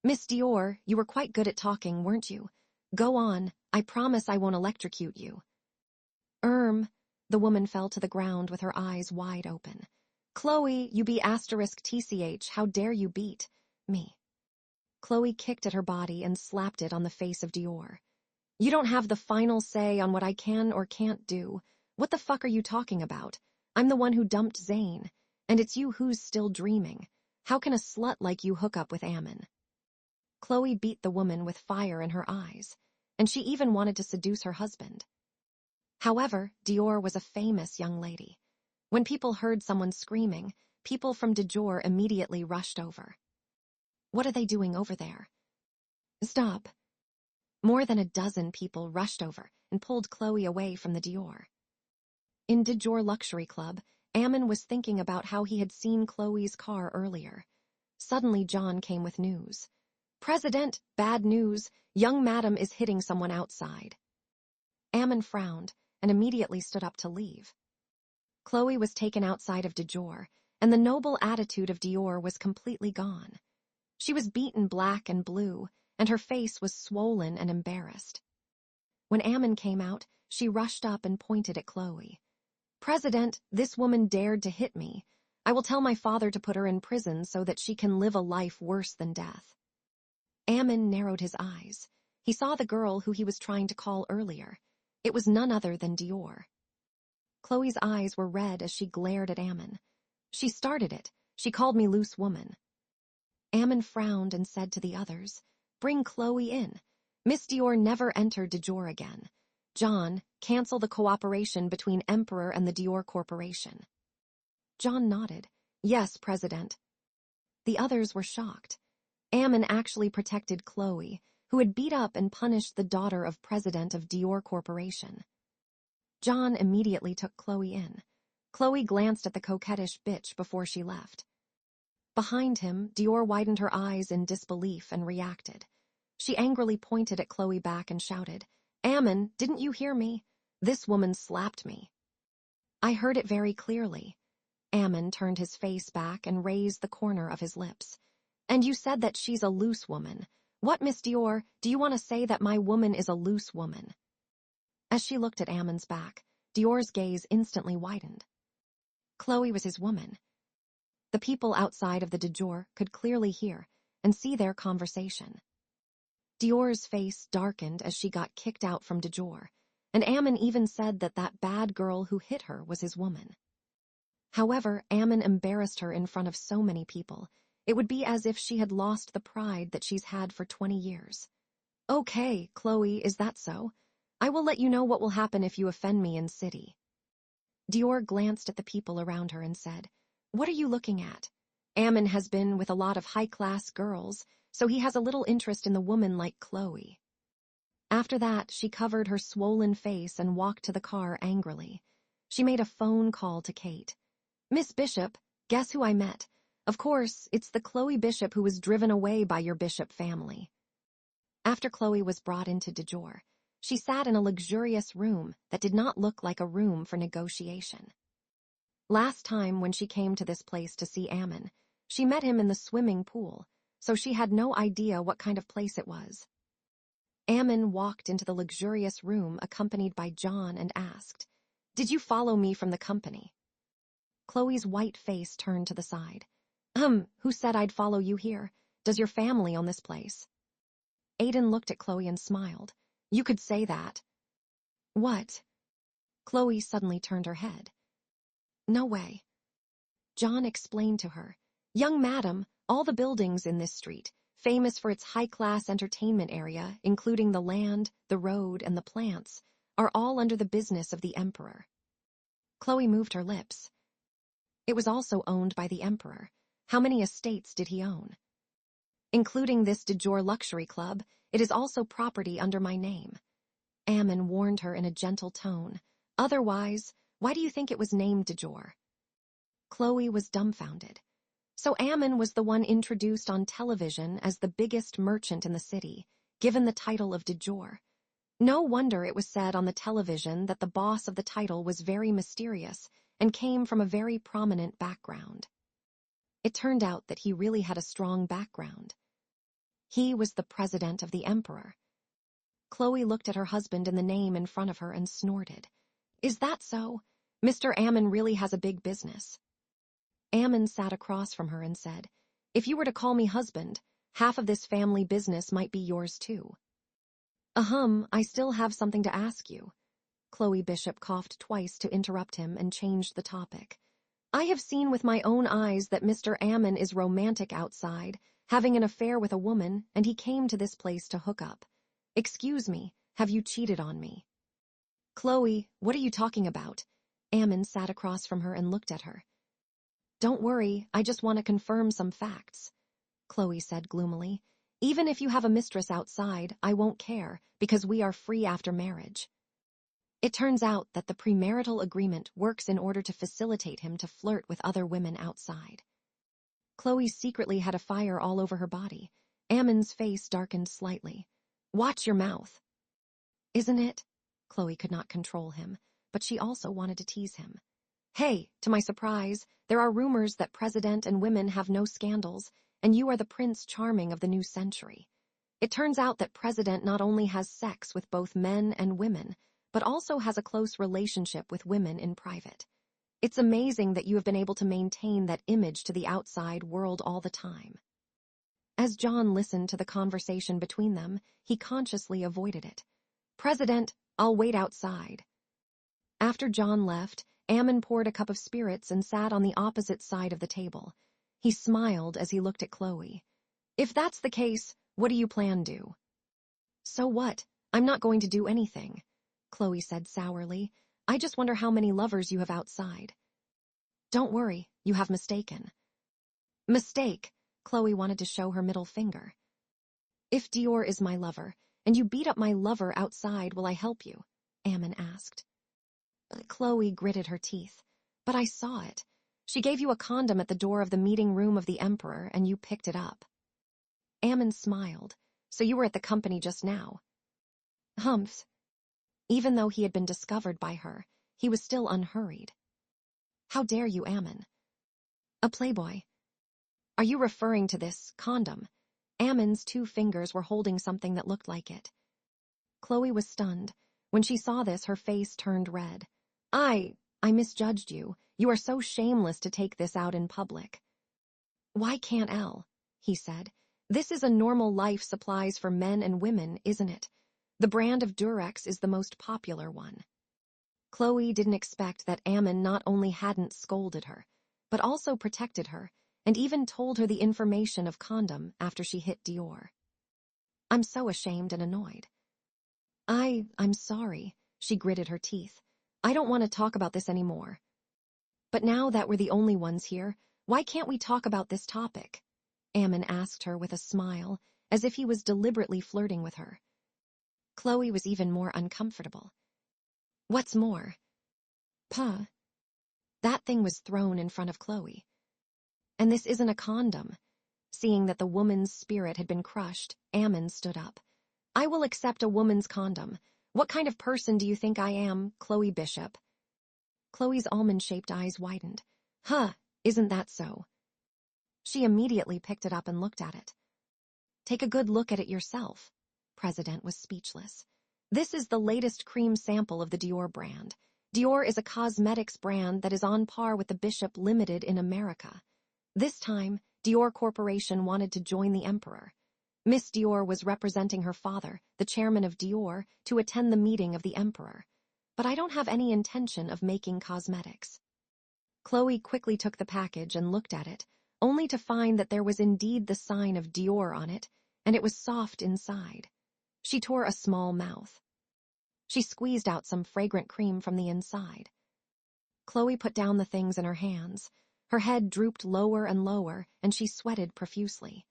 "Miss Dior, you were quite good at talking, weren't you? Go on, I promise I won't electrocute you." The woman fell to the ground with her eyes wide open. "Chloe, you be *TCH, how dare you beat me?" Chloe kicked at her body and slapped it on the face of Dior. "You don't have the final say on what I can or can't do. What the fuck are you talking about? I'm the one who dumped Zayn, and it's you who's still dreaming. How can a slut like you hook up with Ammon?" Chloe beat the woman with fire in her eyes, and she even wanted to seduce her husband. However, Dior was a famous young lady. When people heard someone screaming, people from Dior immediately rushed over. "What are they doing over there?" "Stop." More than a dozen people rushed over and pulled Chloe away from the Dior. In Dior Luxury Club, Ammon was thinking about how he had seen Chloe's car earlier. Suddenly John came with news. "President, bad news. Young madam is hitting someone outside." Ammon frowned and immediately stood up to leave. Chloe was taken outside of Dior, and the noble attitude of Dior was completely gone. She was beaten black and blue, and her face was swollen and embarrassed. When Ammon came out, she rushed up and pointed at Chloe. "President, this woman dared to hit me. I will tell my father to put her in prison so that she can live a life worse than death." Ammon narrowed his eyes. He saw the girl who he was trying to call earlier. It was none other than Dior. Chloe's eyes were red as she glared at Ammon. She started it. She called me loose woman. Ammon frowned and said to the others, "Bring Chloe in. Miss Dior never entered Dior again. John, cancel the cooperation between Emperor and the Dior Corporation." John nodded. "Yes, President." The others were shocked. Ammon actually protected Chloe, who had beat up and punished the daughter of President of Dior Corporation. John immediately took Chloe in. Chloe glanced at the coquettish bitch before she left. Behind him, Dior widened her eyes in disbelief and reacted. She angrily pointed at Chloe back and shouted, "Ammon, didn't you hear me? This woman slapped me." "I heard it very clearly." Ammon turned his face back and raised the corner of his lips. "And you said that she's a loose woman. What, Miss Dior, do you want to say that my woman is a loose woman?" As she looked at Ammon's back, Dior's gaze instantly widened. Chloe was his woman. The people outside of the Dior could clearly hear and see their conversation. Dior's face darkened as she got kicked out from Dior, and Ammon even said that that bad girl who hit her was his woman. However, Ammon embarrassed her in front of so many people. It would be as if she had lost the pride that she's had for 20 years. "Okay, Chloe, is that so? I will let you know what will happen if you offend me in city." Dior glanced at the people around her and said, "What are you looking at? Ammon has been with a lot of high-class girls, so he has a little interest in the woman like Chloe." After that, she covered her swollen face and walked to the car angrily. She made a phone call to Kate. "Miss Bishop, guess who I met? Of course, it's the Chloe Bishop who was driven away by your Bishop family." After Chloe was brought into Dior, she sat in a luxurious room that did not look like a room for negotiation. Last time when she came to this place to see Ammon, she met him in the swimming pool, so she had no idea what kind of place it was. Ammon walked into the luxurious room accompanied by John and asked, "Did you follow me from the company?" Chloe's white face turned to the side. Who said I'd follow you here? Does your family own this place?" Aiden looked at Chloe and smiled. "You could say that." "What?" Chloe suddenly turned her head. "No way." John explained to her, "Young madam, all the buildings in this street, famous for its high-class entertainment area, including the land, the road, and the plants, are all under the business of the Emperor." Chloe moved her lips. "It was also owned by the Emperor. How many estates did he own?" "Including this Dior Luxury Club, it is also property under my name." Ammon warned her in a gentle tone. "Otherwise, why do you think it was named Dior?" Chloe was dumbfounded. So Ammon was the one introduced on television as the biggest merchant in the city, given the title of Dior. No wonder it was said on the television that the boss of the title was very mysterious and came from a very prominent background. It turned out that he really had a strong background. He was the president of the Emperor. Chloe looked at her husband in the name in front of her and snorted. "Is that so? Mr. Ammon really has a big business." Ammon sat across from her and said, "If you were to call me husband, half of this family business might be yours too." I still have something to ask you." Chloe Bishop coughed twice to interrupt him and changed the topic. "I have seen with my own eyes that Mr. Ammon is romantic outside, having an affair with a woman, and he came to this place to hook up. Excuse me, have you cheated on me?" "Chloe, what are you talking about?" Ammon sat across from her and looked at her. "Don't worry, I just want to confirm some facts," Chloe said gloomily. "Even if you have a mistress outside, I won't care, because we are free after marriage." It turns out that the premarital agreement works in order to facilitate him to flirt with other women outside. Chloe secretly had a fire all over her body. Ammon's face darkened slightly. "Watch your mouth." "Isn't it?" Chloe could not control him, but she also wanted to tease him. "Hey, to my surprise, there are rumors that President and women have no scandals, and you are the Prince Charming of the new century. It turns out that President not only has sex with both men and women, but also has a close relationship with women in private. It's amazing that you have been able to maintain that image to the outside world all the time." As John listened to the conversation between them, he consciously avoided it. "President, I'll wait outside." After John left, Ammon poured a cup of spirits and sat on the opposite side of the table. He smiled as he looked at Chloe. "If that's the case, what do you plan to do?" "So what? I'm not going to do anything," Chloe said sourly. "I just wonder how many lovers you have outside." "Don't worry, you have mistaken." "Mistake," Chloe wanted to show her middle finger. "If Dior is my lover, and you beat up my lover outside, will I help you?" Ammon asked. Chloe gritted her teeth. "But I saw it. She gave you a condom at the door of the meeting room of the Emperor, and you picked it up." Ammon smiled. "So you were at the company just now?" Humps. Even though he had been discovered by her, he was still unhurried. "How dare you, Ammon?" "A playboy." "Are you referring to this condom?" Ammon's 2 fingers were holding something that looked like it. Chloe was stunned. When she saw this, her face turned red. I misjudged you. You are so shameless to take this out in public." "Why can't L?" he said. "This is a normal life supplies for men and women, isn't it? The brand of Durex is the most popular one." Chloe didn't expect that Ammon not only hadn't scolded her, but also protected her, and even told her the information of condom after she hit Dior. "I'm so ashamed and annoyed." I'm sorry," she gritted her teeth. "I don't want to talk about this anymore." "But now that we're the only ones here, why can't we talk about this topic?" Ammon asked her with a smile, as if he was deliberately flirting with her. Chloe was even more uncomfortable. "What's more?" "Puh." That thing was thrown in front of Chloe. "And this isn't a condom." Seeing that the woman's spirit had been crushed, Ammon stood up. "I will accept a woman's condom. What kind of person do you think I am, Chloe Bishop?" Chloe's almond-shaped eyes widened. "Huh, isn't that so?" She immediately picked it up and looked at it. "Take a good look at it yourself." President was speechless. "This is the latest cream sample of the Dior brand. Dior is a cosmetics brand that is on par with the Bishop Limited in America. This time, Dior Corporation wanted to join the Emperor. Miss Dior was representing her father, the chairman of Dior, to attend the meeting of the Emperor. But I don't have any intention of making cosmetics." Chloe quickly took the package and looked at it, only to find that there was indeed the sign of Dior on it, and it was soft inside. She tore a small mouth. She squeezed out some fragrant cream from the inside. Chloe put down the things in her hands. Her head drooped lower and lower, and she sweated profusely.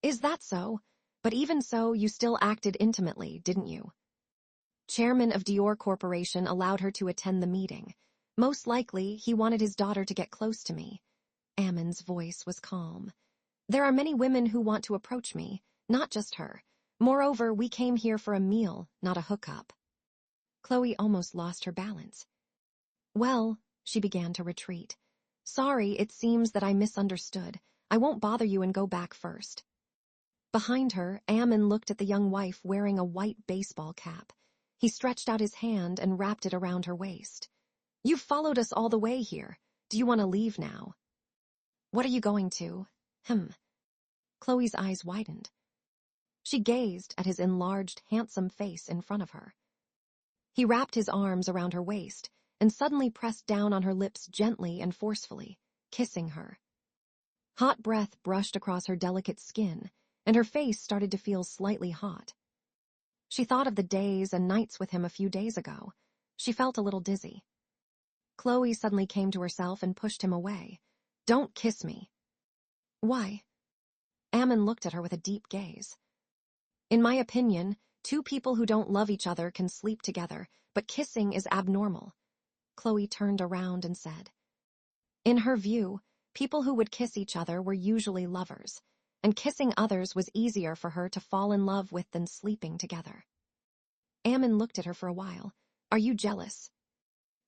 "Is that so? But even so, you still acted intimately, didn't you?" "Chairman of Dior Corporation allowed her to attend the meeting. Most likely, he wanted his daughter to get close to me." Ammon's voice was calm. "There are many women who want to approach me, not just her. Moreover, we came here for a meal, not a hookup." Chloe almost lost her balance. "Well," she began to retreat. "Sorry, it seems that I misunderstood. I won't bother you and go back first." Behind her, Ammon looked at the young wife wearing a white baseball cap. He stretched out his hand and wrapped it around her waist. "You've followed us all the way here. Do you want to leave now?" "What are you going to?" Chloe's eyes widened. She gazed at his enlarged, handsome face in front of her. He wrapped his arms around her waist and suddenly pressed down on her lips gently and forcefully, kissing her. Hot breath brushed across her delicate skin, and her face started to feel slightly hot. She thought of the days and nights with him a few days ago. She felt a little dizzy. Chloe suddenly came to herself and pushed him away. "Don't kiss me." "Why?" Ammon looked at her with a deep gaze. "In my opinion, 2 people who don't love each other can sleep together, but kissing is abnormal." Chloe turned around and said. In her view, people who would kiss each other were usually lovers, and kissing others was easier for her to fall in love with than sleeping together. Ammon looked at her for a while. "Are you jealous?"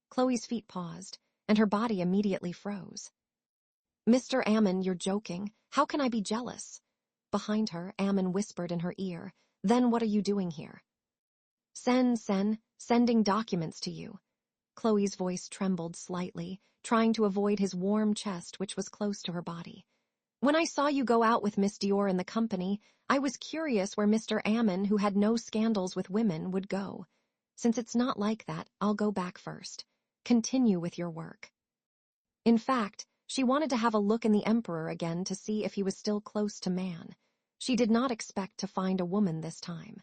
Chloe's feet paused, and her body immediately froze. "Mr. Ammon, you're joking. How can I be jealous?" Behind her, Ammon whispered in her ear, "Then what are you doing here?" Sending documents to you." Chloe's voice trembled slightly, trying to avoid his warm chest which was close to her body. When I saw you go out with Miss Dior in the company, I was curious where Mr. Ammon, who had no scandals with women, would go. Since it's not like that, I'll go back first. Continue with your work." In fact, she wanted to have a look in the Emperor again to see if he was still close to man. She did not expect to find a woman this time.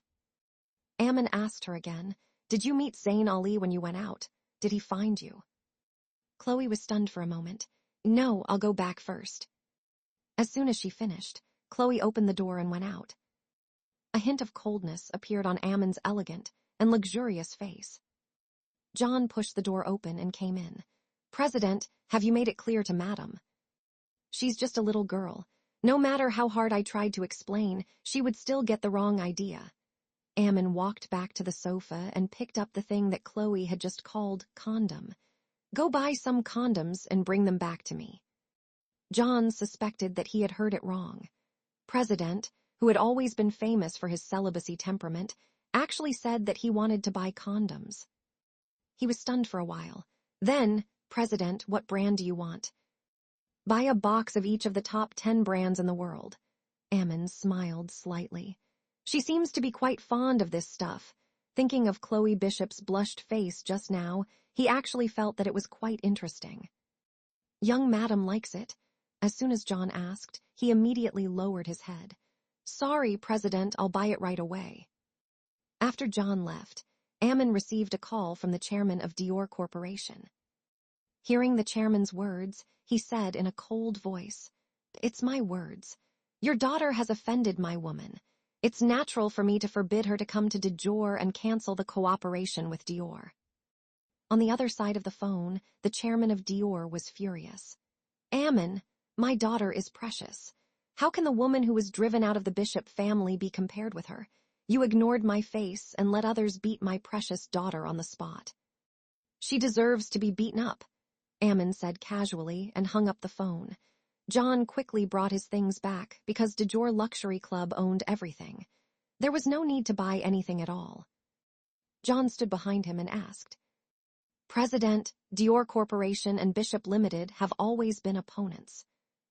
Ammon asked her again, "Did you meet Zayn Ali when you went out? Did he find you?" Chloe was stunned for a moment. "No, I'll go back first." As soon as she finished, Chloe opened the door and went out. A hint of coldness appeared on Ammon's elegant and luxurious face. John pushed the door open and came in. "President, have you made it clear to Madam?" "She's just a little girl. No matter how hard I tried to explain, she would still get the wrong idea." Ammon walked back to the sofa and picked up the thing that Chloe had just called condom. "Go buy some condoms and bring them back to me." John suspected that he had heard it wrong. President, who had always been famous for his celibacy temperament, actually said that he wanted to buy condoms. He was stunned for a while. Then, "President, what brand do you want?" "Buy a box of each of the top 10 brands in the world." Ammon smiled slightly. "She seems to be quite fond of this stuff." Thinking of Chloe Bishop's blushed face just now, he actually felt that it was quite interesting. "Young Madam likes it." As soon as John asked, he immediately lowered his head. "Sorry, President, I'll buy it right away." After John left, Ammon received a call from the chairman of Dior Corporation. Hearing the chairman's words, he said in a cold voice, "It's my words. Your daughter has offended my woman. It's natural for me to forbid her to come to Dior and cancel the cooperation with Dior." On the other side of the phone, the chairman of Dior was furious. "Ammon, my daughter is precious. How can the woman who was driven out of the Bishop family be compared with her? You ignored my face and let others beat my precious daughter on the spot." "She deserves to be beaten up," Ammon said casually and hung up the phone. John quickly brought his things back because Dior Luxury Club owned everything. There was no need to buy anything at all. John stood behind him and asked, "President, Dior Corporation and Bishop Limited have always been opponents.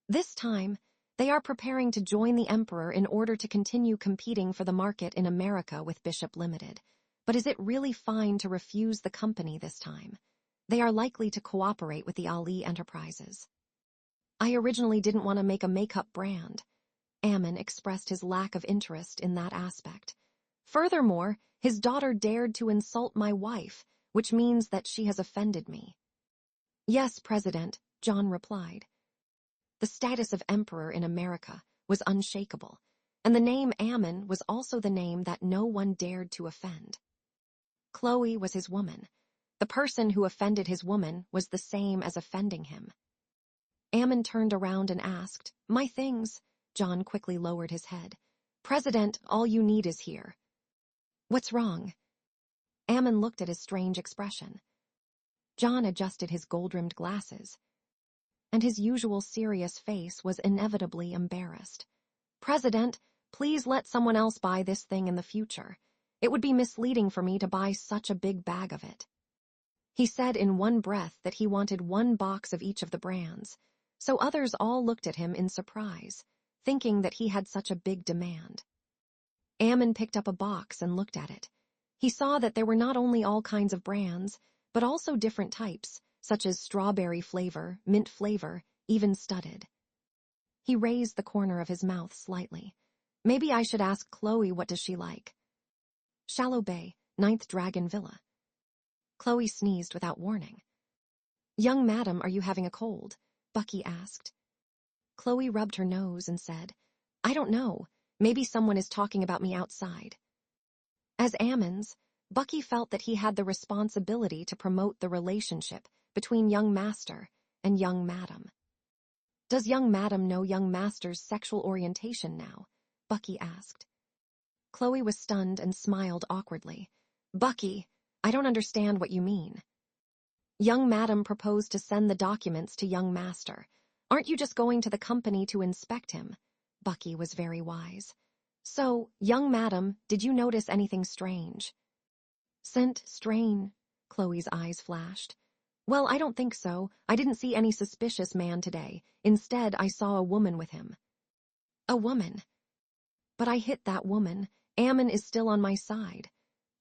This time, they are preparing to join the Emperor in order to continue competing for the market in America with Bishop Limited. But is it really fine to refuse the company this time? They are likely to cooperate with the Ali Enterprises." "I originally didn't want to make a makeup brand." Ammon expressed his lack of interest in that aspect. "Furthermore, his daughter dared to insult my wife, which means that she has offended me." "Yes, President," John replied. The status of emperor in America was unshakable, and the name Ammon was also the name that no one dared to offend. Chloe was his woman. The person who offended his woman was the same as offending him. Ammon turned around and asked, "My things?" John quickly lowered his head. "President, all you need is here." "What's wrong?" Ammon looked at his strange expression. John adjusted his gold-rimmed glasses, and his usual serious face was inevitably embarrassed. "President, please let someone else buy this thing in the future. It would be misleading for me to buy such a big bag of it." He said in one breath that he wanted one box of each of the brands, so others all looked at him in surprise, thinking that he had such a big demand. Ammon picked up a box and looked at it. He saw that there were not only all kinds of brands, but also different types, such as strawberry flavor, mint flavor, even studded. He raised the corner of his mouth slightly. "Maybe I should ask Chloe what does she like." "Shallow Bay, 9th Dragon Villa." Chloe sneezed without warning. "Young madam, are you having a cold?" Bucky asked. Chloe rubbed her nose and said, "I don't know. Maybe someone is talking about me outside." As Ammons, Bucky felt that he had the responsibility to promote the relationship between young master and young madam. "Does young madam know young master's sexual orientation now?" Bucky asked. Chloe was stunned and smiled awkwardly. "Bucky, I don't understand what you mean." "Young madam proposed to send the documents to young master. Aren't you just going to the company to inspect him?" Bucky was very wise. "So, young madam, did you notice anything strange?" "Scent strain," Chloe's eyes flashed. Well, I don't think so. I didn't see any suspicious man today. Instead, I saw a woman with him. A woman. But I hit that woman. Ammon is still on my side.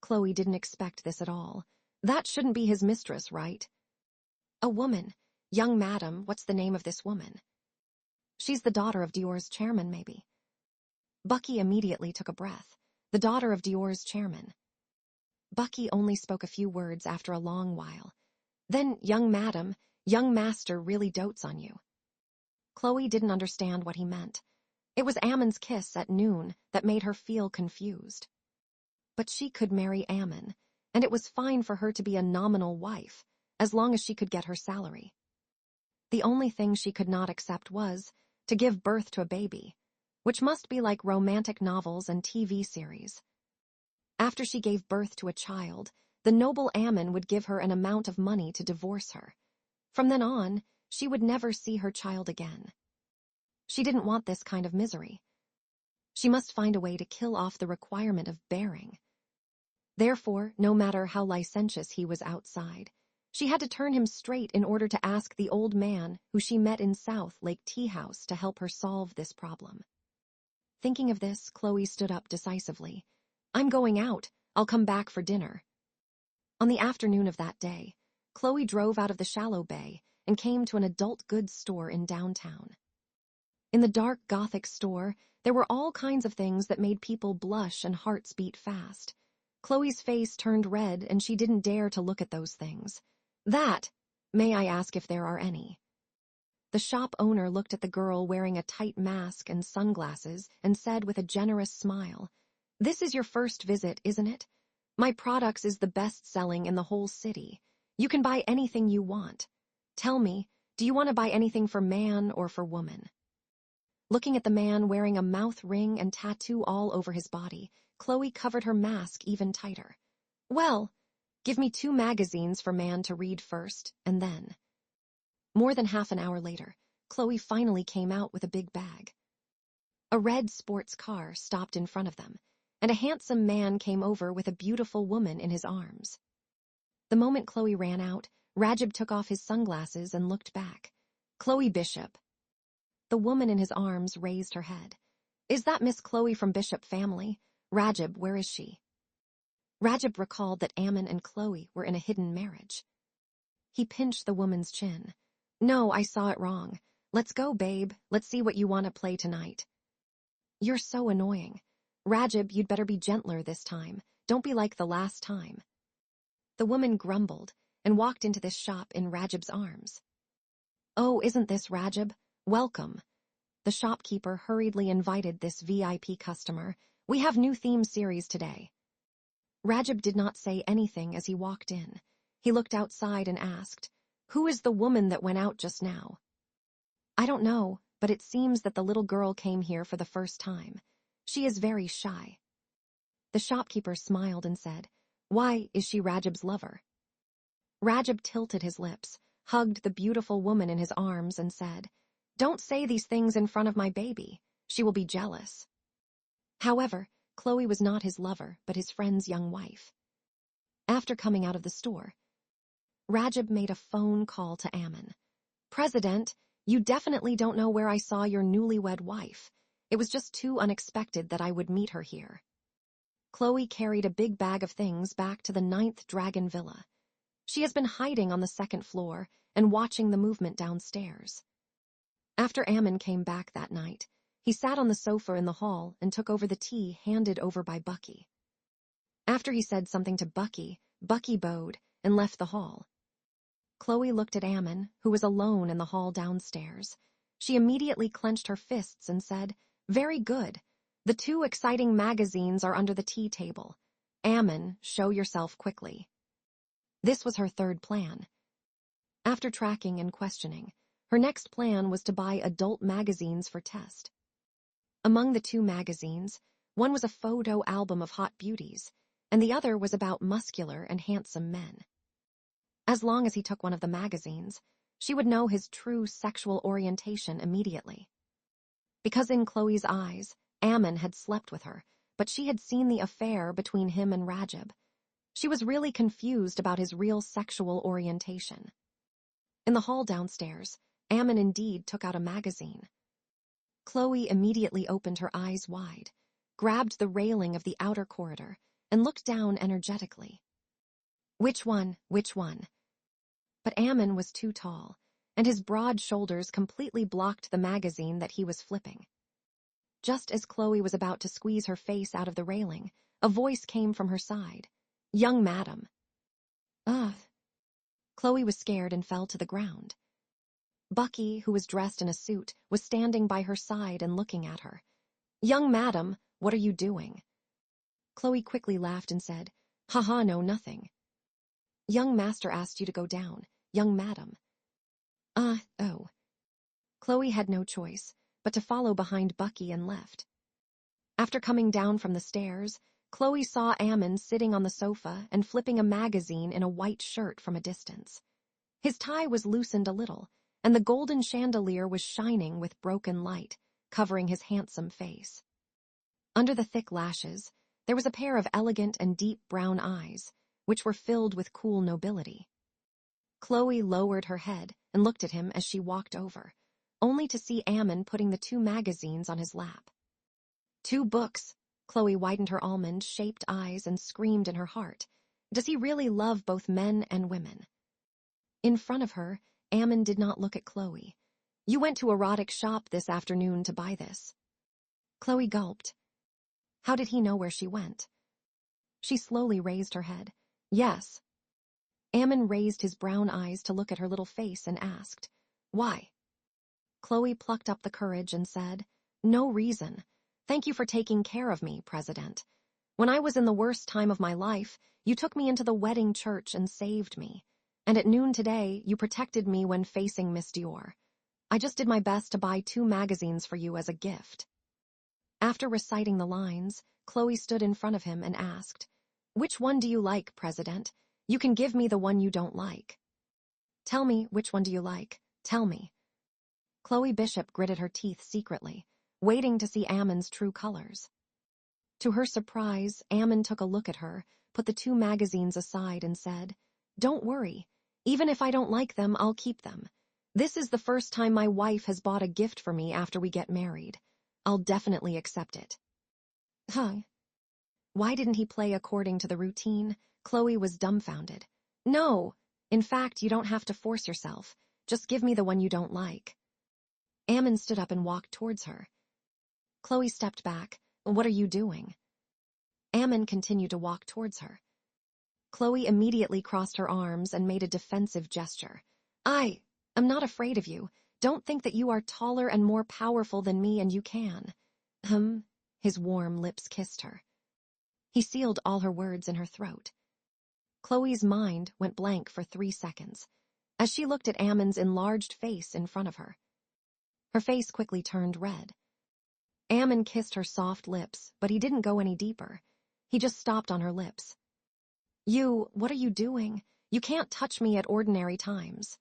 Chloe didn't expect this at all. That shouldn't be his mistress, right? A woman. Young madam, what's the name of this woman? She's the daughter of Dior's chairman, maybe. Bucky immediately took a breath. The daughter of Dior's chairman. Bucky only spoke a few words after a long while. Then, young madam, young master really dotes on you. Chloe didn't understand what he meant. It was Ammon's kiss at noon that made her feel confused. But she could marry Ammon, and it was fine for her to be a nominal wife, as long as she could get her salary. The only thing she could not accept was to give birth to a baby, which must be like romantic novels and TV series. After she gave birth to a child, the noble Ammon would give her an amount of money to divorce her. From then on, she would never see her child again. She didn't want this kind of misery. She must find a way to kill off the requirement of bearing. Therefore, no matter how licentious he was outside, she had to turn him straight in order to ask the old man who she met in South Lake Tea House to help her solve this problem. Thinking of this, Chloe stood up decisively. I'm going out. I'll come back for dinner. On the afternoon of that day, Chloe drove out of the shallow bay and came to an adult goods store in downtown. In the dark Gothic store, there were all kinds of things that made people blush and hearts beat fast. Chloe's face turned red and she didn't dare to look at those things. May I ask if there are any? The shop owner looked at the girl wearing a tight mask and sunglasses and said with a generous smile, This is your first visit, isn't it? My products is the best-selling in the whole city. You can buy anything you want. Tell me, do you want to buy anything for man or for woman? Looking at the man wearing a mouth ring and tattoo all over his body, Chloe covered her mask even tighter. Well, give me 2 magazines for man to read first, and then. More than half an hour later, Chloe finally came out with a big bag. A red sports car stopped in front of them, and a handsome man came over with a beautiful woman in his arms. The moment Chloe ran out, Rajab took off his sunglasses and looked back. Chloe Bishop. The woman in his arms raised her head. Is that Miss Chloe from Bishop family? Rajab, where is she? Rajab recalled that Ammon and Chloe were in a hidden marriage. He pinched the woman's chin. No, I saw it wrong. Let's go, babe. Let's see what you want to play tonight. You're so annoying. Rajab, you'd better be gentler this time. Don't be like the last time. The woman grumbled and walked into this shop in Rajab's arms. Oh, isn't this Rajab? Welcome. The shopkeeper hurriedly invited this VIP customer. We have new theme series today. Rajab did not say anything as he walked in. He looked outside and asked, Who is the woman that went out just now? I don't know, but it seems that the little girl came here for the first time. She is very shy. The shopkeeper smiled and said, Why, is she Rajab's lover? Rajab tilted his lips, hugged the beautiful woman in his arms and said, Don't say these things in front of my baby. She will be jealous. However, Chloe was not his lover, but his friend's young wife. After coming out of the store, Rajab made a phone call to Ammon. President, you definitely don't know where I saw your newlywed wife. It was just too unexpected that I would meet her here. Chloe carried a big bag of things back to the 9th Dragon Villa. She has been hiding on the 2nd floor and watching the movement downstairs. After Ammon came back that night, he sat on the sofa in the hall and took over the tea handed over by Bucky. After he said something to Bucky, Bucky bowed and left the hall. Chloe looked at Ammon, who was alone in the hall downstairs. She immediately clenched her fists and said, Very good. The 2 exciting magazines are under the tea table. Ammon, show yourself quickly. This was her 3rd plan. After tracking and questioning, her next plan was to buy adult magazines for test. Among the 2 magazines, one was a photo album of hot beauties, and the other was about muscular and handsome men. As long as he took one of the magazines, she would know his true sexual orientation immediately. Because in Chloe's eyes, Ammon had slept with her, but she had seen the affair between him and Rajab. She was really confused about his real sexual orientation. In the hall downstairs, Ammon indeed took out a magazine. Chloe immediately opened her eyes wide, grabbed the railing of the outer corridor, and looked down energetically. Which one? Which one? But Ammon was too tall, and his broad shoulders completely blocked the magazine that he was flipping. Just as Chloe was about to squeeze her face out of the railing, a voice came from her side. "Young madam." Ugh. Chloe was scared and fell to the ground. Bucky, who was dressed in a suit, was standing by her side and looking at her. "Young madam, what are you doing?" Chloe quickly laughed and said, "Haha, no, nothing." "Young master asked you to go down, young madam." Oh. Chloe had no choice but to follow behind Bucky and left. After coming down from the stairs, Chloe saw Ammon sitting on the sofa and flipping a magazine in a white shirt from a distance. His tie was loosened a little, and the golden chandelier was shining with broken light, covering his handsome face. Under the thick lashes, there was a pair of elegant and deep brown eyes, which were filled with cool nobility. Chloe lowered her head and looked at him as she walked over, only to see Ammon putting the 2 magazines on his lap. 2 books. Chloe widened her almond-shaped eyes and screamed in her heart. Does he really love both men and women? In front of her, Ammon did not look at Chloe. "You went to erotic shop this afternoon to buy this." Chloe gulped. How did he know where she went? She slowly raised her head. "Yes." Ammon raised his brown eyes to look at her little face and asked, "Why?" Chloe plucked up the courage and said, "No reason. Thank you for taking care of me, President. When I was in the worst time of my life, you took me into the wedding church and saved me. And at noon today, you protected me when facing Miss Dior. I just did my best to buy 2 magazines for you as a gift." After reciting the lines, Chloe stood in front of him and asked, "Which one do you like, President? You can give me the one you don't like." "Tell me, which one do you like? Tell me." Chloe Bishop gritted her teeth secretly, waiting to see Ammon's true colors. To her surprise, Ammon took a look at her, put the 2 magazines aside and said, "Don't worry. Even if I don't like them, I'll keep them. This is the first time my wife has bought a gift for me after we get married. I'll definitely accept it." Huh. Why didn't he play according to the routine? Chloe was dumbfounded. "No. In fact, you don't have to force yourself. Just give me the one you don't like." Ammon stood up and walked towards her. Chloe stepped back. "What are you doing?" Ammon continued to walk towards her. Chloe immediately crossed her arms and made a defensive gesture. I'm not afraid of you. Don't think that you are taller and more powerful than me and you can." His warm lips kissed her. He sealed all her words in her throat. Chloe's mind went blank for 3 seconds, as she looked at Ammon's enlarged face in front of her. Her face quickly turned red. Ammon kissed her soft lips, but he didn't go any deeper. He just stopped on her lips. What are you doing? You can't touch me at ordinary times."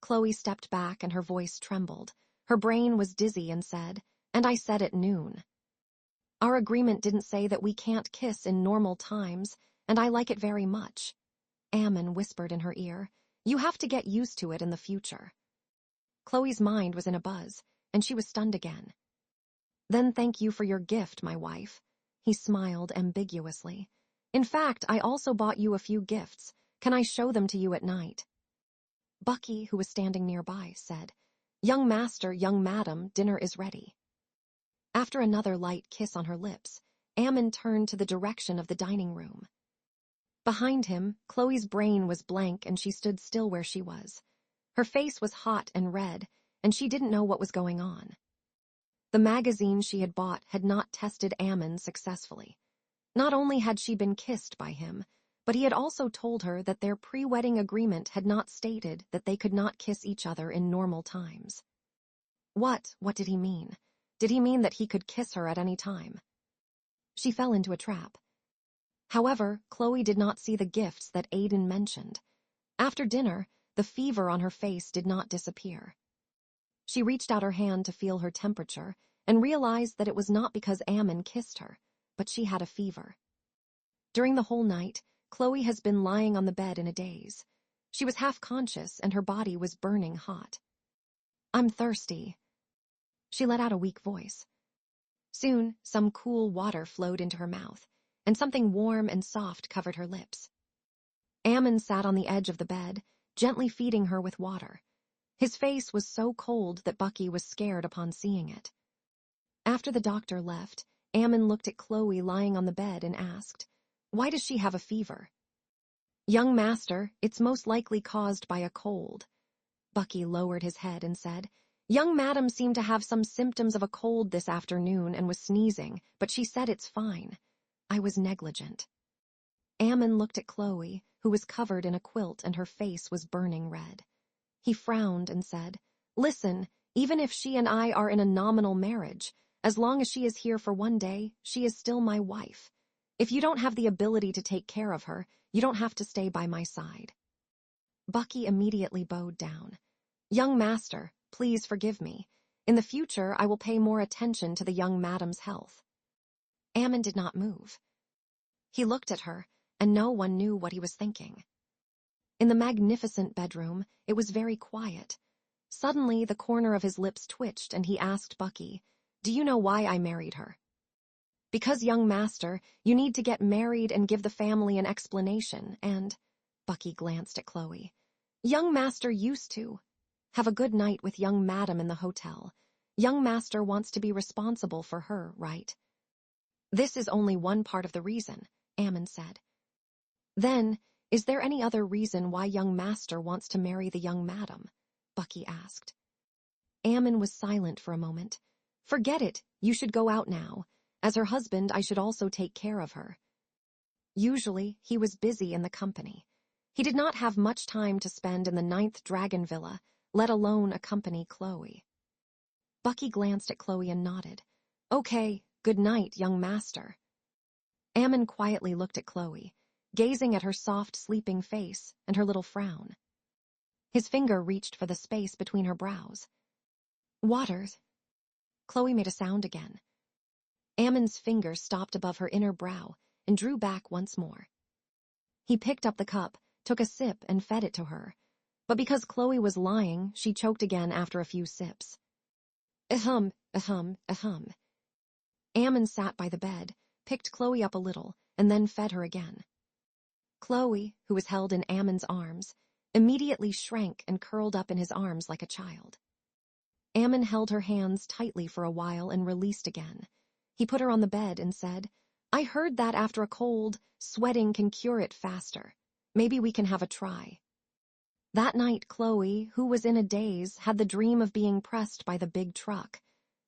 Chloe stepped back and her voice trembled. Her brain was dizzy and said, "And I said at noon. Our agreement didn't say that we can't kiss in normal times, and I like it very much." Ammon whispered in her ear, "You have to get used to it in the future." Chloe's mind was in a buzz, and she was stunned again. "Then thank you for your gift, my wife." He smiled ambiguously. "In fact, I also bought you a few gifts. Can I show them to you at night?" Bucky, who was standing nearby, said, "Young master, young madam, dinner is ready." After another light kiss on her lips, Ammon turned to the direction of the dining room. Behind him, Chloe's brain was blank and she stood still where she was. Her face was hot and red, and she didn't know what was going on. The magazine she had bought had not tested Ammon successfully. Not only had she been kissed by him, but he had also told her that their pre-wedding agreement had not stated that they could not kiss each other in normal times. What did he mean? Did he mean that he could kiss her at any time? She fell into a trap. However, Chloe did not see the gifts that Aiden mentioned. After dinner, the fever on her face did not disappear. She reached out her hand to feel her temperature and realized that it was not because Ammon kissed her, but she had a fever. During the whole night, Chloe has been lying on the bed in a daze. She was half-conscious and her body was burning hot. "I'm thirsty." She let out a weak voice. Soon, some cool water flowed into her mouth, and something warm and soft covered her lips. Ammon sat on the edge of the bed, gently feeding her with water. His face was so cold that Bucky was scared upon seeing it. After the doctor left, Ammon looked at Chloe lying on the bed and asked, "Why does she have a fever?" "Young master, it's most likely caused by a cold." Bucky lowered his head and said, "Young madam seemed to have some symptoms of a cold this afternoon and was sneezing, but she said it's fine. I was negligent." Ammon looked at Chloe, who was covered in a quilt and her face was burning red. He frowned and said, "Listen, even if she and I are in a nominal marriage, as long as she is here for one day, she is still my wife. If you don't have the ability to take care of her, you don't have to stay by my side." Bucky immediately bowed down. "Young master, please forgive me. In the future, I will pay more attention to the young madam's health." Ammon did not move. He looked at her, and no one knew what he was thinking. In the magnificent bedroom, it was very quiet. Suddenly, the corner of his lips twitched and he asked Bucky, "Do you know why I married her?" "Because, young master, you need to get married and give the family an explanation, and—" Bucky glanced at Chloe. "Young master used to. Have a good night with young madam in the hotel. Young master wants to be responsible for her, right?" "This is only one part of the reason," Ammon said. "Then, is there any other reason why young master wants to marry the young madam?" Bucky asked. Ammon was silent for a moment. "Forget it, you should go out now. As her husband, I should also take care of her." Usually, he was busy in the company. He did not have much time to spend in the 9th Dragon Villa, let alone accompany Chloe. Bucky glanced at Chloe and nodded. "Okay, good night, young master." Ammon quietly looked at Chloe, gazing at her soft, sleeping face and her little frown. His finger reached for the space between her brows. "Waters." Chloe made a sound again. Ammon's finger stopped above her inner brow and drew back once more. He picked up the cup, took a sip, and fed it to her. But because Chloe was lying, she choked again after a few sips. Ahem, ahem, ahem. Ammon sat by the bed, picked Chloe up a little, and then fed her again. Chloe, who was held in Ammon's arms, immediately shrank and curled up in his arms like a child. Ammon held her hands tightly for a while and released again. He put her on the bed and said, "I heard that after a cold, sweating can cure it faster. Maybe we can have a try." That night, Chloe, who was in a daze, had the dream of being pressed by the big truck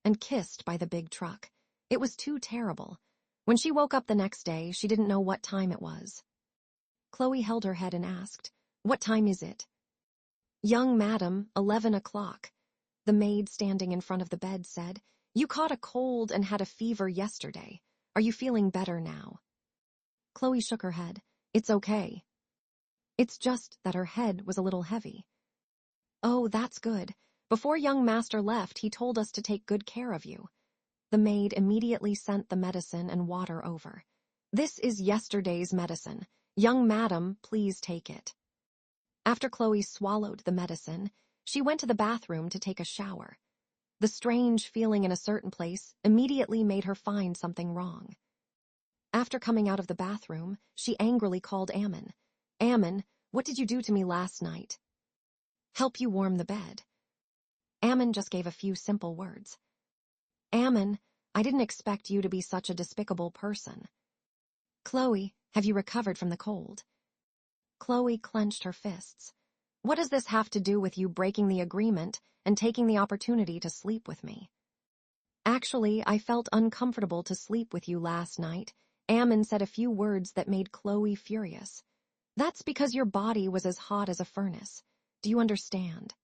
and kissed by the big truck. It was too terrible. When she woke up the next day, she didn't know what time it was. Chloe held her head and asked, "What time is it?" "Young madam, 11 o'clock. The maid standing in front of the bed said, "You caught a cold and had a fever yesterday. Are you feeling better now?" Chloe shook her head. "It's okay." It's just that her head was a little heavy. "Oh, that's good. Before young master left, he told us to take good care of you." The maid immediately sent the medicine and water over. "This is yesterday's medicine. Young madam, please take it." After Chloe swallowed the medicine, she went to the bathroom to take a shower. The strange feeling in a certain place immediately made her find something wrong. After coming out of the bathroom, she angrily called Ammon. "Ammon, what did you do to me last night?" "Help you warm the bed." Ammon just gave a few simple words. "Ammon, I didn't expect you to be such a despicable person." "Chloe, have you recovered from the cold?" Chloe clenched her fists. "What does this have to do with you breaking the agreement and taking the opportunity to sleep with me?" "Actually, I felt uncomfortable to sleep with you last night." Ammon said a few words that made Chloe furious. "That's because your body was as hot as a furnace. Do you understand?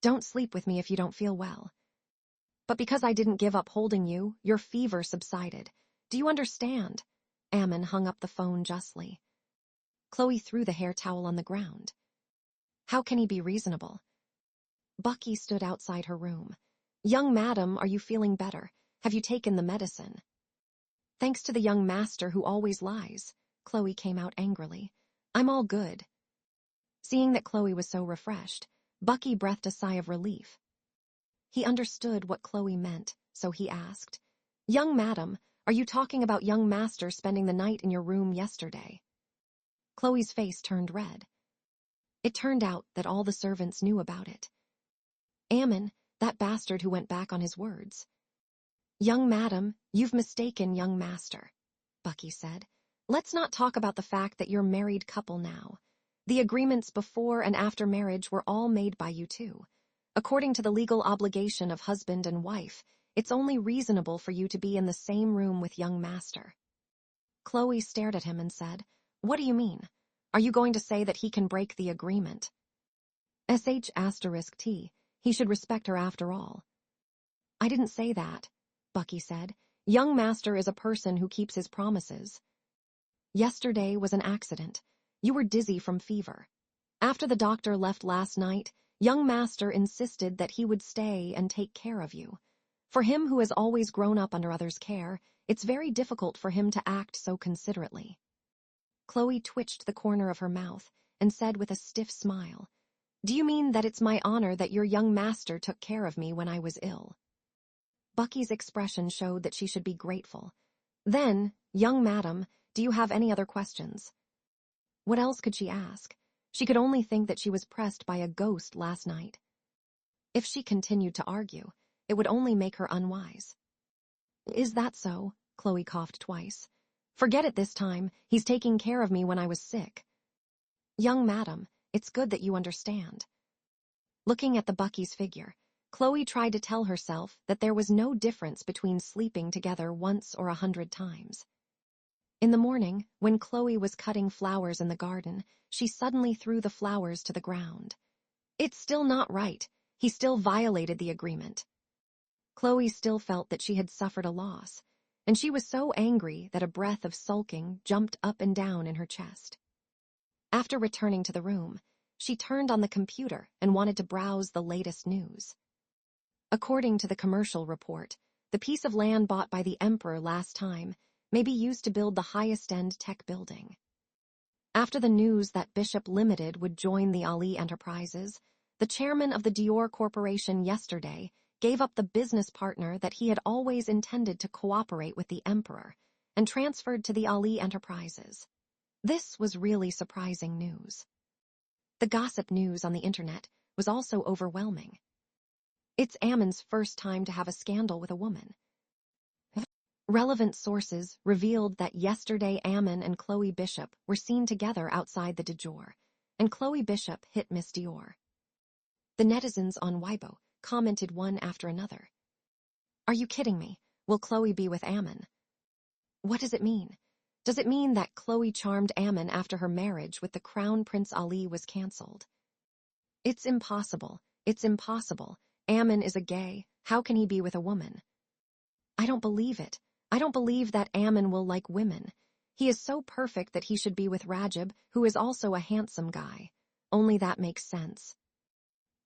Don't sleep with me if you don't feel well. But because I didn't give up holding you, your fever subsided. Do you understand?" Ammon hung up the phone justly. Chloe threw the hair towel on the ground. How can he be reasonable? Bucky stood outside her room. "Young madam, are you feeling better? Have you taken the medicine?" "Thanks to the young master who always lies." Chloe came out angrily. "I'm all good." Seeing that Chloe was so refreshed, Bucky breathed a sigh of relief. He understood what Chloe meant, so he asked, "Young madam, are you talking about young master spending the night in your room yesterday?" Chloe's face turned red. It turned out that all the servants knew about it. Ammon, that bastard who went back on his words. "Young madam, you've mistaken young master," Bucky said. "Let's not talk about the fact that you're married couple now. The agreements before and after marriage were all made by you two. According to the legal obligation of husband and wife, it's only reasonable for you to be in the same room with young master." Chloe stared at him and said, "What do you mean? Are you going to say that he can break the agreement?" *T, he should respect her after all. "I didn't say that," Bucky said. "Young master is a person who keeps his promises. Yesterday was an accident. You were dizzy from fever. After the doctor left last night, young master insisted that he would stay and take care of you. For him who has always grown up under others' care, it's very difficult for him to act so considerately." Chloe twitched the corner of her mouth and said with a stiff smile, "Do you mean that it's my honor that your young master took care of me when I was ill?" Bucky's expression showed that she should be grateful. "Then, young madam, do you have any other questions?" What else could she ask? She could only think that she was pressed by a ghost last night. If she continued to argue, it would only make her unwise. "Is that so?" Chloe coughed twice. "Forget it this time. He's taking care of me when I was sick." "Young madam, it's good that you understand." Looking at the Bucky's figure, Chloe tried to tell herself that there was no difference between sleeping together once or 100 times. In the morning, when Chloe was cutting flowers in the garden, she suddenly threw the flowers to the ground. "It's still not right. He still violated the agreement." Chloe still felt that she had suffered a loss, and she was so angry that a breath of sulking jumped up and down in her chest. After returning to the room, she turned on the computer and wanted to browse the latest news. According to the commercial report, the piece of land bought by the emperor last time may be used to build the highest-end tech building. After the news that Bishop Limited would join the Ali Enterprises, the chairman of the Dior Corporation yesterday gave up the business partner that he had always intended to cooperate with the emperor and transferred to the Ali Enterprises. This was really surprising news. The gossip news on the internet was also overwhelming. It's Ammon's first time to have a scandal with a woman. Relevant sources revealed that yesterday Ammon and Chloe Bishop were seen together outside the Dior, and Chloe Bishop hit Miss Dior. The netizens on Weibo commented one after another. "Are you kidding me? Will Chloe be with Ammon?" "What does it mean? Does it mean that Chloe charmed Ammon after her marriage with the Crown Prince Ali was cancelled?" "It's impossible. It's impossible. Ammon is a gay. How can he be with a woman?" "I don't believe it. I don't believe that Ammon will like women. He is so perfect that he should be with Rajab, who is also a handsome guy. Only that makes sense."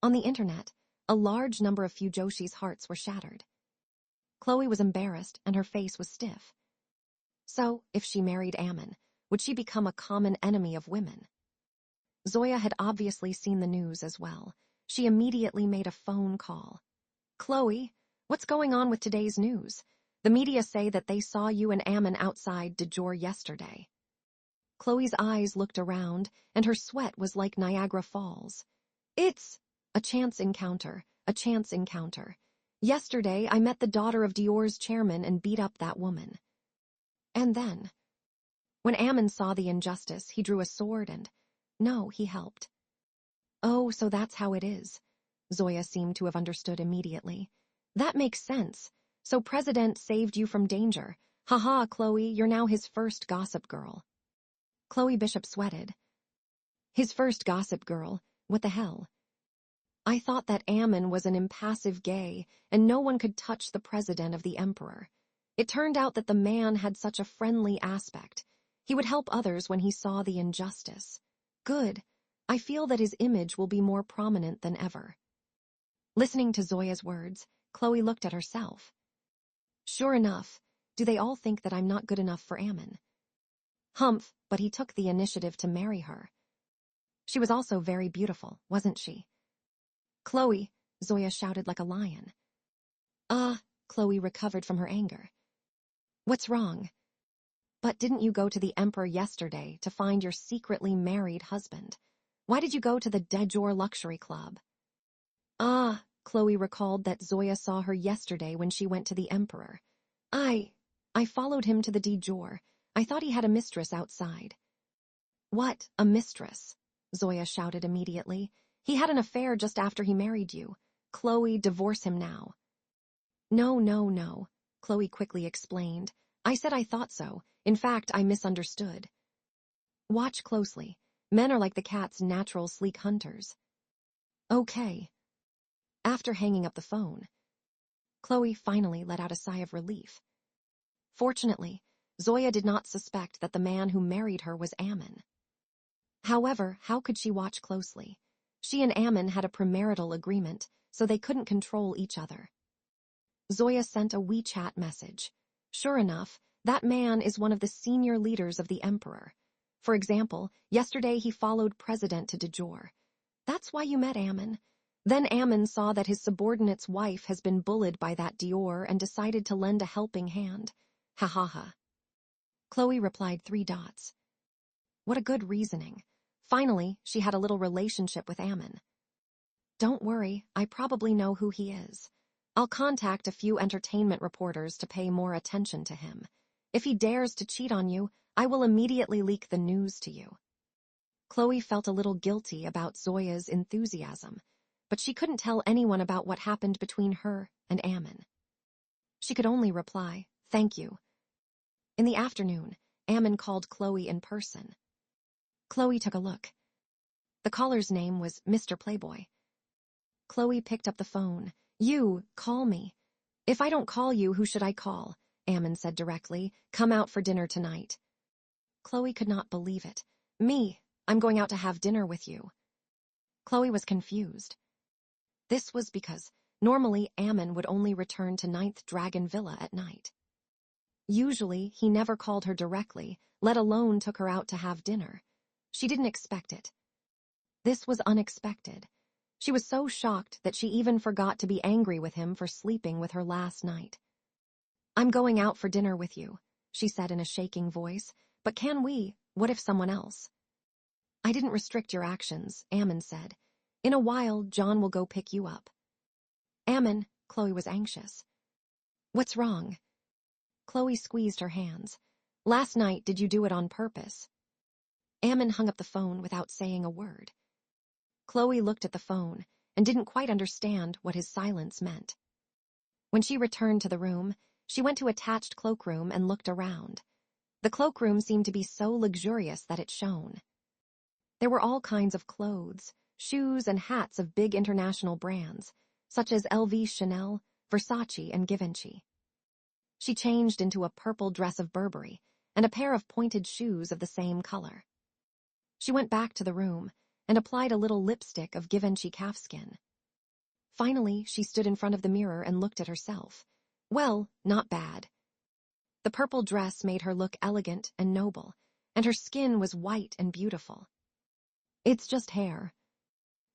On the internet, a large number of Fujoshi's hearts were shattered. Chloe was embarrassed and her face was stiff. So, if she married Ammon, would she become a common enemy of women? Zoya had obviously seen the news as well. She immediately made a phone call. "Chloe, what's going on with today's news? The media say that they saw you and Ammon outside Dior yesterday." Chloe's eyes looked around, and her sweat was like Niagara Falls. "It's a chance encounter, a chance encounter. Yesterday, I met the daughter of Dior's chairman and beat up that woman." And then, when Ammon saw the injustice, he drew a sword and, no, he helped. "Oh, so that's how it is." Zoya seemed to have understood immediately. "That makes sense. So President saved you from danger. Haha, Chloe, you're now his first gossip girl." Chloe Bishop sweated. "His first gossip girl? What the hell? I thought that Ammon was an impassive gay, and no one could touch the president of the emperor. It turned out that the man had such a friendly aspect. He would help others when he saw the injustice. Good. I feel that his image will be more prominent than ever." Listening to Zoya's words, Chloe looked at herself. Sure enough, do they all think that I'm not good enough for Ammon? Humph, but he took the initiative to marry her. She was also very beautiful, wasn't she? Chloe, Zoya shouted like a lion. Chloe recovered from her anger. What's wrong? But didn't you go to the Emperor yesterday to find your secretly married husband? Why did you go to the de jour luxury club? Chloe recalled that Zoya saw her yesterday when she went to the Emperor. I followed him to the de jour. I thought he had a mistress outside. What, a mistress? Zoya shouted immediately. He had an affair just after he married you. Chloe, divorce him now. No, Chloe quickly explained. I said I thought so. In fact, I misunderstood. Watch closely. Men are like the cat's natural sleek hunters. Okay. After hanging up the phone, Chloe finally let out a sigh of relief. Fortunately, Zoya did not suspect that the man who married her was Ammon. However, how could she watch closely? She and Ammon had a premarital agreement, so they couldn't control each other. Zoya sent a WeChat message. Sure enough, that man is one of the senior leaders of the Emperor. For example, yesterday he followed President to de jour. That's why you met Ammon. Then Ammon saw that his subordinate's wife has been bullied by that Dior and decided to lend a helping hand. Ha ha ha. Chloe replied 3 dots. What a good reasoning. Finally, she had a little relationship with Ammon. Don't worry, I probably know who he is. I'll contact a few entertainment reporters to pay more attention to him. If he dares to cheat on you, I will immediately leak the news to you. Chloe felt a little guilty about Zoya's enthusiasm, but she couldn't tell anyone about what happened between her and Ammon. She could only reply, thank you. In the afternoon, Ammon called Chloe in person. Chloe took a look. The caller's name was Mr. Playboy. Chloe picked up the phone. You, call me. If I don't call you, who should I call? Ammon said directly. Come out for dinner tonight. Chloe could not believe it. Me, I'm going out to have dinner with you. Chloe was confused. This was because normally Ammon would only return to 9th Dragon Villa at night. Usually, he never called her directly, let alone took her out to have dinner. She didn't expect it. This was unexpected. She was so shocked that she even forgot to be angry with him for sleeping with her last night. I'm going out for dinner with you, she said in a shaking voice, but can we? What if someone else? I didn't restrict your actions, Ammon said. In a while, John will go pick you up. Ammon, Chloe was anxious. What's wrong? Chloe squeezed her hands. Last night, did you do it on purpose? Ammon hung up the phone without saying a word. Chloe looked at the phone and didn't quite understand what his silence meant. When she returned to the room, she went to attached cloakroom and looked around. The cloakroom seemed to be so luxurious that it shone. There were all kinds of clothes, shoes, and hats of big international brands, such as LV, Chanel, Versace, and Givenchy. She changed into a purple dress of Burberry and a pair of pointed shoes of the same color. She went back to the room and applied a little lipstick of Givenchy calfskin. Finally, she stood in front of the mirror and looked at herself. Well, not bad. The purple dress made her look elegant and noble, and her skin was white and beautiful. It's just hair.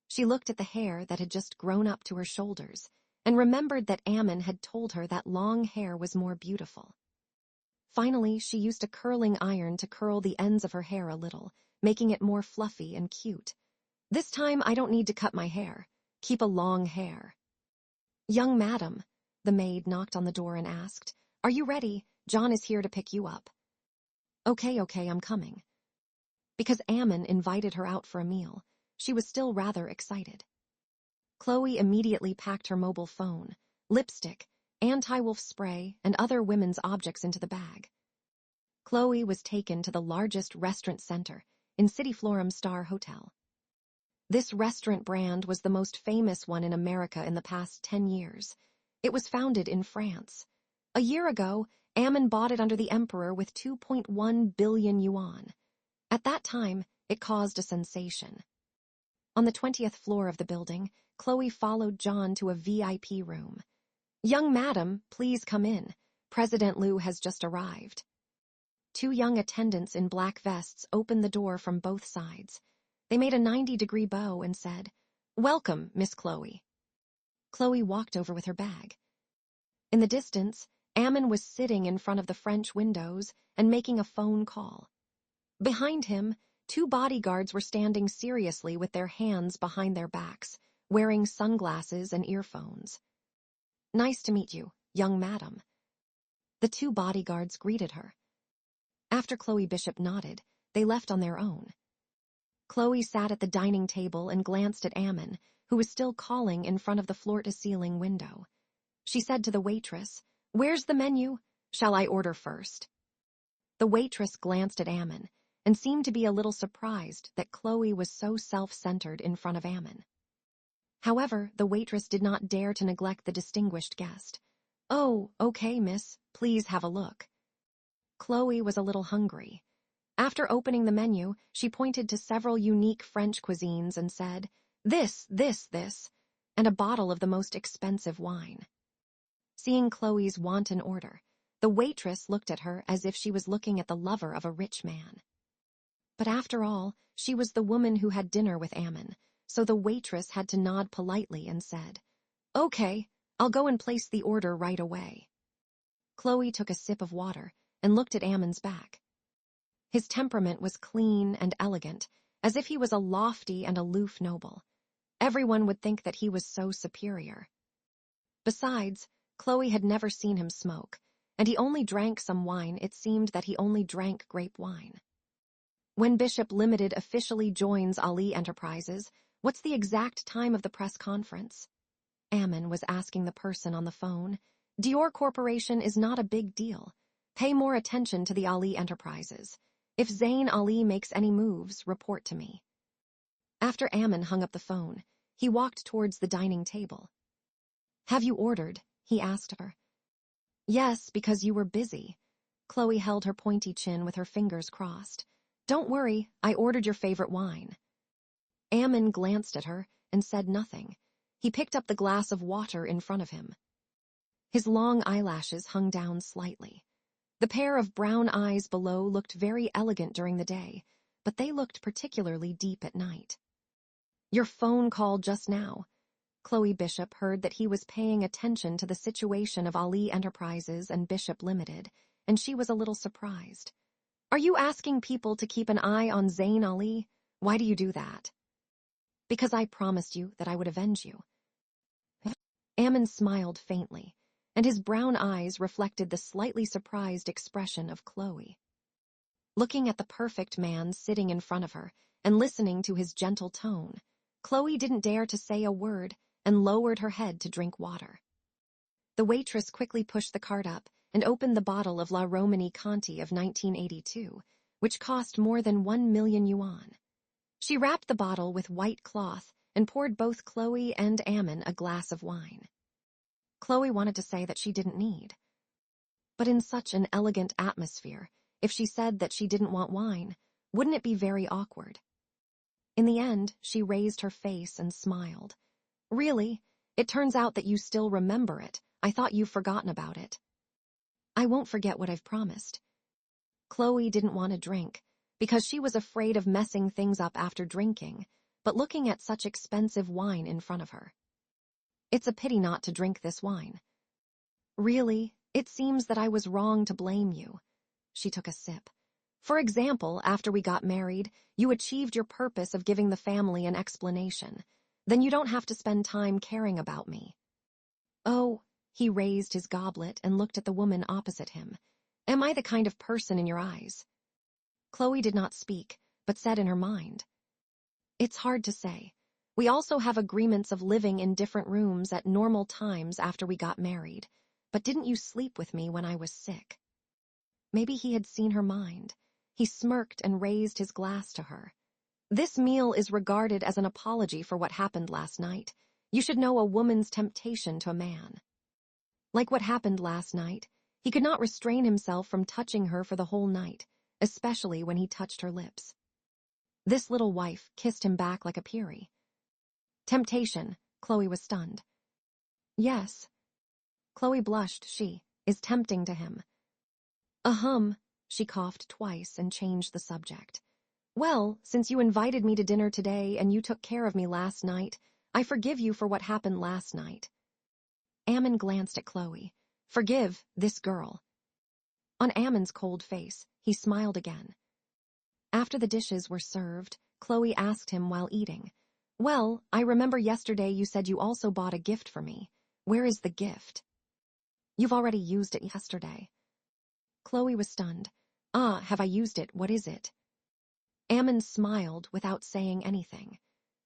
She looked at the hair that had just grown up to her shoulders and remembered that Ammon had told her that long hair was more beautiful. Finally, she used a curling iron to curl the ends of her hair a little, making it more fluffy and cute. This time I don't need to cut my hair. Keep a long hair. Young madam, the maid knocked on the door and asked, are you ready? John is here to pick you up. Okay, I'm coming. Because Ammon invited her out for a meal, she was still rather excited. Chloe immediately packed her mobile phone, lipstick, anti-wolf spray, and other women's objects into the bag. Chloe was taken to the largest restaurant center in City Florum Star Hotel. This restaurant brand was the most famous one in America in the past 10 years. It was founded in France. A year ago, Ammon bought it under the emperor with 2.1 billion yuan. At that time, it caused a sensation. On the 20th floor of the building, Chloe followed John to a VIP room. Young madam, please come in. President Liu has just arrived. 2 young attendants in black vests opened the door from both sides. They made a 90-degree bow and said, "Welcome, Miss Chloe." Chloe walked over with her bag. In the distance, Ammon was sitting in front of the French windows and making a phone call. Behind him, 2 bodyguards were standing seriously with their hands behind their backs, wearing sunglasses and earphones. "Nice to meet you, young madam." The 2 bodyguards greeted her. After Chloe Bishop nodded, they left on their own. Chloe sat at the dining table and glanced at Ammon, who was still calling in front of the floor-to-ceiling window. She said to the waitress, "Where's the menu? Shall I order first?" The waitress glanced at Ammon and seemed to be a little surprised that Chloe was so self-centered in front of Ammon. However, the waitress did not dare to neglect the distinguished guest. "Oh, okay, miss. Please have a look." Chloe was a little hungry. After opening the menu, she pointed to several unique French cuisines and said, this, and a bottle of the most expensive wine. Seeing Chloe's wanton order, the waitress looked at her as if she was looking at the lover of a rich man. But after all, she was the woman who had dinner with Ammon, so the waitress had to nod politely and said, "Okay, I'll go and place the order right away." Chloe took a sip of water and looked at Ammon's back. His temperament was clean and elegant, as if he was a lofty and aloof noble. Everyone would think that he was so superior. Besides, Chloe had never seen him smoke, and he only drank some wine. It seemed that he only drank grape wine. When Bishop Limited officially joins Ali Enterprises, what's the exact time of the press conference? Ammon was asking the person on the phone. Dior Corporation is not a big deal. Pay more attention to the Ali Enterprises. If Zayn Ali makes any moves, report to me. After Ammon hung up the phone, he walked towards the dining table. "Have you ordered?" he asked her. "Yes, because you were busy." Chloe held her pointy chin with her fingers crossed. "Don't worry, I ordered your favorite wine." Ammon glanced at her and said nothing. He picked up the glass of water in front of him. His long eyelashes hung down slightly. The pair of brown eyes below looked very elegant during the day, but they looked particularly deep at night. "Your phone call just now." Chloe Bishop heard that he was paying attention to the situation of Ali Enterprises and Bishop Limited, and she was a little surprised. "Are you asking people to keep an eye on Zayn Ali? Why do you do that?" "Because I promised you that I would avenge you." Ammon smiled faintly, and his brown eyes reflected the slightly surprised expression of Chloe. Looking at the perfect man sitting in front of her and listening to his gentle tone, Chloe didn't dare to say a word and lowered her head to drink water. The waitress quickly pushed the cart up and opened the bottle of La Romani Conti of 1982, which cost more than 1 million yuan. She wrapped the bottle with white cloth and poured both Chloe and Ammon a glass of wine. Chloe wanted to say that she didn't need. But in such an elegant atmosphere, if she said that she didn't want wine, wouldn't it be very awkward? In the end, she raised her face and smiled. "Really? It turns out that you still remember it. I thought you've forgotten about it." "I won't forget what I've promised." Chloe didn't want to drink, because she was afraid of messing things up after drinking, but looking at such expensive wine in front of her. "It's a pity not to drink this wine." "Really, it seems that I was wrong to blame you." She took a sip. "For example, after we got married, you achieved your purpose of giving the family an explanation. Then you don't have to spend time caring about me." "Oh," he raised his goblet and looked at the woman opposite him. "Am I the kind of person in your eyes?" Chloe did not speak, but said in her mind, "It's hard to say. We also have agreements of living in different rooms at normal times after we got married. But didn't you sleep with me when I was sick?" Maybe he had seen her mind. He smirked and raised his glass to her. "This meal is regarded as an apology for what happened last night. You should know a woman's temptation to a man." Like what happened last night, he could not restrain himself from touching her for the whole night, especially when he touched her lips. This little wife kissed him back like a Piri. Temptation, Chloe was stunned. "Yes." Chloe blushed. She is tempting to him. She coughed twice and changed the subject. Well, since you invited me to dinner today and you took care of me last night, I forgive you for what happened last night. Ammon glanced at Chloe. Forgive this girl. On Ammon's cold face, he smiled again. After the dishes were served, Chloe asked him while eating, Well, I remember yesterday you said you also bought a gift for me. Where is the gift? You've already used it yesterday. Chloe was stunned. Ah, have I used it? What is it? Ammon smiled without saying anything.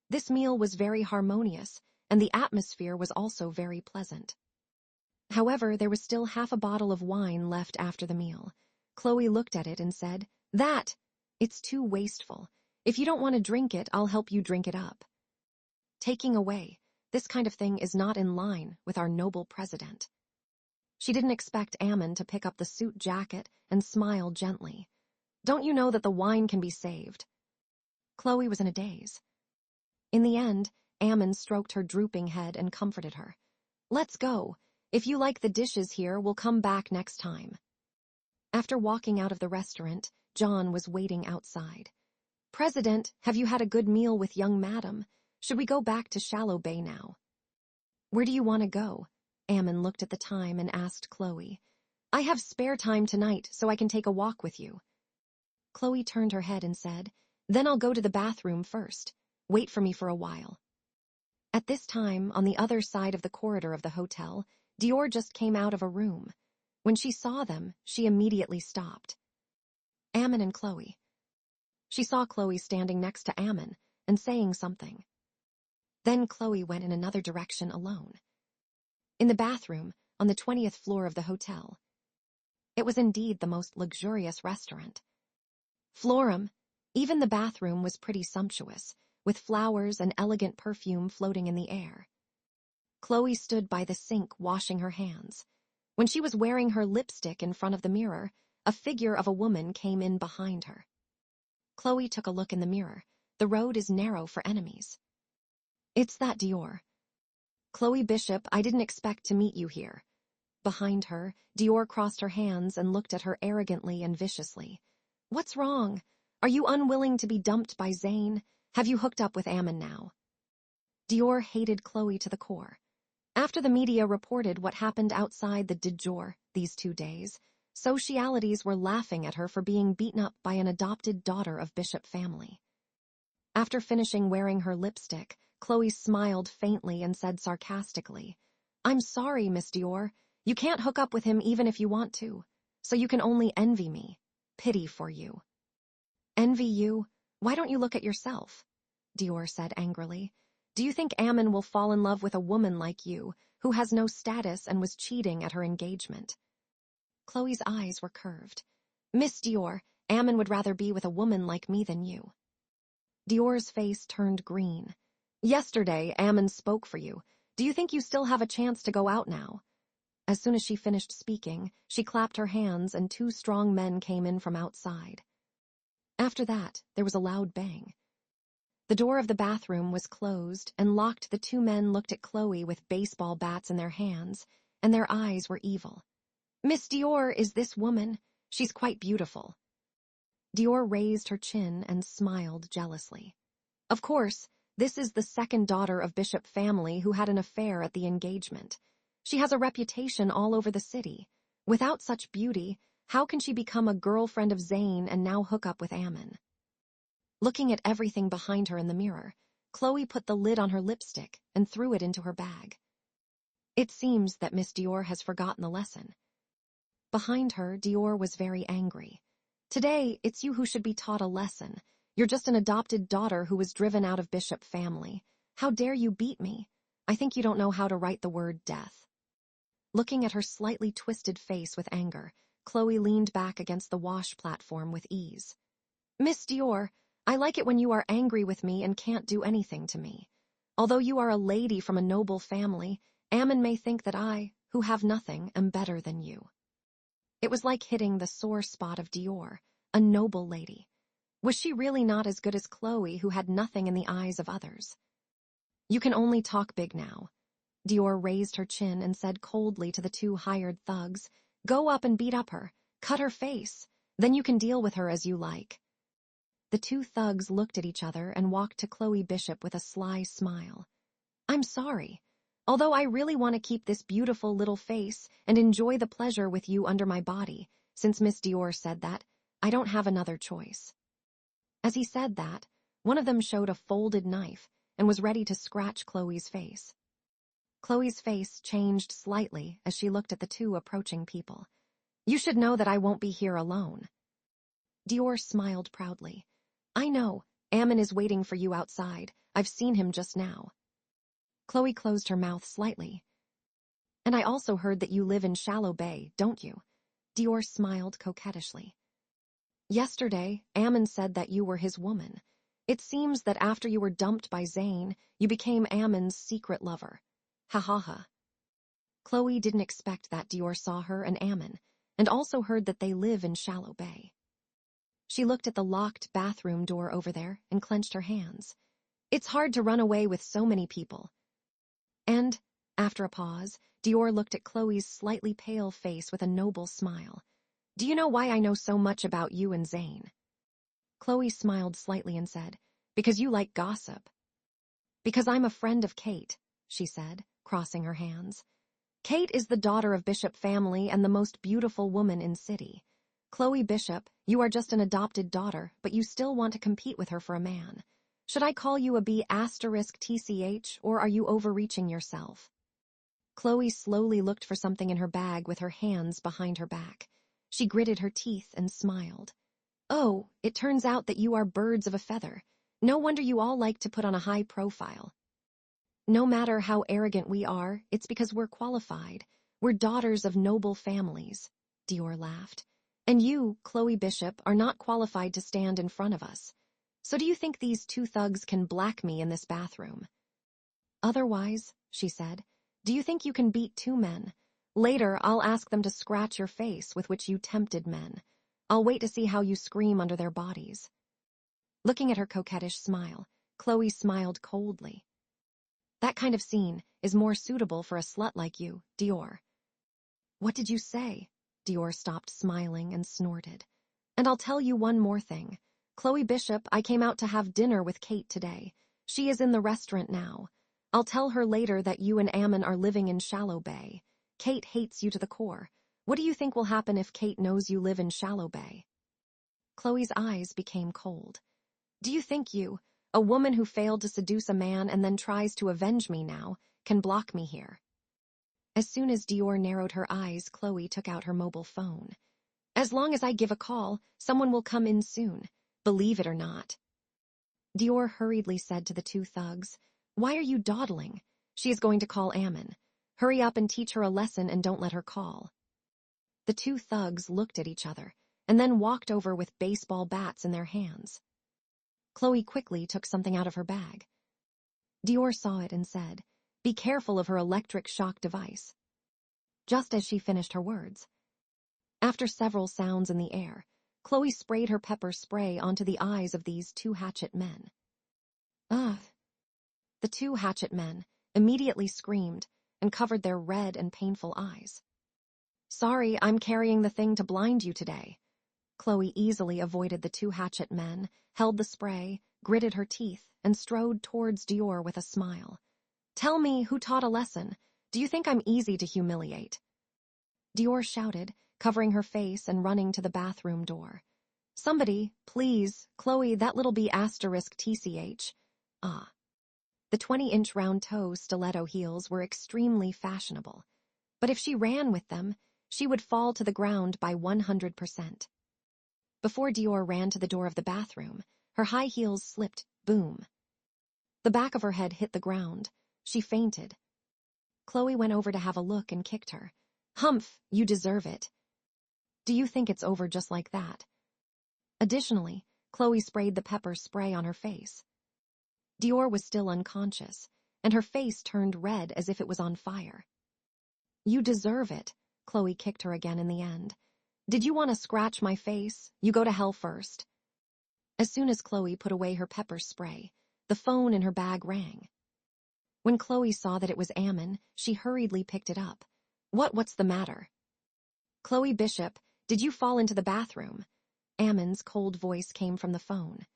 This meal was very harmonious, and the atmosphere was also very pleasant. However, there was still half a bottle of wine left after the meal. Chloe looked at it and said, It's too wasteful. If you don't want to drink it, I'll help you drink it up. Taking away, this kind of thing is not in line with our noble president. She didn't expect Ammon to pick up the suit jacket and smile gently. Don't you know that the wine can be saved? Chloe was in a daze. In the end, Ammon stroked her drooping head and comforted her. Let's go. If you like the dishes here, we'll come back next time. After walking out of the restaurant, John was waiting outside. President, have you had a good meal with young madam? Should we go back to Shallow Bay now? Where do you want to go? Ammon looked at the time and asked Chloe. I have spare time tonight, so I can take a walk with you. Chloe turned her head and said, Then I'll go to the bathroom first. Wait for me for a while. At this time, on the other side of the corridor of the hotel, Dior just came out of a room. When she saw them, she immediately stopped. Ammon and Chloe. She saw Chloe standing next to Ammon and saying something. Then Chloe went in another direction alone. In the bathroom, on the 20th floor of the hotel. It was indeed the most luxurious restaurant. Florum, even the bathroom was pretty sumptuous, with flowers and elegant perfume floating in the air. Chloe stood by the sink washing her hands. When she was wearing her lipstick in front of the mirror, a figure of a woman came in behind her. Chloe took a look in the mirror. The road is narrow for enemies. It's that Dior. Chloe Bishop, I didn't expect to meet you here. Behind her, Dior crossed her hands and looked at her arrogantly and viciously. What's wrong? Are you unwilling to be dumped by Zane? Have you hooked up with Ammon now? Dior hated Chloe to the core. After the media reported what happened outside the Dior these 2 days, socialities were laughing at her for being beaten up by an adopted daughter of Bishop family. After finishing wearing her lipstick, Chloe smiled faintly and said sarcastically, I'm sorry, Miss Dior. You can't hook up with him even if you want to, so you can only envy me. Pity for you. Envy you? Why don't you look at yourself? Dior said angrily. Do you think Ammon will fall in love with a woman like you, who has no status and was cheating at her engagement? Chloe's eyes were curved. Miss Dior, Ammon would rather be with a woman like me than you. Dior's face turned green. Yesterday, Ammon spoke for you. Do you think you still have a chance to go out now? As soon as she finished speaking, she clapped her hands and 2 strong men came in from outside. After that, there was a loud bang. The door of the bathroom was closed and locked. The 2 men looked at Chloe with baseball bats in their hands, and their eyes were evil. Miss Dior is this woman. She's quite beautiful. Dior raised her chin and smiled jealously. Of course, this is the second daughter of Bishop family who had an affair at the engagement. She has a reputation all over the city. Without such beauty, how can she become a girlfriend of Zane and now hook up with Ammon? Looking at everything behind her in the mirror, Chloe put the lid on her lipstick and threw it into her bag. It seems that Miss Dior has forgotten the lesson. Behind her, Dior was very angry. Today, it's you who should be taught a lesson. You're just an adopted daughter who was driven out of Bishop family. How dare you beat me? I think you don't know how to write the word death. Looking at her slightly twisted face with anger, Chloe leaned back against the wash platform with ease. Miss Dior, I like it when you are angry with me and can't do anything to me. Although you are a lady from a noble family, Ammon may think that I, who have nothing, am better than you. It was like hitting the sore spot of Dior, a noble lady. Was she really not as good as Chloe, who had nothing in the eyes of others? You can only talk big now. Dior raised her chin and said coldly to the 2 hired thugs, Go up and beat up her, cut her face, then you can deal with her as you like. The The two thugs looked at each other and walked to Chloe Bishop with a sly smile. I'm sorry. Although I really want to keep this beautiful little face and enjoy the pleasure with you under my body, since Miss Dior said that, I don't have another choice. As he said that, one of them showed a folded knife and was ready to scratch Chloe's face. Chloe's face changed slightly as she looked at the two approaching people. You should know that I won't be here alone. Dior smiled proudly. I know, Ammon is waiting for you outside. I've seen him just now. Chloe closed her mouth slightly. And I also heard that you live in Shallow Bay, don't you? Dior smiled coquettishly. Yesterday, Ammon said that you were his woman. It seems that after you were dumped by Zane, you became Ammon's secret lover. Ha ha ha. Chloe didn't expect that Dior saw her and Ammon, and also heard that they live in Shallow Bay. She looked at the locked bathroom door over there and clenched her hands. It's hard to run away with so many people. And, after a pause, Dior looked at Chloe's slightly pale face with a noble smile. Do you know why I know so much about you and Zane? Chloe smiled slightly and said, because you like gossip. Because I'm a friend of Kate, she said, crossing her hands. Kate is the daughter of Bishop family and the most beautiful woman in city. Chloe Bishop, you are just an adopted daughter, but you still want to compete with her for a man. Should I call you a B*TCH, or are you overreaching yourself? Chloe slowly looked for something in her bag with her hands behind her back. She gritted her teeth and smiled. Oh, it turns out that you are birds of a feather. No wonder you all like to put on a high profile. No matter how arrogant we are, it's because we're qualified. We're daughters of noble families, Dior laughed. And you, Chloe Bishop, are not qualified to stand in front of us. So do you think these two thugs can black me in this bathroom? Otherwise, she said, do you think you can beat two men? Later, I'll ask them to scratch your face with which you tempted men. I'll wait to see how you scream under their bodies. Looking at her coquettish smile, Chloe smiled coldly. That kind of scene is more suitable for a slut like you, Dior. What did you say? Dior stopped smiling and snorted. And I'll tell you one more thing. Chloe Bishop, I came out to have dinner with Kate today. She is in the restaurant now. I'll tell her later that you and Ammon are living in Shallow Bay. Kate hates you to the core. What do you think will happen if Kate knows you live in Shallow Bay? Chloe's eyes became cold. Do you think you, a woman who failed to seduce a man and then tries to avenge me now, can block me here? As soon as Dior narrowed her eyes, Chloe took out her mobile phone. As long as I give a call, someone will come in soon. Believe it or not. Dior hurriedly said to the two thugs, Why are you dawdling? She is going to call Ammon. Hurry up and teach her a lesson and don't let her call. The two thugs looked at each other and then walked over with baseball bats in their hands. Chloe quickly took something out of her bag. Dior saw it and said, Be careful of her electric shock device. Just as she finished her words. After several sounds in the air, Chloe sprayed her pepper spray onto the eyes of these two hatchet men. Ugh. The two hatchet men immediately screamed and covered their red and painful eyes. Sorry, I'm carrying the thing to blind you today. Chloe easily avoided the two hatchet men, held the spray, gritted her teeth, and strode towards Dior with a smile. Tell me who taught a lesson. Do you think I'm easy to humiliate? Dior shouted, covering her face and running to the bathroom door. Somebody, please, Chloe, that little B*TCH. Ah. The 20-inch round-toe stiletto heels were extremely fashionable, but if she ran with them, she would fall to the ground by 100%. Before Dior ran to the door of the bathroom, her high heels slipped, boom. The back of her head hit the ground. She fainted. Chloe went over to have a look and kicked her. Humph, you deserve it. Do you think it's over just like that? Additionally, Chloe sprayed the pepper spray on her face. Dior was still unconscious, and her face turned red as if it was on fire. You deserve it, Chloe kicked her again in the end. Did you want to scratch my face? You go to hell first. As soon as Chloe put away her pepper spray, the phone in her bag rang. When Chloe saw that it was Ammon, she hurriedly picked it up. What's the matter? Chloe Bishop, did you fall into the bathroom? Ammon's cold voice came from the phone.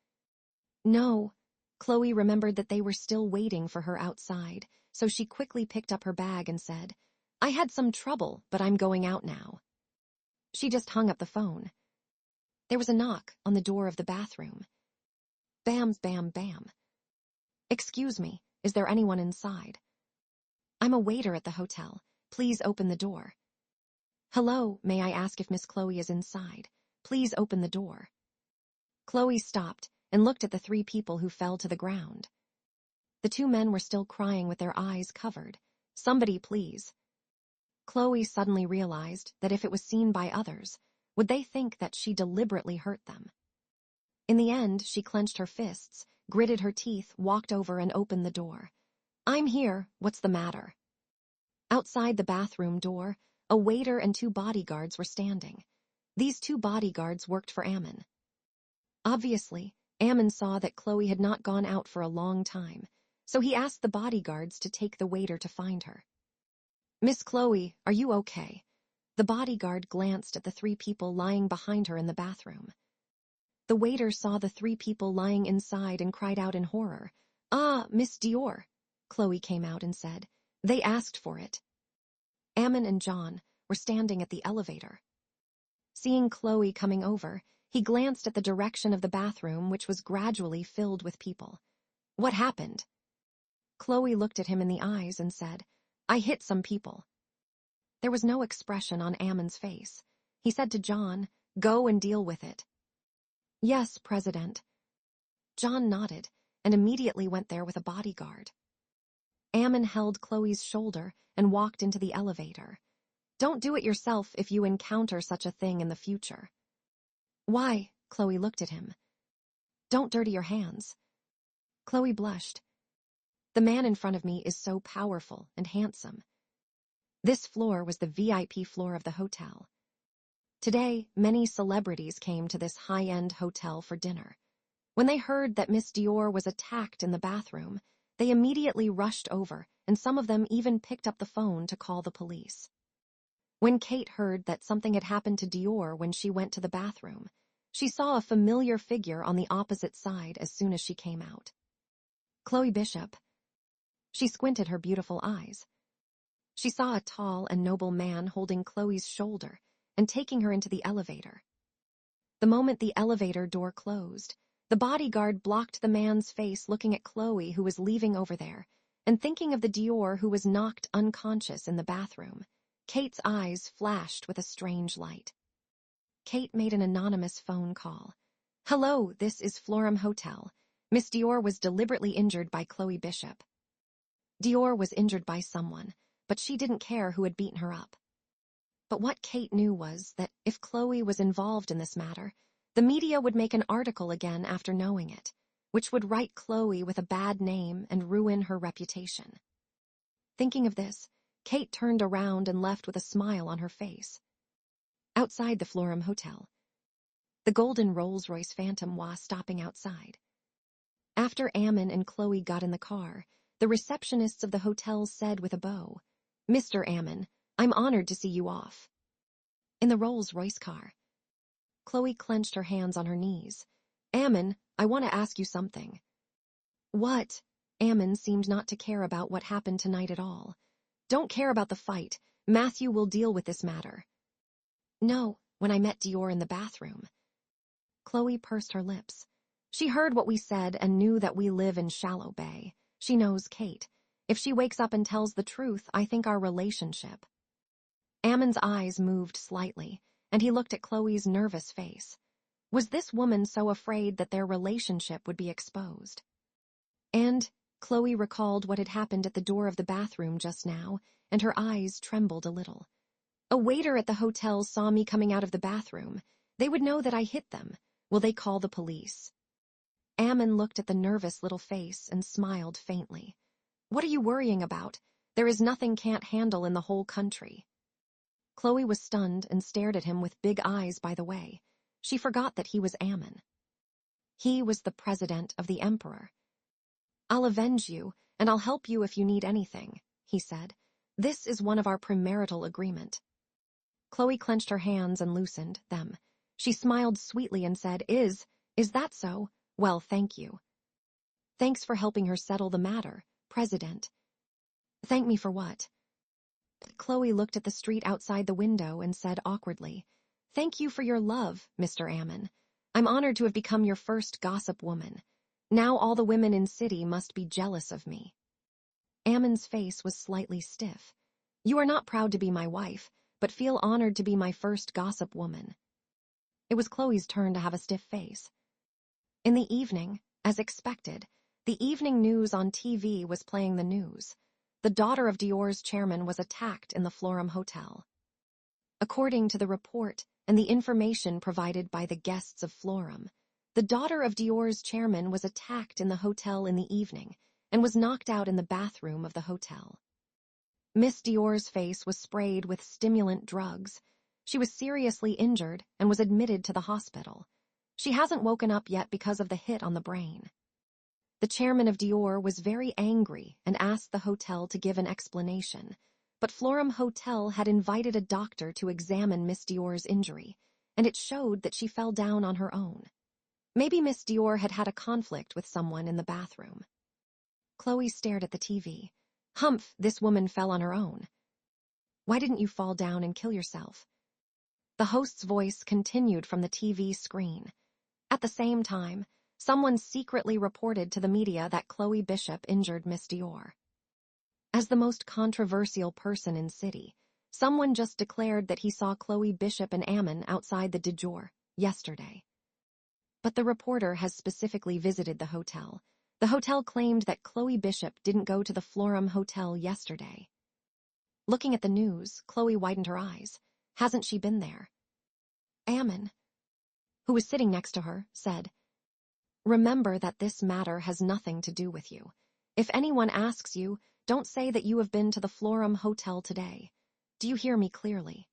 No. Chloe remembered that they were still waiting for her outside, so she quickly picked up her bag and said, I had some trouble, but I'm going out now. She just hung up the phone. There was a knock on the door of the bathroom. Bam, bam, bam. Excuse me, is there anyone inside? I'm a waiter at the hotel. Please open the door. Hello, may I ask if Miss Chloe is inside? Please open the door. Chloe stopped and looked at the 3 people who fell to the ground. The 2 men were still crying with their eyes covered. Somebody please. Chloe suddenly realized that if it was seen by others, would they think that she deliberately hurt them? In the end, she clenched her fists, gritted her teeth, walked over and opened the door. I'm here, what's the matter? Outside the bathroom door, a waiter and 2 bodyguards were standing. These 2 bodyguards worked for Ammon. Obviously, Ammon saw that Chloe had not gone out for a long time, so he asked the bodyguards to take the waiter to find her. Miss Chloe, are you okay? The bodyguard glanced at the 3 people lying behind her in the bathroom. The waiter saw the 3 people lying inside and cried out in horror. Ah, Miss Dior. Chloe came out and said, they asked for it. Ammon and John were standing at the elevator. Seeing Chloe coming over, he glanced at the direction of the bathroom, which was gradually filled with people. What happened? Chloe looked at him in the eyes and said, I hit some people. There was no expression on Ammon's face. He said to John, go and deal with it. Yes, President. John nodded and immediately went there with a bodyguard. Ammon held Chloe's shoulder and walked into the elevator. Don't do it yourself if you encounter such a thing in the future. Why? Chloe looked at him. Don't dirty your hands. Chloe blushed. The man in front of me is so powerful and handsome. This floor was the VIP floor of the hotel. Today, many celebrities came to this high-end hotel for dinner. When they heard that Miss Dior was attacked in the bathroom, they immediately rushed over, and some of them even picked up the phone to call the police. When Kate heard that something had happened to Dior when she went to the bathroom, she saw a familiar figure on the opposite side as soon as she came out. Chloe Bishop. She squinted her beautiful eyes. She saw a tall and noble man holding Chloe's shoulder and taking her into the elevator. The moment the elevator door closed, the bodyguard blocked the man's face, looking at Chloe, who was leaving over there, and thinking of the Dior who was knocked unconscious in the bathroom. Kate's eyes flashed with a strange light. Kate made an anonymous phone call. Hello, this is Florum Hotel. Miss Dior was deliberately injured by Chloe Bishop. Dior was injured by someone, but she didn't care who had beaten her up. But what Kate knew was that if Chloe was involved in this matter, the media would make an article again after knowing it, which would write Chloe with a bad name and ruin her reputation. Thinking of this, Kate turned around and left with a smile on her face. Outside the Florum Hotel, the golden Rolls-Royce Phantom was stopping outside. After Ammon and Chloe got in the car, the receptionists of the hotel said with a bow, Mr. Ammon, I'm honored to see you off. In the Rolls-Royce car, Chloe clenched her hands on her knees. Ammon, I want to ask you something. What? Ammon seemed not to care about what happened tonight at all. Don't care about the fight. Matthew will deal with this matter. No, when I met Dior in the bathroom. Chloe pursed her lips. She heard what we said and knew that we live in Shallow Bay. She knows Kate. If she wakes up and tells the truth, I think our relationship. Ammon's eyes moved slightly, and he looked at Chloe's nervous face. Was this woman so afraid that their relationship would be exposed? And Chloe recalled what had happened at the door of the bathroom just now, and her eyes trembled a little. A waiter at the hotel saw me coming out of the bathroom. They would know that I hit them. Will they call the police? Ammon looked at the nervous little face and smiled faintly. What are you worrying about? There is nothing can't handle in the whole country. Chloe was stunned and stared at him with big eyes by the way. She forgot that he was Ammon. He was the president of the emperor. I'll avenge you, and I'll help you if you need anything, he said. This is one of our premarital agreement. Chloe clenched her hands and loosened them. She smiled sweetly and said, Is that so? Well, thank you. Thanks for helping her settle the matter, President. Thank me for what? Chloe looked at the street outside the window and said awkwardly, Thank you for your love, Mr. Ammon. I'm honored to have become your first gossip woman. Now all the women in city must be jealous of me. Ammon's face was slightly stiff. You are not proud to be my wife, but feel honored to be my first gossip woman. It was Chloe's turn to have a stiff face. In the evening, as expected, the evening news on TV was playing the news. The daughter of Dior's chairman was attacked in the Florum Hotel. According to the report and the information provided by the guests of Florum, the daughter of Dior's chairman was attacked in the hotel in the evening and was knocked out in the bathroom of the hotel. Miss Dior's face was sprayed with stimulant drugs. She was seriously injured and was admitted to the hospital. She hasn't woken up yet because of the hit on the brain. The chairman of Dior was very angry and asked the hotel to give an explanation, but Florum Hotel had invited a doctor to examine Miss Dior's injury, and it showed that she fell down on her own. Maybe Miss Dior had had a conflict with someone in the bathroom. Chloe stared at the TV. Humph, this woman fell on her own. Why didn't you fall down and kill yourself? The host's voice continued from the TV screen. At the same time, someone secretly reported to the media that Chloe Bishop injured Miss Dior. As the most controversial person in city, someone just declared that he saw Chloe Bishop and Ammon outside the Dior yesterday. But the reporter has specifically visited the hotel. The hotel claimed that Chloe Bishop didn't go to the Florum Hotel yesterday. Looking at the news, Chloe widened her eyes. Hasn't she been there? Ammon, who was sitting next to her, said, Remember that this matter has nothing to do with you. If anyone asks you, don't say that you have been to the Florum Hotel today. Do you hear me clearly?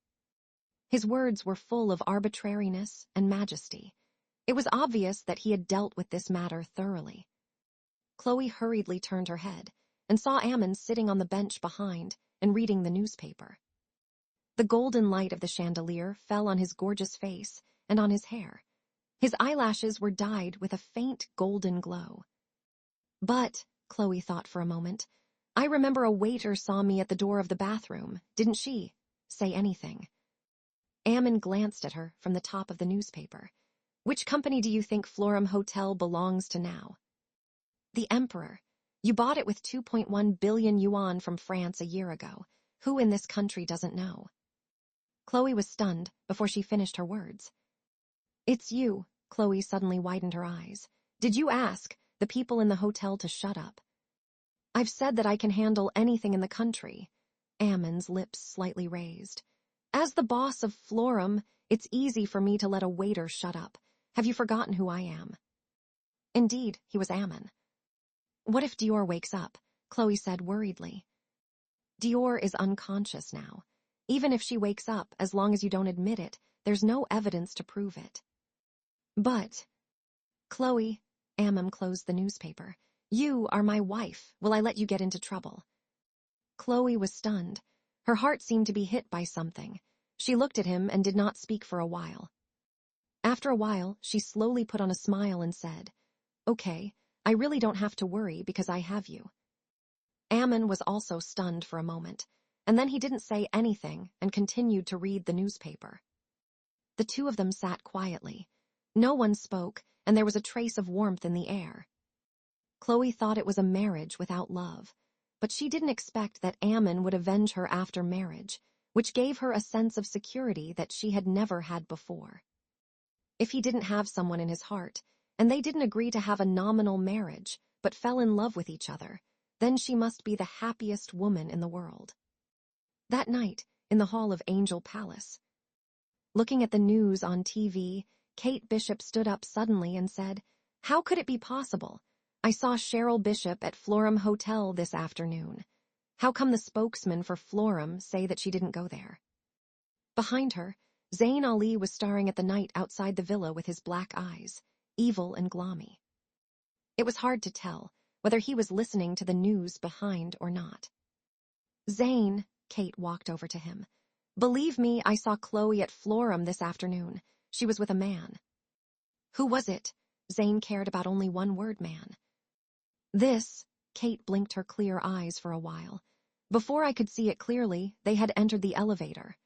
His words were full of arbitrariness and majesty. It was obvious that he had dealt with this matter thoroughly. Chloe hurriedly turned her head and saw Ammon sitting on the bench behind and reading the newspaper. The golden light of the chandelier fell on his gorgeous face and on his hair. His eyelashes were dyed with a faint golden glow. But, Chloe thought for a moment, I remember a waiter saw me at the door of the bathroom, didn't she? Say anything. Ammon glanced at her from the top of the newspaper. Which company do you think Florum Hotel belongs to now? The Emperor. You bought it with 2.1 billion yuan from France a year ago. Who in this country doesn't know? Chloe was stunned before she finished her words. It's you, Chloe suddenly widened her eyes. Did you ask the people in the hotel to shut up? I've said that I can handle anything in the country. Ammon's lips slightly raised. As the boss of Florum, it's easy for me to let a waiter shut up. Have you forgotten who I am? Indeed, he was Ammon. What if Dior wakes up? Chloe said worriedly. Dior is unconscious now. Even if she wakes up, as long as you don't admit it, there's no evidence to prove it. But, Chloe, Ammon closed the newspaper. You are my wife. Will I let you get into trouble? Chloe was stunned. Her heart seemed to be hit by something. She looked at him and did not speak for a while. After a while, she slowly put on a smile and said, Okay, I really don't have to worry because I have you. Ammon was also stunned for a moment, and then he didn't say anything and continued to read the newspaper. The two of them sat quietly. No one spoke, and there was a trace of warmth in the air. Chloe thought it was a marriage without love, but she didn't expect that Ammon would avenge her after marriage, which gave her a sense of security that she had never had before. If he didn't have someone in his heart, and they didn't agree to have a nominal marriage, but fell in love with each other, then she must be the happiest woman in the world. That night, in the hall of Angel Palace, looking at the news on TV, Kate Bishop stood up suddenly and said, How could it be possible? I saw Cheryl Bishop at Florum Hotel this afternoon. How come the spokesman for Florum say that she didn't go there? Behind her, Zayn Ali was staring at the night outside the villa with his black eyes, evil and gloomy. It was hard to tell whether he was listening to the news behind or not. Zayn, Kate walked over to him. Believe me, I saw Chloe at Florum this afternoon. She was with a man. Who was it? Zayn cared about only one word, man. Kate blinked her clear eyes for a while. Before I could see it clearly, they had entered the elevator.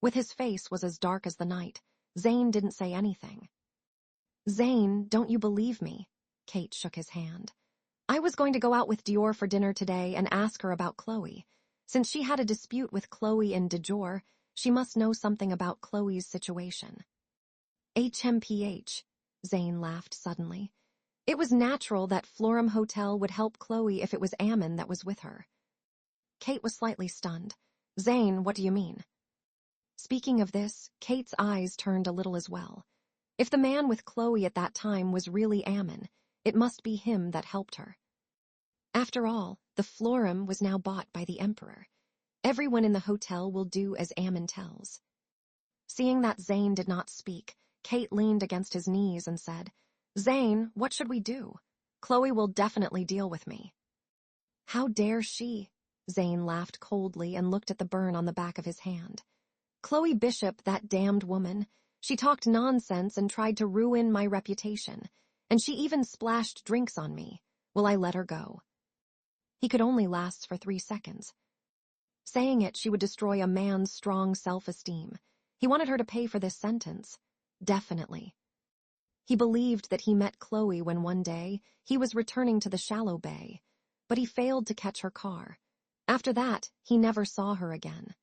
With his face was as dark as the night, Zane didn't say anything. Zane, don't you believe me? Kate shook his hand. I was going to go out with Dior for dinner today and ask her about Chloe. Since she had a dispute with Chloe and Dior, she must know something about Chloe's situation. HMPH, Zane laughed suddenly. It was natural that Florham Hotel would help Chloe if it was Ammon that was with her. Kate was slightly stunned. Zane, what do you mean? Speaking of this, Kate's eyes turned a little as well. If the man with Chloe at that time was really Ammon, it must be him that helped her. After all, the Florham was now bought by the Emperor. Everyone in the hotel will do as Ammon tells. Seeing that Zane did not speak, Kate leaned against his knees and said, Zane, what should we do? Chloe will definitely deal with me. How dare she? Zane laughed coldly and looked at the burn on the back of his hand. Chloe Bishop, that damned woman. She talked nonsense and tried to ruin my reputation. And she even splashed drinks on me. Will I let her go? He could only last for 3 seconds. Saying it, she would destroy a man's strong self-esteem. He wanted her to pay for this sentence. Definitely. He believed that he met Chloe when one day he was returning to the shallow bay, but he failed to catch her car. After that, he never saw her again.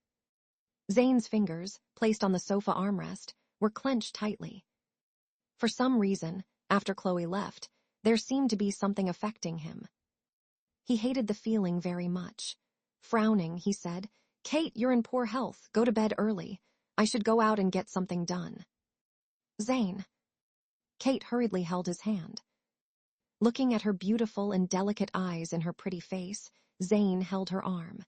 Zane's fingers, placed on the sofa armrest, were clenched tightly. For some reason, after Chloe left, there seemed to be something affecting him. He hated the feeling very much. Frowning, he said, Kate, you're in poor health. Go to bed early. I should go out and get something done. Zane. Kate hurriedly held his hand. Looking at her beautiful and delicate eyes in her pretty face, Zane held her arm.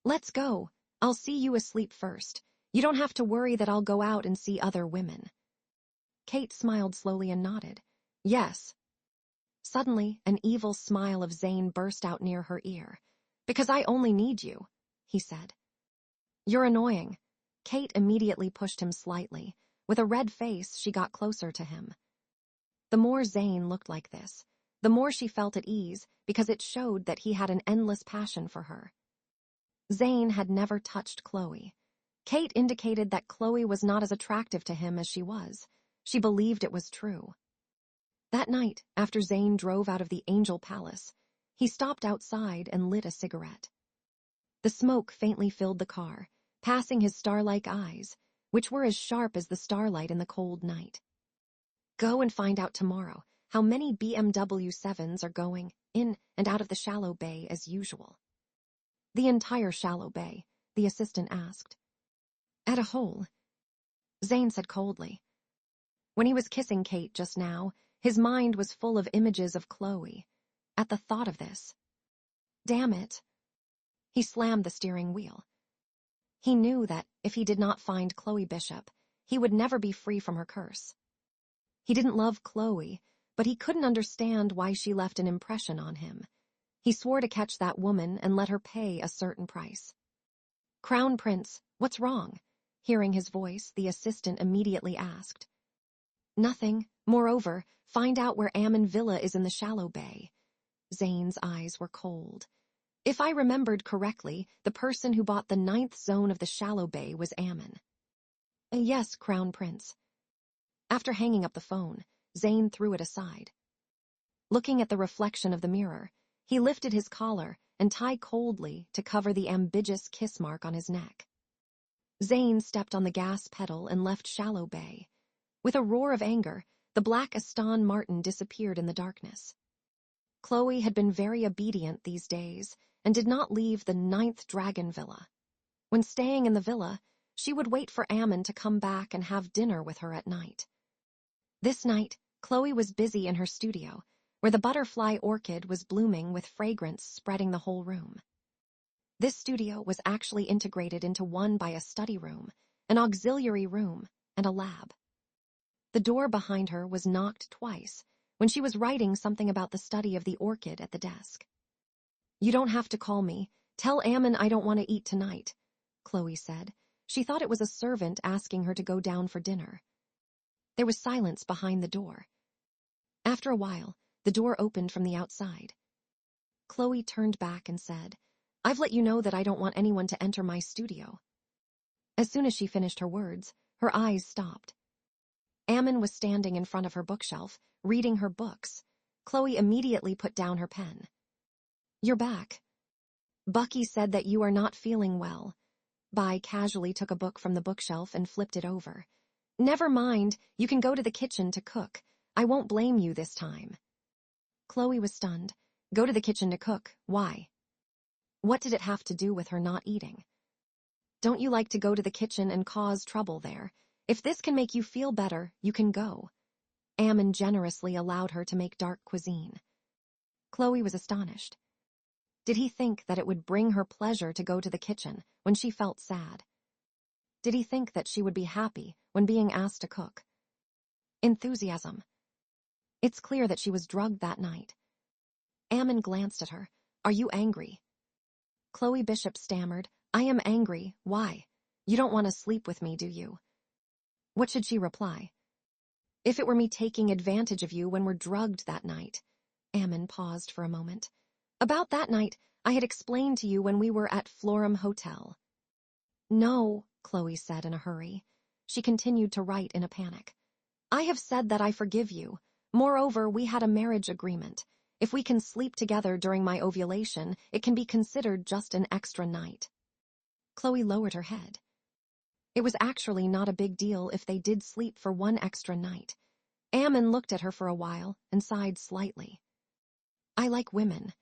Let's go. I'll see you asleep first. You don't have to worry that I'll go out and see other women. Kate smiled slowly and nodded. Yes. Suddenly, an evil smile of Zane burst out near her ear. Because I only need you, he said. You're annoying. Kate immediately pushed him slightly. With a red face, she got closer to him. The more Zane looked like this, the more she felt at ease because it showed that he had an endless passion for her. Zane had never touched Chloe. Kate indicated that Chloe was not as attractive to him as she was. She believed it was true. That night, after Zane drove out of the Angel Palace, he stopped outside and lit a cigarette. The smoke faintly filled the car, passing his star-like eyes, which were as sharp as the starlight in the cold night. Go and find out tomorrow how many BMW 7s are going in and out of the shallow bay as usual. The entire shallow bay, the assistant asked. At a hole, Zane said coldly. When he was kissing Kate just now, his mind was full of images of Chloe. At the thought of this, damn it, he slammed the steering wheel. He knew that if he did not find Chloe Bishop, he would never be free from her curse. He didn't love Chloe, but he couldn't understand why she left an impression on him. He swore to catch that woman and let her pay a certain price. Crown Prince, what's wrong? Hearing his voice, the assistant immediately asked. Nothing. Moreover, find out where Ammon Villa is in the shallow bay. Zane's eyes were cold. If I remembered correctly, the person who bought the 9th zone of the shallow bay was Ammon. Yes, Crown Prince. After hanging up the phone, Zane threw it aside. Looking at the reflection of the mirror, he lifted his collar and tied coldly to cover the ambiguous kiss mark on his neck. Zane stepped on the gas pedal and left Shallow Bay. With a roar of anger, the black Aston Martin disappeared in the darkness. Chloe had been very obedient these days and did not leave the 9th Dragon Villa. When staying in the villa, she would wait for Ammon to come back and have dinner with her at night. This night, Chloe was busy in her studio, where the butterfly orchid was blooming with fragrance spreading the whole room. This studio was actually integrated into one by a study room, an auxiliary room, and a lab. The door behind her was knocked twice when she was writing something about the study of the orchid at the desk. You don't have to call me. Tell Ammon I don't want to eat tonight, Chloe said. She thought it was a servant asking her to go down for dinner. There was silence behind the door. After a while, the door opened from the outside. Chloe turned back and said, "I've let you know that I don't want anyone to enter my studio." As soon as she finished her words, her eyes stopped. Ammon was standing in front of her bookshelf, reading her books. Chloe immediately put down her pen. "You're back. Bucky said that you are not feeling well." Bai casually took a book from the bookshelf and flipped it over. "Never mind, you can go to the kitchen to cook. I won't blame you this time." Chloe was stunned. Go to the kitchen to cook, why? What did it have to do with her not eating? "Don't you like to go to the kitchen and cause trouble there? If this can make you feel better, you can go." Ammon generously allowed her to make dark cuisine. Chloe was astonished. Did he think that it would bring her pleasure to go to the kitchen when she felt sad? Did he think that she would be happy when being asked to cook? Enthusiasm. It's clear that she was drugged that night. Ammon glanced at her. "Are you angry?" Chloe Bishop stammered, "I am angry. Why? You don't want to sleep with me, do you?" What should she reply? "If it were me taking advantage of you when we're drugged that night." Ammon paused for a moment. "About that night, I had explained to you when we were at Florum Hotel." "No," Chloe said in a hurry. She continued to write in a panic. "I have said that I forgive you. Moreover, we had a marriage agreement. If we can sleep together during my ovulation, it can be considered just an extra night." Chloe lowered her head. It was actually not a big deal if they did sleep for one extra night. Ammon looked at her for a while and sighed slightly. "I like women."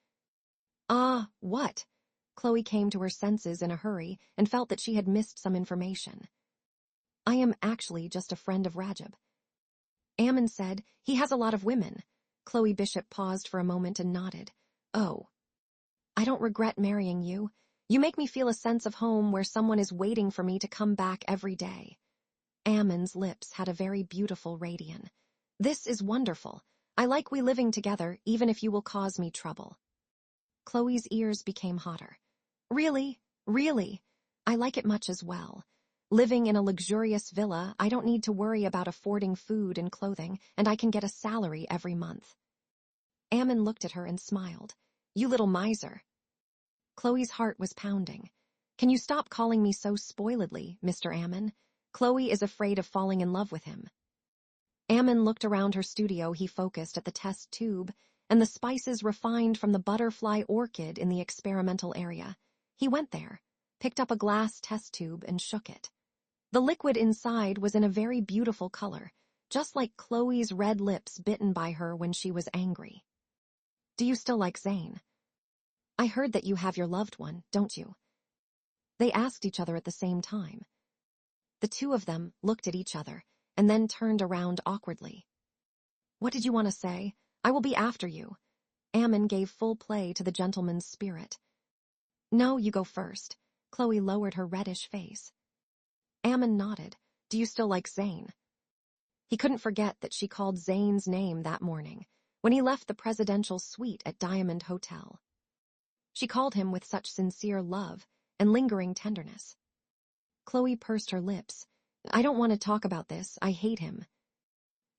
"Ah, what?" Chloe came to her senses in a hurry and felt that she had missed some information. "I am actually just a friend of Rajab." Ammon said, "He has a lot of women." Chloe Bishop paused for a moment and nodded. "Oh. I don't regret marrying you. You make me feel a sense of home where someone is waiting for me to come back every day." Ammon's lips had a very beautiful radiance. "This is wonderful. I like we living together, even if you will cause me trouble." Chloe's ears became hotter. "Really? Really? I like it much as well. Living in a luxurious villa, I don't need to worry about affording food and clothing, and I can get a salary every month." Ammon looked at her and smiled. "You little miser." Chloe's heart was pounding. "Can you stop calling me so spoiledly, Mr. Ammon? Chloe is afraid of falling in love with him." Ammon looked around her studio. He focused at the test tube and the spices refined from the butterfly orchid in the experimental area. He went there, picked up a glass test tube and shook it. The liquid inside was in a very beautiful color, just like Chloe's red lips bitten by her when she was angry. "Do you still like Zane? I heard that you have your loved one, don't you?" They asked each other at the same time. The two of them looked at each other and then turned around awkwardly. "What did you want to say? I will be after you." Ammon gave full play to the gentleman's spirit. "No, you go first." Chloe lowered her reddish face. Ammon nodded. "Do you still like Zane?" He couldn't forget that she called Zane's name that morning, when he left the presidential suite at Diamond Hotel. She called him with such sincere love and lingering tenderness. Chloe pursed her lips. "I don't want to talk about this. I hate him."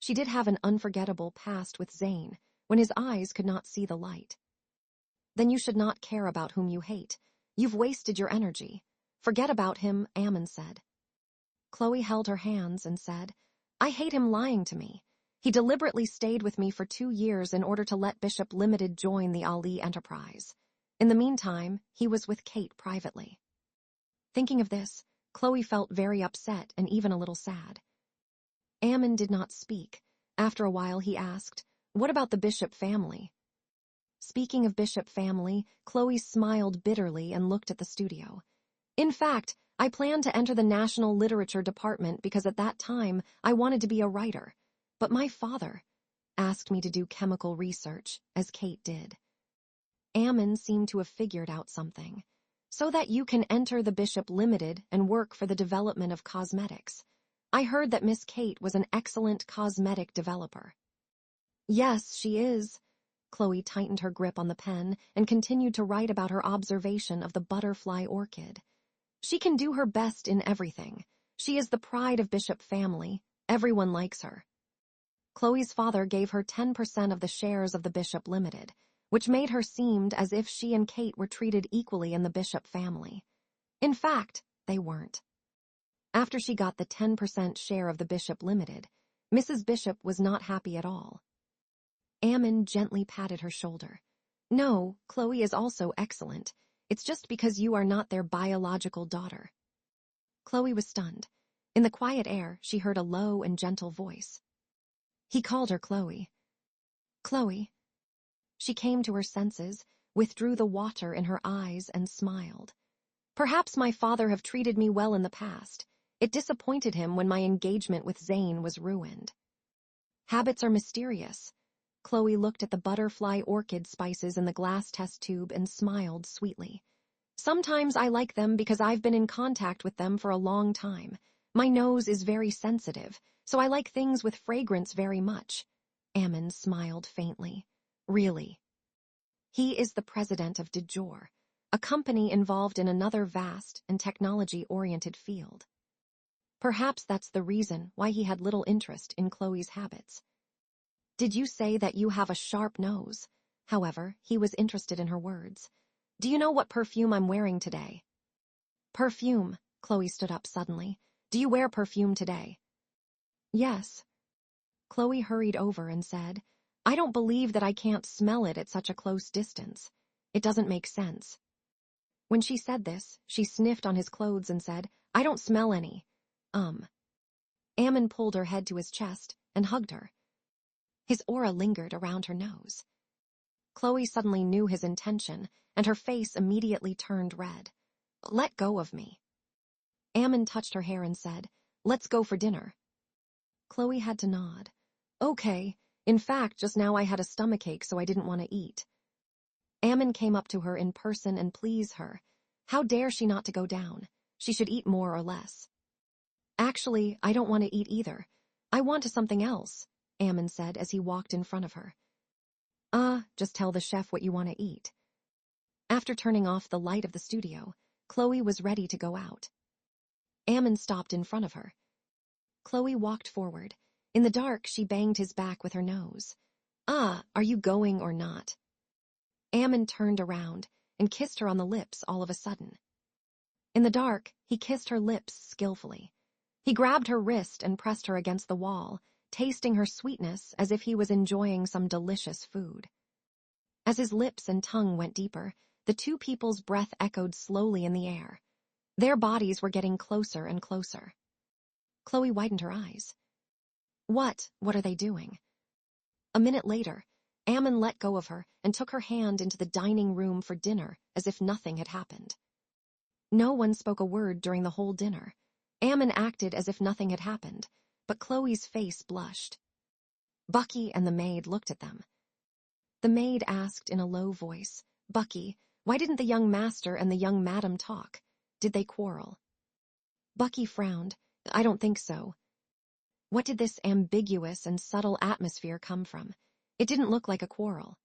She did have an unforgettable past with Zane, when his eyes could not see the light. "Then you should not care about whom you hate. You've wasted your energy. Forget about him," Ammon said. Chloe held her hands and said, "I hate him lying to me. He deliberately stayed with me for 2 years in order to let Bishop Limited join the Ali enterprise. In the meantime, he was with Kate privately." Thinking of this, Chloe felt very upset and even a little sad. Ammon did not speak. After a while he asked, "What about the Bishop family?" Speaking of Bishop family, Chloe smiled bitterly and looked at the studio. "In fact, I planned to enter the National Literature Department because at that time I wanted to be a writer. But my father asked me to do chemical research, as Kate did." Ammon seemed to have figured out something. "So that you can enter the Bishop Limited and work for the development of cosmetics. I heard that Miss Kate was an excellent cosmetic developer." "Yes, she is." Chloe tightened her grip on the pen and continued to write about her observation of the butterfly orchid. "She can do her best in everything. She is the pride of Bishop family. Everyone likes her." Chloe's father gave her 10% of the shares of the Bishop Limited, which made her seem as if she and Kate were treated equally in the Bishop family. In fact, they weren't. After she got the 10% share of the Bishop Limited, Mrs. Bishop was not happy at all. Ammon gently patted her shoulder. No, Chloe is also excellent. It's just because you are not their biological daughter. Chloe was stunned. In the quiet air, she heard a low and gentle voice. He called her Chloe. Chloe. She came to her senses, withdrew the water in her eyes, and smiled. Perhaps my father have treated me well in the past. It disappointed him when my engagement with Zane was ruined. Habits are mysterious. Chloe looked at the butterfly orchid spices in the glass test tube and smiled sweetly. Sometimes I like them because I've been in contact with them for a long time. My nose is very sensitive, so I like things with fragrance very much. Ammon smiled faintly. Really? He is the president of DeJour, a company involved in another vast and technology-oriented field. Perhaps that's the reason why he had little interest in Chloe's habits. Did you say that you have a sharp nose? However, he was interested in her words. Do you know what perfume I'm wearing today? Perfume, Chloe stood up suddenly. Do you wear perfume today? Yes. Chloe hurried over and said, I don't believe that I can't smell it at such a close distance. It doesn't make sense. When she said this, she sniffed on his clothes and said, I don't smell any. Ammon pulled her head to his chest and hugged her. His aura lingered around her nose. Chloe suddenly knew his intention, and her face immediately turned red. Let go of me. Ammon touched her hair and said, Let's go for dinner. Chloe had to nod. Okay. In fact, just now I had a stomachache, so I didn't want to eat. Ammon came up to her in person and pleased her. How dare she not to go down? She should eat more or less. Actually, I don't want to eat either. I want something else, Ammon said as he walked in front of her. Just tell the chef what you want to eat. After turning off the light of the studio, Chloe was ready to go out. Ammon stopped in front of her. Chloe walked forward. In the dark, she banged his back with her nose. Are you going or not? Ammon turned around and kissed her on the lips all of a sudden. In the dark, he kissed her lips skillfully. He grabbed her wrist and pressed her against the wall, tasting her sweetness as if he was enjoying some delicious food. As his lips and tongue went deeper, the two people's breath echoed slowly in the air. Their bodies were getting closer and closer. Chloe widened her eyes. What are they doing? A minute later, Ammon let go of her and took her hand into the dining room for dinner as if nothing had happened. No one spoke a word during the whole dinner. Ammon acted as if nothing had happened, but Chloe's face blushed. Bucky and the maid looked at them. The maid asked in a low voice, Bucky, why didn't the young master and the young madam talk? Did they quarrel? Bucky frowned. I don't think so. What did this ambiguous and subtle atmosphere come from? It didn't look like a quarrel.